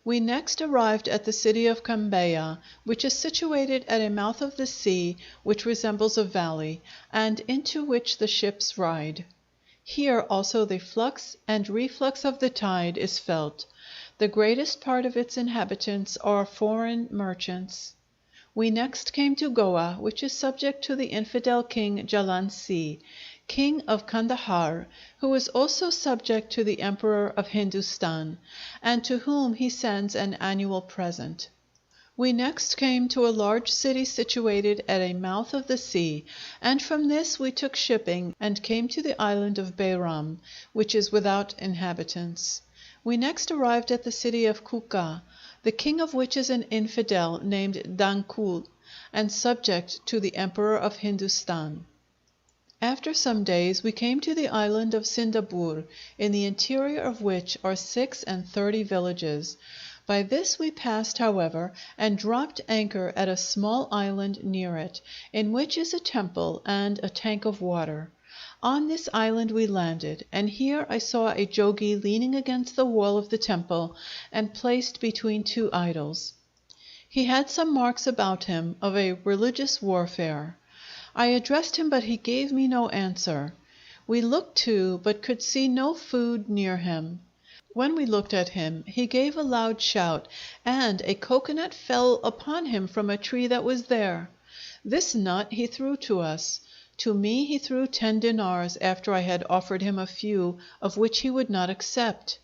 We next arrived at the city of Cambeya, which is situated at a mouth of the sea which resembles a valley, and into which the ships ride. Here also the flux and reflux of the tide is felt. The greatest part of its inhabitants are foreign merchants. We next came to Goa, which is subject to the infidel king Jalansi, king of Kandahar, who is also subject to the emperor of Hindustan, and to whom he sends an annual present. We next came to a large city situated at a mouth of the sea, and from this we took shipping and came to the island of Bairam, which is without inhabitants. We next arrived at the city of Kuka, the king of which is an infidel named Dankul, and subject to the emperor of Hindustan. After some days we came to the island of Sindapur, in the interior of which are 36 villages. By this we passed, however, and dropped anchor at a small island near it, in which is a temple and a tank of water. On this island we landed, and here I saw a jogi leaning against the wall of the temple and placed between two idols. He had some marks about him of a religious warfare. I addressed him, but he gave me no answer. We looked too, but could see no food near him. When we looked at him, he gave a loud shout, and a coconut fell upon him from a tree that was there. This nut he threw to us. To me he threw 10 dinars after I had offered him a few, of which he would not accept.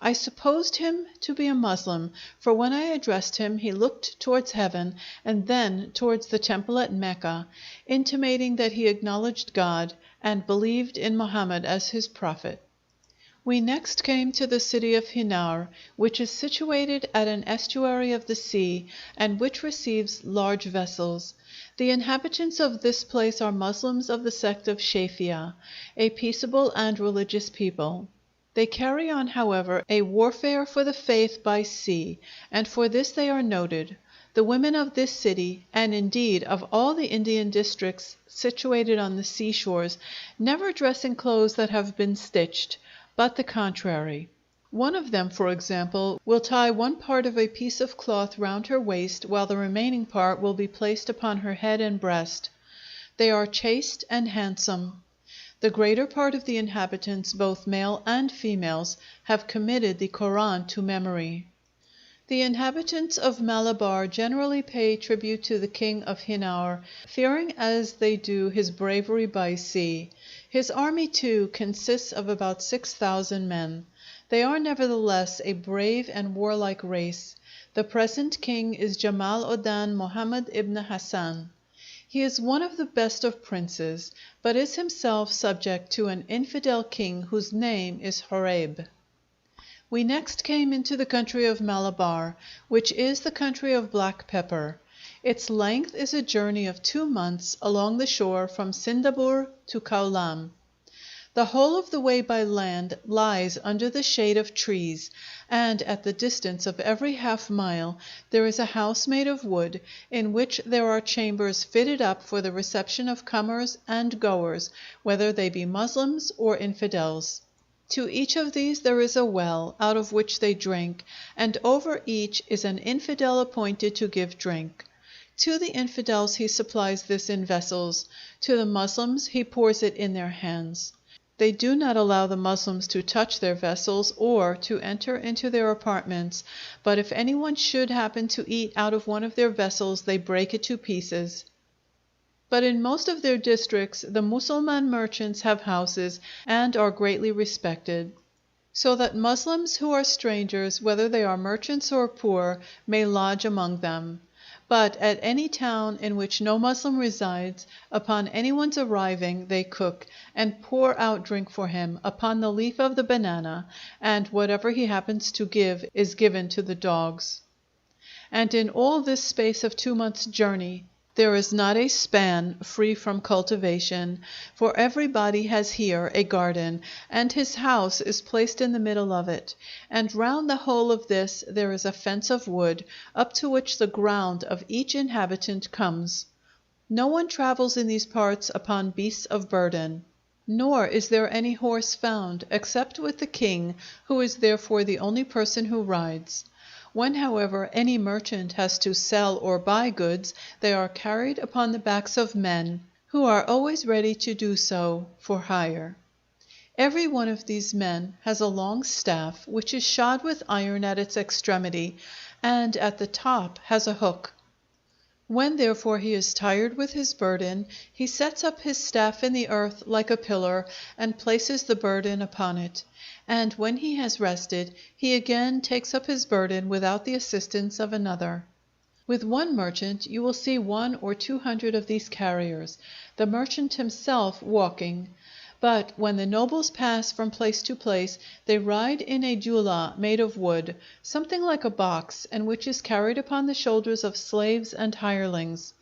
I supposed him to be a Moslem, for when I addressed him he looked towards heaven and then towards the temple at Mecca, intimating that he acknowledged God and believed in Mohammed as his prophet. We next came to the city of Hinar, which is situated at an estuary of the sea, and which receives large vessels. The inhabitants of this place are Moslems of the sect of Shafia, a peaceable and religious people. They carry on, however, a warfare for the faith by sea, and for this they are noted. The women of this city, and indeed of all the Indian districts situated on the seashores, never dress in clothes that have been stitched, but the contrary. One of them, for example, will tie one part of a piece of cloth round her waist, while the remaining part will be placed upon her head and breast. They are chaste and handsome. The greater part of the inhabitants, both male and females, have committed the Koran to memory. The inhabitants of Malabar generally pay tribute to the king of Hinar, fearing as they do his bravery by sea. His army, too, consists of about 6,000 men. They are nevertheless a brave and warlike race. The present king is Jamal Odan Mohammed ibn Hassan. He is one of the best of princes, but is himself subject to an infidel king whose name is Horeb. We next came into the country of Malabar, which is the country of black pepper. Its length is a journey of 2 months along the shore from Sindapur to Kaulam. The whole of the way by land lies under the shade of trees, and at the distance of every half-mile there is a house made of wood, in which there are chambers fitted up for the reception of comers and goers, whether they be Moslems or infidels. To each of these there is a well, out of which they drink, and over each is an infidel appointed to give drink. To the infidels he supplies this in vessels, to the Moslems he pours it in their hands. They do not allow the Moslems to touch their vessels or to enter into their apartments, but if anyone should happen to eat out of one of their vessels they break it to pieces. But in most of their districts the Mussulman merchants have houses and are greatly respected, so that Moslems who are strangers, whether they are merchants or poor, may lodge among them. But at any town in which no Moslem resides, upon anyone's arriving they cook, and pour out drink for him upon the leaf of the banana, and whatever he happens to give is given to the dogs. And in all this space of 2 months' journey there is not a span free from cultivation, for everybody has here a garden, and his house is placed in the middle of it, and round the whole of this there is a fence of wood, up to which the ground of each inhabitant comes. No one travels in these parts upon beasts of burden, nor is there any horse found, except with the king, who is therefore the only person who rides. When, however, any merchant has to sell or buy goods, they are carried upon the backs of men, who are always ready to do so for hire. Every one of these men has a long staff, which is shod with iron at its extremity, and at the top has a hook. When therefore he is tired with his burden, he sets up his staff in the earth like a pillar, and places the burden upon it. And when he has rested, he again takes up his burden without the assistance of another. With one merchant you will see 100 or 200 of these carriers, the merchant himself walking. But when the nobles pass from place to place, they ride in a jula made of wood, something like a box, and which is carried upon the shoulders of slaves and hirelings.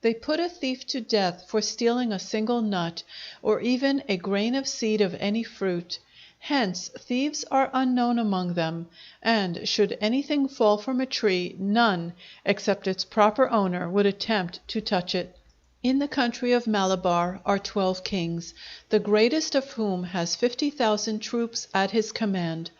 They put a thief to death for stealing a single nut, or even a grain of seed of any fruit. Hence thieves are unknown among them, and should anything fall from a tree, none, except its proper owner, would attempt to touch it. In the country of Malabar are 12 kings, the greatest of whom has 50,000 troops at his command,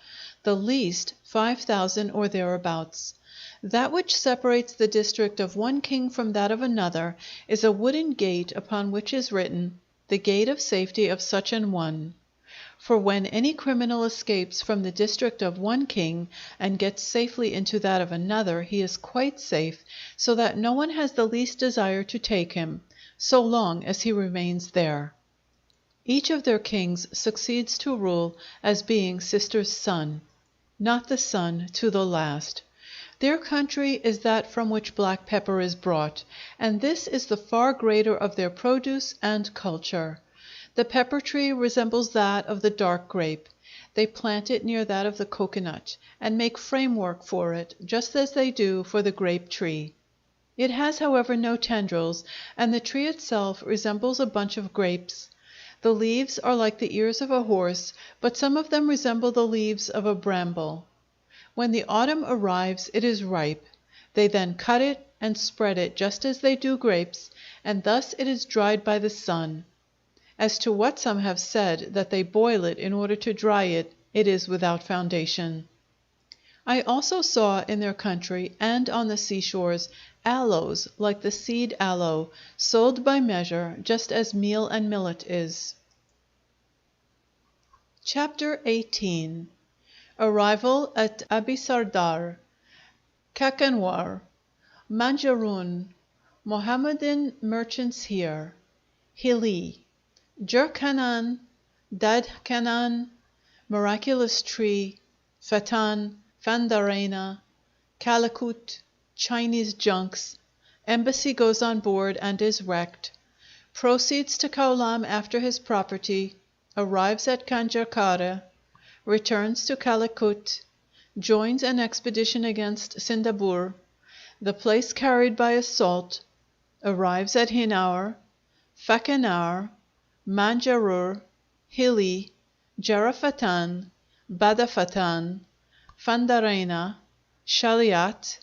the least 5,000 or thereabouts. That which separates the district of one king from that of another is a wooden gate upon which is written, "The gate of safety of such an one." For when any criminal escapes from the district of one king and gets safely into that of another, he is quite safe, so that no one has the least desire to take him, so long as he remains there. Each of their kings succeeds to rule as being sister's son, not the son to the last. Their country is that from which black pepper is brought, and this is the far greater of their produce and culture. The pepper tree resembles that of the dark grape. They plant it near that of the coconut, and make framework for it, just as they do for the grape tree. It has, however, no tendrils, and the tree itself resembles a bunch of grapes. The leaves are like the ears of a horse, but some of them resemble the leaves of a bramble. When the autumn arrives, it is ripe. They then cut it and spread it just as they do grapes, and thus it is dried by the sun. As to what some have said, that they boil it in order to dry it, it is without foundation. I also saw in their country and on the seashores aloes like the seed aloe, sold by measure, just as meal and millet is. Chapter 18. Arrival at Abisardar, Kakanwar, Manjaroon, Mohammedan merchants here, Hili, Jurkanan, Dadkanan, Miraculous Tree, Fatan, Fandarena, Calicut, Chinese junks, embassy goes on board and is wrecked, proceeds to Kaulam after his property, arrives at Kanjarkara, returns to Calicut, joins an expedition against Sindapur, the place carried by assault, arrives at Hinaur, Fakenaur, Manjarur, Hili, Jarafatan, Badafatan, Fandarena, Shaliat,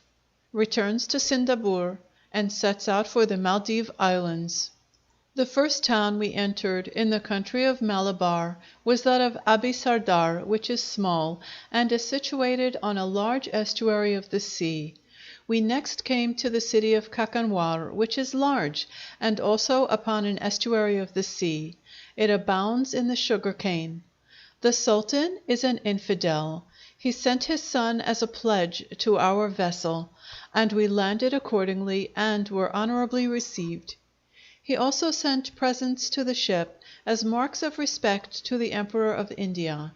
returns to Sindapur, and sets out for the Maldive Islands. The first town we entered in the country of Malabar was that of Abisardar, which is small, and is situated on a large estuary of the sea. We next came to the city of Kakanwar, which is large, and also upon an estuary of the sea. It abounds in the sugar cane. The Sultan is an infidel. He sent his son as a pledge to our vessel, and we landed accordingly and were honorably received. He also sent presents to the ship as marks of respect to the Emperor of India.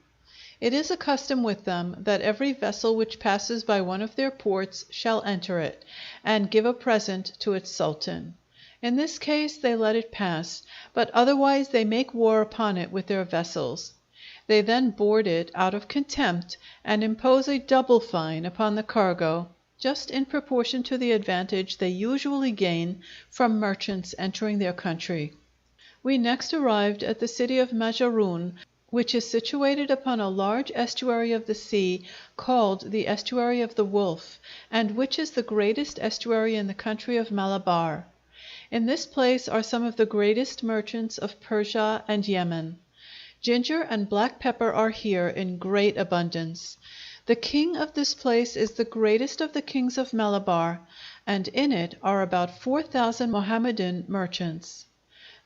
It is a custom with them that every vessel which passes by one of their ports shall enter it, and give a present to its sultan. In this case they let it pass, but otherwise they make war upon it with their vessels. They then board it out of contempt, and impose a double fine upon the cargo, just in proportion to the advantage they usually gain from merchants entering their country. We next arrived at the city of Manjaroon, which is situated upon a large estuary of the sea called the Estuary of the Wolf, and which is the greatest estuary in the country of Malabar. In this place are some of the greatest merchants of Persia and Yemen. Ginger and black pepper are here in great abundance. The king of this place is the greatest of the kings of Malabar, and in it are about 4,000 Mohammedan merchants.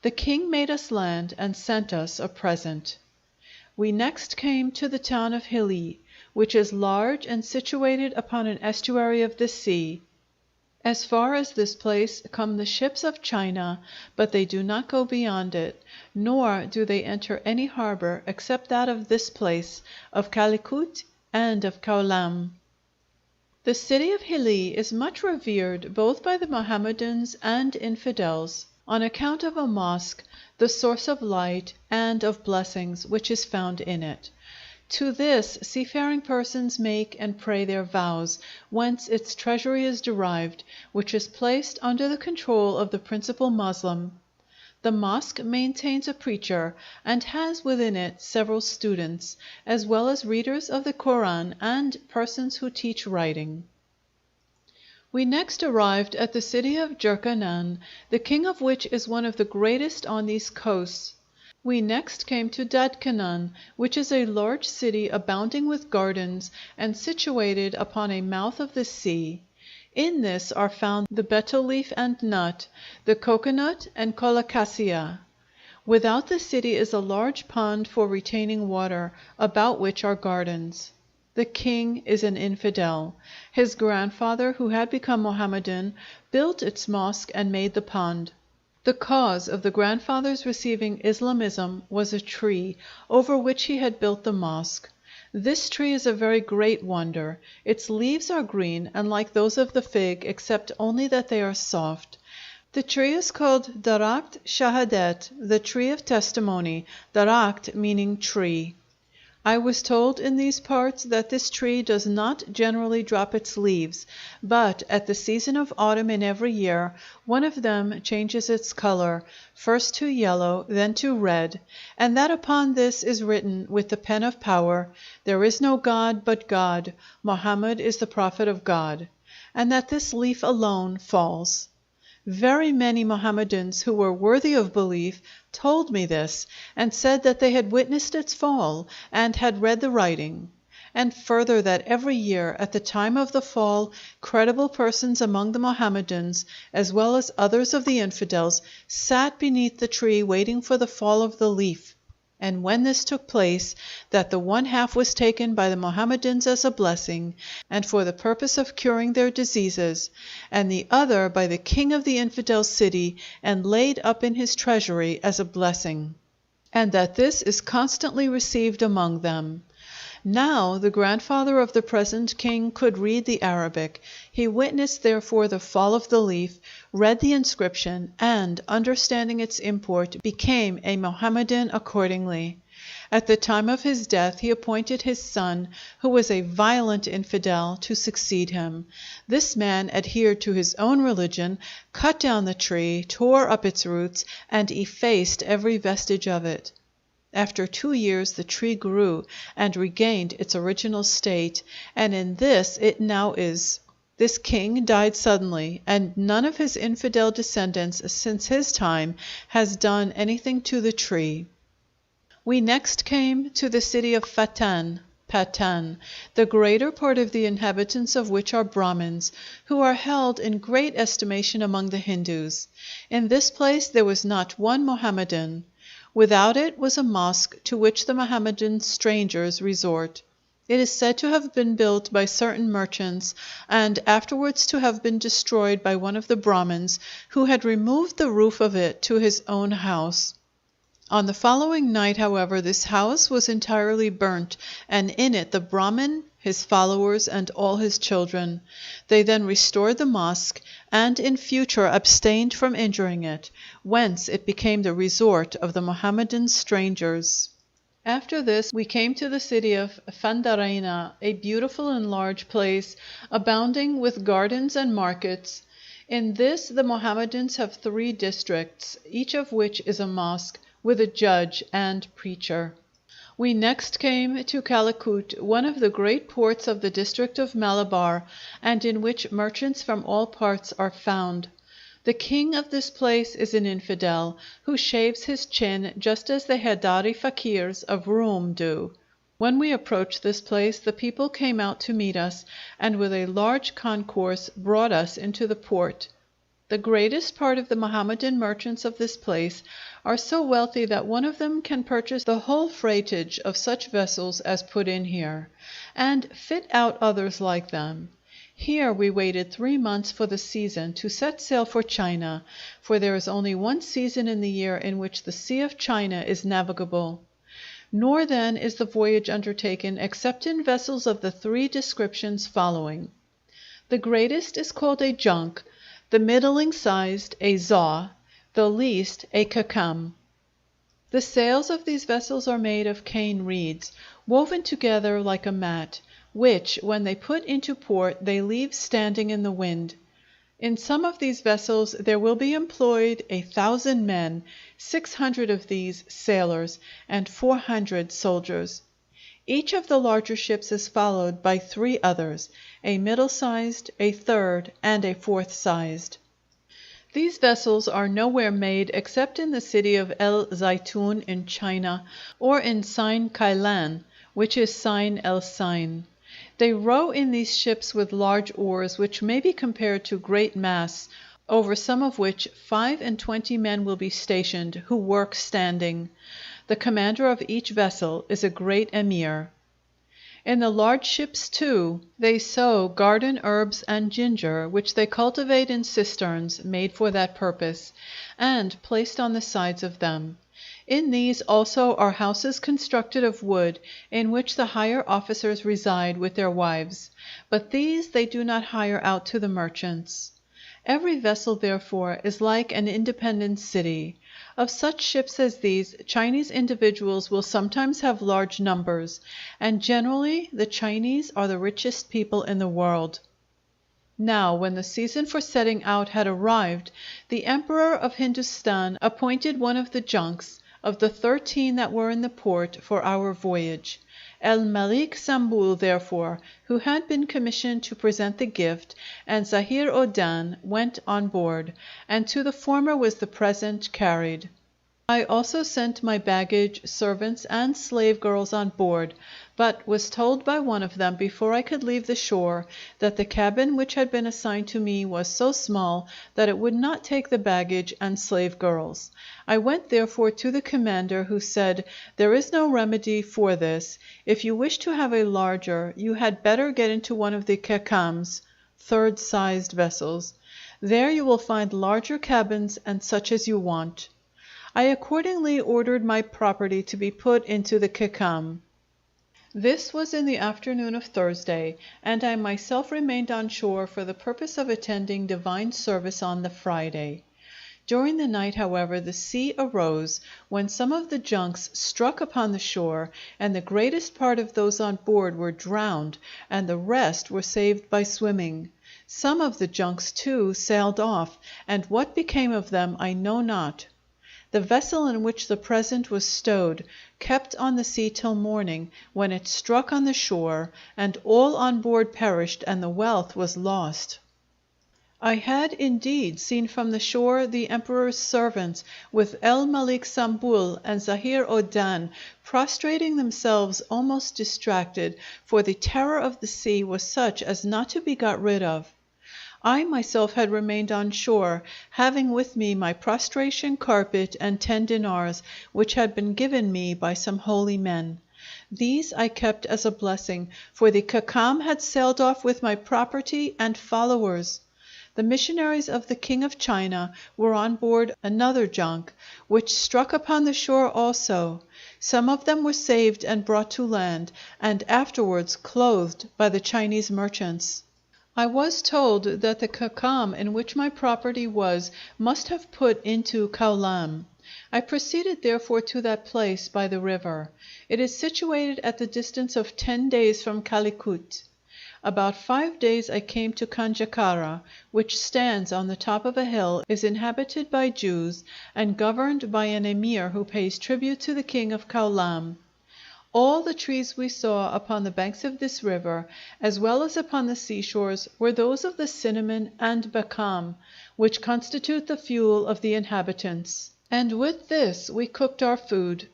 The king made us land and sent us a present. We next came to the town of Hili, which is large and situated upon an estuary of the sea. As far as this place come the ships of China, but they do not go beyond it, nor do they enter any harbor except that of this place, of Calicut, and of Kaulam. The city of Hili is much revered both by the Mohammedans and infidels, on account of a mosque, the source of light and of blessings, which is found in it. To this seafaring persons make and pray their vows, whence its treasury is derived, which is placed under the control of the principal Moslem. The mosque maintains a preacher, and has within it several students, as well as readers of the Koran and persons who teach writing. We next arrived at the city of Jurkanan, the king of which is one of the greatest on these coasts. We next came to Dadkanan, which is a large city abounding with gardens, and situated upon a mouth of the sea. In this are found the betel leaf and nut, the cocoanut and colocasia. Without the city is a large pond for retaining water, about which are gardens. The king is an infidel. His grandfather, who had become Mohammedan, built its mosque and made the pond. The cause of the grandfather's receiving Islamism was a tree, over which he had built the mosque. This tree is a very great wonder. Its leaves are green and like those of the fig, except only that they are soft. The tree is called Darakt Shahadet, the tree of testimony, Darakt meaning tree. I was told in these parts that this tree does not generally drop its leaves, but at the season of autumn in every year one of them changes its color, first to yellow, then to red, and that upon this is written with the pen of power, "There is no God but God, Mohammed is the prophet of God," and that this leaf alone falls. Very many Mohammedans who were worthy of belief told me this, and said that they had witnessed its fall and had read the writing; and further that every year at the time of the fall credible persons among the Mohammedans, as well as others of the infidels, sat beneath the tree waiting for the fall of the leaf, and when this took place, that the one half was taken by the Mohammedans as a blessing, and for the purpose of curing their diseases, and the other by the king of the infidel city, and laid up in his treasury as a blessing, and that this is constantly received among them. Now the grandfather of the present king could read the Arabic. He witnessed therefore the fall of the leaf, read the inscription, and, understanding its import, became a Mohammedan accordingly. At the time of his death he appointed his son, who was a violent infidel, to succeed him. This man adhered to his own religion, cut down the tree, tore up its roots, and effaced every vestige of it. After 2 years the tree grew and regained its original state, and in this it now is. This king died suddenly, and none of his infidel descendants since his time has done anything to the tree. We next came to the city of Patan, the greater part of the inhabitants of which are Brahmins, who are held in great estimation among the Hindus. In this place there was not one Mohammedan. Without it was a mosque to which the Mohammedan strangers resort. It is said to have been built by certain merchants, and afterwards to have been destroyed by one of the Brahmins, who had removed the roof of it to his own house. On the following night, however, this house was entirely burnt, and in it the Brahmin, his followers, and all his children. They then restored the mosque, and in future abstained from injuring it, whence it became the resort of the Mohammedan strangers. After this we came to the city of Fandaraina, a beautiful and large place, abounding with gardens and markets. In this the Mohammedans have 3 districts, each of which is a mosque, with a judge and preacher. We next came to Calicut, one of the great ports of the district of Malabar, and in which merchants from all parts are found. The king of this place is an infidel, who shaves his chin just as the Hedari fakirs of Roum do. When we approached this place, the people came out to meet us, and with a large concourse brought us into the port. The greatest part of the Mohammedan merchants of this place are so wealthy that one of them can purchase the whole freightage of such vessels as put in here, and fit out others like them. Here we waited 3 months for the season to set sail for China, for there is only one season in the year in which the Sea of China is navigable. Nor then is the voyage undertaken except in vessels of the 3 descriptions following. The greatest is called a junk, the middling sized a zaw, the least a kakam. The sails of these vessels are made of cane reeds, woven together like a mat, which, when they put into port, they leave standing in the wind. In some of these vessels there will be employed 1,000 men, 600 of these sailors, and 400 soldiers. Each of the larger ships is followed by 3 others, a middle-sized, a third, and a fourth-sized. These vessels are nowhere made except in the city of El Zaitun in China, or in Sain Kailan, which is Sain el Sain. They row in these ships with large oars, which may be compared to great masts, over some of which 25 men will be stationed, who work standing. The commander of each vessel is a great emir. In the large ships, too, they sow garden herbs and ginger, which they cultivate in cisterns made for that purpose, and placed on the sides of them. In these also are houses constructed of wood, in which the higher officers reside with their wives, but these they do not hire out to the merchants. Every vessel, therefore, is like an independent city. Of such ships as these, Chinese individuals will sometimes have large numbers, and generally the Chinese are the richest people in the world. Now, when the season for setting out had arrived, the Emperor of Hindustan appointed one of the junks, of the 13 that were in the port, for our voyage. El Malik Sambul, therefore, who had been commissioned to present the gift, and Zahir Odan went on board, and to the former was the present carried. I also sent my baggage, servants, and slave girls on board, but was told by one of them before I could leave the shore that the cabin which had been assigned to me was so small that it would not take the baggage and slave girls. I went therefore to the commander, who said, "There is no remedy for this. If you wish to have a larger, you had better get into one of the kekams (third-sized vessels). There you will find larger cabins and such as you want." I accordingly ordered my property to be put into the kekam. This was in the afternoon of Thursday, and I myself remained on shore for the purpose of attending divine service on the Friday. During the night, however, the sea arose, when some of the junks struck upon the shore, and the greatest part of those on board were drowned, and the rest were saved by swimming. Some of the junks, too, sailed off, and what became of them I know not. The vessel in which the present was stowed kept on the sea till morning, when it struck on the shore, and all on board perished, and the wealth was lost. I had indeed seen from the shore the emperor's servants, with El Malik Sambul and Zahir Odan, prostrating themselves almost distracted, for the terror of the sea was such as not to be got rid of. I myself had remained on shore, having with me my prostration carpet and 10 dinars, which had been given me by some holy men. These I kept as a blessing, for the kekam had sailed off with my property and followers. The missionaries of the King of China were on board another junk, which struck upon the shore also. Some of them were saved and brought to land, and afterwards clothed by the Chinese merchants. I was told that the kekam in which my property was must have put into Kaulam. I proceeded therefore to that place by the river. It is situated at the distance of 10 days from Calicut. About 5 days I came to Kanjakara, which stands on the top of a hill, is inhabited by Jews, and governed by an emir who pays tribute to the king of Kaulam. All the trees we saw upon the banks of this river, as well as upon the seashores, were those of the cinnamon and bakam, which constitute the fuel of the inhabitants, and with this we cooked our food.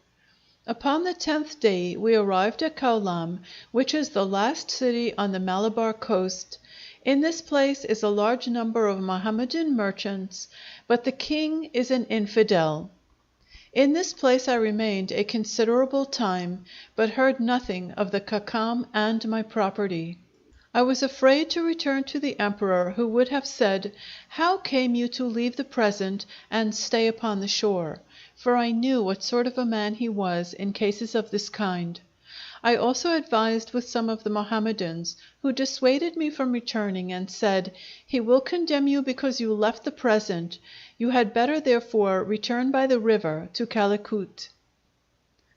Upon the 10th day we arrived at Kaulam, which is the last city on the Malabar coast. In this place is a large number of Mohammedan merchants, but the king is an infidel. In this place I remained a considerable time, but heard nothing of the kekam and my property. I was afraid to return to the emperor, who would have said, "How came you to leave the present and stay upon the shore?" for I knew what sort of a man he was in cases of this kind. I also advised with some of the Mohammedans, who dissuaded me from returning, and said, "He will condemn you because you left the present. You had better, therefore, return by the river to Calicut."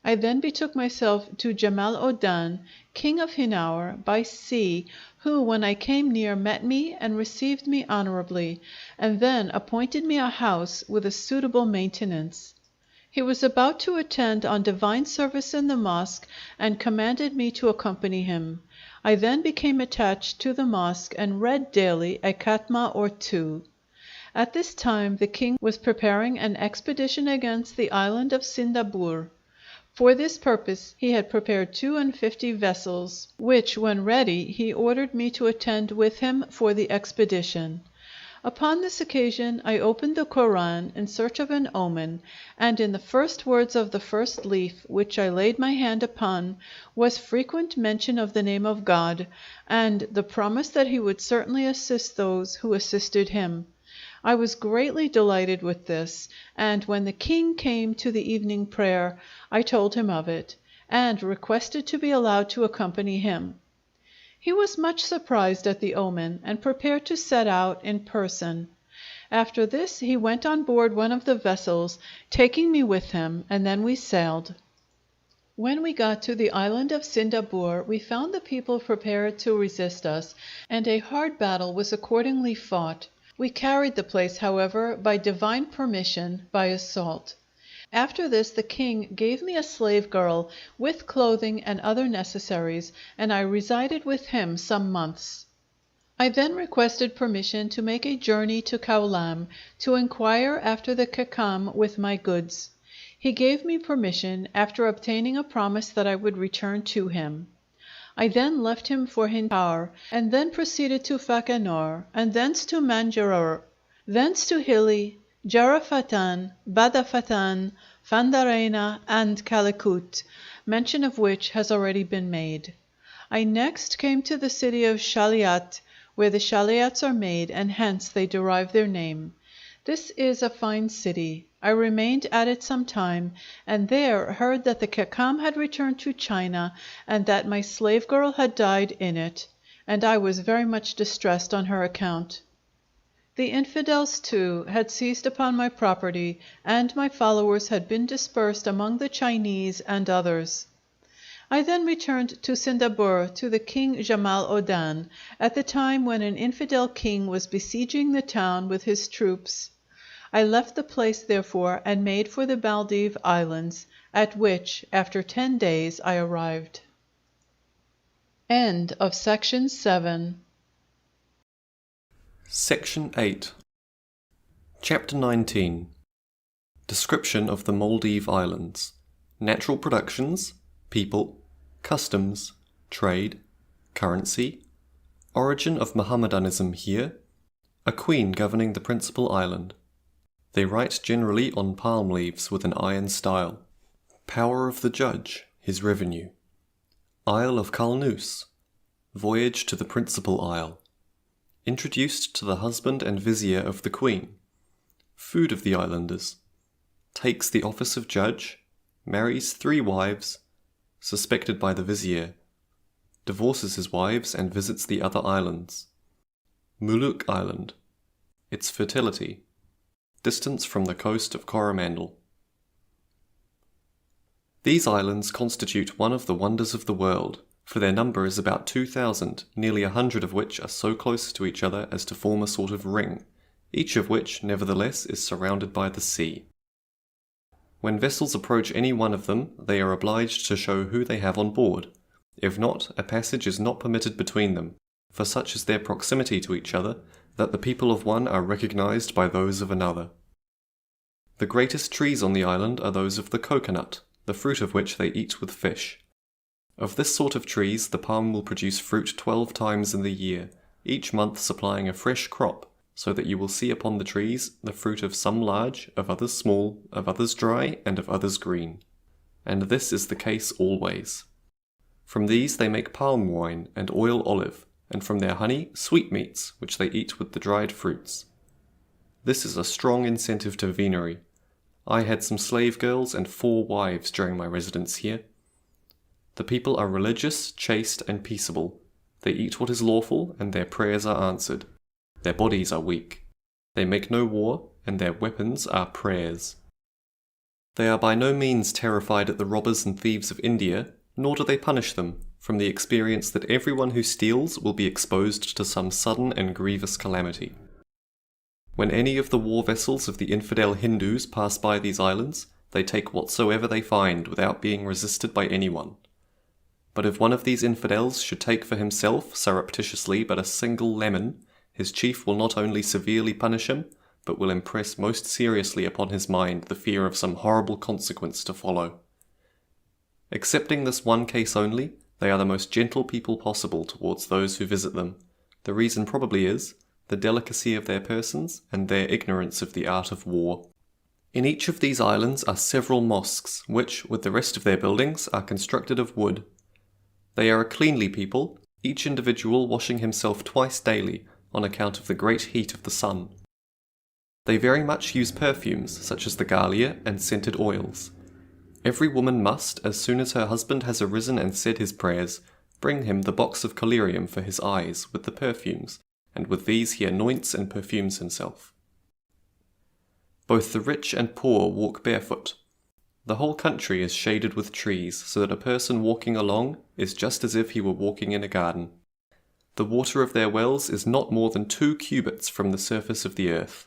I then betook myself to Jamal Odan, king of Hinaur, by sea, who, when I came near, met me and received me honorably, and then appointed me a house with a suitable maintenance. He was about to attend on divine service in the mosque and commanded me to accompany him. I then became attached to the mosque and read daily a khatma or two. At this time the king was preparing an expedition against the island of Sindabur. For this purpose he had prepared 52 vessels, which, when ready, he ordered me to attend with him for the expedition. Upon this occasion I opened the Koran in search of an omen, and in the first words of the first leaf, which I laid my hand upon, was frequent mention of the name of God, and the promise that he would certainly assist those who assisted him. I was greatly delighted with this, and when the king came to the evening prayer, I told him of it, and requested to be allowed to accompany him. He was much surprised at the omen, and prepared to set out in person. After this he went on board one of the vessels, taking me with him, and then we sailed. When we got to the island of Sindabur, we found the people prepared to resist us, and a hard battle was accordingly fought. We carried the place, however, by divine permission, by assault. After this the king gave me a slave girl with clothing and other necessaries, and I resided with him some months. I then requested permission to make a journey to Kaulam to inquire after the Khakham with my goods. He gave me permission, after obtaining a promise that I would return to him. I then left him for Hindar, and then proceeded to Fakanor, and thence to Manjarur, thence to Hili, Jarafatan, Badafatan, Fandarena, and Calicut, mention of which has already been made. I next came to the city of Shaliat, where the Shaliats are made, and hence they derive their name. This is a fine city. I remained at it some time, and there heard that the Khakham had returned to China, and that my slave girl had died in it, and I was very much distressed on her account. The infidels, too, had seized upon my property, and my followers had been dispersed among the Chinese and others. I then returned to Sindabur to the King Jamal Odan, at the time when an infidel king was besieging the town with his troops. I left the place, therefore, and made for the Maldive Islands, at which, after 10 days, I arrived. End of Section 7. Section 8. Chapter 19. Description of the Maldive Islands. Natural productions, people, customs, trade, currency, origin of Mohammedanism here, a queen governing the principal island. They write generally on palm leaves with an iron style. Power of the judge, his revenue. Isle of Kalnus. Voyage to the principal isle. Introduced to the husband and vizier of the queen. Food of the islanders. Takes the office of judge. Marries 3 wives. Suspected by the vizier. Divorces his wives and visits the other islands. Muluk Island. Its fertility. Distance from the coast of Coromandel. These islands constitute one of the wonders of the world, for their number is about 2,000, nearly 100 of which are so close to each other as to form a sort of ring, each of which, nevertheless, is surrounded by the sea. When vessels approach any one of them, they are obliged to show who they have on board. If not, a passage is not permitted between them, for such is their proximity to each other, that the people of one are recognized by those of another. The greatest trees on the island are those of the coconut, the fruit of which they eat with fish. Of this sort of trees the palm will produce fruit 12 times in the year, each month supplying a fresh crop, so that you will see upon the trees the fruit of some large, of others small, of others dry, and of others green. And this is the case always. From these they make palm wine and oil olive, and from their honey sweetmeats, which they eat with the dried fruits. This is a strong incentive to venery. I had some slave girls and 4 wives during my residence here. The people are religious, chaste, and peaceable. They eat what is lawful, and their prayers are answered. Their bodies are weak. They make no war, and their weapons are prayers. They are by no means terrified at the robbers and thieves of India, nor do they punish them, from the experience that everyone who steals will be exposed to some sudden and grievous calamity. When any of the war vessels of the infidel Hindus pass by these islands, they take whatsoever they find without being resisted by anyone. But if one of these infidels should take for himself surreptitiously but a single lemon, his chief will not only severely punish him, but will impress most seriously upon his mind the fear of some horrible consequence to follow. Excepting this one case only, they are the most gentle people possible towards those who visit them. The reason probably is the delicacy of their persons and their ignorance of the art of war. In each of these islands are several mosques, which, with the rest of their buildings, are constructed of wood. They are a cleanly people, each individual washing himself twice daily on account of the great heat of the sun. They very much use perfumes, such as the galia and scented oils. Every woman must, as soon as her husband has arisen and said his prayers, bring him the box of collyrium for his eyes with the perfumes, and with these he anoints and perfumes himself. Both the rich and poor walk barefoot. The whole country is shaded with trees, so that a person walking along is just as if he were walking in a garden. The water of their wells is not more than 2 cubits from the surface of the earth.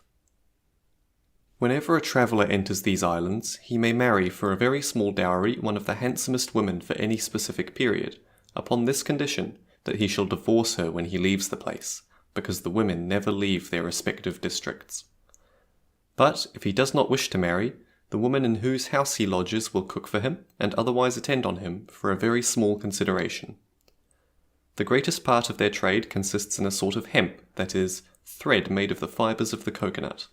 Whenever a traveller enters these islands, he may marry for a very small dowry one of the handsomest women for any specific period, upon this condition, that he shall divorce her when he leaves the place, because the women never leave their respective districts. But if he does not wish to marry, the woman in whose house he lodges will cook for him, and otherwise attend on him, for a very small consideration. The greatest part of their trade consists in a sort of hemp, that is, thread made of the fibres of the coconut.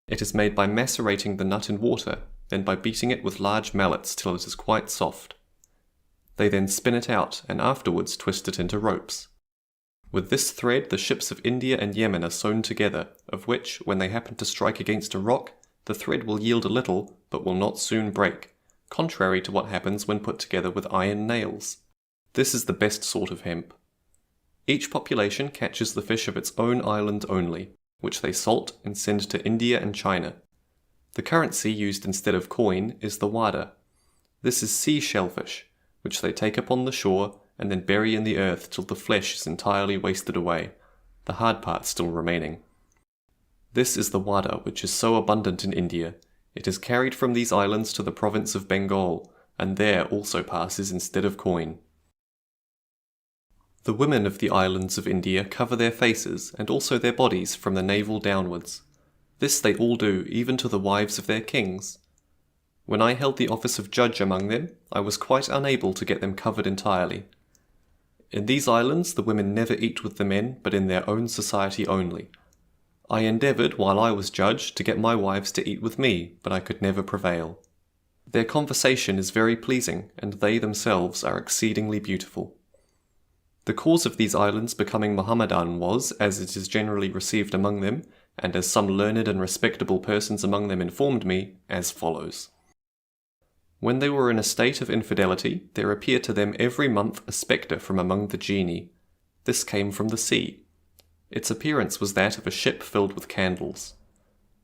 It is made by macerating the nut in water, then by beating it with large mallets till it is quite soft. They then spin it out, and afterwards twist it into ropes. With this thread the ships of India and Yemen are sewn together, of which, when they happen to strike against a rock, the thread will yield a little, but will not soon break, contrary to what happens when put together with iron nails. This is the best sort of hemp. Each population catches the fish of its own island only, which they salt and send to India and China. The currency used instead of coin is the wada. This is sea shellfish, which they take upon the shore and then bury in the earth till the flesh is entirely wasted away, the hard part still remaining. This is the wada which is so abundant in India. It is carried from these islands to the province of Bengal, and there also passes instead of coin. The women of the islands of India cover their faces and also their bodies from the navel downwards. This they all do, even to the wives of their kings. When I held the office of judge among them, I was quite unable to get them covered entirely. In these islands the women never eat with the men, but in their own society only. I endeavoured, while I was judge, to get my wives to eat with me, but I could never prevail. Their conversation is very pleasing, and they themselves are exceedingly beautiful. The cause of these islands becoming Mohammedan was, as it is generally received among them, and as some learned and respectable persons among them informed me, as follows. When they were in a state of infidelity, there appeared to them every month a spectre from among the genii. This came from the sea. Its appearance was that of a ship filled with candles.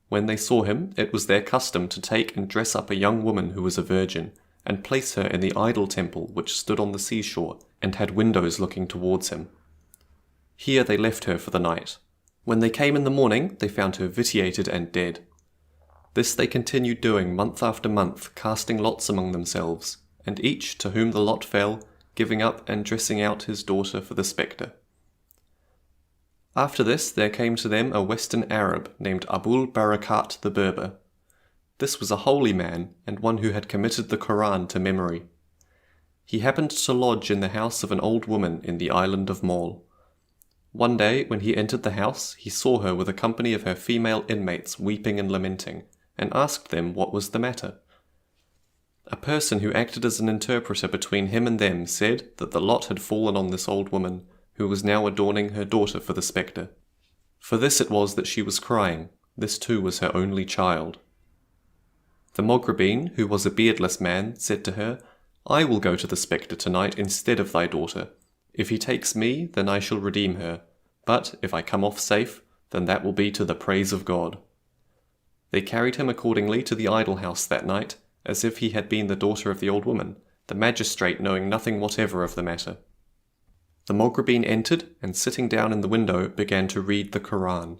When they saw him, it was their custom to take and dress up a young woman who was a virgin, and place her in the idol temple which stood on the seashore, and had windows looking towards him. Here they left her for the night. When they came in the morning, they found her vitiated and dead. This they continued doing month after month, casting lots among themselves, and each, to whom the lot fell, giving up and dressing out his daughter for the spectre. After this there came to them a Western Arab named Abul Barakat the Berber. This was a holy man, and one who had committed the Koran to memory. He happened to lodge in the house of an old woman in the island of Maul. One day, when he entered the house, he saw her with a company of her female inmates weeping and lamenting, and asked them what was the matter. A person who acted as an interpreter between him and them said that the lot had fallen on this old woman, who was now adorning her daughter for the spectre. For this it was that she was crying. This too was her only child. The Moghrabin, who was a beardless man, said to her, I will go to the spectre tonight instead of thy daughter. If he takes me, then I shall redeem her. But if I come off safe, then that will be to the praise of God. They carried him accordingly to the idol house that night, as if he had been the daughter of the old woman, the magistrate knowing nothing whatever of the matter. The Moghrabin entered, and sitting down in the window, began to read the Koran.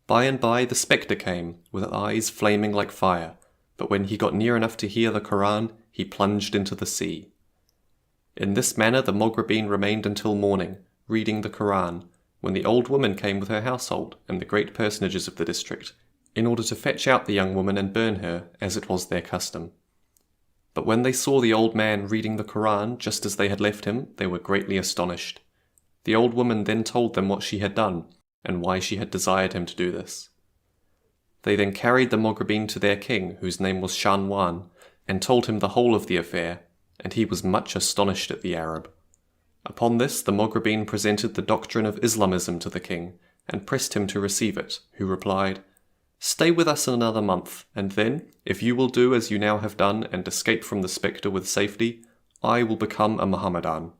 By and by the spectre came, with eyes flaming like fire, but when he got near enough to hear the Koran, he plunged into the sea. In this manner the Moghrabin remained until morning, reading the Koran, when the old woman came with her household and the great personages of the district, in order to fetch out the young woman and burn her, as it was their custom. But when they saw the old man reading the Koran just as they had left him, they were greatly astonished. The old woman then told them what she had done, and why she had desired him to do this. They then carried the Moghrabin to their king, whose name was Shanwan, and told him the whole of the affair, and he was much astonished at the Arab. Upon this the Moghrabin presented the doctrine of Islamism to the king, and pressed him to receive it, who replied, "Stay with us another month, and then, if you will do as you now have done and escape from the spectre with safety, I will become a Mohammedan."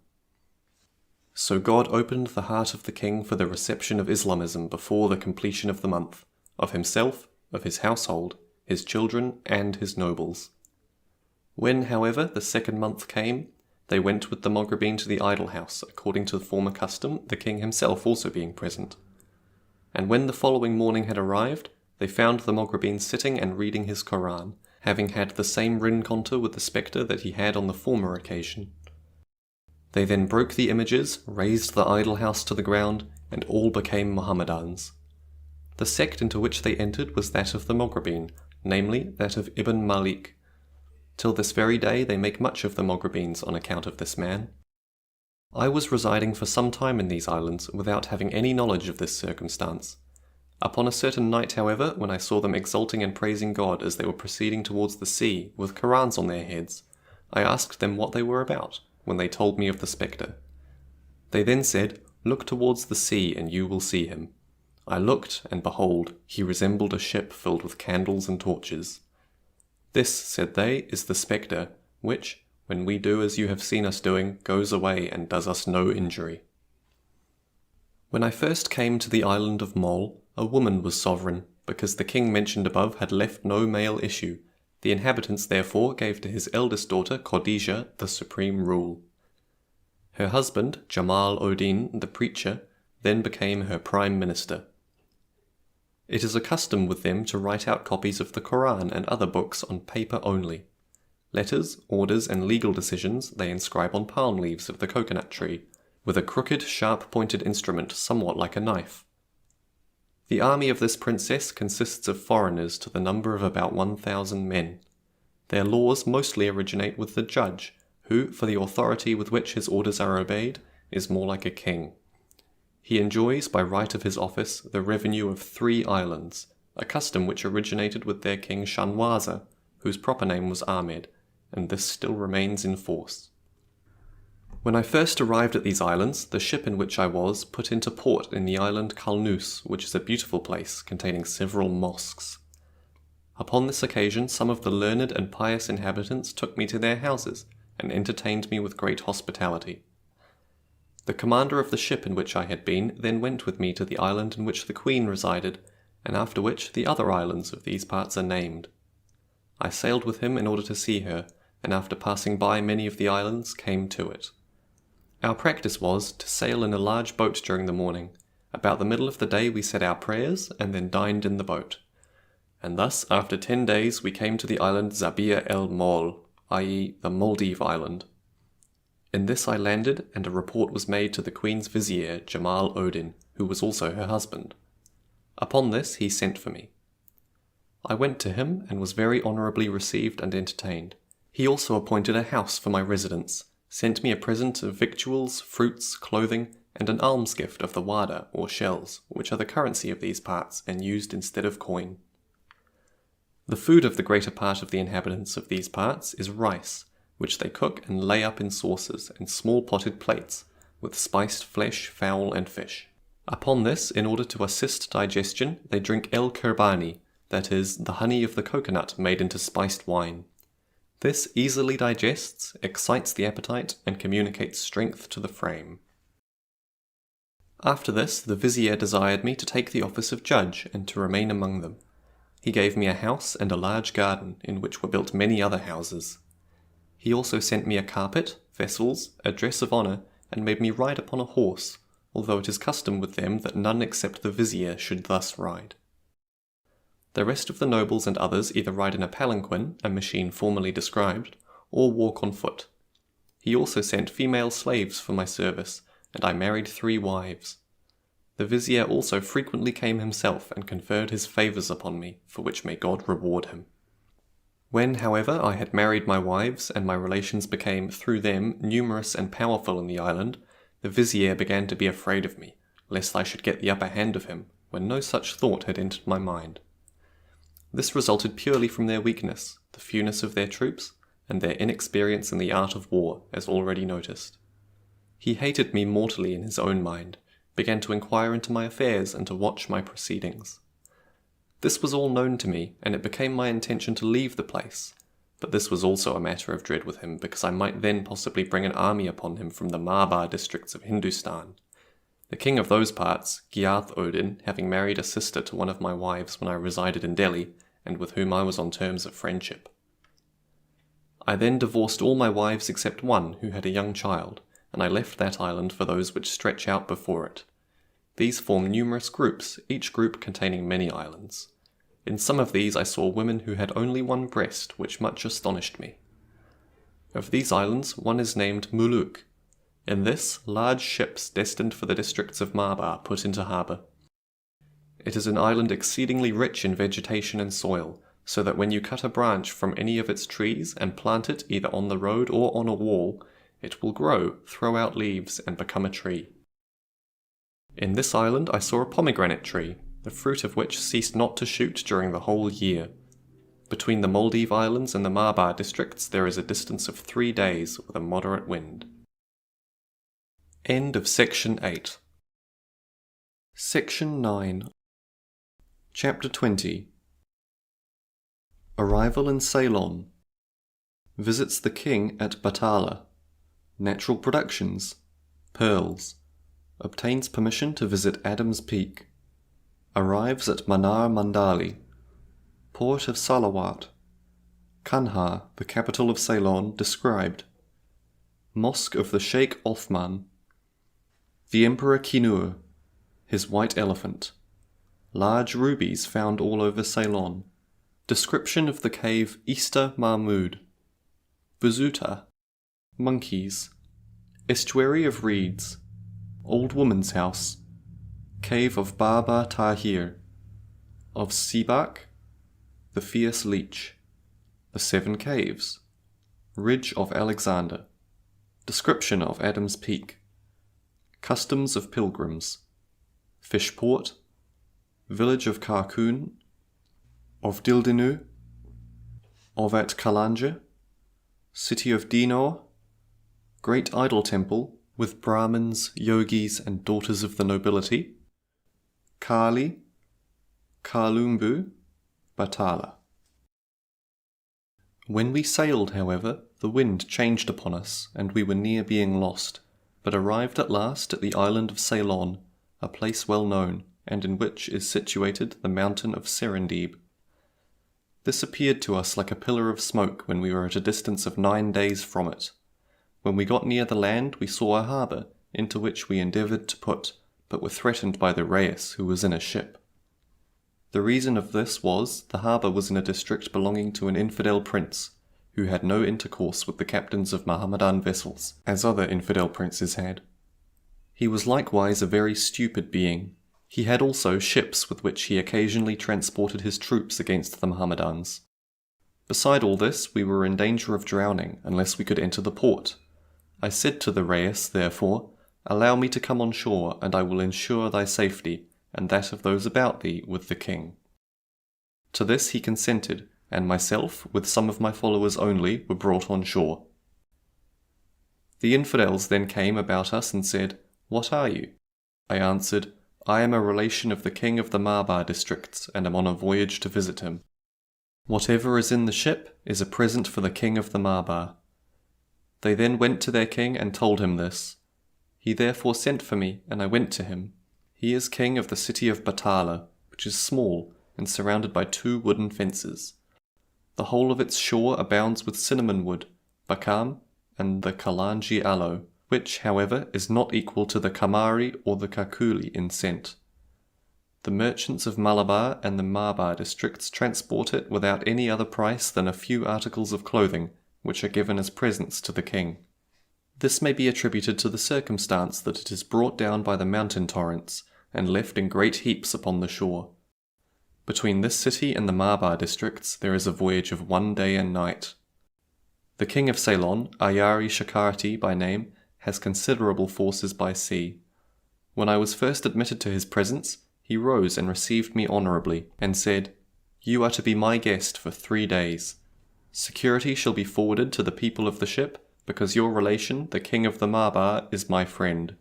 So God opened the heart of the king for the reception of Islamism before the completion of the month, of himself, of his household, his children, and his nobles. When, however, the second month came, they went with the Moghrabin to the idol house, according to the former custom, the king himself also being present. And when the following morning had arrived, they found the Moghrabin sitting and reading his Koran, having had the same rencontre with the spectre that he had on the former occasion. They then broke the images, razed the idol house to the ground, and all became Mohammedans. The sect into which they entered was that of the Moghrabin, namely that of Ibn Malik. Till this very day they make much of the Moghrabins on account of this man. I was residing for some time in these islands without having any knowledge of this circumstance. Upon a certain night, however, when I saw them exalting and praising God as they were proceeding towards the sea, with Korans on their heads, I asked them what they were about, when they told me of the spectre. They then said, "Look towards the sea, and you will see him." I looked, and behold, he resembled a ship filled with candles and torches. "This," said they, "is the spectre, which, when we do as you have seen us doing, goes away and does us no injury." When I first came to the island of Mol, a woman was sovereign, because the king mentioned above had left no male issue. The inhabitants therefore gave to his eldest daughter, Khadijah, the supreme rule. Her husband, Jamal Odin, the preacher, then became her prime minister. It is a custom with them to write out copies of the Koran and other books on paper only. Letters, orders, and legal decisions they inscribe on palm leaves of the coconut tree, with a crooked, sharp-pointed instrument somewhat like a knife. The army of this princess consists of foreigners to the number of about 1,000 men. Their laws mostly originate with the judge, who, for the authority with which his orders are obeyed, is more like a king. He enjoys, by right of his office, the revenue of 3 islands, a custom which originated with their king Shanwaza, whose proper name was Ahmed, and this still remains in force. When I first arrived at these islands, the ship in which I was put into port in the island Kalnus, which is a beautiful place containing several mosques. Upon this occasion some of the learned and pious inhabitants took me to their houses, and entertained me with great hospitality. The commander of the ship in which I had been then went with me to the island in which the Queen resided, and after which the other islands of these parts are named. I sailed with him in order to see her, and after passing by many of the islands, came to it. Our practice was to sail in a large boat during the morning. About the middle of the day we said our prayers, and then dined in the boat. And thus, after 10 days, we came to the island Zabia el Mol, i.e. the Maldive Island. In this I landed, and a report was made to the Queen's vizier, Jamal Odin, who was also her husband. Upon this he sent for me. I went to him, and was very honourably received and entertained. He also appointed a house for my residence, sent me a present of victuals, fruits, clothing, and an alms gift of the wada, or shells, which are the currency of these parts, and used instead of coin. The food of the greater part of the inhabitants of these parts is rice, which they cook and lay up in saucers and small potted plates, with spiced flesh, fowl, and fish. Upon this, in order to assist digestion, they drink el kerbani, that is, the honey of the coconut made into spiced wine. This easily digests, excites the appetite, and communicates strength to the frame. After this, the vizier desired me to take the office of judge, and to remain among them. He gave me a house and a large garden, in which were built many other houses. He also sent me a carpet, vessels, a dress of honour, and made me ride upon a horse, although it is custom with them that none except the vizier should thus ride. The rest of the nobles and others either ride in a palanquin, a machine formerly described, or walk on foot. He also sent female slaves for my service, and I married 3 wives. The vizier also frequently came himself and conferred his favours upon me, for which may God reward him. When, however, I had married my wives, and my relations became, through them, numerous and powerful in the island, the vizier began to be afraid of me, lest I should get the upper hand of him, when no such thought had entered my mind. This resulted purely from their weakness, the fewness of their troops, and their inexperience in the art of war, as already noticed. He hated me mortally in his own mind, began to inquire into my affairs and to watch my proceedings. This was all known to me, and it became my intention to leave the place, but this was also a matter of dread with him, because I might then possibly bring an army upon him from the Malabar districts of Hindustan. The king of those parts, Gyath Odin, having married a sister to one of my wives when I resided in Delhi, and with whom I was on terms of friendship. I then divorced all my wives except one who had a young child, and I left that island for those which stretch out before it. These form numerous groups, each group containing many islands. In some of these I saw women who had only one breast, which much astonished me. Of these islands, one is named Muluk. In this, large ships destined for the districts of Malabar put into harbour. It is an island exceedingly rich in vegetation and soil, so that when you cut a branch from any of its trees and plant it either on the road or on a wall, it will grow, throw out leaves, and become a tree. In this island I saw a pomegranate tree, the fruit of which ceased not to shoot during the whole year. Between the Maldive Islands and the Malabar districts there is a distance of 3 days with a moderate wind. End of Section 8. Section 9. Chapter 20. Arrival in Ceylon. Visits the king at Batala. Natural productions. Pearls. Obtains permission to visit Adam's Peak. Arrives at Manar Mandali. Port of Salawat. Kanha, the capital of Ceylon, described. Mosque of the Sheikh Othman. The Emperor Kinur. His white elephant. Large rubies found all over Ceylon. Description of the cave Easter Mahmud. Battuta. Monkeys. Estuary of reeds. Old woman's house. Cave of Baba Tahir. Of Sibak. The fierce leech. The 7 caves. Ridge of Alexander. Description of Adam's Peak. Customs of pilgrims. Fishport. Village of Karkun. Of Dildinu. Of at Kalanja. City of Dinor. Great idol temple with Brahmins, yogis, and daughters of the nobility. Kali. Kalumbu. Batala. When we sailed, however, the wind changed upon us, and we were near being lost, but arrived at last at the island of Ceylon, a place well known, and in which is situated the mountain of Serendib. This appeared to us like a pillar of smoke when we were at a distance of 9 days from it. When we got near the land we saw a harbour, into which we endeavoured to put, but were threatened by the Reyes, who was in a ship. The reason of this was, the harbour was in a district belonging to an infidel prince, who had no intercourse with the captains of Mohammedan vessels, as other infidel princes had. He was likewise a very stupid being. He had also ships with which he occasionally transported his troops against the Mohammedans. Beside all this, we were in danger of drowning unless we could enter the port. I said to the Reyes, therefore, "Allow me to come on shore, and I will ensure thy safety, and that of those about thee, with the king." To this he consented, and myself, with some of my followers only, were brought on shore. The infidels then came about us and said, "What are you?" I answered, "I am a relation of the king of the Malabar districts, and am on a voyage to visit him. Whatever is in the ship is a present for the king of the Malabar." They then went to their king and told him this. He therefore sent for me, and I went to him. He is king of the city of Batala, which is small, and surrounded by 2 wooden fences. The whole of its shore abounds with cinnamon wood, bakam, and the kalanji aloe, which, however, is not equal to the kamari or the kakuli in scent. The merchants of Malabar and the Marbar districts transport it without any other price than a few articles of clothing, which are given as presents to the king. This may be attributed to the circumstance that it is brought down by the mountain torrents, and left in great heaps upon the shore. Between this city and the Marbar districts there is a voyage of 1 day and night. The king of Ceylon, Ayari Shakarti by name, has considerable forces by sea. When I was first admitted to his presence, he rose and received me honourably, and said, "You are to be my guest for 3 days. Security shall be forwarded to the people of the ship, because your relation, the king of the Marbar, is my friend."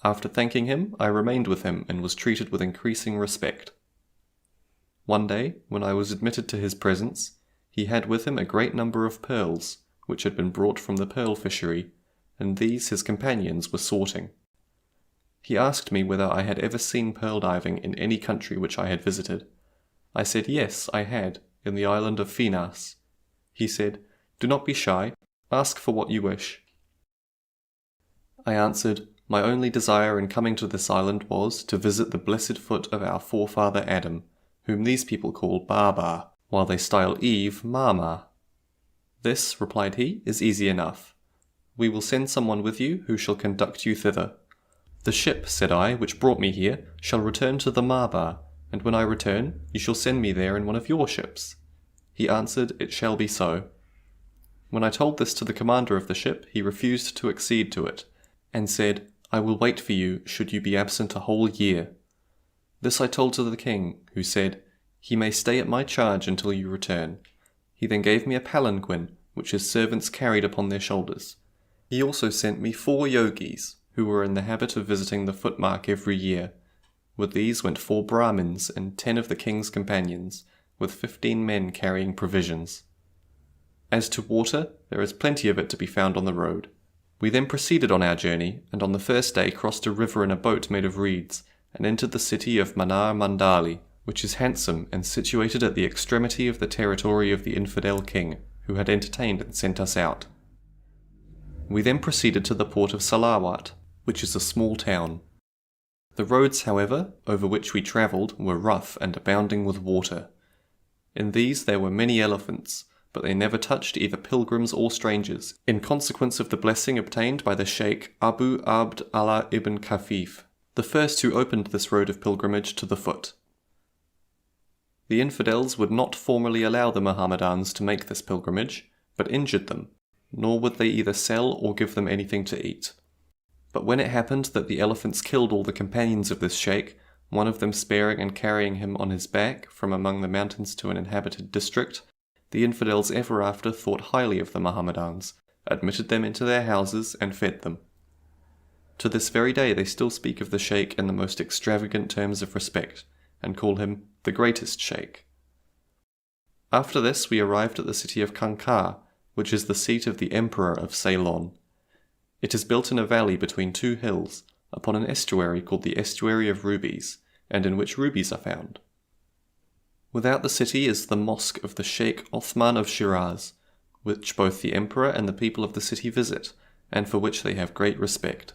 After thanking him, I remained with him and was treated with increasing respect. One day, when I was admitted to his presence, he had with him a great number of pearls, which had been brought from the pearl fishery, and these his companions were sorting. He asked me whether I had ever seen pearl diving in any country which I had visited. I said yes, I had, in the island of Finas. He said, "Do not be shy, ask for what you wish." I answered, my only desire in coming to this island was to visit the blessed foot of our forefather Adam, whom these people call Baba, while they style Eve Mama. "This," replied he, "is easy enough. We will send someone with you who shall conduct you thither. The ship," said I, "which brought me here, shall return to the Marbar, and when I return, you shall send me there in one of your ships." He answered, "It shall be so." When I told this to the commander of the ship, he refused to accede to it, and said, "I will wait for you, should you be absent a whole year." This I told to the king, who said, "He may stay at my charge until you return." He then gave me a palanquin, which his servants carried upon their shoulders. He also sent me 4 yogis, who were in the habit of visiting the footmark every year. With these went 4 Brahmins and 10 of the king's companions, with 15 men carrying provisions. As to water, there is plenty of it to be found on the road. We then proceeded on our journey, and on the first day crossed a river in a boat made of reeds, and entered the city of Manar Mandali, which is handsome and situated at the extremity of the territory of the infidel king, who had entertained and sent us out. We then proceeded to the port of Salawat, which is a small town. The roads, however, over which we travelled were rough and abounding with water. In these there were many elephants, but they never touched either pilgrims or strangers, in consequence of the blessing obtained by the Sheikh Abu Abd Allah ibn Kafif, the first who opened this road of pilgrimage to the foot. The infidels would not formally allow the Mohammedans to make this pilgrimage, but injured them, nor would they either sell or give them anything to eat. But when it happened that the elephants killed all the companions of this sheikh, one of them sparing and carrying him on his back from among the mountains to an inhabited district, the infidels ever after thought highly of the Mohammedans, admitted them into their houses, and fed them. To this very day they still speak of the sheikh in the most extravagant terms of respect, and call him the greatest sheikh. After this we arrived at the city of Kankar, which is the seat of the emperor of Ceylon. It is built in a valley between 2 hills, upon an estuary called the Estuary of Rubies, and in which rubies are found. Without the city is the mosque of the Sheikh Othman of Shiraz, which both the emperor and the people of the city visit, and for which they have great respect.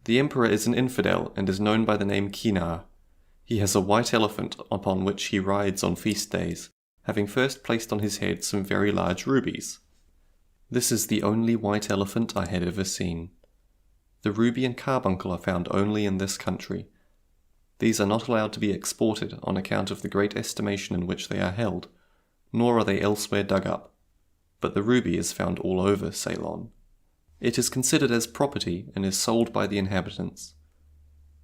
The emperor is an infidel and is known by the name Kinar. He has a white elephant upon which he rides on feast days, having first placed on his head some very large rubies. This is the only white elephant I had ever seen. The ruby and carbuncle are found only in this country. These are not allowed to be exported on account of the great estimation in which they are held, nor are they elsewhere dug up, but the ruby is found all over Ceylon. It is considered as property and is sold by the inhabitants.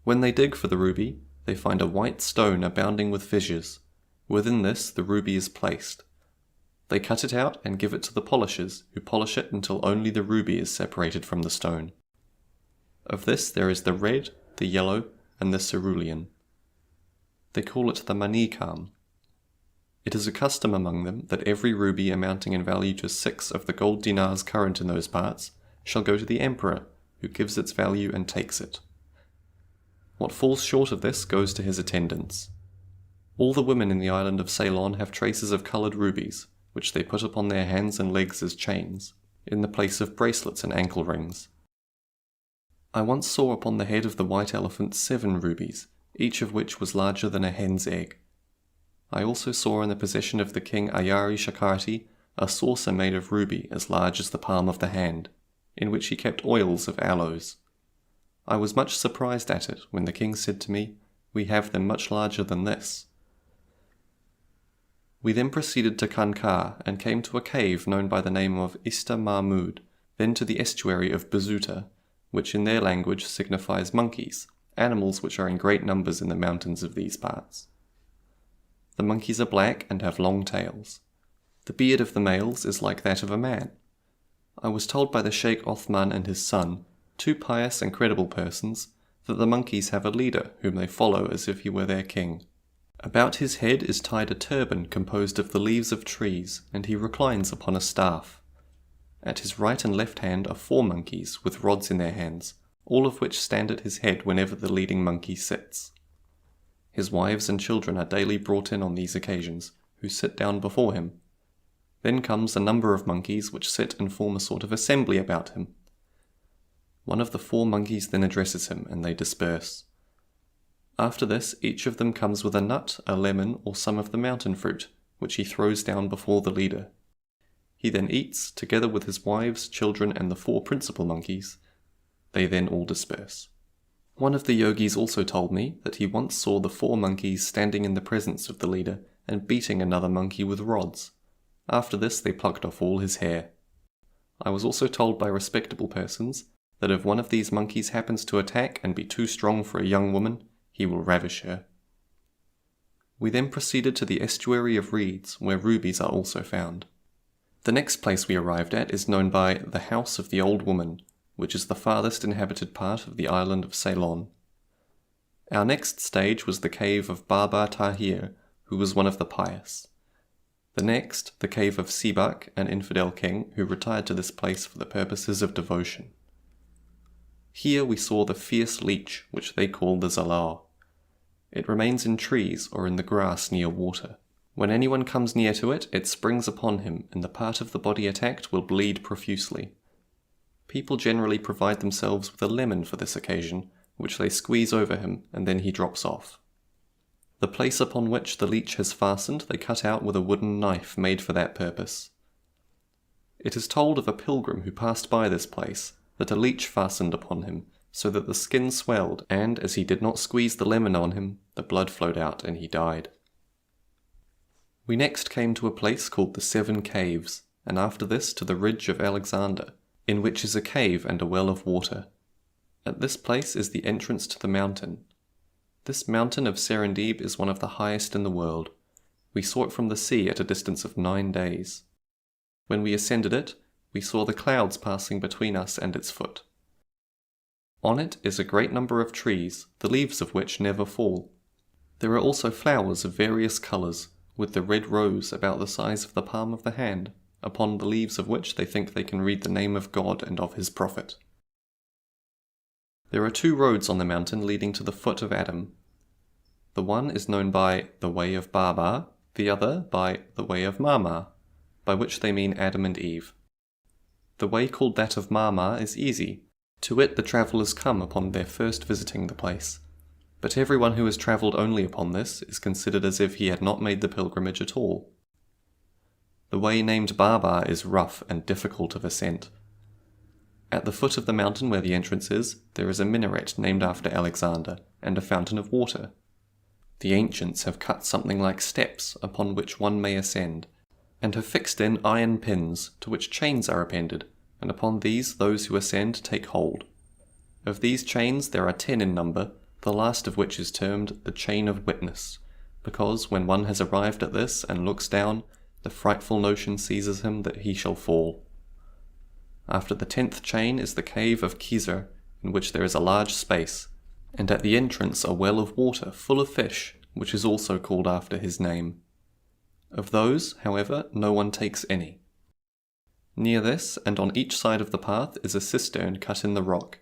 When they dig for the ruby, they find a white stone abounding with fissures. Within this the ruby is placed. They cut it out and give it to the polishers, who polish it until only the ruby is separated from the stone. Of this there is the red, the yellow, and the cerulean. They call it the manikam. It is a custom among them that every ruby amounting in value to 6 of the gold dinars current in those parts shall go to the emperor, who gives its value and takes it. What falls short of this goes to his attendants. All the women in the island of Ceylon have traces of coloured rubies, which they put upon their hands and legs as chains, in the place of bracelets and ankle rings. I once saw upon the head of the white elephant 7 rubies, each of which was larger than a hen's egg. I also saw in the possession of the king Ayari Shakarti a saucer made of ruby as large as the palm of the hand, in which he kept oils of aloes. I was much surprised at it when the king said to me, "We have them much larger than this." We then proceeded to Kankar and came to a cave known by the name of Ista Mahmud, then to the estuary of Battuta, which in their language signifies monkeys, animals which are in great numbers in the mountains of these parts. The monkeys are black and have long tails. The beard of the males is like that of a man. I was told by the Sheikh Othman and his son, 2 pious and credible persons, that the monkeys have a leader whom they follow as if he were their king. About his head is tied a turban composed of the leaves of trees, and he reclines upon a staff. At his right and left hand are 4 monkeys with rods in their hands, all of which stand at his head whenever the leading monkey sits. His wives and children are daily brought in on these occasions, who sit down before him. Then comes a number of monkeys which sit and form a sort of assembly about him. One of the 4 monkeys then addresses him, and they disperse. After this, each of them comes with a nut, a lemon, or some of the mountain fruit, which he throws down before the leader. He then eats, together with his wives, children, and the 4 principal monkeys. They then all disperse. One of the yogis also told me that he once saw the 4 monkeys standing in the presence of the leader and beating another monkey with rods. After this they plucked off all his hair. I was also told by respectable persons that if one of these monkeys happens to attack and be too strong for a young woman, he will ravish her. We then proceeded to the estuary of reeds, where rubies are also found. The next place we arrived at is known by the House of the Old Woman, which is the farthest inhabited part of the island of Ceylon. Our next stage was the cave of Baba Tahir, who was one of the pious. The next, the cave of Sibak, an infidel king, who retired to this place for the purposes of devotion. Here we saw the fierce leech, which they call the Zalaw. It remains in trees or in the grass near water. When anyone comes near to it, it springs upon him, and the part of the body attacked will bleed profusely. People generally provide themselves with a lemon for this occasion, which they squeeze over him, and then he drops off. The place upon which the leech has fastened they cut out with a wooden knife made for that purpose. It is told of a pilgrim who passed by this place, that a leech fastened upon him, so that the skin swelled, and as he did not squeeze the lemon on him, the blood flowed out and he died. We next came to a place called the 7 Caves, and after this to the Ridge of Alexander, in which is a cave and a well of water. At this place is the entrance to the mountain. This mountain of Serendib is one of the highest in the world. We saw it from the sea at a distance of 9 days. When we ascended it, we saw the clouds passing between us and its foot. On it is a great number of trees, the leaves of which never fall. There are also flowers of various colours, with the red rose about the size of the palm of the hand, upon the leaves of which they think they can read the name of God and of his prophet. There are 2 roads on the mountain leading to the foot of Adam. The one is known by the way of Baba, the other by the way of Mama, by which they mean Adam and Eve. The way called that of Mama is easy. To it the travellers come upon their first visiting the place. But everyone who has travelled only upon this is considered as if he had not made the pilgrimage at all. The way named Baba is rough and difficult of ascent. At the foot of the mountain where the entrance is, there is a minaret named after Alexander, and a fountain of water. The ancients have cut something like steps upon which one may ascend, and have fixed in iron pins, to which chains are appended, and upon these those who ascend take hold. Of these chains there are 10 in number, the last of which is termed the chain of witness, because when one has arrived at this and looks down, the frightful notion seizes him that he shall fall. After the 10th chain is the cave of Khizr, in which there is a large space, and at the entrance a well of water full of fish, which is also called after his name. Of those, however, no one takes any. Near this, and on each side of the path, is a cistern cut in the rock.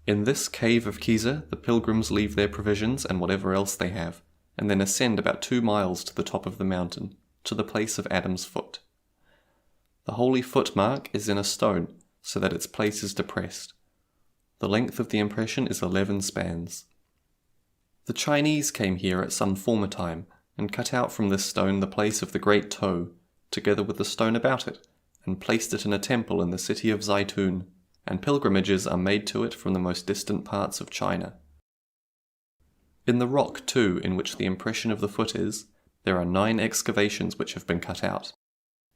In this cave of Khizr, the pilgrims leave their provisions and whatever else they have, and then ascend about 2 miles to the top of the mountain, to the place of Adam's foot. The holy footmark is in a stone, so that its place is depressed. The length of the impression is 11 spans. The Chinese came here at some former time, and cut out from this stone the place of the great toe, together with the stone about it, and placed it in a temple in the city of Zaitun, and pilgrimages are made to it from the most distant parts of China. In the rock, too, in which the impression of the foot is, there are 9 excavations which have been cut out.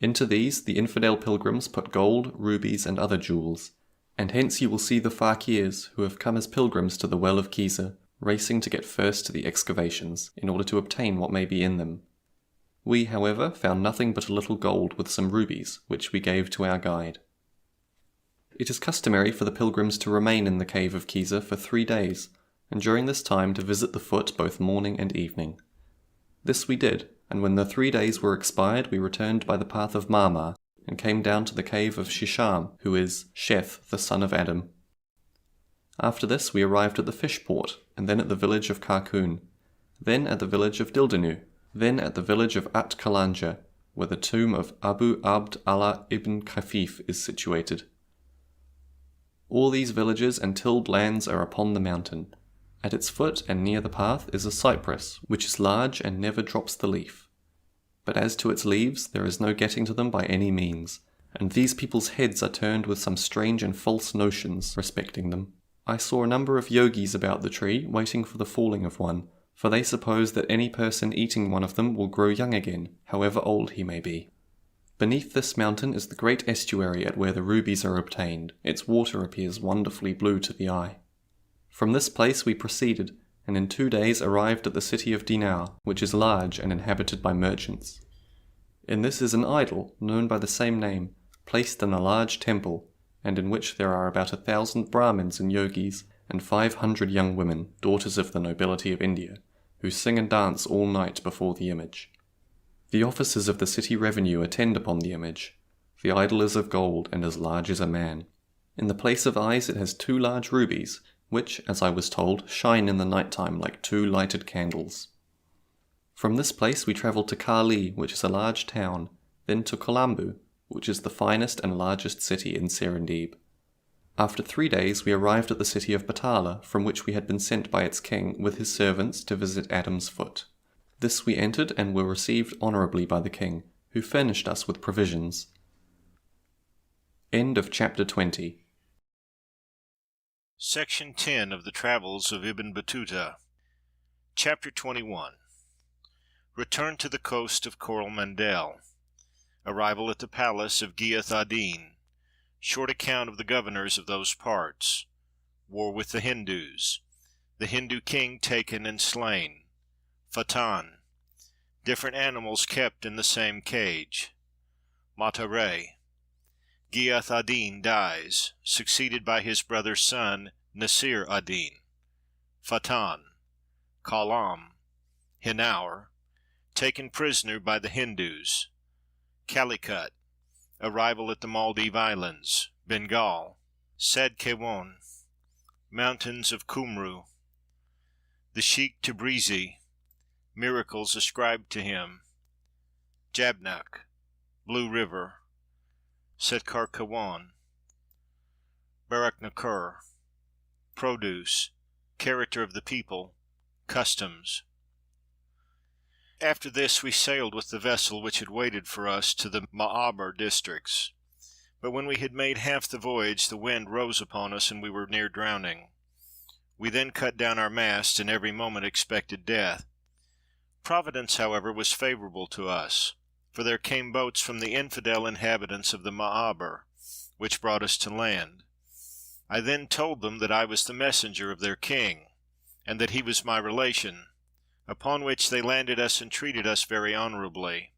Into these the infidel pilgrims put gold, rubies, and other jewels, and hence you will see the fakirs who have come as pilgrims to the well of Khiza, racing to get first to the excavations, in order to obtain what may be in them. We, however, found nothing but a little gold with some rubies, which we gave to our guide. It is customary for the pilgrims to remain in the cave of Khiza for 3 days, and during this time to visit the foot both morning and evening. This we did, and when the 3 days were expired we returned by the path of Marmar, and came down to the cave of Shisham, who is Sheth, the son of Adam. After this we arrived at the fish port, and then at the village of Karkun, then at the village of Dildanu, then at the village of At Kalanja, where the tomb of Abu Abd Allah ibn Khafif is situated. All these villages and tilled lands are upon the mountain. At its foot and near the path is a cypress, which is large and never drops the leaf. But as to its leaves, there is no getting to them by any means, and these people's heads are turned with some strange and false notions respecting them. I saw a number of yogis about the tree, waiting for the falling of one, for they suppose that any person eating one of them will grow young again, however old he may be. Beneath this mountain is the great estuary at where the rubies are obtained. Its water appears wonderfully blue to the eye. From this place we proceeded, and in 2 days arrived at the city of Dinar, which is large and inhabited by merchants. In this is an idol, known by the same name, placed in a large temple, and in which there are about 1,000 Brahmins and yogis, and 500 young women, daughters of the nobility of India, who sing and dance all night before the image. The officers of the city revenue attend upon the image. The idol is of gold and as large as a man. In the place of eyes it has 2 large rubies, which, as I was told, shine in the night time like 2 lighted candles. From this place we travelled to Kali, which is a large town, then to Colombo, which is the finest and largest city in Serendib. After 3 days we arrived at the city of Batala, from which we had been sent by its king with his servants to visit Adam's foot. This we entered and were received honourably by the king, who furnished us with provisions. End of chapter 20. Section 10 of the Travels of Ibn Batuta. Chapter 21. Return to the coast of Coromandel. Arrival at the palace of Giyath ad-Din. Short account of the governors of those parts. War with the Hindus. The Hindu king taken and slain. Fatan. Different animals kept in the same cage. Matare. Giyath ad-Din dies, succeeded by his brother's son Nasir ad-Din. Fatan. Kalam. Hinaur. Taken prisoner by the Hindus. Calicut. Arrival at the Maldive Islands. Bengal. Sadkewon. Mountains of Kumru. The Sheikh Tabrizi. Miracles ascribed to him. Jabnak. Blue River. Setkar Kawan. Baraknakur. Produce. Character of the people. Customs. After this we sailed with the vessel which had waited for us to the Ma'abar districts. But when we had made half the voyage the wind rose upon us and we were near drowning. We then cut down our mast and every moment expected death. Providence, however, was favorable to us, for there came boats from the infidel inhabitants of the Ma'abar, which brought us to land. I then told them that I was the messenger of their king, and that he was my relation, upon which they landed us and treated us very honourably.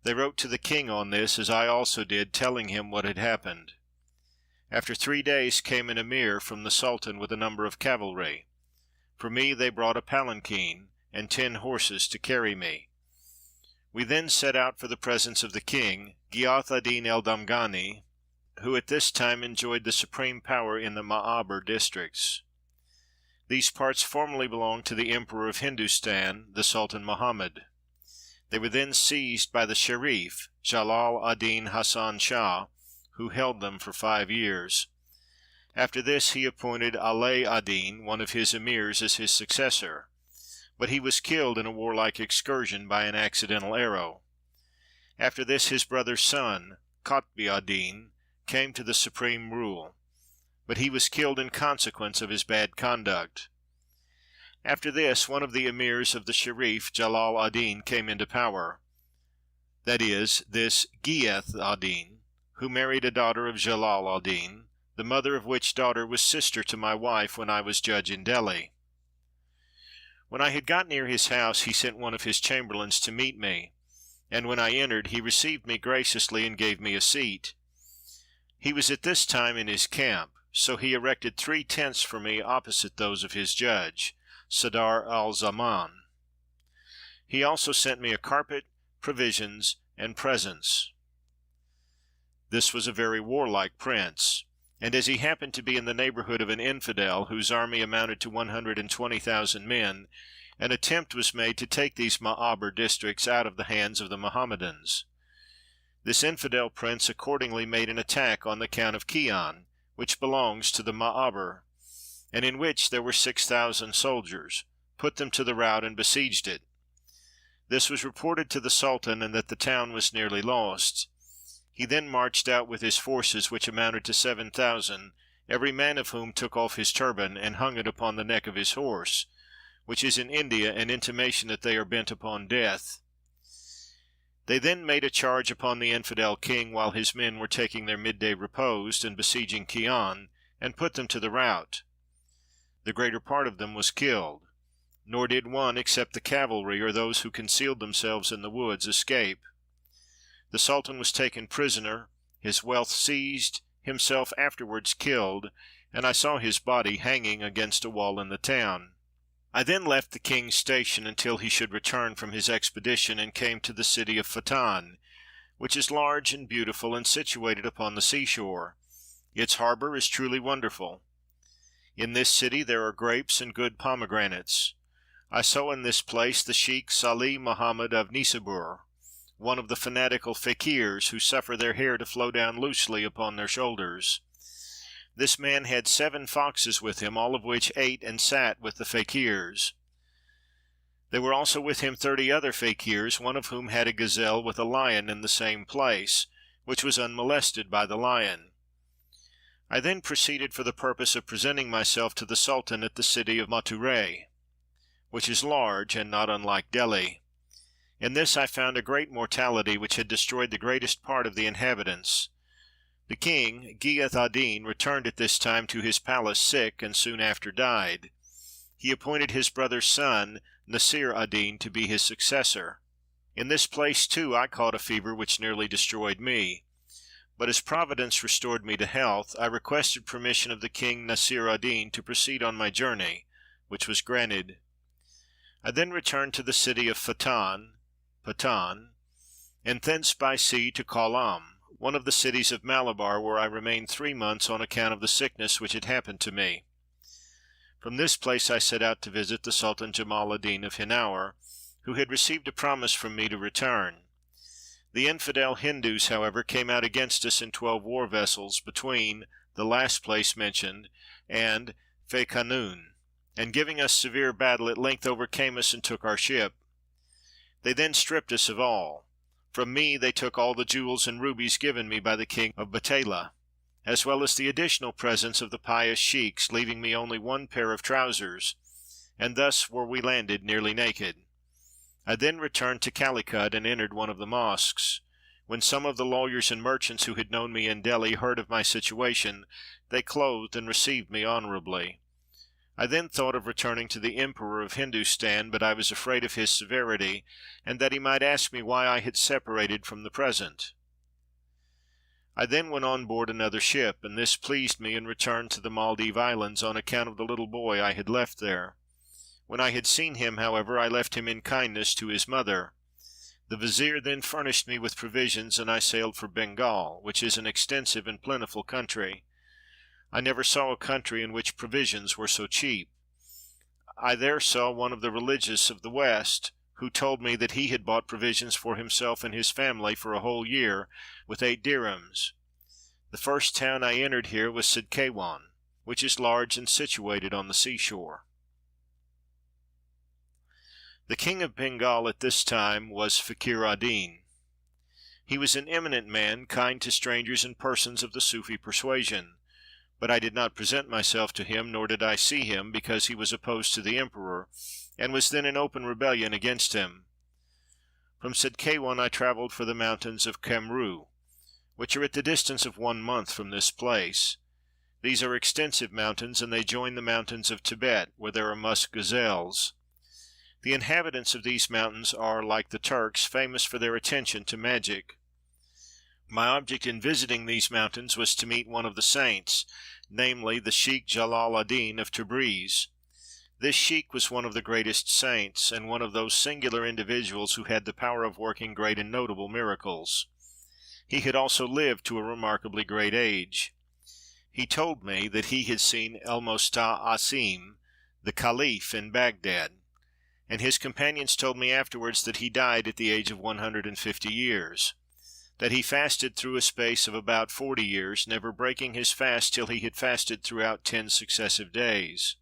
They wrote to the king on this, as I also did, telling him what had happened. After 3 days came an emir from the sultan with a number of cavalry. For me they brought a palanquin and 10 horses to carry me. We then set out for the presence of the king, Giyath ad-Din el-Damghani, who at this time enjoyed the supreme power in the Ma'abar districts. These parts formerly belonged to the Emperor of Hindustan, the Sultan Muhammad. They were then seized by the Sharif, Jalal ad-Din Hassan Shah, who held them for 5 years. After this he appointed Alay ad-Din, one of his emirs, as his successor, but he was killed in a warlike excursion by an accidental arrow. After this his brother's son, Qutb ad-Din, came to the supreme rule, but he was killed in consequence of his bad conduct. After this one of the emirs of the Sharif, Jalal ad-Din, came into power, that is, this Giyeth ad-Din, who married a daughter of Jalal ad-Din, the mother of which daughter was sister to my wife when I was judge in Delhi. When I had got near his house, he sent one of his chamberlains to meet me, and when I entered he received me graciously and gave me a seat. He was at this time in his camp, so he erected 3 tents for me opposite those of his judge, Sadar al-Zaman. He also sent me a carpet, provisions, and presents. This was a very warlike prince, and as he happened to be in the neighborhood of an infidel whose army amounted to 120,000 men, an attempt was made to take these Ma'aber districts out of the hands of the Mohammedans. This infidel prince accordingly made an attack on the count of Kian, which belongs to the Ma'aber, and in which there were 6,000 soldiers, put them to the rout and besieged it. This was reported to the Sultan, and that the town was nearly lost. He then marched out with his forces, which amounted to 7,000, every man of whom took off his turban and hung it upon the neck of his horse, which is in India an intimation that they are bent upon death. They then made a charge upon the infidel king while his men were taking their midday repose and besieging Kian, and put them to the rout. The greater part of them was killed, nor did one, except the cavalry or those who concealed themselves in the woods, escape. The Sultan was taken prisoner, his wealth seized, himself afterwards killed, and I saw his body hanging against a wall in the town. I then left the king's station until he should return from his expedition, and came to the city of Fatan, which is large and beautiful and situated upon the seashore. Its harbor is truly wonderful. In this city there are grapes and good pomegranates. I saw in this place the Sheikh Salih Muhammad of Nisabur, one of the fanatical fakirs who suffer their hair to flow down loosely upon their shoulders. This man had 7 foxes with him, all of which ate and sat with the fakirs. There were also with him 30 other fakirs, one of whom had a gazelle with a lion in the same place, which was unmolested by the lion. I then proceeded for the purpose of presenting myself to the Sultan at the city of Mathura, which is large and not unlike Delhi. In this I found a great mortality, which had destroyed the greatest part of the inhabitants. The king, Giyeth ad-Din, returned at this time to his palace sick, and soon after died. He appointed his brother's son, Nasir ad-Din, to be his successor. In this place, too, I caught a fever which nearly destroyed me. But as Providence restored me to health, I requested permission of the king Nasir ad-Din to proceed on my journey, which was granted. I then returned to the city of Fatan, and thence by sea to Kalam, one of the cities of Malabar, where I remained 3 months on account of the sickness which had happened to me. From this place I set out to visit the Sultan Jamal ad-Din of Hinaur, who had received a promise from me to return. The infidel Hindus, however, came out against us in 12 war vessels between the last place mentioned and Fekhanun, and giving us severe battle, at length overcame us and took our ship. They then stripped us of all. From me they took all the jewels and rubies given me by the king of Batala, as well as the additional presents of the pious sheiks, leaving me only 1 pair of trousers, and thus were we landed nearly naked. I then returned to Calicut and entered one of the mosques. When some of the lawyers and merchants who had known me in Delhi heard of my situation, they clothed and received me honorably. I then thought of returning to the Emperor of Hindustan, but I was afraid of his severity, and that he might ask me why I had separated from the present. I then went on board another ship, and this pleased me, and returned to the Maldive Islands on account of the little boy I had left there. When I had seen him, however, I left him in kindness to his mother. The vizier then furnished me with provisions, and I sailed for Bengal, which is an extensive and plentiful country. I never saw a country in which provisions were so cheap. I there saw one of the religious of the West, who told me that he had bought provisions for himself and his family for a whole year with 8 dirhams. The first town I entered here was Sidkewan. which is large and situated on the seashore. The king of Bengal at this time was Fakir ad-Din. He was an eminent man, kind to strangers and persons of the Sufi persuasion, but I did not present myself to him, nor did I see him, because he was opposed to the emperor, and was then in open rebellion against him. From Sedkewan I travelled for the mountains of Kamru, which are at the distance of 1 month from this place. These are extensive mountains, and they join the mountains of Tibet, where there are musk gazelles. The inhabitants of these mountains are, like the Turks, famous for their attention to magic. My object in visiting these mountains was to meet one of the saints, namely the Sheikh Jalal ad-Din of Tabriz. This sheikh was one of the greatest saints, and one of those singular individuals who had the power of working great and notable miracles. He had also lived to a remarkably great age. He told me that he had seen el-Musta'asim, the Caliph, in Baghdad, and his companions told me afterwards that he died at the age of 150 years, that he fasted through a space of about 40 years, never breaking his fast till he had fasted throughout 10 successive days.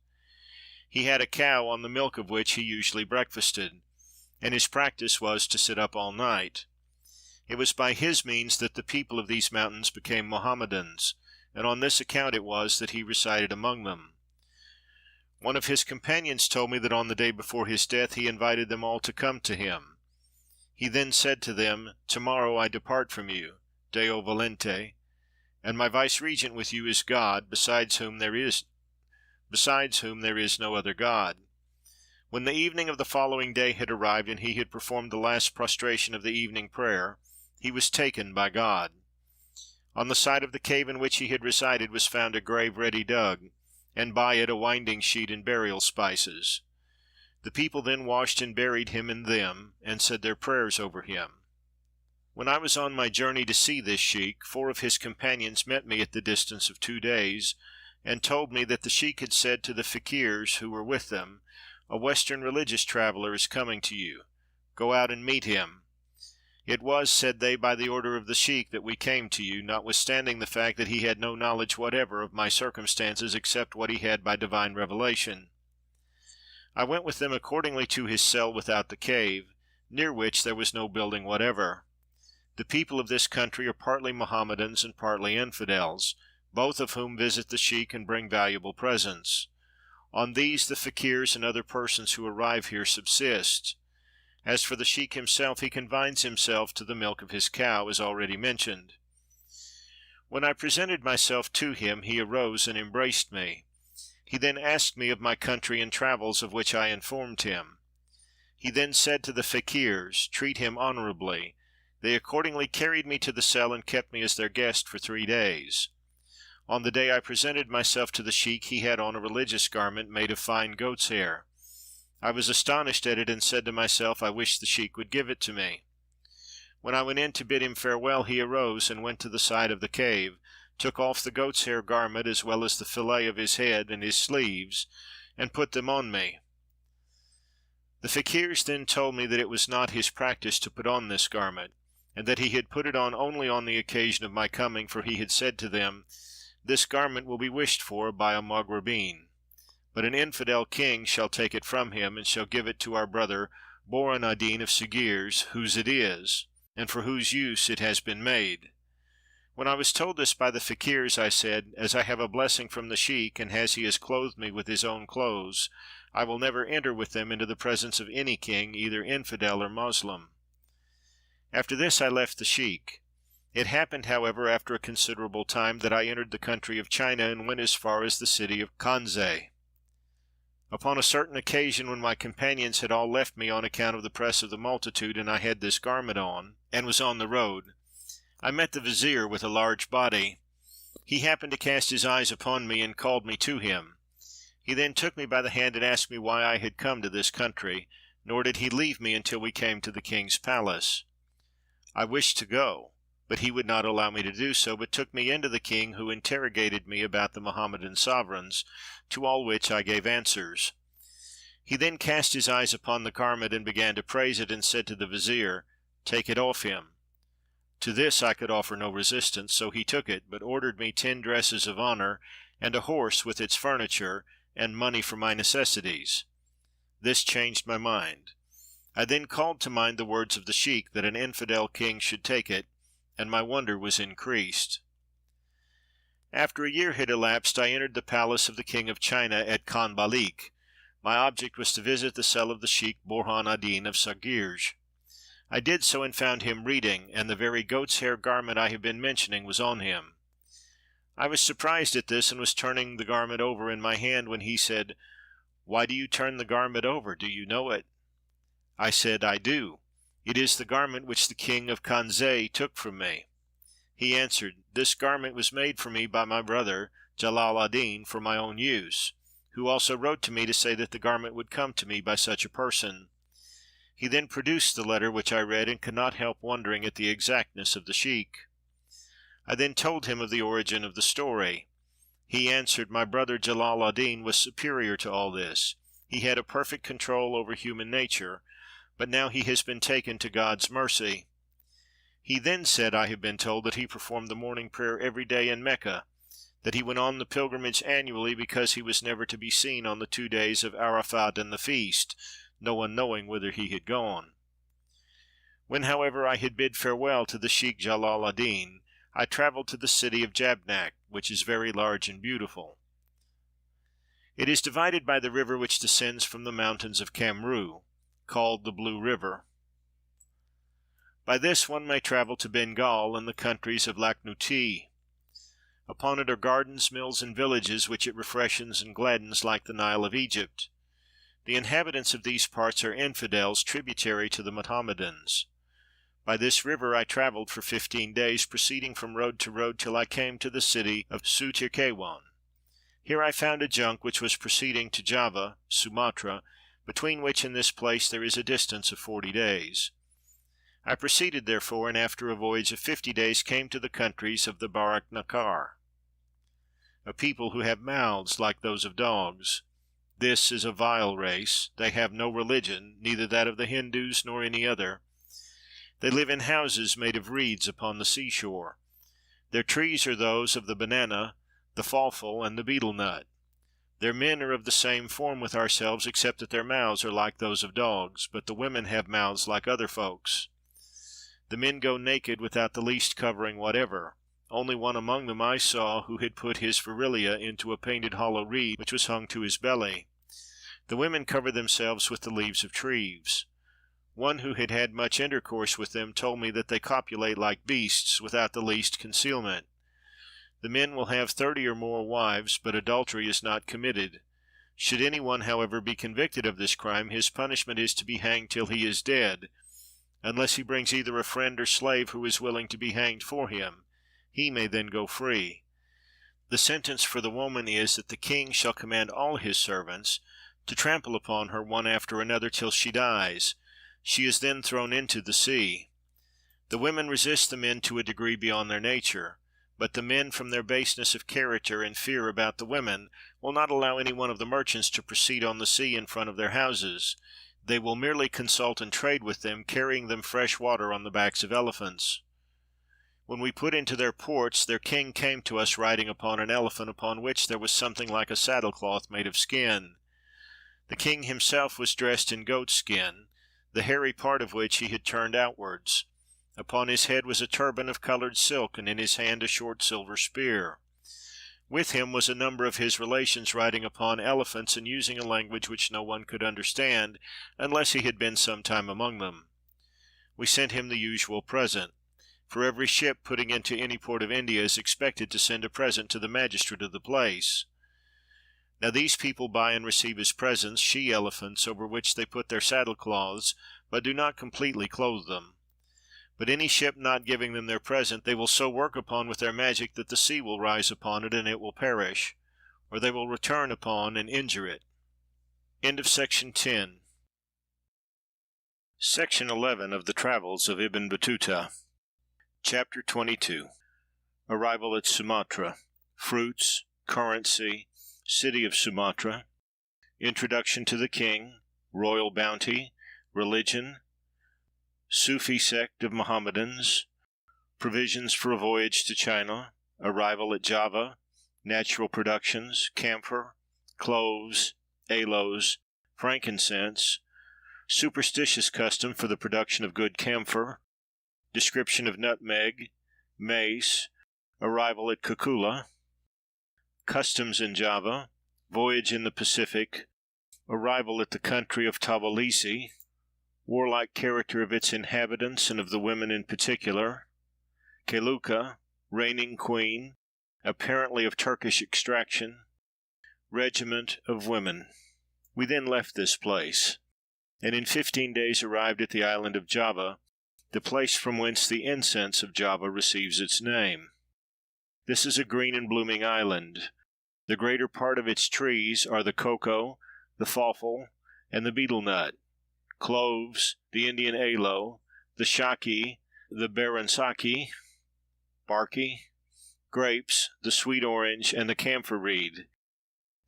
He had a cow on the milk of which he usually breakfasted, and his practice was to sit up all night. It was by his means that the people of these mountains became Mohammedans, and on this account it was that he resided among them. One of his companions told me that on the day before his death he invited them all to come to him. He then said to them, "Tomorrow I depart from you, Deo volente, and my vice-regent with you is God, besides whom there is no other God." When the evening of the following day had arrived, and he had performed the last prostration of the evening prayer, he was taken by God. On the side of the cave in which he had resided was found a grave ready dug, and by it a winding sheet and burial spices. The people then washed and buried him in them, and said their prayers over him. When I was on my journey to see this sheikh, 4 of his companions met me at the distance of 2 days, and told me that the sheikh had said to the fakirs who were with them, "A Western religious traveller is coming to you. Go out and meet him. It was," said they, "by the order of the sheikh that we came to you, notwithstanding the fact that he had no knowledge whatever of my circumstances except what he had by divine revelation." I went with them accordingly to his cell without the cave, near which there was no building whatever. The people of this country are partly Mohammedans and partly infidels, both of whom visit the sheikh and bring valuable presents. On these the fakirs and other persons who arrive here subsist. As for the sheikh himself, he confines himself to the milk of his cow, as already mentioned. When I presented myself to him, he arose and embraced me. He then asked me of my country and travels, of which I informed him. He then said to the fakirs, "Treat him honorably." They accordingly carried me to the cell and kept me as their guest for 3 days. On the day I presented myself to the sheikh, he had on a religious garment made of fine goat's hair. I was astonished at it, and said to myself, I wish the sheikh would give it to me. When I went in to bid him farewell, he arose and went to the side of the cave, took off the goat's hair garment, as well as the fillet of his head and his sleeves, and put them on me. The fakirs then told me that it was not his practice to put on this garment, and that he had put it on only on the occasion of my coming, for he had said to them, "This garment will be wished for by a Maghribin, but an infidel king shall take it from him, and shall give it to our brother Boran ad-Din of Sigirs, whose it is, and for whose use it has been made." When I was told this by the fakirs, I said, "As I have a blessing from the sheikh, and as he has clothed me with his own clothes, I will never enter with them into the presence of any king, either infidel or Moslem." After this I left the sheikh. It happened, however, after a considerable time, that I entered the country of China, and went as far as the city of Kanze. Upon a certain occasion, when my companions had all left me on account of the press of the multitude, and I had this garment on, and was on the road, I met the vizier with a large body. He happened to cast his eyes upon me, and called me to him. He then took me by the hand and asked me why I had come to this country, nor did he leave me until we came to the king's palace. I wished to go, but he would not allow me to do so, but took me into the king, who interrogated me about the Mohammedan sovereigns, to all which I gave answers. He then cast his eyes upon the garment, and began to praise it, and said to the vizier, "Take it off him." To this I could offer no resistance, so he took it, but ordered me 10 dresses of honor, and a horse with its furniture, and money for my necessities. This changed my mind. I then called to mind the words of the sheikh that an infidel king should take it, and my wonder was increased. After a year had elapsed, I entered the palace of the king of China at Khan Balik. My object was to visit the cell of the sheikh Borhan ad-Din of Sagirj. I did so, and found him reading, and the very goat's hair garment I have been mentioning was on him. I was surprised at this, and was turning the garment over in my hand, when he said, "Why do you turn the garment over? Do you know it?" I said, "I do. It is the garment which the king of Kanzei took from me." He answered, "This garment was made for me by my brother Jalal ad-Din for my own use, who also wrote to me to say that the garment would come to me by such a person." He then produced the letter, which I read, and could not help wondering at the exactness of the sheikh. I then told him of the origin of the story. He answered, "My brother Jalal ad-Din was superior to all this. He had a perfect control over human nature, but now he has been taken to God's mercy." He then said, I have been told, that he performed the morning prayer every day in Mecca, that he went on the pilgrimage annually because he was never to be seen on the 2 days of Arafat and the feast, no one knowing whither he had gone. When, however, I had bid farewell to the Sheikh Jalal ad-Din, I travelled to the city of Jabnak, which is very large and beautiful. It is divided by the river which descends from the mountains of Kamru, called the Blue River. By this one may travel to Bengal and the countries of Lakhnuti. Upon it are gardens, mills, and villages, which it refreshes and gladdens like the Nile of Egypt. The inhabitants of these parts are infidels, tributary to the Mohammedans. By this river I travelled for 15 days, proceeding from road to road till I came to the city of Sutirkewan. Here I found a junk which was proceeding to Java, Sumatra, between which and this place there is a distance of 40 days. I proceeded, therefore, and after a voyage of 50 days came to the countries of the Barak Nakar, a people who have mouths like those of dogs. This is a vile race. They have no religion, neither that of the Hindus nor any other. They live in houses made of reeds upon the seashore. Their trees are those of the banana, the falfel, and the betel nut. Their men are of the same form with ourselves, except that their mouths are like those of dogs, but the women have mouths like other folks. The men go naked without the least covering whatever. Only one among them I saw who had put his virilia into a painted hollow reed which was hung to his belly. The women cover themselves with the leaves of trees. One who had had much intercourse with them told me that they copulate like beasts, without the least concealment. The men will have 30 or more wives, but adultery is not committed. Should any one, however, be convicted of this crime, his punishment is to be hanged till he is dead, unless he brings either a friend or slave who is willing to be hanged for him. He may then go free. The sentence for the woman is that the king shall command all his servants to trample upon her one after another till she dies. She is then thrown into the sea. The women resist the men to a degree beyond their nature, but the men, from their baseness of character and fear about the women, will not allow any one of the merchants to proceed on the sea in front of their houses. They will merely consult and trade with them, carrying them fresh water on the backs of elephants. When we put into their ports, their king came to us riding upon an elephant, upon which there was something like a saddlecloth made of skin. The king himself was dressed in goat skin, the hairy part of which he had turned outwards. Upon his head was a turban of colored silk, and in his hand a short silver spear. With him was a number of his relations riding upon elephants, and using a language which no one could understand unless he had been some time among them. We sent him the usual present, for every ship putting into any port of India is expected to send a present to the magistrate of the place. Now these people buy and receive as presents she-elephants, over which they put their saddle-cloths, but do not completely clothe them. But any ship not giving them their present, they will so work upon with their magic that the sea will rise upon it, and it will perish, or they will return upon and injure it. End of Section 10. Section 11 of the Travels of Ibn Batuta. Chapter 22. Arrival at Sumatra. Fruits, currency, city of Sumatra. Introduction to the king. Royal bounty. Religion. Sufi sect of Mohammedans. Provisions for a voyage to China. Arrival at Java. natural productions, camphor, cloves, aloes, frankincense, superstitious custom for the production of good camphor, description of nutmeg, mace, arrival at Kukula, customs in Java, voyage in the Pacific, arrival at the country of Tavalisi, warlike character of its inhabitants and of the women in particular, Keluka, reigning queen, apparently of Turkish extraction, regiment of women. We then left this place, and in 15 days arrived at the island of Java, the place from whence the incense of Java receives its name. This is a green and blooming island. The greater part of its trees are the cocoa, the fawful, and the betel nut, cloves, the Indian aloe, the shaki, the baransaki, barky, grapes, the sweet orange, and the camphor reed.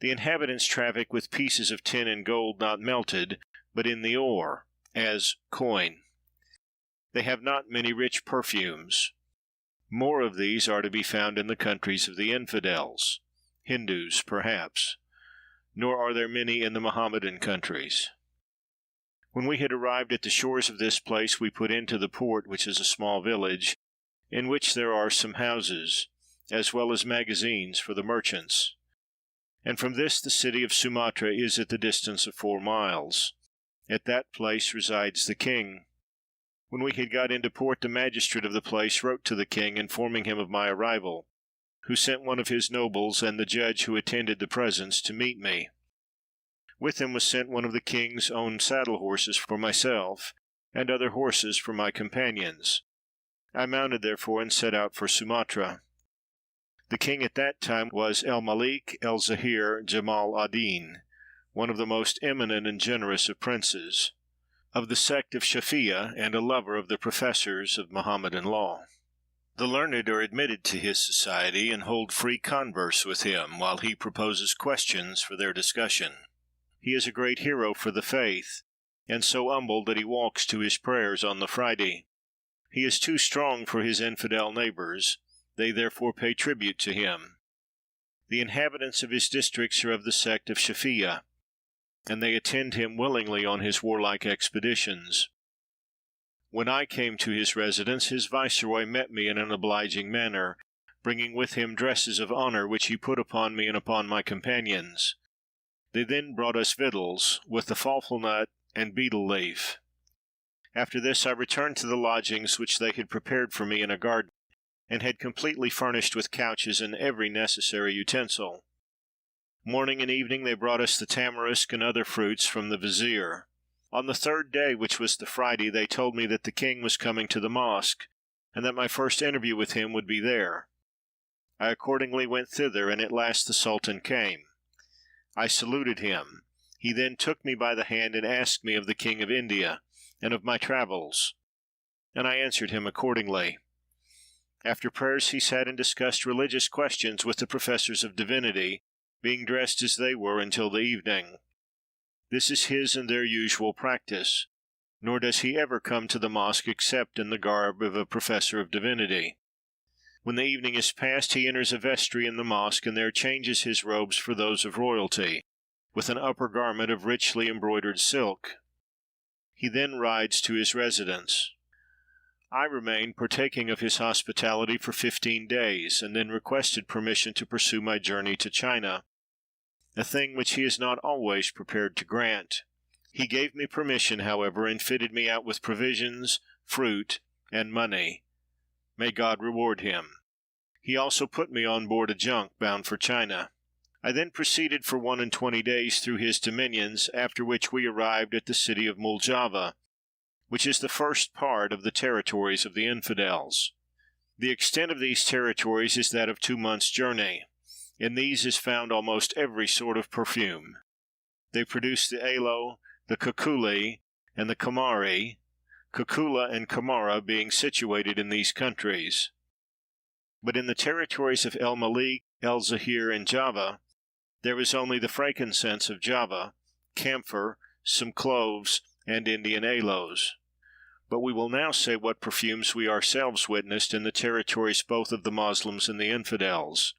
The inhabitants traffic with pieces of tin and gold not melted, but in the ore, as coin. They have not many rich perfumes. More of these are to be found in the countries of the infidels, Hindus perhaps, nor are there many in the Mohammedan countries. When we had arrived at the shores of this place, we put into the port, which is a small village, in which there are some houses, as well as magazines for the merchants. And from this the city of Sumatra is at the distance of 4 miles. At that place resides the king. When we had got into port, the magistrate of the place wrote to the king, informing him of my arrival, who sent one of his nobles and the judge who attended the presence to meet me. With him was sent one of the king's own saddle horses for myself, and other horses for my companions. I mounted, therefore, and set out for Sumatra. The king at that time was el-Malik el-Zahir Jamal ad-Din, one of the most eminent and generous of princes, of the sect of Shafi'ah, and a lover of the professors of Mohammedan law. The learned are admitted to his society, and hold free converse with him, while he proposes questions for their discussion. He is a great hero for the faith, and so humble that he walks to his prayers on the Friday. He is too strong for his infidel neighbors, they therefore pay tribute to him. The inhabitants of his districts are of the sect of Shafi'ah, and they attend him willingly on his warlike expeditions. When I came to his residence, his viceroy met me in an obliging manner, bringing with him dresses of honor, which he put upon me and upon my companions. They then brought us victuals, with the fawful nut and betel leaf. After this I returned to the lodgings which they had prepared for me in a garden, and had completely furnished with couches and every necessary utensil. Morning and evening they brought us the tamarisk and other fruits from the vizier. On the 3rd day, which was the Friday, they told me that the king was coming to the mosque, and that my first interview with him would be there. I accordingly went thither, and at last the Sultan came. I saluted him. He then took me by the hand and asked me of the King of India, and of my travels, and I answered him accordingly. After prayers he sat and discussed religious questions with the professors of divinity, being dressed as they were until the evening. This is his and their usual practice, nor does he ever come to the mosque except in the garb of a professor of divinity. When the evening is past, he enters a vestry in the mosque, and there changes his robes for those of royalty, with an upper garment of richly embroidered silk. He then rides to his residence. I remained, partaking of his hospitality, for 15 days, and then requested permission to pursue my journey to China, a thing which he is not always prepared to grant. He gave me permission, however, and fitted me out with provisions, fruit, and money. May God reward him. He also put me on board a junk bound for China. I then proceeded for 21 days through his dominions, after which we arrived at the city of Muljava, which is the first part of the territories of the infidels. The extent of these territories is that of 2 months' journey. In these is found almost every sort of perfume. They produce the aloe, the kukuli, and the kamari, kukula and kamara being situated in these countries. But in the territories of el-Malik, el-Zahir, and Java, there is only the frankincense of Java, camphor, some cloves, and Indian aloes. But we will now say what perfumes we ourselves witnessed in the territories both of the Moslems and the infidels.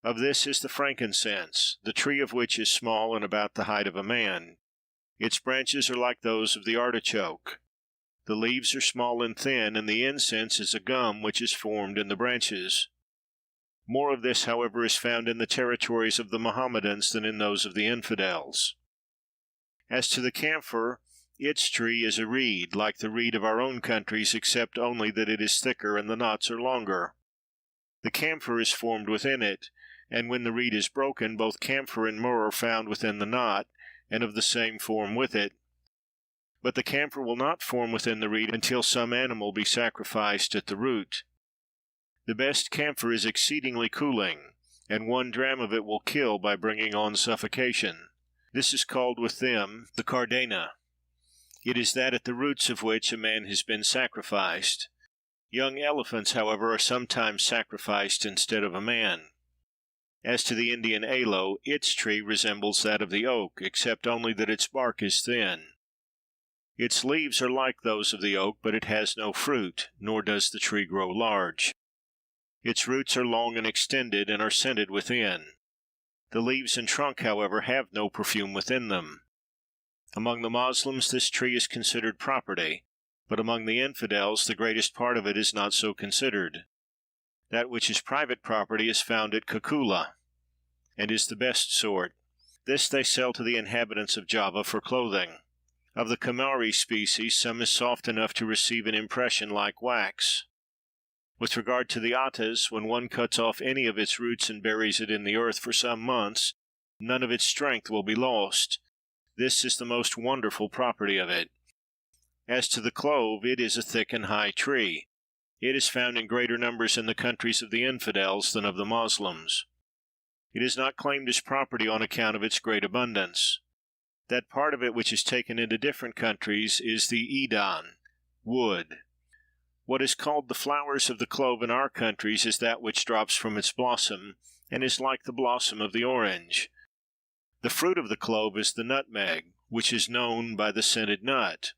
Of this is the frankincense, the tree of which is small and about the height of a man. Its branches are like those of the artichoke. The leaves are small and thin, and the incense is a gum which is formed in the branches. More of this, however, is found in the territories of the Mohammedans than in those of the infidels. As to the camphor, its tree is a reed, like the reed of our own countries, except only that it is thicker and the knots are longer. The camphor is formed within it, and when the reed is broken, both camphor and myrrh are found within the knot, and of the same form with it. But the camphor will not form within the reed until some animal be sacrificed at the root. The best camphor is exceedingly cooling, and 1 dram of it will kill by bringing on suffocation. This is called with them the cardena. It is that at the roots of which a man has been sacrificed. Young elephants, however, are sometimes sacrificed instead of a man. As to the Indian aloe, its tree resembles that of the oak, except only that its bark is thin. Its leaves are like those of the oak, but it has no fruit, nor does the tree grow large. Its roots are long and extended, and are scented within. The leaves and trunk, however, have no perfume within them. Among the Moslems this tree is considered property, but among the infidels the greatest part of it is not so considered. That which is private property is found at Kakula, and is the best sort. This they sell to the inhabitants of Java for clothing. Of the Kamari species, some is soft enough to receive an impression like wax. With regard to the attas, when one cuts off any of its roots and buries it in the earth for some months, none of its strength will be lost. This is the most wonderful property of it. As to the clove, it is a thick and high tree. It is found in greater numbers in the countries of the infidels than of the Moslems. It is not claimed as property on account of its great abundance. That part of it which is taken into different countries is the edan, wood. What is called the flowers of the clove in our countries is that which drops from its blossom, and is like the blossom of the orange. The fruit of the clove is the nutmeg, which is known by the scented nut.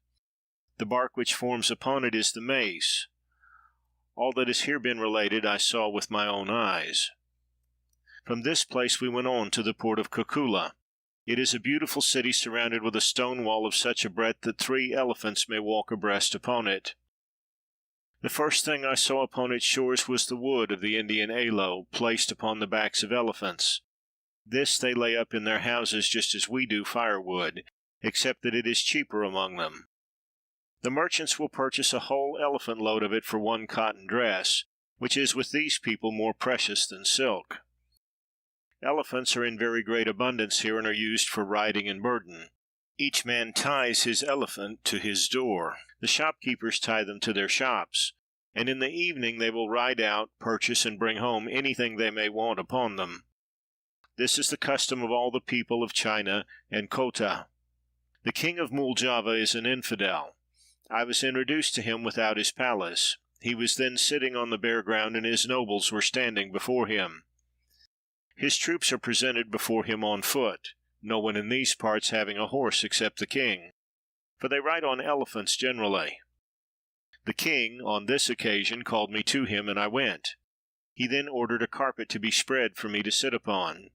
The bark which forms upon it is the mace. All that has here been related I saw with my own eyes. From this place we went on to the port of Kakula. It is a beautiful city surrounded with a stone wall of such a breadth that 3 elephants may walk abreast upon it. The first thing I saw upon its shores was the wood of the Indian aloe, placed upon the backs of elephants. This they lay up in their houses just as we do firewood, except that it is cheaper among them. The merchants will purchase a whole elephant load of it for 1 cotton dress, which is with these people more precious than silk. Elephants are in very great abundance here, and are used for riding and burden. Each man ties his elephant to his door. The shopkeepers tie them to their shops, and in the evening they will ride out, purchase, and bring home anything they may want upon them. This is the custom of all the people of China and Kota. The king of Muljava is an infidel. I was introduced to him without his palace. He was then sitting on the bare ground, and his nobles were standing before him. His troops are presented before him on foot, no one in these parts having a horse except the king, for they ride on elephants generally. The king, on this occasion, called me to him, and I went. He then ordered a carpet to be spread for me to sit upon.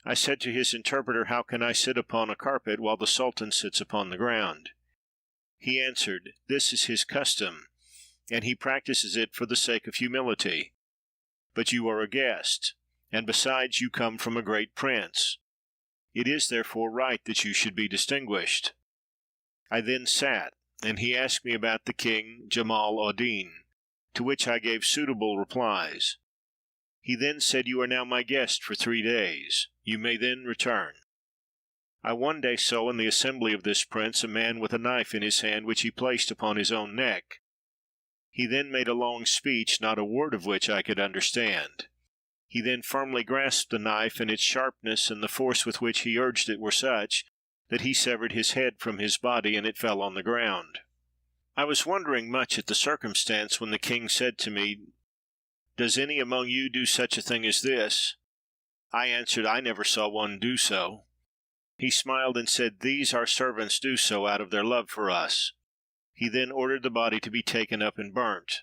I said to his interpreter, "How can I sit upon a carpet while the Sultan sits upon the ground?" He answered, "This is his custom, and he practices it for the sake of humility. But you are a guest, and besides you come from a great prince. It is therefore right that you should be distinguished." I then sat, and he asked me about the king Jamal ad-Din, to which I gave suitable replies. He then said, "You are now my guest for 3 days. You may then return." I one day saw in the assembly of this prince a man with a knife in his hand, which he placed upon his own neck. He then made a long speech, not a word of which I could understand. He then firmly grasped the knife, and its sharpness and the force with which he urged it were such that he severed his head from his body, and it fell on the ground. I was wondering much at the circumstance, when the king said to me, "Does any among you do such a thing as this?" I answered, "I never saw one do so." He smiled and said, "These our servants do so out of their love for us." He then ordered the body to be taken up and burnt.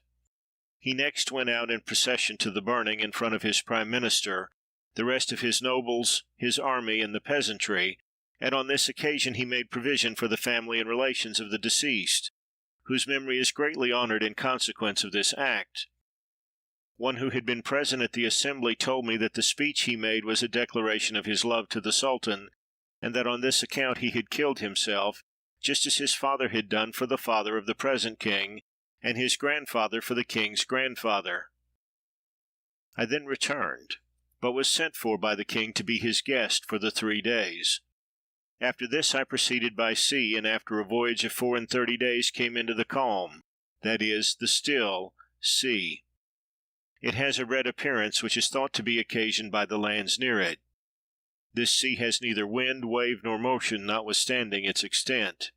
He next went out in procession to the burning, in front of his prime minister, the rest of his nobles, his army, and the peasantry, and on this occasion he made provision for the family and relations of the deceased, whose memory is greatly honored in consequence of this act. One who had been present at the assembly told me that the speech he made was a declaration of his love to the Sultan, and that on this account he had killed himself, just as his father had done for the father of the present king, and his grandfather for the king's grandfather. I then returned, but was sent for by the king to be his guest for the 3 days. After this I proceeded by sea, and after a voyage of 34 days came into the calm, that is, the still, sea. It has a red appearance, which is thought to be occasioned by the lands near it. This sea has neither wind, wave, nor motion, notwithstanding its extent.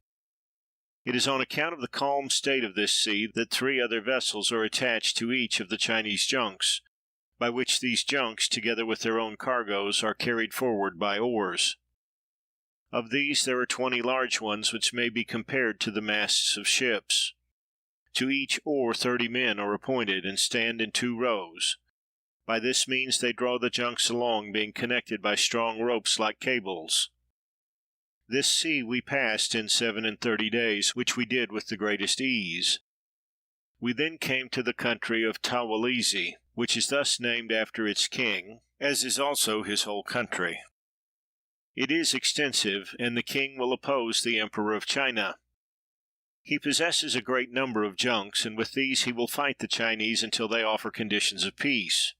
It is on account of the calm state of this sea that 3 other vessels are attached to each of the Chinese junks, by which these junks, together with their own cargoes, are carried forward by oars. Of these there are 20 large ones, which may be compared to the masts of ships. To each oar 30 men are appointed, and stand in 2 rows. By this means they draw the junks along, being connected by strong ropes like cables. This sea we passed in 37 days, which we did with the greatest ease. We then came to the country of Tawalizi, which is thus named after its king, as is also his whole country. It is extensive, and the king will oppose the Emperor of China. He possesses a great number of junks, and with these he will fight the Chinese until they offer conditions of peace.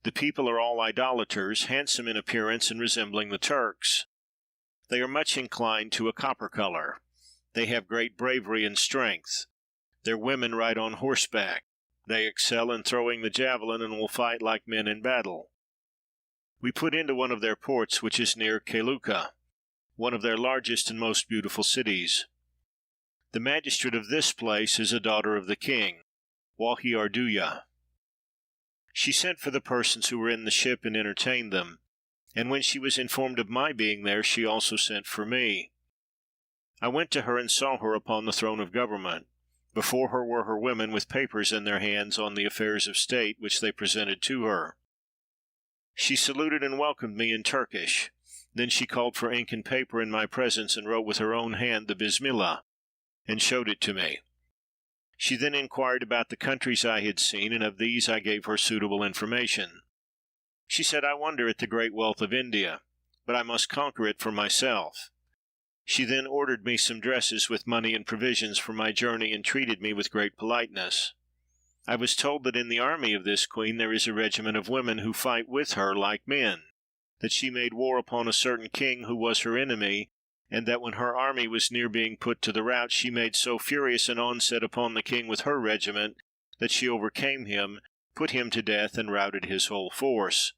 The people are all idolaters, handsome in appearance and resembling the Turks. They are much inclined to a copper color. They have great bravery and strength. Their women ride on horseback. They excel in throwing the javelin, and will fight like men in battle. We put into one of their ports, which is near Keluka, one of their largest and most beautiful cities. The magistrate of this place is a daughter of the king, Wahiarduya. She sent for the persons who were in the ship and entertained them, and when she was informed of my being there, she also sent for me. I went to her and saw her upon the throne of government. Before her were her women with papers in their hands on the affairs of state, which they presented to her. She saluted and welcomed me in Turkish. Then she called for ink and paper in my presence, and wrote with her own hand the Bismillah, and showed it to me. She then inquired about the countries I had seen, and of these I gave her suitable information. She said, "I wonder at the great wealth of India, but I must conquer it for myself." She then ordered me some dresses with money and provisions for my journey, and treated me with great politeness. I was told that in the army of this queen there is a regiment of women who fight with her like men, that she made war upon a certain king who was her enemy, and that when her army was near being put to the rout, she made so furious an onset upon the king with her regiment that she overcame him, put him to death, and routed his whole force.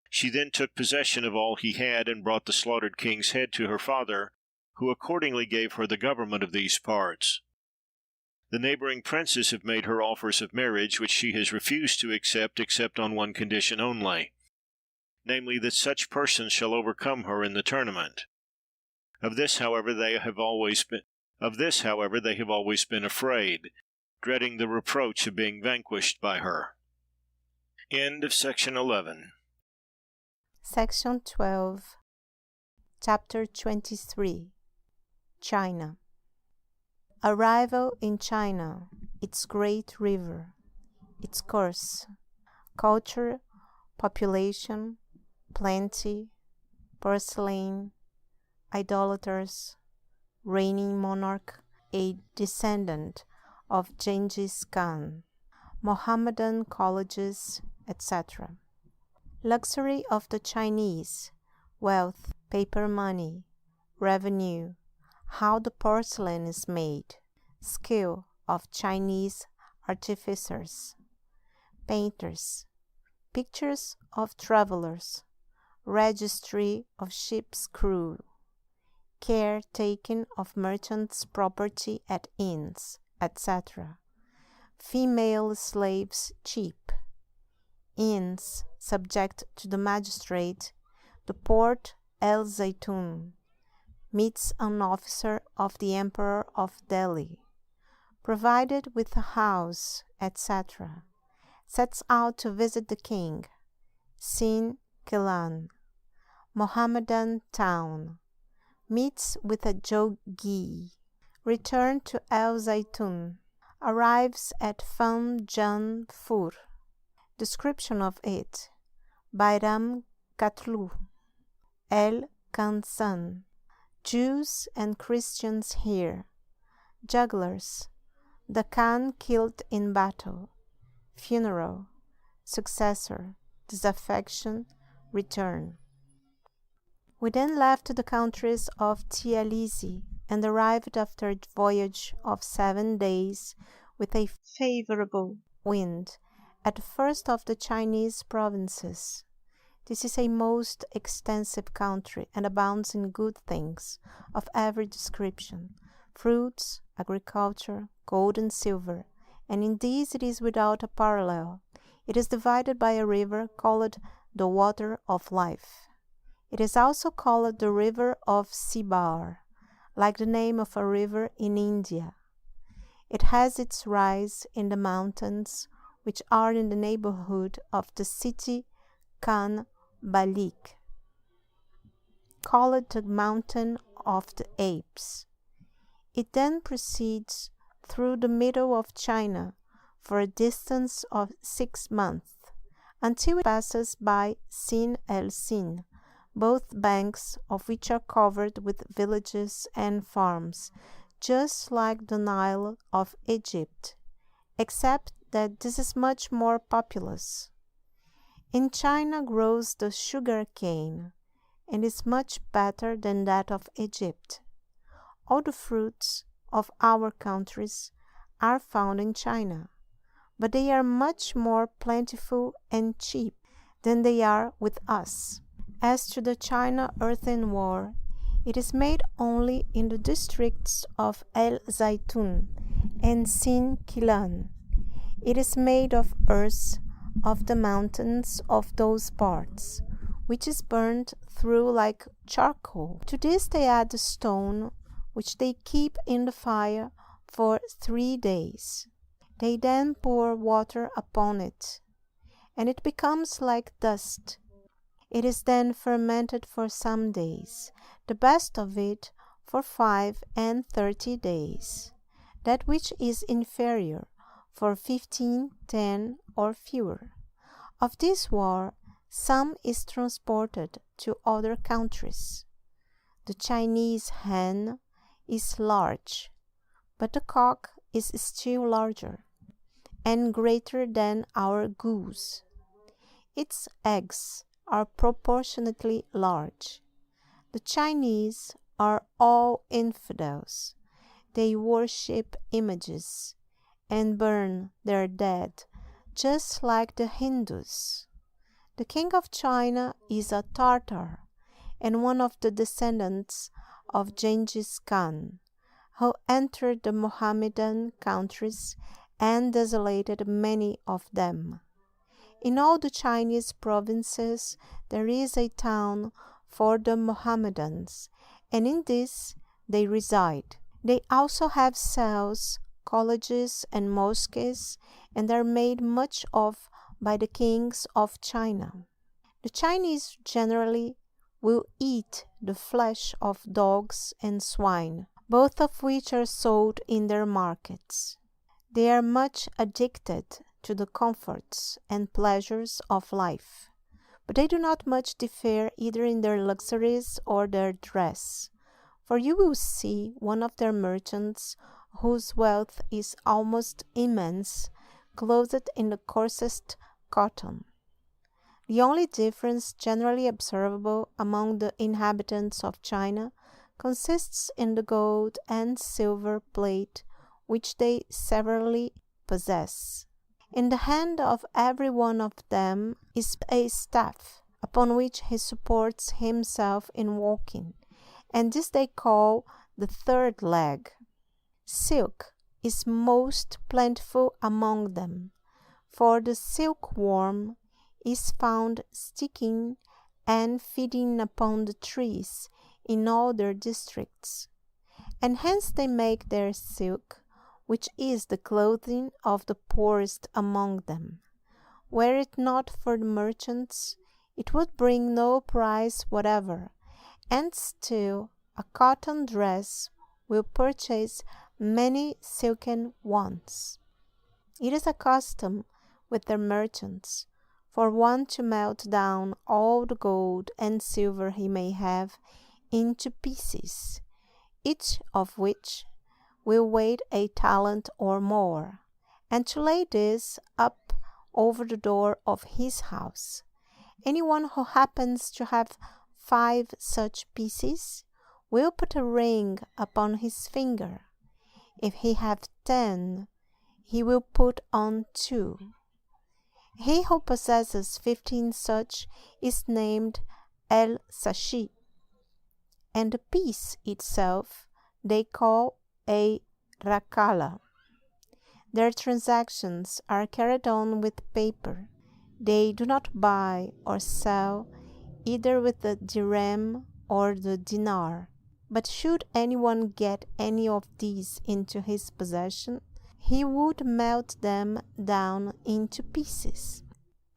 She then took possession of all he had, and brought the slaughtered king's head to her father, who accordingly gave her the government of these parts. The neighboring princes have made her offers of marriage, which she has refused to accept, except on one condition only, namely, that such persons shall overcome her in the tournament. Of this, however, they have always been afraid, dreading the reproach of being vanquished by her. End of section 11. Section 12. Chapter 23. China. Arrival in China, its great river, its course, culture, population, plenty, porcelain, idolaters, reigning monarch, a descendant of Genghis Khan, Mohammedan colleges, etc. Luxury of the Chinese, wealth, paper money, revenue, how the porcelain is made, skill of Chinese artificers, painters, pictures of travelers, registry of ship's crew, care taken of merchants' property at inns, etc. Female slaves cheap, inns subject to the magistrate, the Port El Zaytun, meets an officer of the Emperor of Delhi, provided with a house, etc., sets out to visit the king, scene Kelan, Mohammedan town, meets with a jogi, return to El Zaytun, arrives at Fan Janfur. Description of it: Bayram Katlu, El Kansan, Jews and Christians here, jugglers, the Khan killed in battle, funeral, successor, disaffection, return. We then left the countries of Tialisi and arrived after a voyage of 7 days with a favorable wind at the first of the Chinese provinces. This is a most extensive country and abounds in good things of every description, fruits, agriculture, gold and silver, and in these it is without a parallel. It is divided by a river called the Water of Life. It is also called the River of Sibar, like the name of a river in India. It has its rise in the mountains, which are in the neighborhood of the city Khan Balik, called the Mountain of the Apes. It then proceeds through the middle of China for a distance of 6 months, until it passes by Sin el Sin, both banks of which are covered with villages and farms, just like the Nile of Egypt, except that this is much more populous. In China grows the sugar cane, and is much better than that of Egypt. All the fruits of our countries are found in China, but they are much more plentiful and cheap than they are with us. As to the China earthenware, it is made only in the districts of El Zaytun and Sin Kilan. It is made of earth of the mountains of those parts, which is burned through like charcoal. To this they add the stone, which they keep in the fire for 3 days. They then pour water upon it, and it becomes like dust. It is then fermented for some days, the best of it for 35 days, that which is inferior for 15, 10, or fewer. Of this ware, some is transported to other countries. The Chinese hen is large, but the cock is still larger and greater than our goose. Its eggs are proportionately large. The Chinese are all infidels. They worship images and burn their dead, just like the Hindus. The king of China is a Tartar, and one of the descendants of Genghis Khan, who entered the Mohammedan countries and desolated many of them. In all the Chinese provinces there is a town for the Mohammedans, and in this they reside. They also have cells, colleges, and mosques, and are made much of by the kings of China. The Chinese generally will eat the flesh of dogs and swine, both of which are sold in their markets. They are much addicted to the comforts and pleasures of life, but they do not much differ either in their luxuries or their dress, for you will see one of their merchants, whose wealth is almost immense, clothed in the coarsest cotton. The only difference generally observable among the inhabitants of China consists in the gold and silver plate which they severally possess. In the hand of every one of them is a staff, upon which he supports himself in walking, and this they call the third leg. Silk is most plentiful among them, for the silkworm is found sticking and feeding upon the trees in all their districts, and hence they make their silk, which is the clothing of the poorest among them. Were it not for the merchants, it would bring no price whatever, and still a cotton dress will purchase many silken ones. It is a custom with their merchants for one to melt down all the gold and silver he may have into pieces, each of which will weigh a talent or more, and to lay this up over the door of his house. Anyone who happens to have 5 such pieces will put a ring upon his finger. If he have 10, he will put on 2. He who possesses 15 such is named El Sashi, and the piece itself they call a rakala. Their transactions are carried on with paper. They do not buy or sell either with the dirham or the dinar. But should anyone get any of these into his possession, he would melt them down into pieces.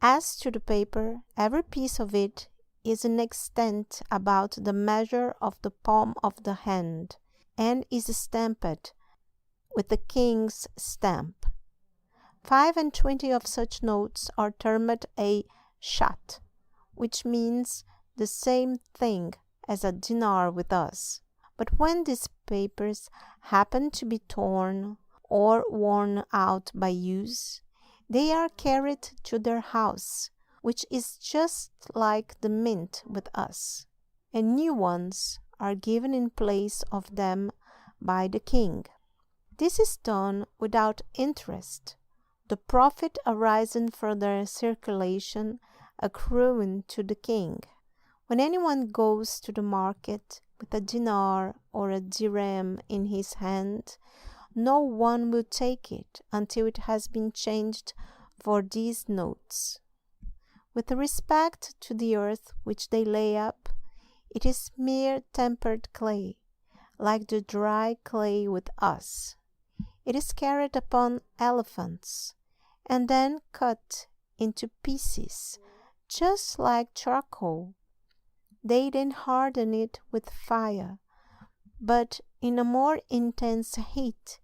As to the paper, every piece of it is in extent about the measure of the palm of the hand, and is stamped with the king's stamp. 25 of such notes are termed a shat, which means the same thing as a dinar with us. But when these papers happen to be torn or worn out by use, they are carried to their house, which is just like the mint with us, and new ones are given in place of them by the king. This is done without interest, the profit arising from their circulation accruing to the king. When anyone goes to the market with a dinar or a dirham in his hand, no one will take it until it has been changed for these notes. With respect to the earth which they lay up, it is mere tempered clay, like the dry clay with us. It is carried upon elephants, and then cut into pieces, just like charcoal. They then harden it with fire, but in a more intense heat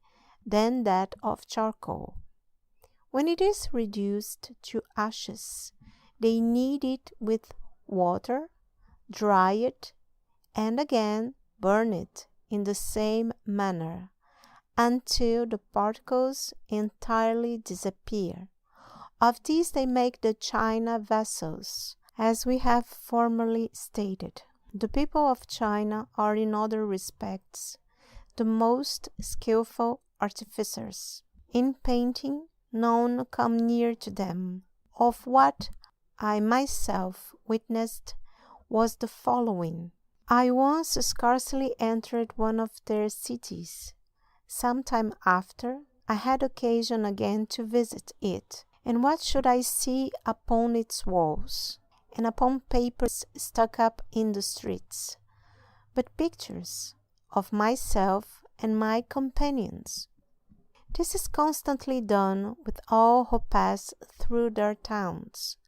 than that of charcoal. When it is reduced to ashes, they knead it with water, dry it, and again burn it in the same manner, until the particles entirely disappear. Of these they make the china vessels, as we have formerly stated. The people of China are in other respects the most skillful artificers. In painting, none come near to them. Of what I myself witnessed was the following. I once scarcely entered one of their cities. Some time after, I had occasion again to visit it, and what should I see upon its walls, and upon papers stuck up in the streets, but pictures of myself and my companions. This is constantly done with all who pass through their towns,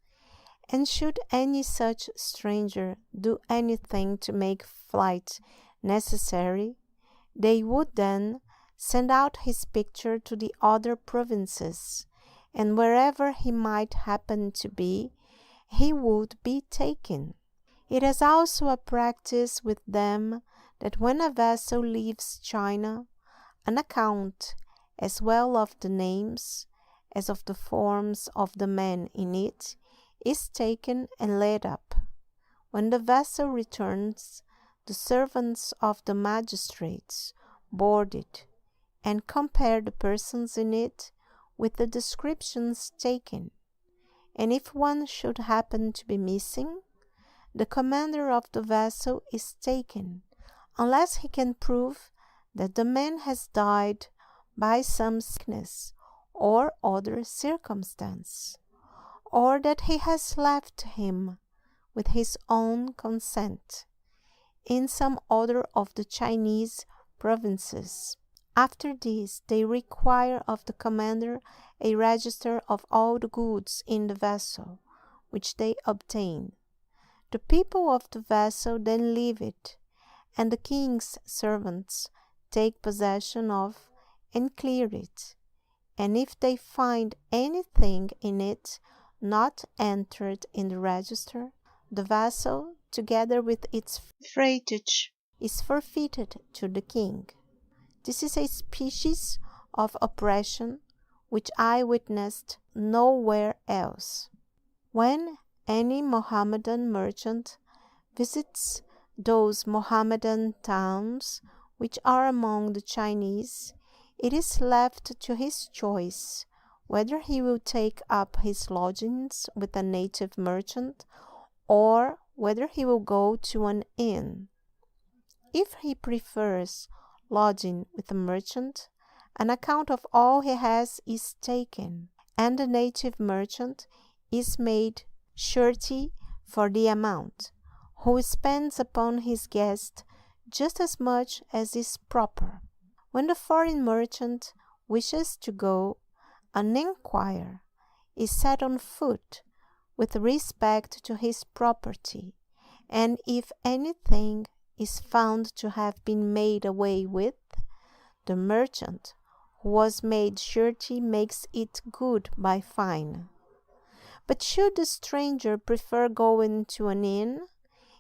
and should any such stranger do anything to make flight necessary, they would then send out his picture to the other provinces, and wherever he might happen to be, he would be taken. It is also a practice with them that when a vessel leaves China, an account, as well of the names as of the forms of the men in it, is taken and laid up. When the vessel returns, the servants of the magistrates board it, and compare the persons in it with the descriptions taken, and if one should happen to be missing, the commander of the vessel is taken, unless he can prove that the man has died by some sickness or other circumstance, or that he has left him with his own consent in some other of the Chinese provinces. After this, they require of the commander a register of all the goods in the vessel, which they obtain. The people of the vessel then leave it, and the king's servants take possession of and clear it. And if they find anything in it not entered in the register, the vessel, together with its freightage, is forfeited to the king. This is a species of oppression which I witnessed nowhere else. When any Mohammedan merchant visits those Mohammedan towns which are among the Chinese, it is left to his choice whether he will take up his lodgings with a native merchant or whether he will go to an inn. If he prefers lodging with a merchant, an account of all he has is taken, and the native merchant is made surety for the amount, who spends upon his guest just as much as is proper. When the foreign merchant wishes to go, an enquiry is set on foot with respect to his property, and if anything is found to have been made away with, the merchant who was made surety makes it good by fine. But should the stranger prefer going to an inn,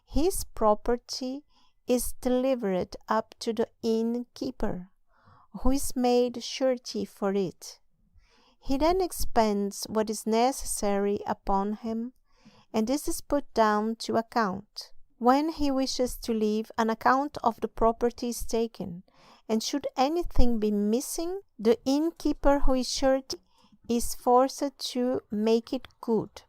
his property is delivered up to the innkeeper, who is made surety for it. He then expends what is necessary upon him, and this is put down to account. When he wishes to leave, an account of the property is taken, and should anything be missing, the innkeeper who is surety is forced to make it good.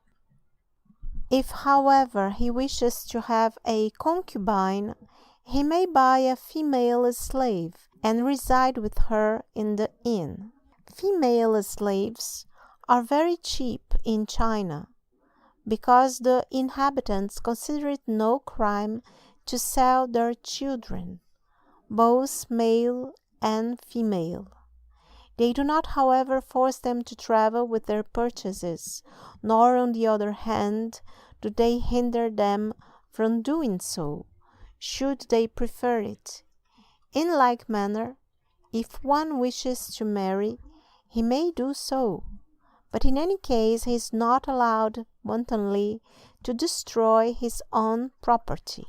If, however, he wishes to have a concubine, he may buy a female slave and reside with her in the inn. Female slaves are very cheap in China, because the inhabitants consider it no crime to sell their children, both male and female. They do not, however, force them to travel with their purchases, nor, on the other hand, do they hinder them from doing so, should they prefer it. In like manner, if one wishes to marry, he may do so, but in any case he is not allowed wantonly to destroy his own property.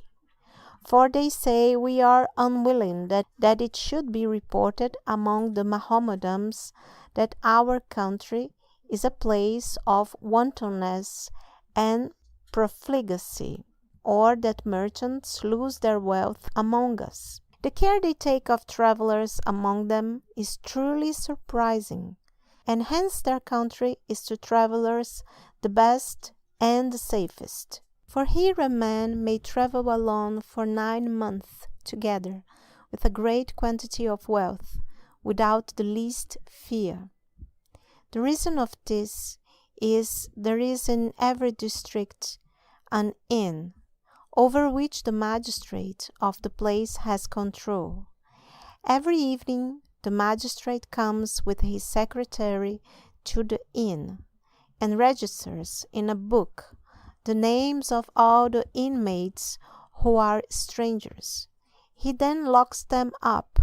For they say we are unwilling that it should be reported among the Mohammedans that our country is a place of wantonness and profligacy, or that merchants lose their wealth among us. The care they take of travelers among them is truly surprising, and hence their country is to travelers the best and the safest. For here a man may travel alone for 9 months together, with a great quantity of wealth, without the least fear. The reason of this is there is in every district an inn, over which the magistrate of the place has control. Every evening the magistrate comes with his secretary to the inn, and registers in a book the names of all the inmates who are strangers. He then locks them up.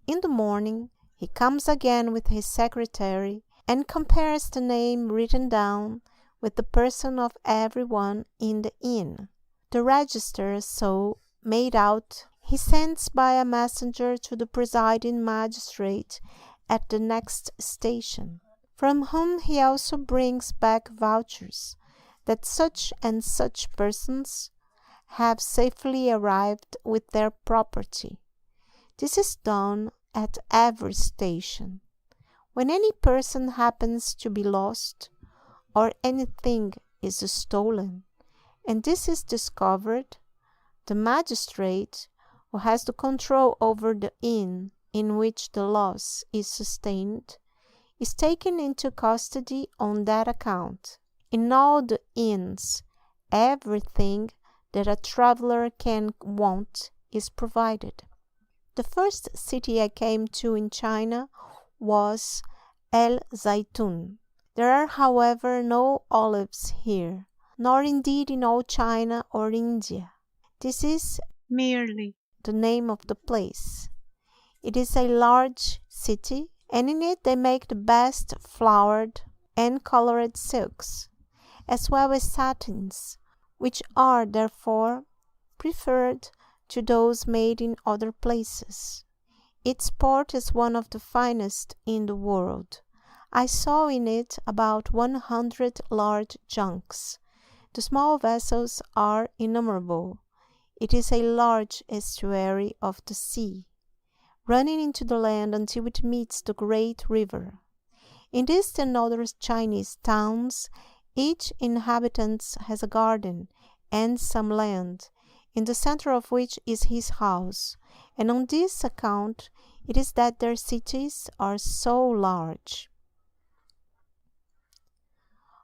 In the morning he comes again with his secretary, and compares the name written down with the person of every one in the inn. The register so made out he sends by a messenger to the presiding magistrate at the next station, from whom he also brings back vouchers that such and such persons have safely arrived with their property. This is done at every station. When any person happens to be lost, or anything is stolen, and this is discovered, the magistrate, who has the control over the inn in which the loss is sustained, is taken into custody on that account. In all the inns, everything that a traveler can want is provided. The first city I came to in China was El Zaitun. There are, however, no olives here, nor indeed in all China or India. This is merely the name of the place. It is a large city, and in it they make the best flowered and colored silks, as well as satins, which are therefore preferred to those made in other places. Its port is one of the finest in the world. I saw in it about 100 large junks. The small vessels are innumerable. It is a large estuary of the sea, running into the land until it meets the great river. In this and other Chinese towns, each inhabitant has a garden and some land, in the center of which is his house, and on this account it is that their cities are so large.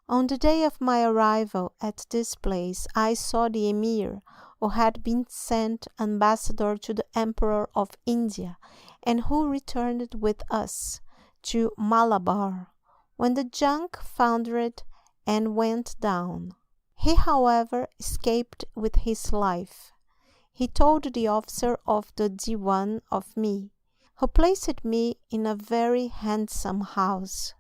On the day of my arrival at this place, I saw the Emir, who had been sent ambassador to the Emperor of India, and who returned with us to Malabar, when the junk foundered and went down. He, however, escaped with his life. He told the officer of the Diwan of me, who placed me in a very handsome house.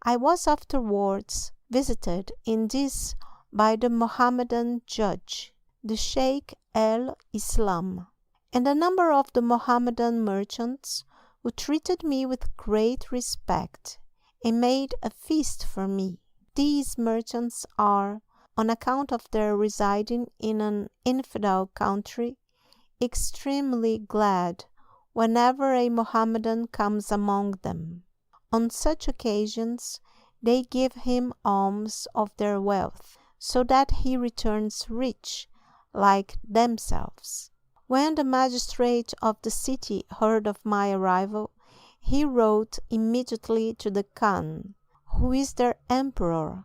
I was afterwards visited in this by the Mohammedan judge, the Sheikh el-Islam, and a number of the Mohammedan merchants, who treated me with great respect, and made a feast for me. These merchants are, on account of their residing in an infidel country, extremely glad whenever a Mohammedan comes among them. On such occasions they give him alms of their wealth, so that he returns rich, like themselves. When the magistrate of the city heard of my arrival, he wrote immediately to the Khan, who is their emperor,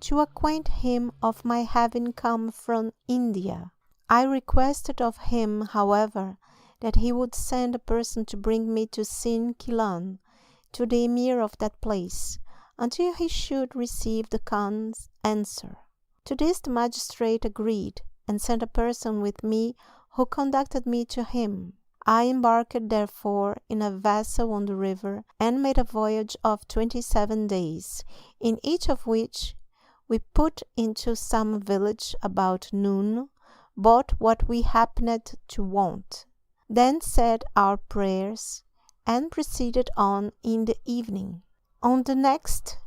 to acquaint him of my having come from India. I requested of him, however, that he would send a person to bring me to Sin Kilan, to the emir of that place, until he should receive the Khan's answer. To this the magistrate agreed, and sent a person with me who conducted me to him. I embarked therefore in a vessel on the river, and made a voyage of 27 days, in each of which we put into some village about noon, bought what we happened to want, then said our prayers, and proceeded on in the evening. On the next,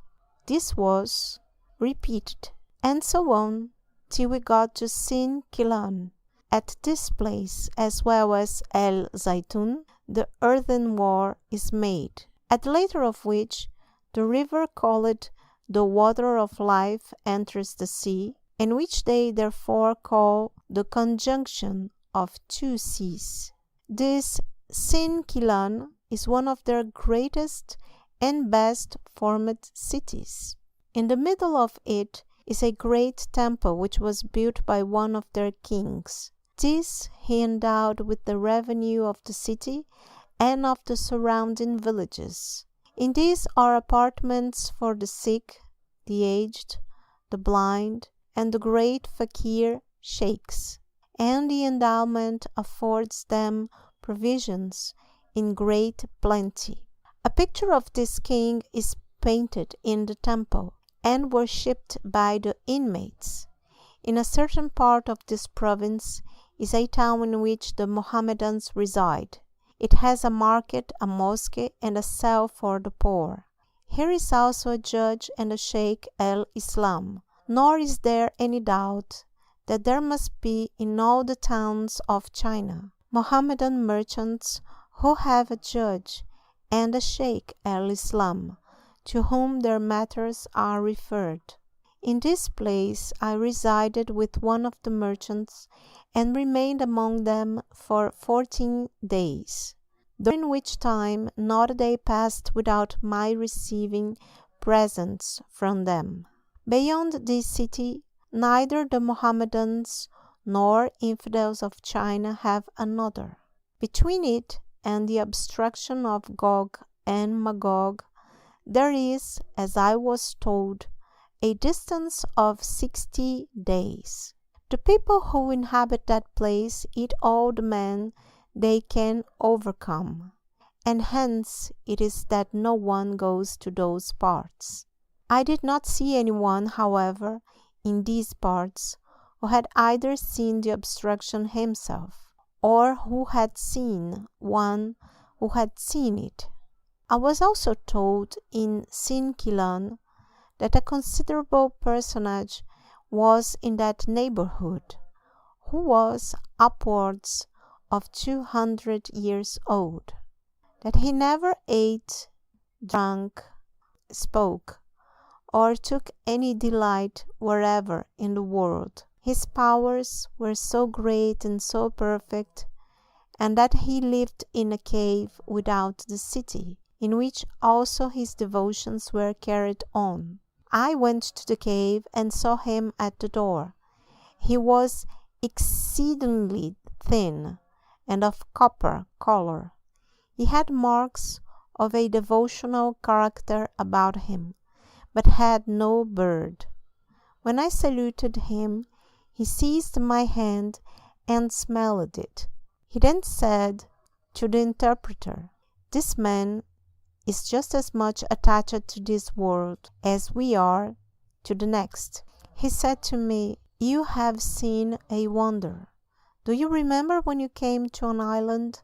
this was repeated, and so on, till we got to Sin Kilan. At this place, as well as El Zaitun, the earthenware is made, at the latter of which the river called the Water of Life enters the sea, and which they therefore call the conjunction of two seas. This Sin Kilan is one of their greatest and best formed cities. In the middle of it is a great temple which was built by one of their kings. This he endowed with the revenue of the city and of the surrounding villages. In these are apartments for the sick, the aged, the blind, and the great fakir sheikhs, and the endowment affords them provisions in great plenty. A picture of this king is painted in the temple, and worshipped by the inmates. In a certain part of this province is a town in which the Mohammedans reside. It has a market, a mosque, and a cell for the poor. Here is also a judge and a Sheikh el-Islam. Nor is there any doubt that there must be in all the towns of China Mohammedan merchants who have a judge and a Sheikh el-Islam, to whom their matters are referred. In this place I resided with one of the merchants, and remained among them for 14 days, during which time not a day passed without my receiving presents from them. Beyond this city, neither the Mohammedans nor infidels of China have another. Between it and the obstruction of Gog and Magog, there is, as I was told, a distance of 60 days. The people who inhabit that place eat all the men they can overcome, and hence it is that no one goes to those parts. I did not see anyone, however, in these parts who had either seen the obstruction himself, or who had seen one who had seen it. I was also told in Sinkilan that a considerable personage was in that neighborhood, who was upwards of 200 years old, that he never ate, drank, spoke, or took any delight wherever in the world. His powers were so great and so perfect, and that he lived in a cave without the city, in which also his devotions were carried on. I went to the cave and saw him at the door. He was exceedingly thin and of copper color. He had marks of a devotional character about him, but had no beard. When I saluted him, he seized my hand and smelled it. He then said to the interpreter, "This man is just as much attached to this world as we are to the next." He said to me, "You have seen a wonder. Do you remember when you came to an island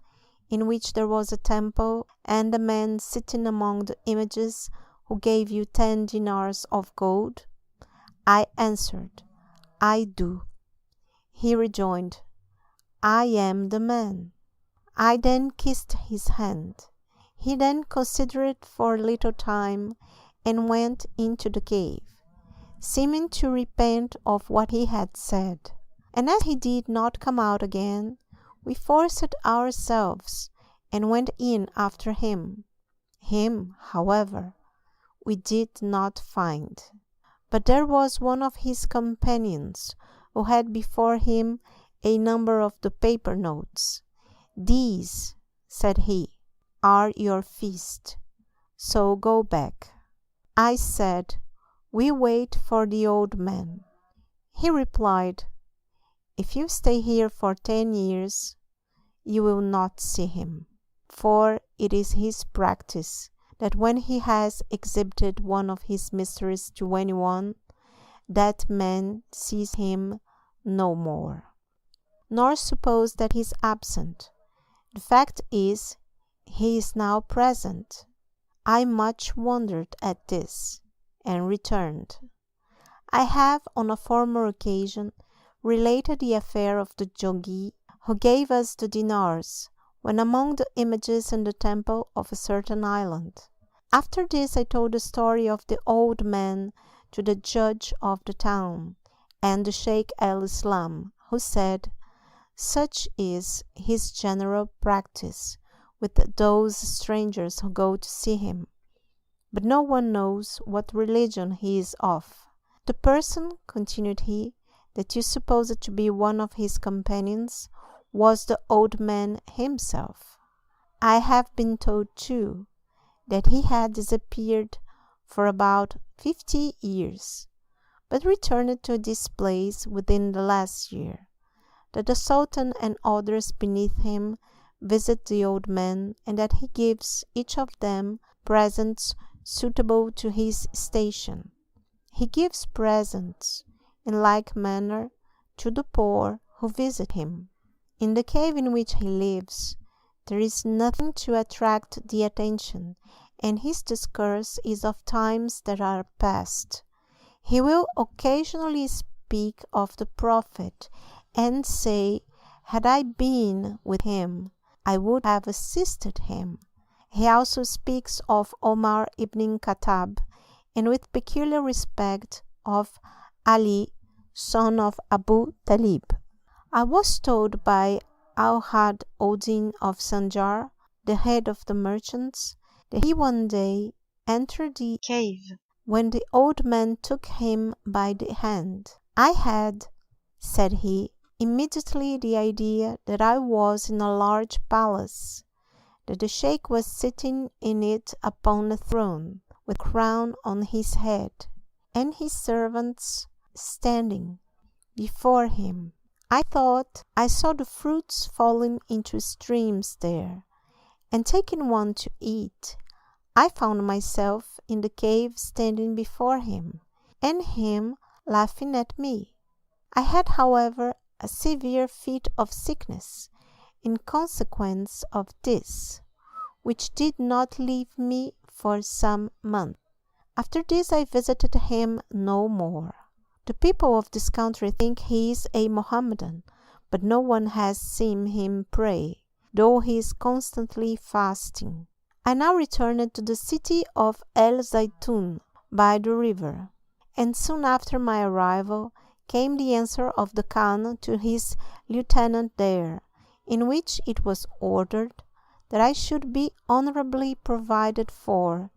in which there was a temple, and a man sitting among the images who gave you 10 dinars of gold?" I answered, "I do." He rejoined, "I am the man." I then kissed his hand. He then considered for a little time and went into the cave, seeming to repent of what he had said. And as he did not come out again, we forced ourselves and went in after him. Him, however, we did not find. But there was one of his companions who had before him a number of the paper notes. "These," said he, "are your feast, so go back." I said, "We wait for the old man." He replied, "If you stay here for 10 years, you will not see him, for it is his practice that when he has exhibited one of his mysteries to anyone, that man sees him no more. Nor suppose that he is absent. The fact is, he is now present." I much wondered at this, and returned. I have on a former occasion related the affair of the jogi who gave us the dinars when among the images in the temple of a certain island. After this I told the story of the old man to the judge of the town, and the Sheikh al-Islam, who said, "Such is his general practice with those strangers who go to see him, but no one knows what religion he is of." "The person," continued he, "that you supposed to be one of his companions was the old man himself. I have been told, too, that he had disappeared for about 50 years, but returned to this place within the last year, that the Sultan and others beneath him visit the old man, and that he gives each of them presents suitable to his station. He gives presents, in like manner, to the poor who visit him. In the cave in which he lives, there is nothing to attract the attention, and his discourse is of times that are past. He will occasionally speak of the Prophet, and say, 'Had I been with him, I would have assisted him.' He also speaks of Omar ibn Khattab, and with peculiar respect of Ali, son of Abu Talib. I was told by Al-Had Odin of Sanjar, the head of the merchants, that he one day entered the cave, when the old man took him by the hand. 'I had,' said he, 'immediately the idea that I was in a large palace, that the Sheikh was sitting in it upon a throne, with a crown on his head, and his servants standing before him. I thought I saw the fruits falling into streams there, and taking one to eat, I found myself in the cave standing before him, and him laughing at me. I had, however, a severe fit of sickness in consequence of this, which did not leave me for some months. After this I visited him no more. The people of this country think he is a Mohammedan, but no one has seen him pray, though he is constantly fasting. I now returned to the city of El Zaytun by the river, and soon after my arrival came the answer of the Khan to his lieutenant there, in which it was ordered that I should be honorably provided for,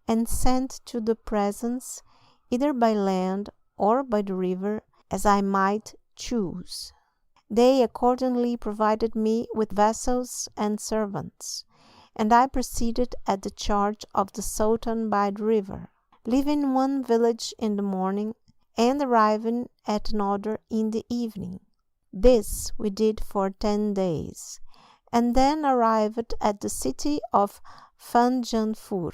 and sent to the presence, either by land or by the river, as I might choose. They accordingly provided me with vessels and servants, and I proceeded at the charge of the Sultan by the river, leaving one village in the morning and arriving at another in the evening. This we did for 10 days, and then arrived at the city of Fanjanfur,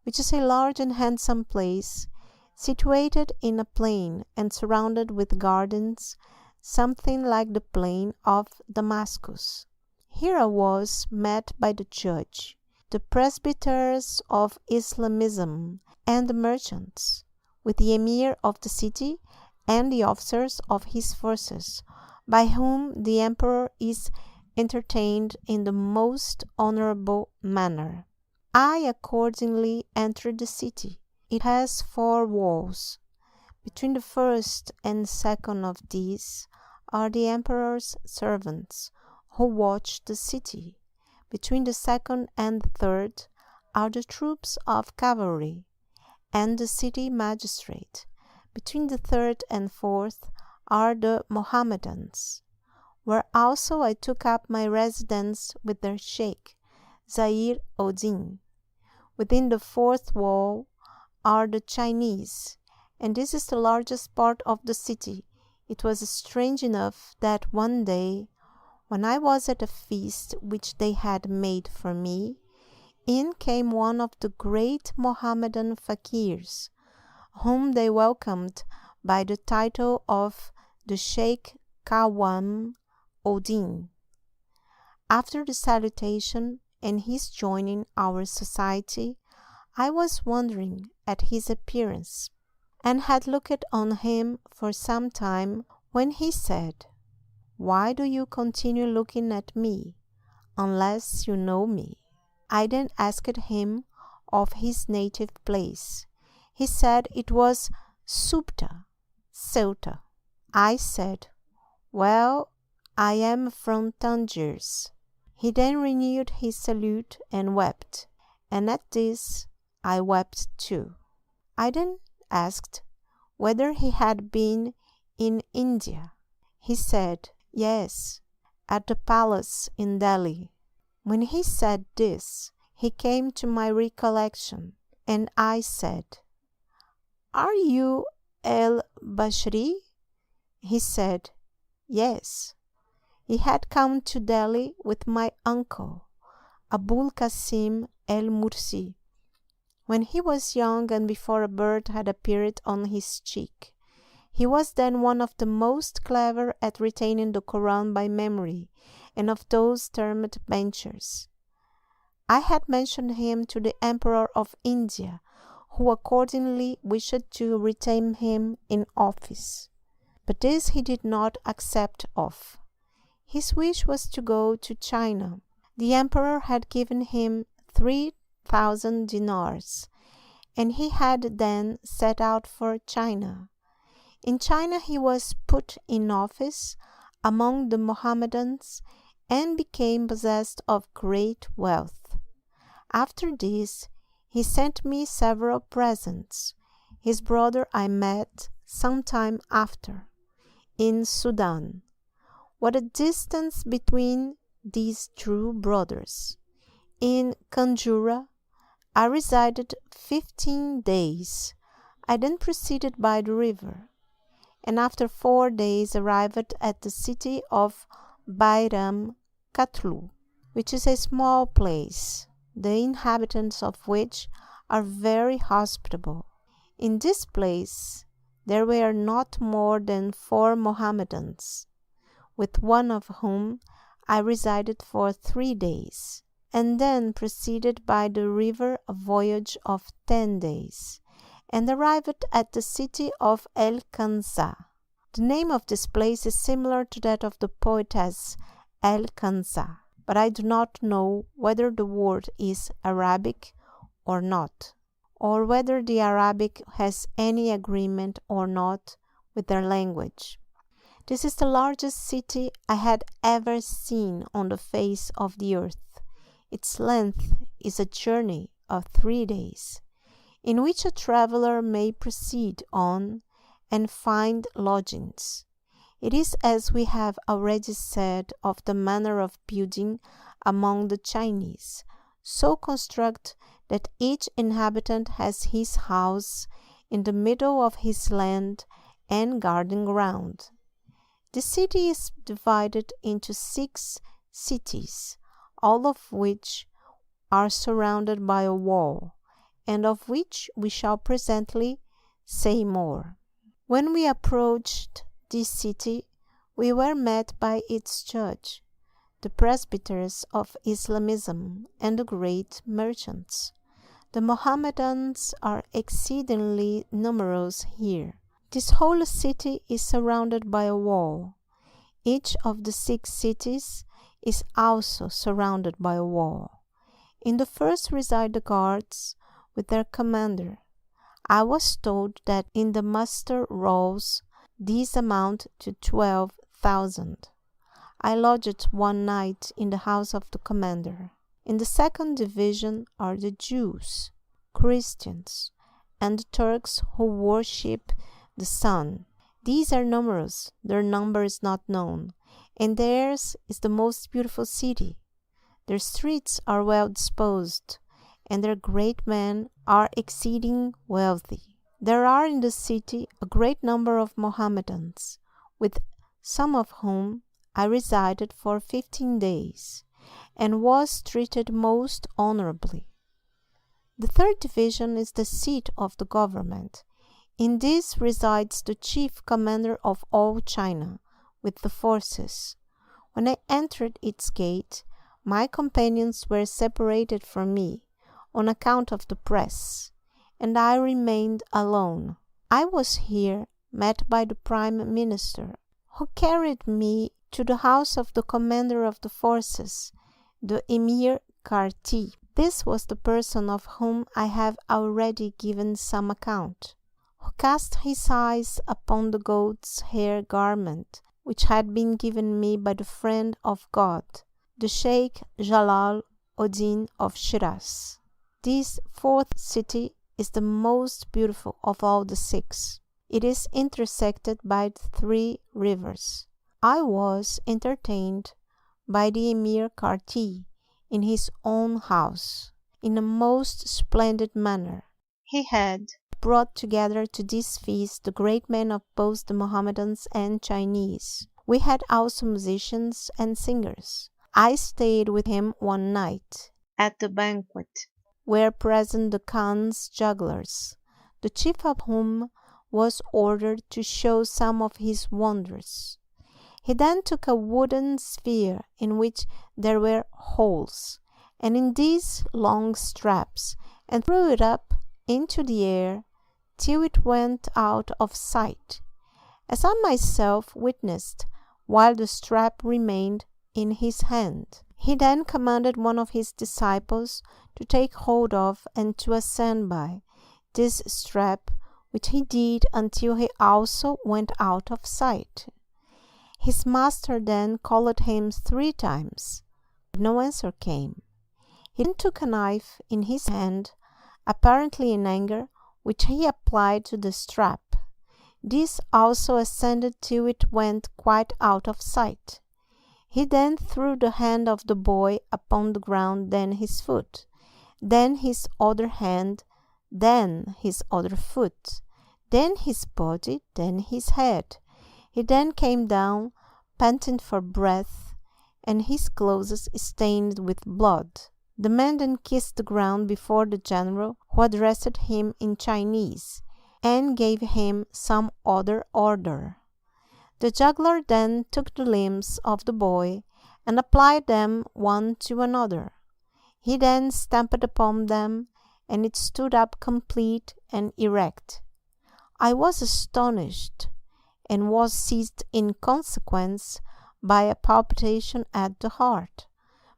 which is a large and handsome place, situated in a plain and surrounded with gardens, something like the plain of Damascus. Here I was met by the judge, the presbyters of Islamism, and the merchants, with the emir of the city and the officers of his forces, by whom the emperor is entertained in the most honorable manner. I accordingly entered the city. It has 4 walls. Between the first and second of these are the emperor's servants, who watch the city. Between the second and the third are the troops of cavalry, and the city magistrate. Between the third and fourth are the Mohammedans, where also I took up my residence with their sheikh, Zair Odin. Within the fourth wall are the Chinese, and this is the largest part of the city. It was strange enough that one day, when I was at a feast which they had made for me, in came one of the great Mohammedan fakirs, whom they welcomed by the title of the Sheikh Kawam Odin. After the salutation and his joining our society, I was wondering at his appearance, and had looked on him for some time, when he said, "Why do you continue looking at me, unless you know me?" I then asked him of his native place. He said it was Subta, Ceuta. I said, "Well, I am from Tangiers." He then renewed his salute and wept, and at this I wept too. I then asked whether he had been in India. He said, "Yes, at the palace in Delhi." When he said this, he came to my recollection, and I said, "Are you el-Bashri?" He said, "Yes." He had come to Delhi with my uncle, Abul Qasim el-Mursi, when he was young and before a bird had appeared on his cheek. He was then one of the most clever at retaining the Koran by memory, and of those termed benchers. I had mentioned him to the Emperor of India, who accordingly wished to retain him in office, but this he did not accept of. His wish was to go to China. The Emperor had given him 3,000 dinars, and he had then set out for China. In China he was put in office among the Mohammedans, and became possessed of great wealth. After this he sent me several presents. His brother I met some time after, in Sudan. What a distance between these true brothers! In Kanjura I resided 15 days, I then proceeded by the river, and after 4 days arrived at the city of Bairam Katlu, which is a small place, the inhabitants of which are very hospitable. In this place there were not more than 4 Mohammedans, with one of whom I resided for 3 days, and then proceeded by the river a voyage of 10 days, and arrived at the city of El Kanza. The name of this place is similar to that of the poetess El Kanza, but I do not know whether the word is Arabic or not, or whether the Arabic has any agreement or not with their language. This is the largest city I had ever seen on the face of the earth. Its length is a journey of 3 days, in which a traveler may proceed on and find lodgings. It is, as we have already said, of the manner of building among the Chinese, so constructed that each inhabitant has his house in the middle of his land and garden ground. The city is divided into 6 cities, all of which are surrounded by a wall, and of which we shall presently say more. When we approached this city, we were met by its judge, the presbyters of Islamism, and the great merchants. The Mohammedans are exceedingly numerous here. This whole city is surrounded by a wall. Each of the 6 cities is also surrounded by a wall. In the first reside the guards with their commander. I was told that in the muster rolls these amount to 12,000. I lodged one night in the house of the commander. In the second division are the Jews, Christians, and the Turks who worship the sun. These are numerous, their number is not known, and theirs is the most beautiful city. Their streets are well disposed, and their great men are exceeding wealthy. There are in the city a great number of Mohammedans, with some of whom I resided for 15 days, and was treated most honorably. The third division is the seat of the government. In this resides the chief commander of all China, with the forces. When I entered its gate, my companions were separated from me on account of the press, and I remained alone. I was here met by the prime minister, who carried me to the house of the commander of the forces, the Emir Karti. This was the person of whom I have already given some account, who cast his eyes upon the goat's hair garment which had been given me by the friend of God, the Sheikh Jalal Uddin of Shiraz. This 4th city is the most beautiful of all the 6. It is intersected by 3 rivers. I was entertained by the Emir Karti in his own house, in a most splendid manner. He had brought together to this feast the great men of both the Mohammedans and Chinese. We had also musicians and singers. I stayed with him one night at the banquet, were present the Khan's jugglers, the chief of whom was ordered to show some of his wonders. He then took a wooden sphere in which there were holes, and in these long straps, and threw it up into the air till it went out of sight, as I myself witnessed while the strap remained in his hand. He then commanded one of his disciples to take hold of and to ascend by this strap, which he did until he also went out of sight. His master then called him 3 times, but no answer came. He then took a knife in his hand, apparently in anger, which he applied to the strap. This also ascended till it went quite out of sight. He then threw the hand of the boy upon the ground, then his foot, then his other hand, then his other foot, then his body, then his head. He then came down, panting for breath, and his clothes stained with blood. The man then kissed the ground before the general, who addressed him in Chinese, and gave him some other order. The juggler then took the limbs of the boy, and applied them one to another. He then stamped upon them, and it stood up complete and erect. I was astonished, and was seized in consequence by a palpitation at the heart.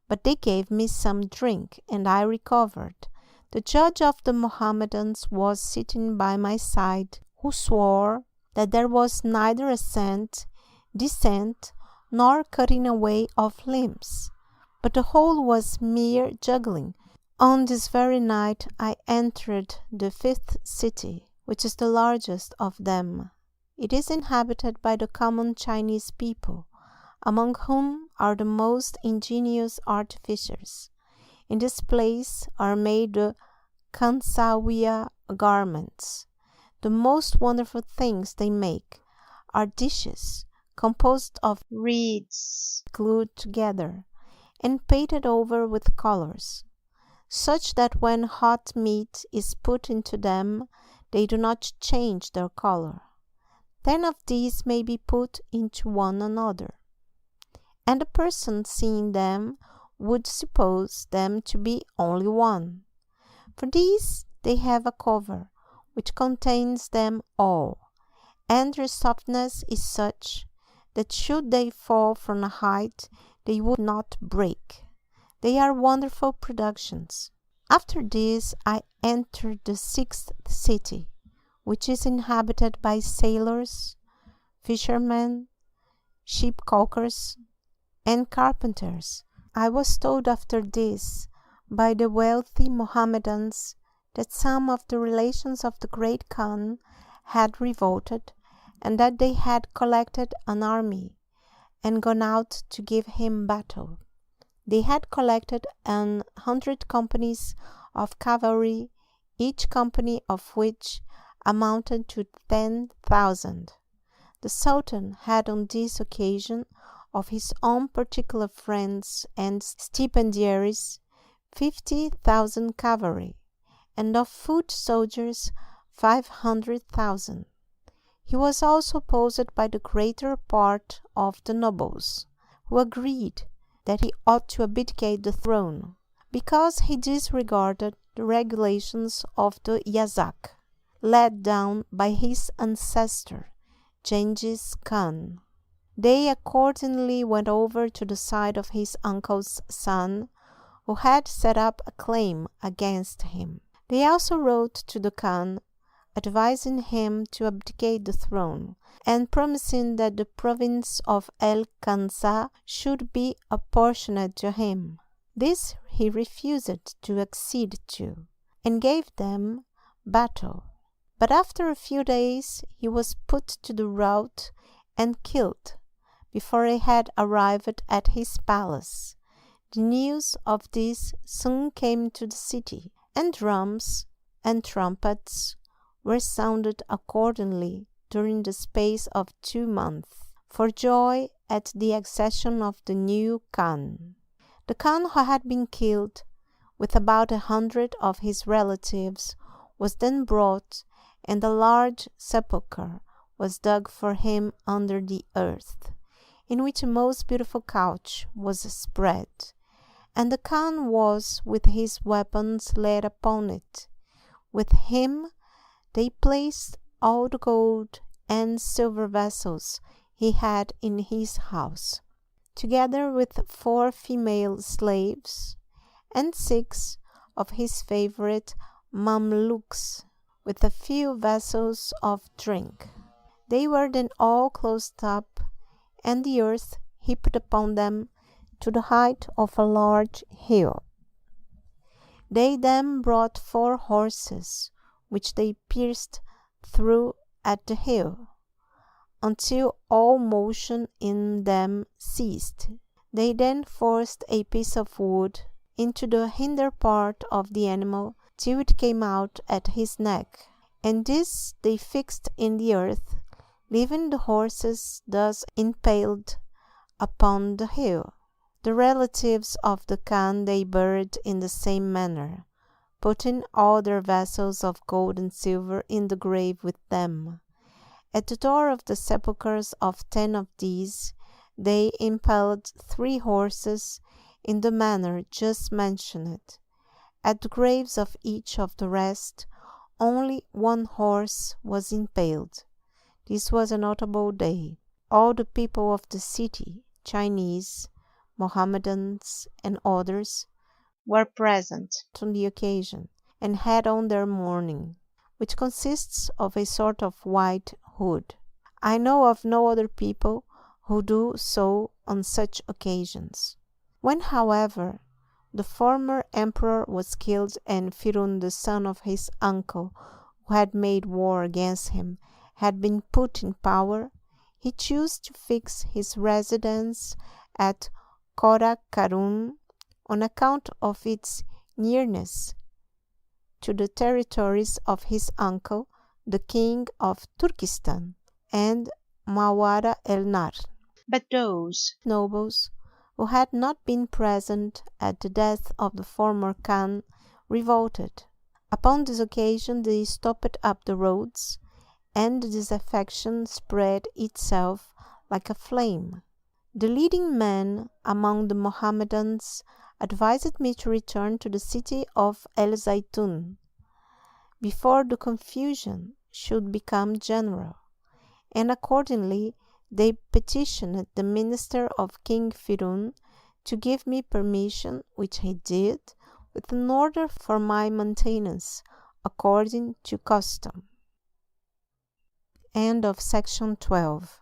But they gave me some drink, and I recovered. The judge of the Mohammedans was sitting by my side, who swore that there was neither ascent, descent, nor cutting away of limbs, but the whole was mere juggling. On this very night I entered the fifth city, which is the largest of them. It is inhabited by the common Chinese people, among whom are the most ingenious artificers. In this place are made the Kansawiya garments. The most wonderful things they make are dishes composed of reeds glued together, and painted over with colors, such that when hot meat is put into them, they do not change their color. 10 of these may be put into one another, and a person seeing them would suppose them to be only one. For these they have a cover, which contains them all, and their softness is such that should they fall from a height, they would not break. They are wonderful productions. After this I entered the sixth city, which is inhabited by sailors, fishermen, sheep-caulkers, and carpenters. I was told after this by the wealthy Mohammedans that some of the relations of the great Khan had revolted, and that they had collected an army and gone out to give him battle. They had collected 100 companies of cavalry, each company of which amounted to 10,000. The Sultan had on this occasion of his own particular friends and stipendiaries 50,000 cavalry, and of foot soldiers 500,000. He was also opposed by the greater part of the nobles, who agreed that he ought to abdicate the throne, because he disregarded the regulations of the Yazak, laid down by his ancestor, Genghis Khan. They accordingly went over to the side of his uncle's son, who had set up a claim against him. They also wrote to the Khan, advising him to abdicate the throne, and promising that the province of El Kansa should be apportioned to him. This he refused to accede to, and gave them battle. But after a few days he was put to the rout and killed, before he had arrived at his palace. The news of this soon came to the city, and drums and trumpets were sounded accordingly during the space of 2 months, for joy at the accession of the new Khan. The Khan who had been killed, with about 100 of his relatives, was then brought, and a large sepulchre was dug for him under the earth, in which a most beautiful couch was spread, and the Khan was with his weapons laid upon it. With him they placed all the gold and silver vessels he had in his house, together with 4 female slaves and 6 of his favorite Mamluks, with a few vessels of drink. They were then all closed up, and the earth heaped upon them to the height of a large hill. They then brought 4 horses, which they pierced through at the hill, until all motion in them ceased. They then forced a piece of wood into the hinder part of the animal till it came out at his neck, and this they fixed in the earth, leaving the horses thus impaled upon the hill. The relatives of the Khan they buried in the same manner, putting all their vessels of gold and silver in the grave with them. At the door of the sepulchres of 10 of these, they impaled 3 horses in the manner just mentioned. At the graves of each of the rest, only 1 horse was impaled. This was a notable day. All the people of the city, Chinese, Mohammedans, and others, were present on the occasion, and had on their mourning, which consists of a sort of white hood. I know of no other people who do so on such occasions. When, however, the former emperor was killed and Firun, the son of his uncle, who had made war against him, had been put in power, he chose to fix his residence at Karakorum on account of its nearness to the territories of his uncle, the king of Turkestan, and Mawara el-Nar. But those nobles who had not been present at the death of the former Khan revolted. Upon this occasion they stopped up the roads, and the disaffection spread itself like a flame. The leading men among the Mohammedans advised me to return to the city of El Zaytun before the confusion should become general, and accordingly they petitioned the minister of King Firun to give me permission, which he did, with an order for my maintenance according to custom. End of section 12.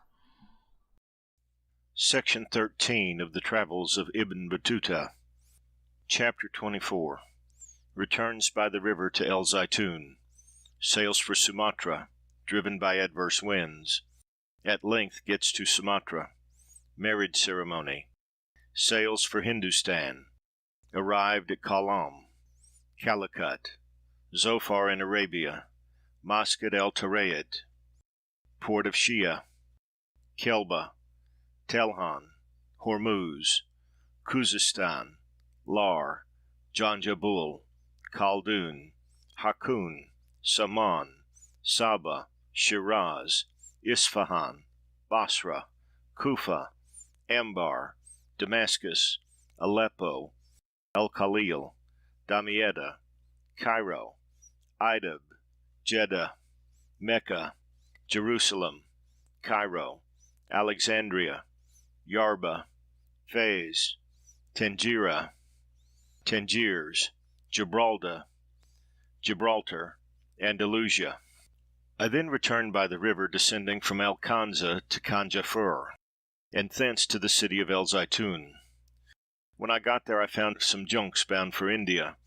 Section 13 of the Travels of Ibn Batuta. Chapter 24. Returns by the river to El Zaytun. Sails for Sumatra, driven by adverse winds. At length gets to Sumatra. Marriage ceremony. Sails for Hindustan. Arrived at Kalam. Calicut. Zophar in Arabia. Maskat el-Tarayat. Port of Shia. Kelba. Telhan. Hormuz. Khuzestan. Lar. Janjabul. Khaldun. Hakun. Saman. Saba. Shiraz. Isfahan. Basra. Kufa. Ambar. Damascus. Aleppo. El-Khalil. Damietta. Cairo. Idab. Jeddah. Mecca. Jerusalem. Cairo. Alexandria. Yarba. Fez. Tangiers. Gibraltar. Andalusia. I then returned by the river, descending from El Kanza to Kanjafur, and thence to the city of El Zaytun. When I got there I found some junks bound for India,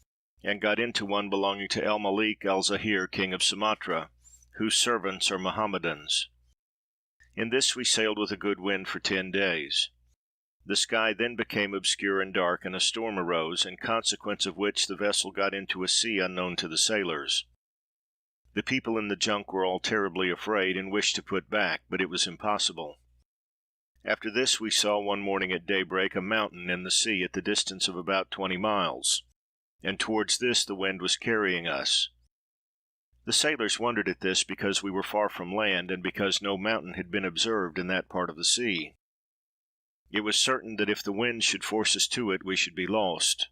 and got into one belonging to El Malik al Zahir, king of Sumatra, whose servants are Mohammedans. In this we sailed with a good wind for 10 days. The sky then became obscure and dark, and a storm arose, in consequence of which the vessel got into a sea unknown to the sailors. The people in the junk were all terribly afraid, and wished to put back, but it was impossible. After this we saw one morning at daybreak a mountain in the sea at the distance of about 20 miles, and towards this the wind was carrying us. The sailors wondered at this, because we were far from land, and because no mountain had been observed in that part of the sea. It was certain that if the wind should force us to it, we should be lost.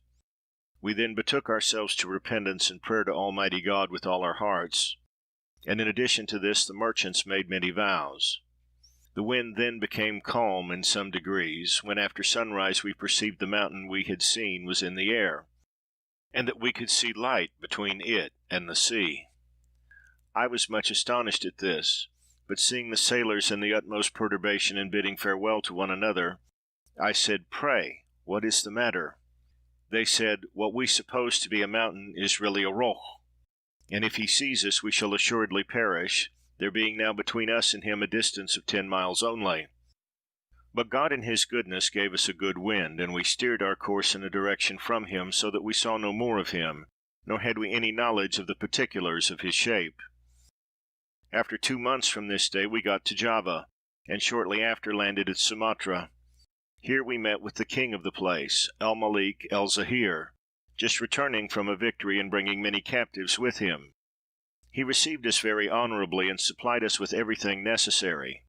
We then betook ourselves to repentance and prayer to Almighty God with all our hearts, and in addition to this the merchants made many vows. The wind then became calm in some degrees, when after sunrise we perceived the mountain we had seen was in the air, and that we could see light between it and the sea. I was much astonished at this, but seeing the sailors in the utmost perturbation and bidding farewell to one another, I said, "Pray, what is the matter?" They said, "What we suppose to be a mountain is really a roch, and if he sees us we shall assuredly perish, there being now between us and him a distance of 10 miles only. But God in his goodness gave us a good wind, and we steered our course in a direction from him, so that we saw no more of him, nor had we any knowledge of the particulars of his shape. After 2 months from this day we got to Java, and shortly after landed at Sumatra. Here we met with the king of the place, Al-Malik el-Zahir, just returning from a victory and bringing many captives with him. He received us very honorably and supplied us with everything necessary.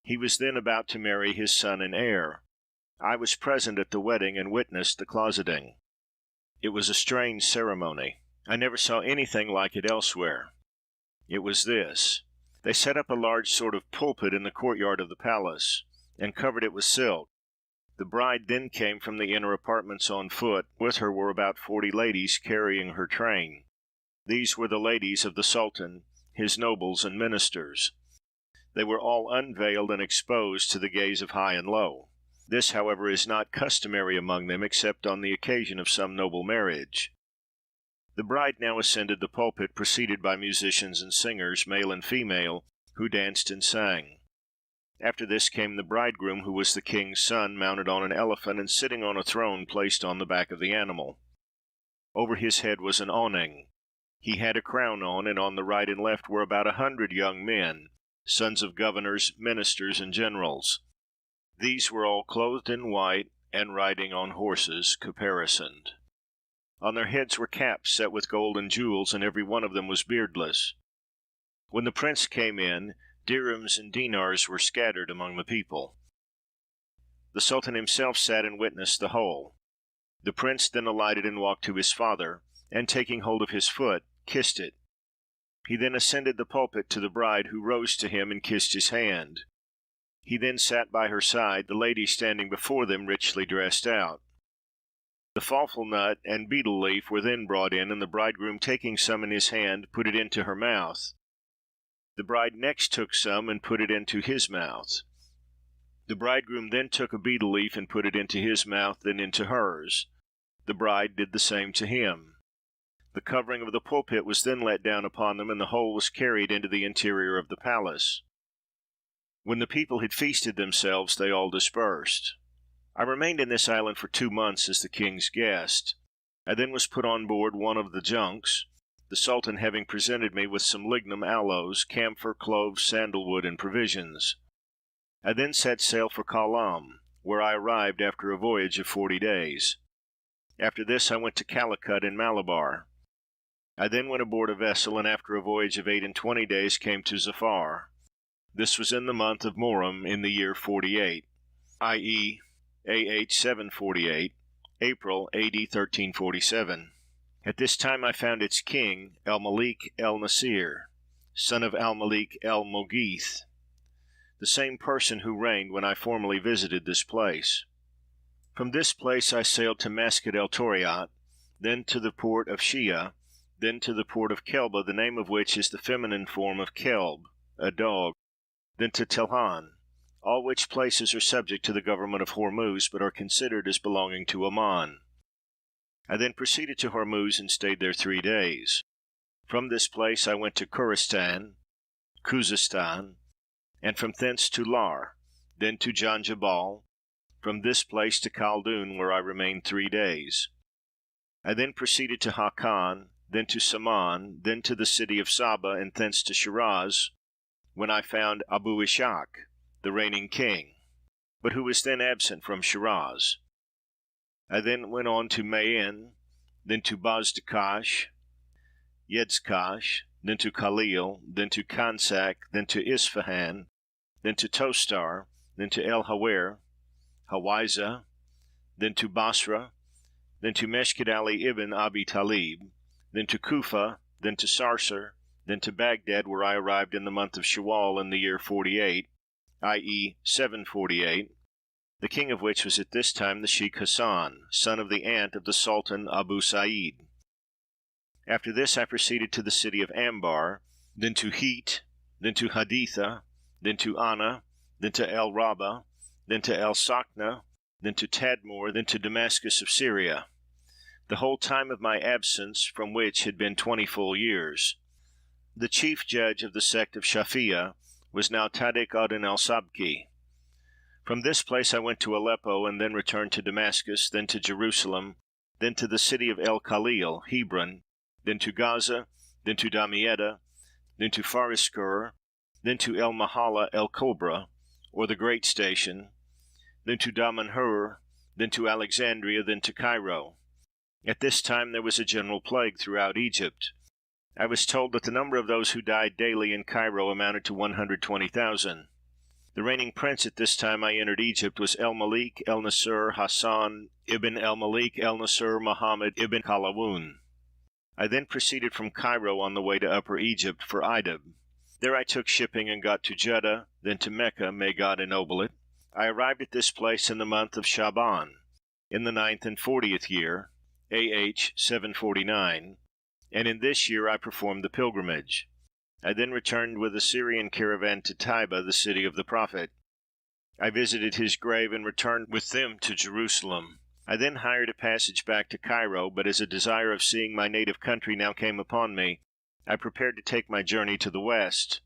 He was then about to marry his son and heir. I was present at the wedding and witnessed the closeting. It was a strange ceremony. I never saw anything like it elsewhere. It was this: they set up a large sort of pulpit in the courtyard of the palace, and covered it with silk. The bride then came from the inner apartments on foot. With her were about 40 ladies carrying her train. These were the ladies of the Sultan, his nobles and ministers. They were all unveiled and exposed to the gaze of high and low. This, however, is not customary among them, except on the occasion of some noble marriage. The bride now ascended the pulpit, preceded by musicians and singers, male and female, who danced and sang. After this came the bridegroom, who was the king's son, mounted on an elephant and sitting on a throne placed on the back of the animal. Over his head was an awning. He had a crown on, and on the right and left were about 100 young men, sons of governors, ministers, and generals. These were all clothed in white, and riding on horses caparisoned. On their heads were caps set with gold and jewels, and every one of them was beardless. When the prince came in, dirhams and dinars were scattered among the people. The Sultan himself sat and witnessed the whole. The prince then alighted and walked to his father, and taking hold of his foot, kissed it. He then ascended the pulpit to the bride, who rose to him and kissed his hand. He then sat by her side, the ladies standing before them richly dressed out. The falfel nut and betel leaf were then brought in, and the bridegroom, taking some in his hand, put it into her mouth. The bride next took some and put it into his mouth. The bridegroom then took a betel leaf and put it into his mouth, then into hers. The bride did the same to him. The covering of the pulpit was then let down upon them, and the whole was carried into the interior of the palace. When the people had feasted themselves, they all dispersed. I remained in this island for 2 months as the king's guest. I then was put on board one of the junks, the Sultan having presented me with some lignum aloes, camphor, cloves, sandalwood, and provisions. I then set sail for Kalam, where I arrived after a voyage of 40 days. After this I went to Calicut in Malabar. I then went aboard a vessel, and after a voyage of 28 days came to Zafar. This was in the month of Muharram in the year 48, i.e., A.H. 748, April, A.D. 1347. At this time I found its king, Al-Malik el-Nasir, son of Al-Malik el-Mughith, the same person who reigned when I formerly visited this place. From this place I sailed to Maskat el-Toriat, then to the port of Shia, then to the port of Kelba, the name of which is the feminine form of Kelb, a dog, then to Telhan, all which places are subject to the government of Hormuz, but are considered as belonging to Oman. I then proceeded to Hormuz and stayed there 3 days. From this place I went to Kuristan, Khuzestan, and from thence to Lar, then to Janjabal, from this place to Khaldoon, where I remained 3 days. I then proceeded to Hakan, then to Saman, then to the city of Saba, and thence to Shiraz, when I found Abu Ishaq, the reigning king, but who was then absent from Shiraz. I then went on to Mayin, then to Bazdakash, Yedzkash, then to Khalil, then to Kansak, then to Isfahan, then to Tostar, then to El Hawer, Hawaiza, then to Basra, then to Meshkid Ali ibn Abi Talib, then to Kufa, then to Sarsar, then to Baghdad, where I arrived in the month of Shawwal in the year 48, i.e., 748, the king of which was at this time the Sheikh Hassan, son of the aunt of the Sultan Abu Sa'id. After this I proceeded to the city of Ambar, then to Heat, then to Haditha, then to Anna, then to El Rabba, then to El Sakna, then to Tadmor, then to Damascus of Syria, the whole time of my absence, from which had been 20 full years. The chief judge of the sect of Shafi'ah was now Tadiq ad-Din al-Sabki. From this place I went to Aleppo, and then returned to Damascus, then to Jerusalem, then to the city of El Khalil, Hebron, then to Gaza, then to Damietta, then to Fariskur, then to El Mahala El Kobra, or the Great Station, then to Damanhur, then to Alexandria, then to Cairo. At this time there was a general plague throughout Egypt. I was told that the number of those who died daily in Cairo amounted to 120,000. The reigning prince at this time I entered Egypt was El-Malik El-Nasr Hassan ibn El-Malik El-Nasr Muhammad ibn Kalawun. I then proceeded from Cairo on the way to Upper Egypt for Idab. There I took shipping and got to Jeddah, then to Mecca, may God ennoble it. I arrived at this place in the month of Shaban, in the 9th and 40th year, A.H. 749, and in this year I performed the pilgrimage. I then returned with a Syrian caravan to Taiba, the city of the Prophet. I visited his grave and returned with them to Jerusalem. I then hired a passage back to Cairo, but as a desire of seeing my native country now came upon me, I prepared to take my journey to the west.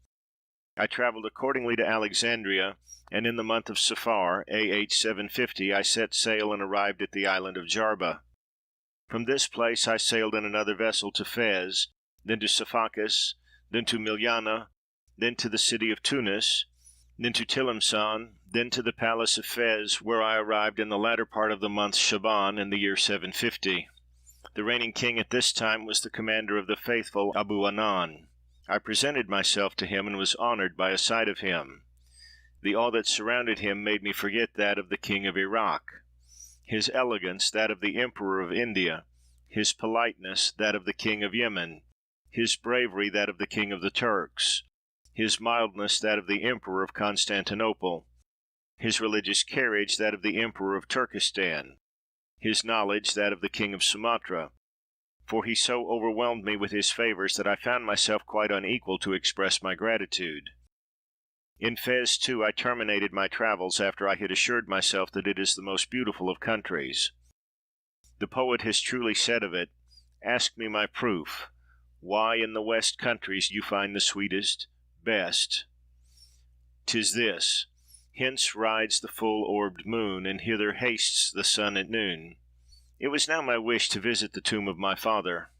I traveled accordingly to Alexandria, and in the month of Safar, A.H. 750, I set sail and arrived at the island of Jarba. From this place I sailed in another vessel to Fez, then to Saphakis, then to Milyana, then to the city of Tunis, then to Tilimsan, then to the palace of Fez, where I arrived in the latter part of the month Shaban in the year 750. The reigning king at this time was the commander of the faithful Abu Anan. I presented myself to him and was honored by a sight of him. The awe that surrounded him made me forget that of the king of Iraq, his elegance that of the emperor of India, his politeness that of the king of Yemen, his bravery that of the king of the Turks, his mildness that of the emperor of Constantinople, his religious carriage that of the emperor of Turkestan, his knowledge that of the king of Sumatra, for he so overwhelmed me with his favors that I found myself quite unequal to express my gratitude. In Fez, too, I terminated my travels after I had assured myself that it is the most beautiful of countries. The poet has truly said of it, "Ask me my proof, why in the west countries you find the sweetest, best. 'Tis this, hence rides the full-orbed moon, and hither hastes the sun at noon." It was now my wish to visit the tomb of my father,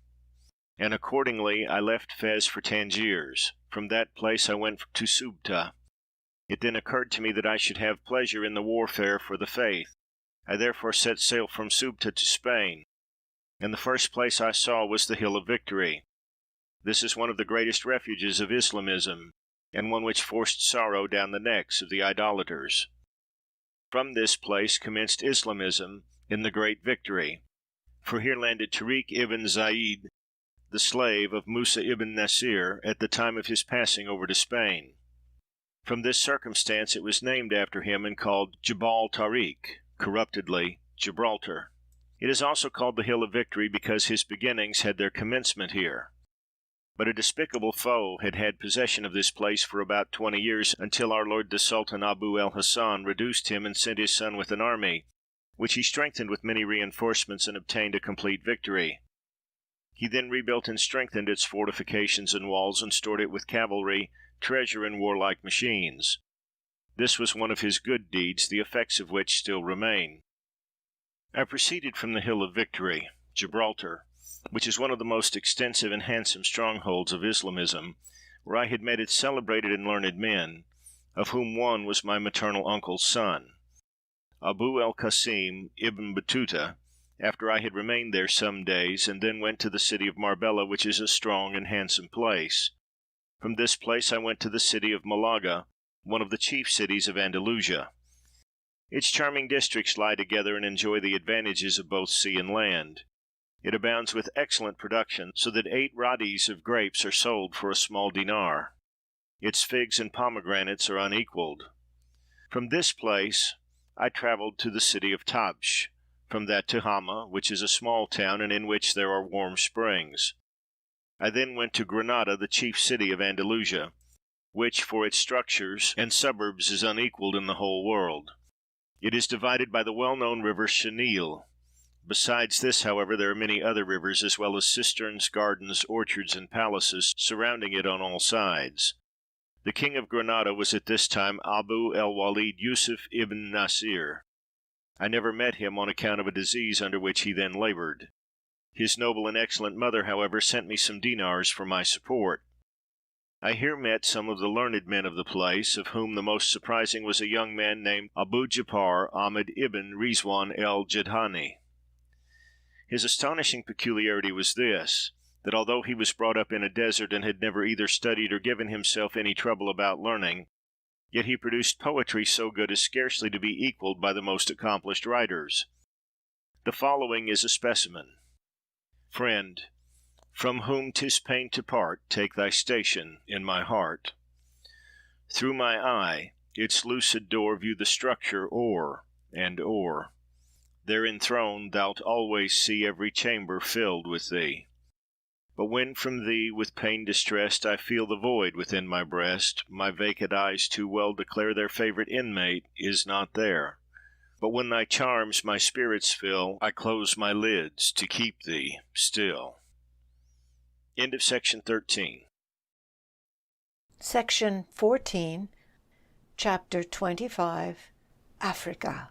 and accordingly I left Fez for Tangiers. From that place I went to Subta. It then occurred to me that I should have pleasure in the warfare for the faith. I therefore set sail from Subta to Spain, and the first place I saw was the Hill of Victory. This is one of the greatest refuges of Islamism, and one which forced sorrow down the necks of the idolaters. From this place commenced Islamism in the Great Victory, for here landed Tariq ibn Zayd, the slave of Musa ibn Nasir, at the time of his passing over to Spain. From this circumstance it was named after him and called Jabal Tariq, corruptedly Gibraltar. It is also called the Hill of Victory because his beginnings had their commencement here. But a despicable foe had had possession of this place for about 20 years, until our lord the Sultan Abu el Hassan reduced him and sent his son with an army, which he strengthened with many reinforcements and obtained a complete victory. He then rebuilt and strengthened its fortifications and walls, and stored it with cavalry, treasure, and warlike machines. This was one of his good deeds, the effects of which still remain. I proceeded from the Hill of Victory, Gibraltar, which is one of the most extensive and handsome strongholds of Islamism, where I had met its celebrated and learned men, of whom one was my maternal uncle's son, Abu el-Qasim Ibn Batuta, after I had remained there some days, and then went to the city of Marbella, which is a strong and handsome place. From this place I went to the city of Malaga, one of the chief cities of Andalusia. Its charming districts lie together and enjoy the advantages of both sea and land. It abounds with excellent production, so that 8 radis of grapes are sold for a small dinar. Its figs and pomegranates are unequaled. From this place I traveled to the city of Tabsh, from that to Hama, which is a small town, and in which there are warm springs. I then went to Granada, the chief city of Andalusia, which for its structures and suburbs is unequaled in the whole world. It is divided by the well-known river Chenil. Besides this, however, there are many other rivers, as well as cisterns, gardens, orchards, and palaces surrounding it on all sides. The king of Granada was at this time Abu el-Walid Yusuf ibn Nasir. I never met him on account of a disease under which he then labored. His noble and excellent mother, however, sent me some dinars for my support. I here met some of the learned men of the place, of whom the most surprising was a young man named Abu Ja'far Ahmed ibn Rizwan el-Jadhani. His astonishing peculiarity was this, that although he was brought up in a desert and had never either studied or given himself any trouble about learning, yet he produced poetry so good as scarcely to be equaled by the most accomplished writers. The following is a specimen: Friend, from whom 'tis pain to part, take thy station in my heart. Through my eye, its lucid door, view the structure o'er and o'er. There enthroned, thou'lt always see every chamber filled with thee. But when from thee, with pain distressed, I feel the void within my breast, my vacant eyes too well declare their favourite inmate is not there. But when thy charms my spirits fill, I close my lids to keep thee still. End of section 13. Section 14, Chapter 25, Africa.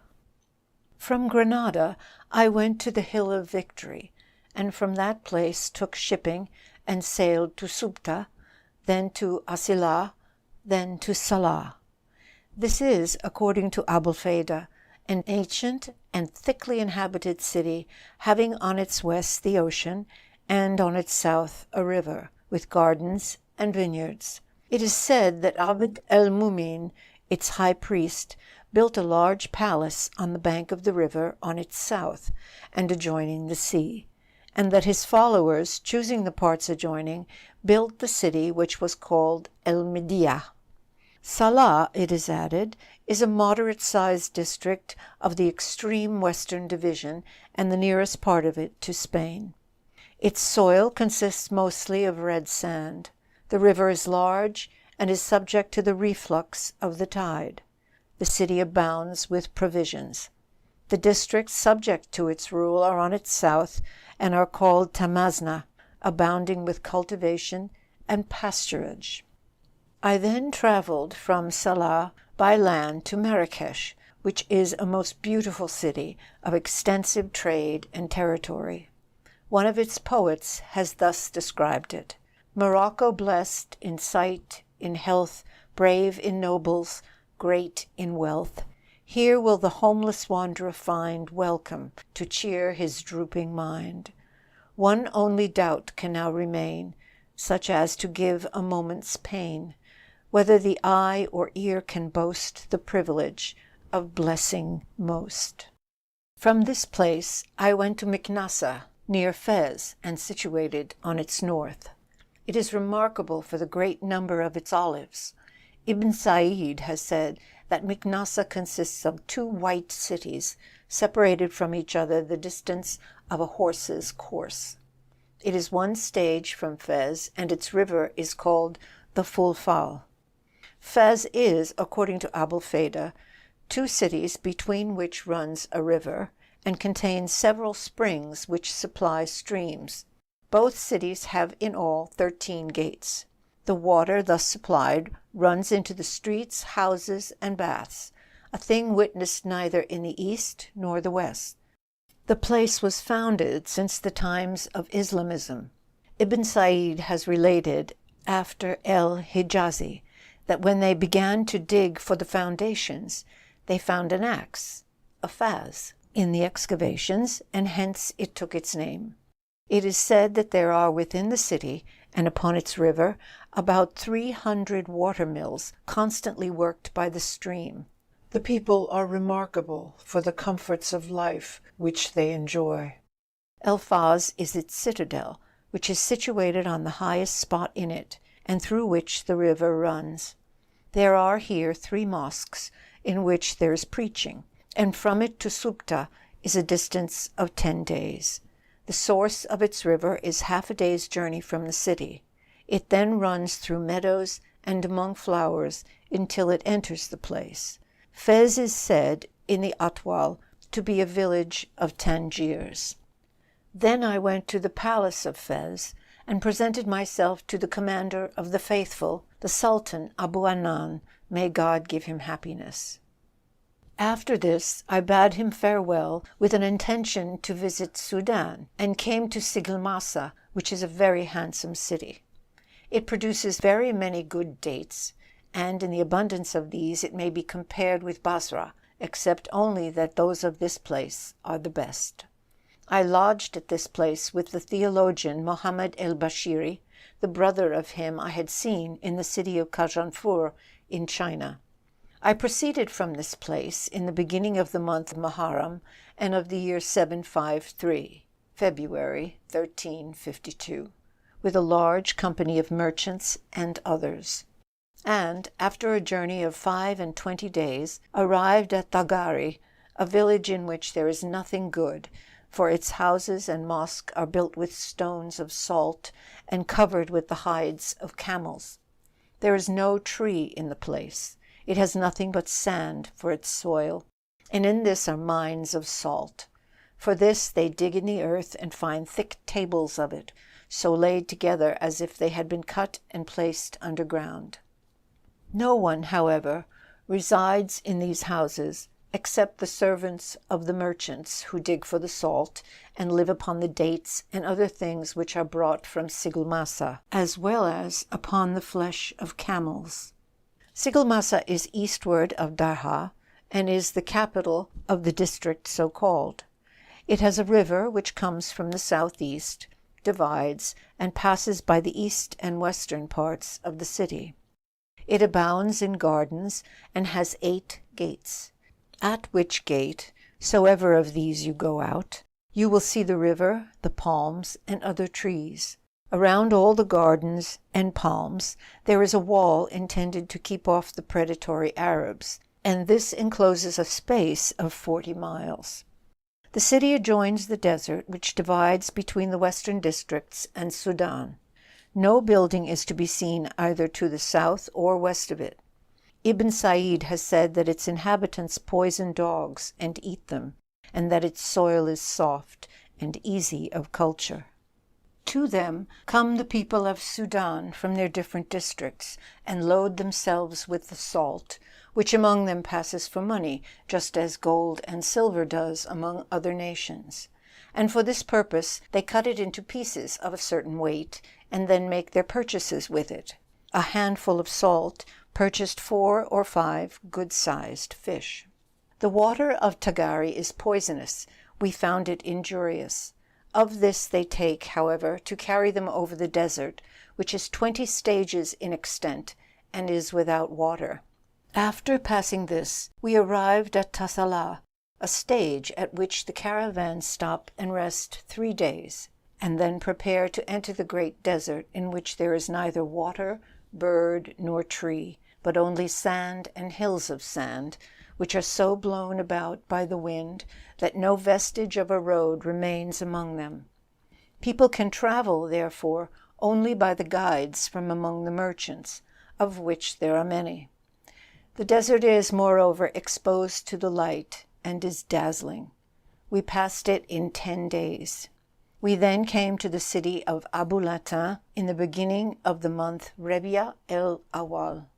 From Granada I went to the Hill of Victory, and from that place took shipping and sailed to Subta, then to Asila, then to Salah. This is, according to Abulfeda, an ancient and thickly inhabited city, having on its west the ocean, and on its south a river, with gardens and vineyards. It is said that Abd el-Mumin, its high priest, built a large palace on the bank of the river on its south, and adjoining the sea, and that his followers, choosing the parts adjoining, built the city which was called El-Mediyah. Salah, it is added, is a moderate-sized district of the extreme western division, and the nearest part of it to Spain. Its soil consists mostly of red sand. The river is large and is subject to the reflux of the tide. The city abounds with provisions. The districts subject to its rule are on its south and are called Tamazna, abounding with cultivation and pasturage. I then traveled from Salah by land to Marrakesh, which is a most beautiful city of extensive trade and territory. One of its poets has thus described it: Morocco blessed in sight, in health, brave in nobles, great in wealth. Here will the homeless wanderer find welcome to cheer his drooping mind. One only doubt can now remain, such as to give a moment's pain, whether the eye or ear can boast the privilege of blessing most. From this place I went to Miknasa, near Fez, and situated on its north. It is remarkable for the great number of its olives. Ibn Said has said that Miknasa consists of 2 white cities, separated from each other the distance of a horse's course. It is 1 stage from Fez, and its river is called the Fulfal. Fez is, according to Abulfeda, 2 cities between which runs a river, and contains several springs which supply streams. Both cities have in all 13 gates. The water thus supplied runs into the streets, houses, and baths, a thing witnessed neither in the east nor the west. The place was founded since the times of Islamism. Ibn Said has related, after el-Hijazi, that when they began to dig for the foundations, they found an axe, a faz, in the excavations, and hence it took its name. It is said that there are within the city, and upon its river, about 300 water mills constantly worked by the stream. The people are remarkable for the comforts of life which they enjoy. El Faz is its citadel, which is situated on the highest spot in it, and through which the river runs. There are here 3 mosques, in which there is preaching, and from it to Subta is a distance of 10 days. The source of its river is half a day's journey from the city. It then runs through meadows and among flowers until it enters the place. Fez is said, in the Atwal, to be a village of Tangiers. Then I went to the palace of Fez, and presented myself to the commander of the faithful, the Sultan Abu Anan, may God give him happiness. After this I bade him farewell with an intention to visit Sudan, and came to Siglmasa, which is a very handsome city. It produces very many good dates, and in the abundance of these it may be compared with Basra, except only that those of this place are the best. I lodged at this place with the theologian Mohammed el-Bashiri, the brother of him I had seen in the city of Kajanfur in China. I proceeded from this place in the beginning of the month Muharram and of the year 753, February 1352, with a large company of merchants and others, and, after a journey of 25 days, arrived at Tagari, a village in which there is nothing good, for its houses and mosque are built with stones of salt and covered with the hides of camels. There is no tree in the place. It has nothing but sand for its soil, and in this are mines of salt. For this they dig in the earth and find thick tables of it, so laid together as if they had been cut and placed underground. No one, however, resides in these houses except the servants of the merchants who dig for the salt and live upon the dates and other things which are brought from Sigalmasa, as well as upon the flesh of camels. Sigalmasa is eastward of Darha and is the capital of the district so called. It has a river which comes from the southeast, divides, and passes by the east and western parts of the city. It abounds in gardens and has 8 gates, at which gate, soever of these you go out, you will see the river, the palms, and other trees. Around all the gardens and palms there is a wall intended to keep off the predatory Arabs, and this encloses a space of 40 miles. The city adjoins the desert which divides between the western districts and Sudan. No building is to be seen either to the south or west of it. Ibn Said has said that its inhabitants poison dogs and eat them, and that its soil is soft and easy of culture. To them come the people of Sudan from their different districts, and load themselves with the salt, which among them passes for money, just as gold and silver does among other nations. And for this purpose they cut it into pieces of a certain weight, and then make their purchases with it. A handful of salt purchased 4 or 5 good-sized fish. The water of Tagari is poisonous. We found it injurious. Of this they take, however, to carry them over the desert, which is 20 stages in extent, and is without water. After passing this, we arrived at Tasala, a stage at which the caravans stop and rest 3 days, and then prepare to enter the great desert, in which there is neither water, bird, nor tree, but only sand and hills of sand, which are so blown about by the wind that no vestige of a road remains among them. People can travel, therefore, only by the guides from among the merchants, of which there are many. The desert is, moreover, exposed to the light, and is dazzling. We passed it in 10 days. We then came to the city of Abu Latin in the beginning of the month Rebia el-Awal.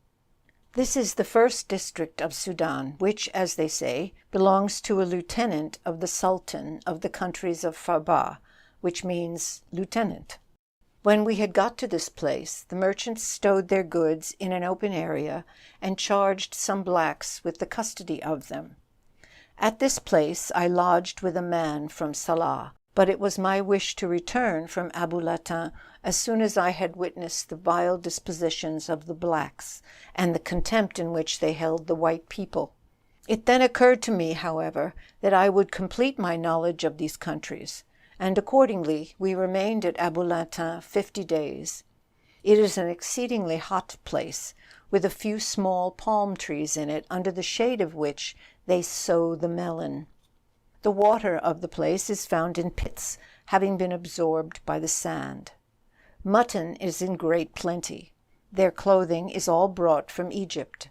This is the first district of Sudan, which, as they say, belongs to a lieutenant of the Sultan of the countries of Farbah, which means lieutenant. When we had got to this place, the merchants stowed their goods in an open area and charged some blacks with the custody of them. At this place I lodged with a man from Salah, but it was my wish to return from Abu Latin as soon as I had witnessed the vile dispositions of the blacks and the contempt in which they held the white people. It then occurred to me, however, that I would complete my knowledge of these countries, and accordingly we remained at Abu Latin 50 days. It is an exceedingly hot place, with a few small palm trees in it, under the shade of which they sow the melon. The water of the place is found in pits, having been absorbed by the sand. Mutton is in great plenty. Their clothing is all brought from Egypt.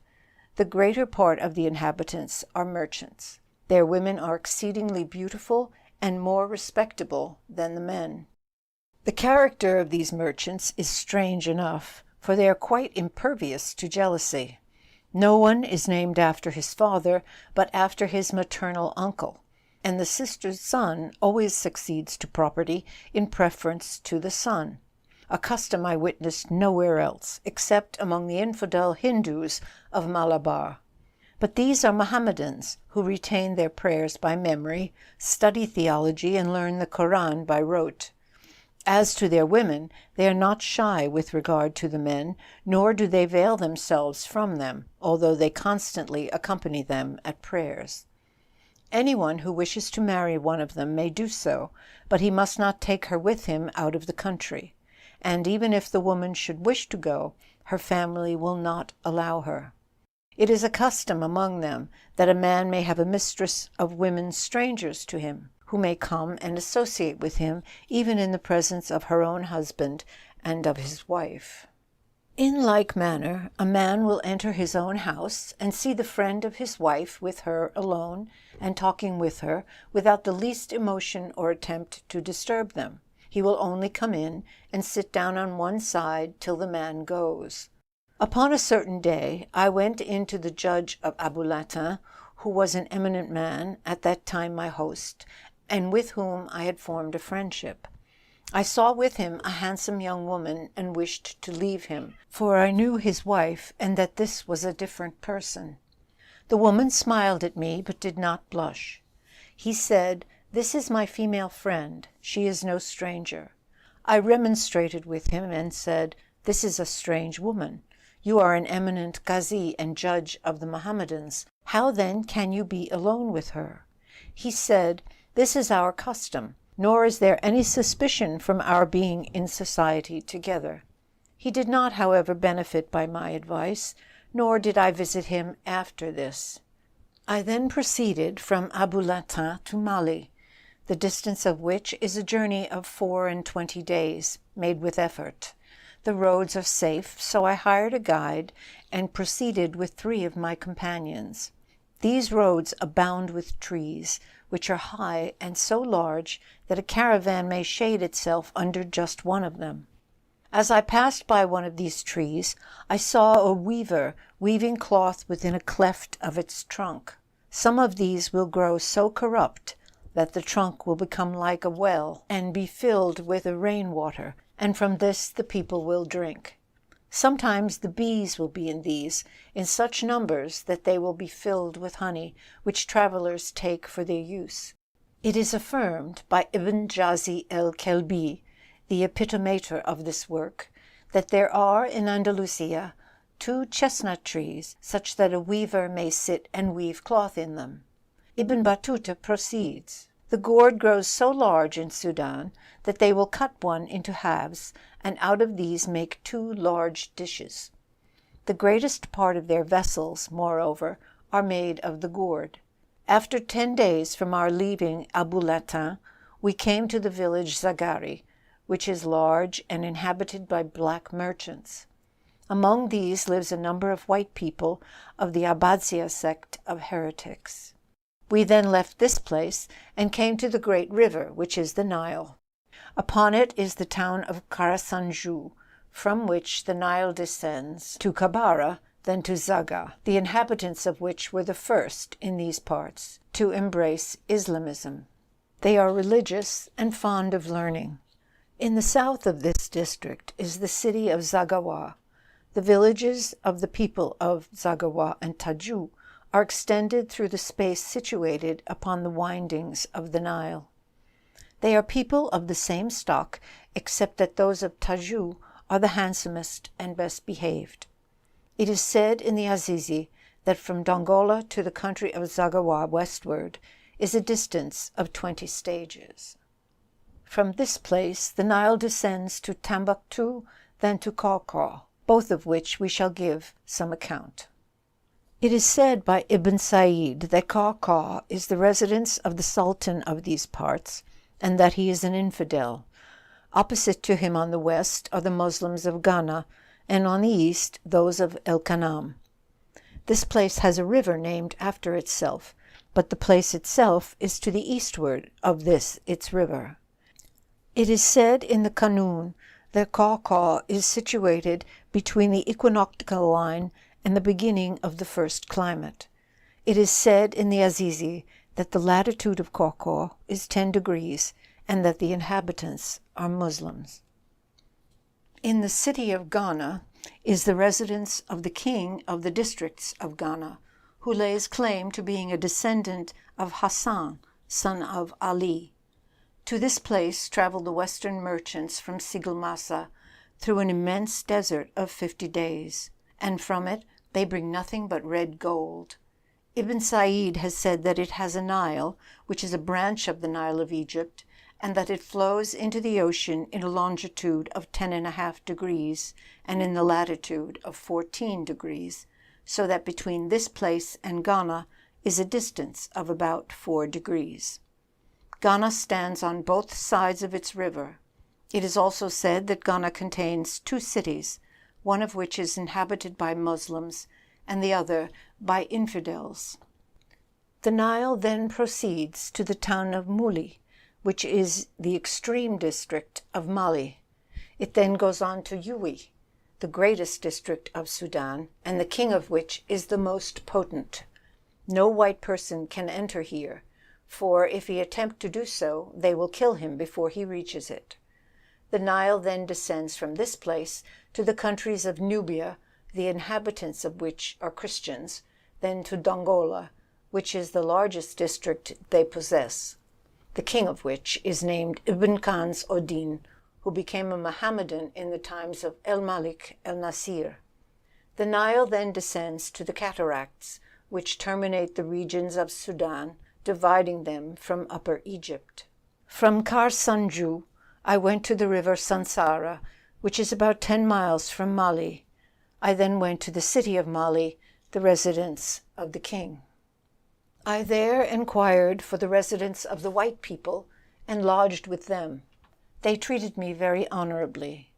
The greater part of the inhabitants are merchants. Their women are exceedingly beautiful and more respectable than the men. The character of these merchants is strange enough, for they are quite impervious to jealousy. No one is named after his father, but after his maternal uncle, and the sister's son always succeeds to property in preference to the son. a custom I witnessed nowhere else, except among the infidel Hindus of Malabar. But these are Mohammedans who retain their prayers by memory, study theology, and learn the Koran by rote. As to their women, they are not shy with regard to the men, nor do they veil themselves from them, although they constantly accompany them at prayers. Anyone who wishes to marry one of them may do so, but he must not take her with him out of the country. And even if the woman should wish to go, her family will not allow her. It is a custom among them that a man may have a mistress of women strangers to him, who may come and associate with him even in the presence of her own husband and of his wife. In like manner, a man will enter his own house and see the friend of his wife with her alone and talking with her without the least emotion or attempt to disturb them. He will only come in and sit down on one side till the man goes. Upon a certain day, I went in to the judge of Abu Latin, who was an eminent man, at that time my host, and with whom I had formed a friendship. I saw with him a handsome young woman and wished to leave him, for I knew his wife and that this was a different person. The woman smiled at me but did not blush. He said, "This is my female friend. She is no stranger." I remonstrated with him and said, "This is a strange woman. You are an eminent Qazi and judge of the Mohammedans. How then can you be alone with her?" He said, "This is our custom, nor is there any suspicion from our being in society together." He did not, however, benefit by my advice, nor did I visit him after this. I then proceeded from Abu Latin to Mali, the distance of which is a journey of 24 days, made with effort. The roads are safe, so I hired a guide and proceeded with 3 of my companions. These roads abound with trees, which are high and so large that a caravan may shade itself under just one of them. As I passed by one of these trees, I saw a weaver weaving cloth within a cleft of its trunk. Some of these will grow so corrupt that the trunk will become like a well and be filled with the rainwater, and from this the people will drink. Sometimes the bees will be in these, in such numbers that they will be filled with honey, which travelers take for their use. It is affirmed by Ibn Jazi el-Kelbi, the epitomator of this work, that there are in Andalusia 2 chestnut trees, such that a weaver may sit and weave cloth in them. Ibn Batuta proceeds, "The gourd grows so large in Sudan that they will cut one into halves, and out of these make 2 large dishes. The greatest part of their vessels, moreover, are made of the gourd." After 10 days from our leaving Abu Latin, we came to the village Zagari, which is large and inhabited by black merchants. Among these lives a number of white people of the Abbazia sect of heretics. We then left this place and came to the great river, which is the Nile. Upon it is the town of Karasanju, from which the Nile descends to Kabara, then to Zaga, the inhabitants of which were the first in these parts to embrace Islamism. They are religious and fond of learning. In the south of this district is the city of Zagawa. The villages of the people of Zagawa and Taju are extended through the space situated upon the windings of the Nile. They are people of the same stock, except that those of Taju are the handsomest and best behaved. It is said in the Azizi that from Dongola to the country of Zagawa westward is a distance of 20 stages. From this place the Nile descends to Tambaktu, then to Kawkaw, both of which we shall give some account. It is said by Ibn Said that Kawkaw is the residence of the Sultan of these parts, and that he is an infidel. Opposite to him on the west are the Muslims of Ghana, and on the east those of El Kanam. This place has a river named after itself, but the place itself is to the eastward of this its river. It is said in the Kanun that Kawkaw is situated between the equinoctial line and the beginning of the first climate. It is said in the Azizi that the latitude of Kawkaw is 10 degrees and that the inhabitants are Muslims. In the city of Ghana is the residence of the king of the districts of Ghana, who lays claim to being a descendant of Hassan, son of Ali. To this place traveled the western merchants from Sigalmasa through an immense desert of 50 days, and from it they bring nothing but red gold. Ibn Said has said that it has a Nile, which is a branch of the Nile of Egypt, and that it flows into the ocean in a longitude of 10.5 degrees and in the latitude of 14 degrees, so that between this place and Ghana is a distance of about 4 degrees. Ghana stands on both sides of its river. It is also said that Ghana contains 2 cities, one of which is inhabited by Muslims and the other by infidels. The Nile then proceeds to the town of Muli, which is the extreme district of Mali. It then goes on to Yui, the greatest district of Sudan, and the king of which is the most potent. No white person can enter here, for if he attempt to do so, they will kill him before he reaches it. The Nile then descends from this place to the countries of Nubia, the inhabitants of which are Christians, then to Dongola, which is the largest district they possess, the king of which is named Ibn Khans Odin, who became a Mohammedan in the times of El-Malik el-Nasir. The Nile then descends to the cataracts, which terminate the regions of Sudan, dividing them from Upper Egypt. From Kar Sanju, I went to the river Sansara, which is about 10 miles from Mali. I then went to the city of Mali, the residence of the king. I there inquired for the residence of the white people and lodged with them. They treated me very honorably.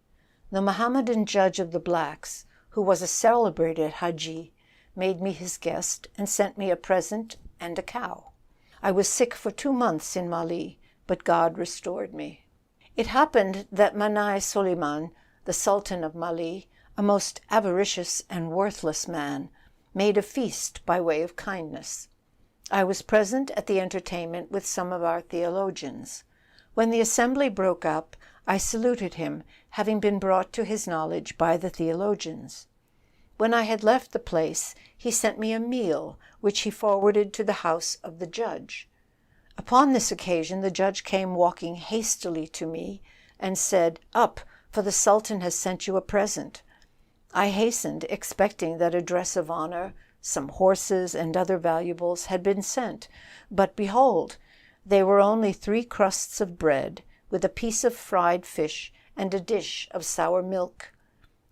The Mohammedan judge of the blacks, who was a celebrated Haji, made me his guest and sent me a present and a cow. I was sick for 2 months in Mali, but God restored me. It happened that Manai Soliman, the Sultan of Mali, a most avaricious and worthless man, made a feast by way of kindness. I was present at the entertainment with some of our theologians. When the assembly broke up, I saluted him, having been brought to his knowledge by the theologians. When I had left the place, he sent me a meal, which he forwarded to the house of the judge. Upon this occasion the judge came walking hastily to me and said, "Up, for the Sultan has sent you a present." I hastened, expecting that a dress of honor, some horses, and other valuables had been sent, but behold, they were only 3 crusts of bread, with a piece of fried fish and a dish of sour milk.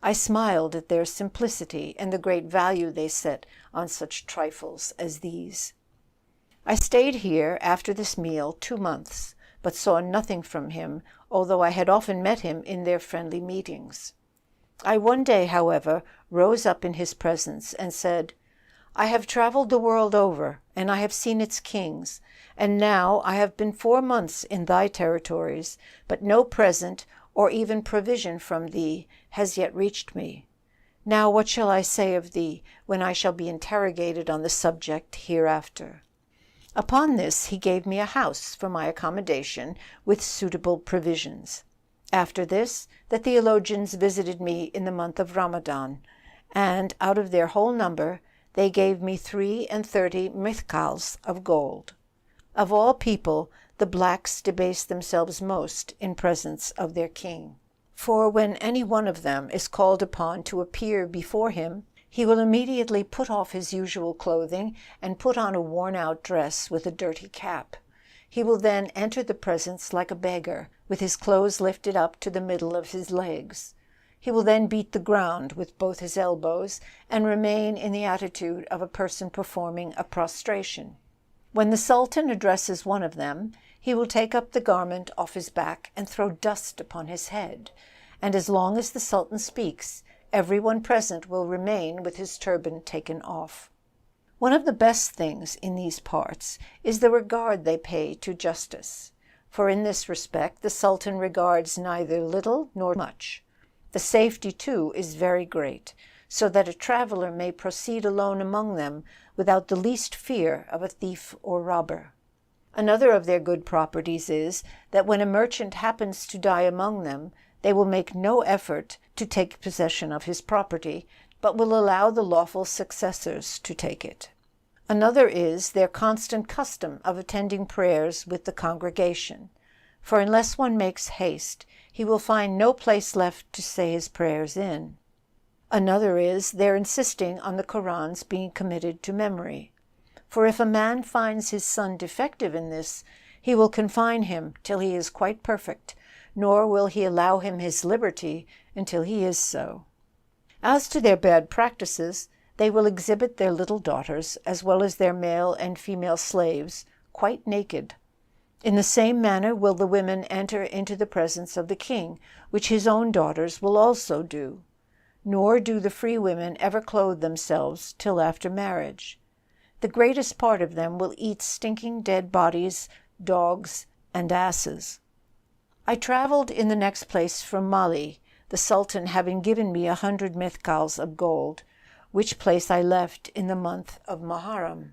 I smiled at their simplicity and the great value they set on such trifles as these. I stayed here after this meal 2 months, but saw nothing from him, although I had often met him in their friendly meetings. I one day, however, rose up in his presence and said, "I have traveled the world over, and I have seen its kings, and now I have been 4 months in thy territories, but no present or even provision from thee has yet reached me. Now what shall I say of thee when I shall be interrogated on the subject hereafter?" Upon this he gave me a house for my accommodation with suitable provisions. After this, the theologians visited me in the month of Ramadan, and out of their whole number they gave me 33 mithqals of gold. Of all people, the blacks debase themselves most in presence of their king. For when any one of them is called upon to appear before him, he will immediately put off his usual clothing and put on a worn-out dress with a dirty cap. He will then enter the presence like a beggar, with his clothes lifted up to the middle of his legs. He will then beat the ground with both his elbows and remain in the attitude of a person performing a prostration. When the Sultan addresses one of them, he will take up the garment off his back and throw dust upon his head, and as long as the Sultan speaks, everyone present will remain with his turban taken off. One of the best things in these parts is the regard they pay to justice, for in this respect the Sultan regards neither little nor much. The safety, too, is very great, so that a traveler may proceed alone among them without the least fear of a thief or robber. Another of their good properties is that when a merchant happens to die among them, they will make no effort to take possession of his property, but will allow the lawful successors to take it. Another is their constant custom of attending prayers with the congregation, for unless one makes haste, he will find no place left to say his prayers in. Another is their insisting on the Koran's being committed to memory, for if a man finds his son defective in this, he will confine him till he is quite perfect, nor will he allow him his liberty until he is so. As to their bad practices, they will exhibit their little daughters, as well as their male and female slaves, quite naked. In the same manner will the women enter into the presence of the king, which his own daughters will also do. Nor do the free women ever clothe themselves till after marriage. The greatest part of them will eat stinking dead bodies, dogs, and asses. I traveled in the next place from Mali, the Sultan having given me 100 mithqals of gold, which place I left in the month of Muharram,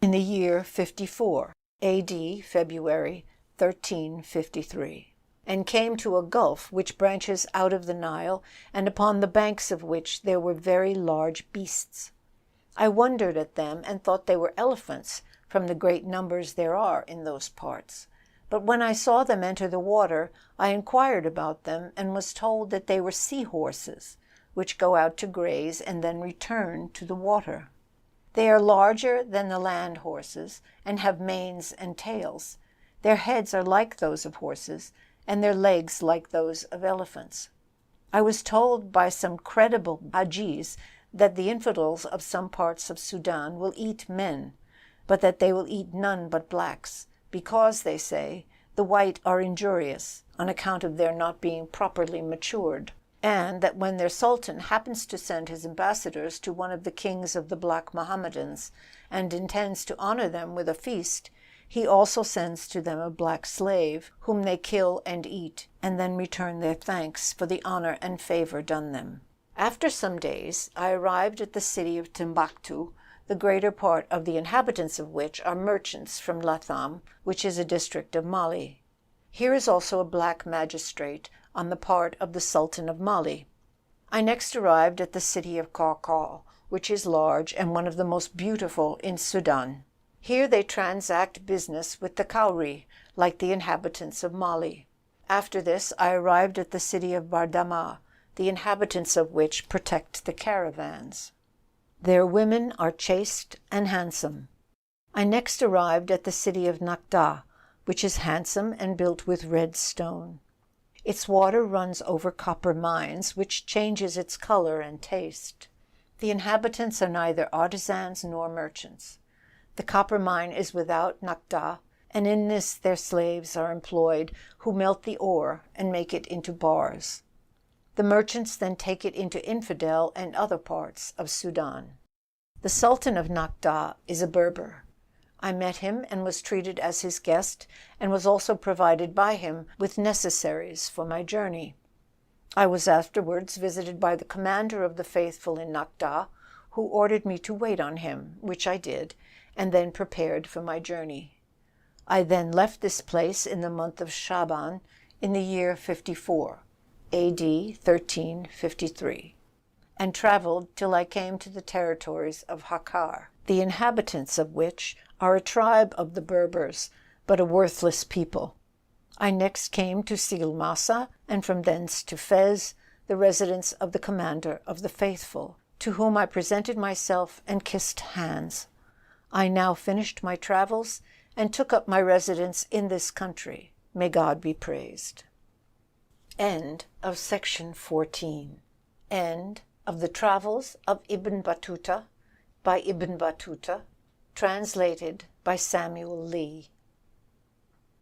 in the year 54, A.D. February 1353, and came to a gulf which branches out of the Nile, and upon the banks of which there were very large beasts. I wondered at them, and thought they were elephants, from the great numbers there are in those parts. But when I saw them enter the water, I inquired about them, and was told that they were sea-horses, which go out to graze and then return to the water. They are larger than the land horses, and have manes and tails. Their heads are like those of horses, and their legs like those of elephants. I was told by some credible Hajis that the infidels of some parts of Sudan will eat men, but that they will eat none but blacks, because, they say, the white are injurious, on account of their not being properly matured, and that when their sultan happens to send his ambassadors to one of the kings of the black Mohammedans, and intends to honor them with a feast, he also sends to them a black slave, whom they kill and eat, and then return their thanks for the honor and favor done them. After some days, I arrived at the city of Timbuktu, the greater part of the inhabitants of which are merchants from Latham, which is a district of Mali. Here is also a black magistrate on the part of the Sultan of Mali. I next arrived at the city of Karkal, which is large and one of the most beautiful in Sudan. Here they transact business with the Kauri, like the inhabitants of Mali. After this, I arrived at the city of Bardama, the inhabitants of which protect the caravans. Their women are chaste and handsome. I next arrived at the city of Nakda, which is handsome and built with red stone. Its water runs over copper mines, which changes its color and taste. The inhabitants are neither artisans nor merchants. The copper mine is without Nakda, and in this their slaves are employed, who melt the ore and make it into bars. The merchants then take it into Infidel and other parts of Sudan. The Sultan of Nakda is a Berber. I met him and was treated as his guest, and was also provided by him with necessaries for my journey. I was afterwards visited by the commander of the faithful in Nakda, who ordered me to wait on him, which I did, and then prepared for my journey. I then left this place in the month of Shaban in the year 54, A.D. 1353, and traveled till I came to the territories of Hakar, the inhabitants of which are a tribe of the Berbers, but a worthless people. I next came to Silmasa, and from thence to Fez, the residence of the commander of the faithful, to whom I presented myself and kissed hands. I now finished my travels and took up my residence in this country. May God be praised. End of section 14. End of the Travels of Ibn Batuta by Ibn Batuta, translated by Samuel Lee.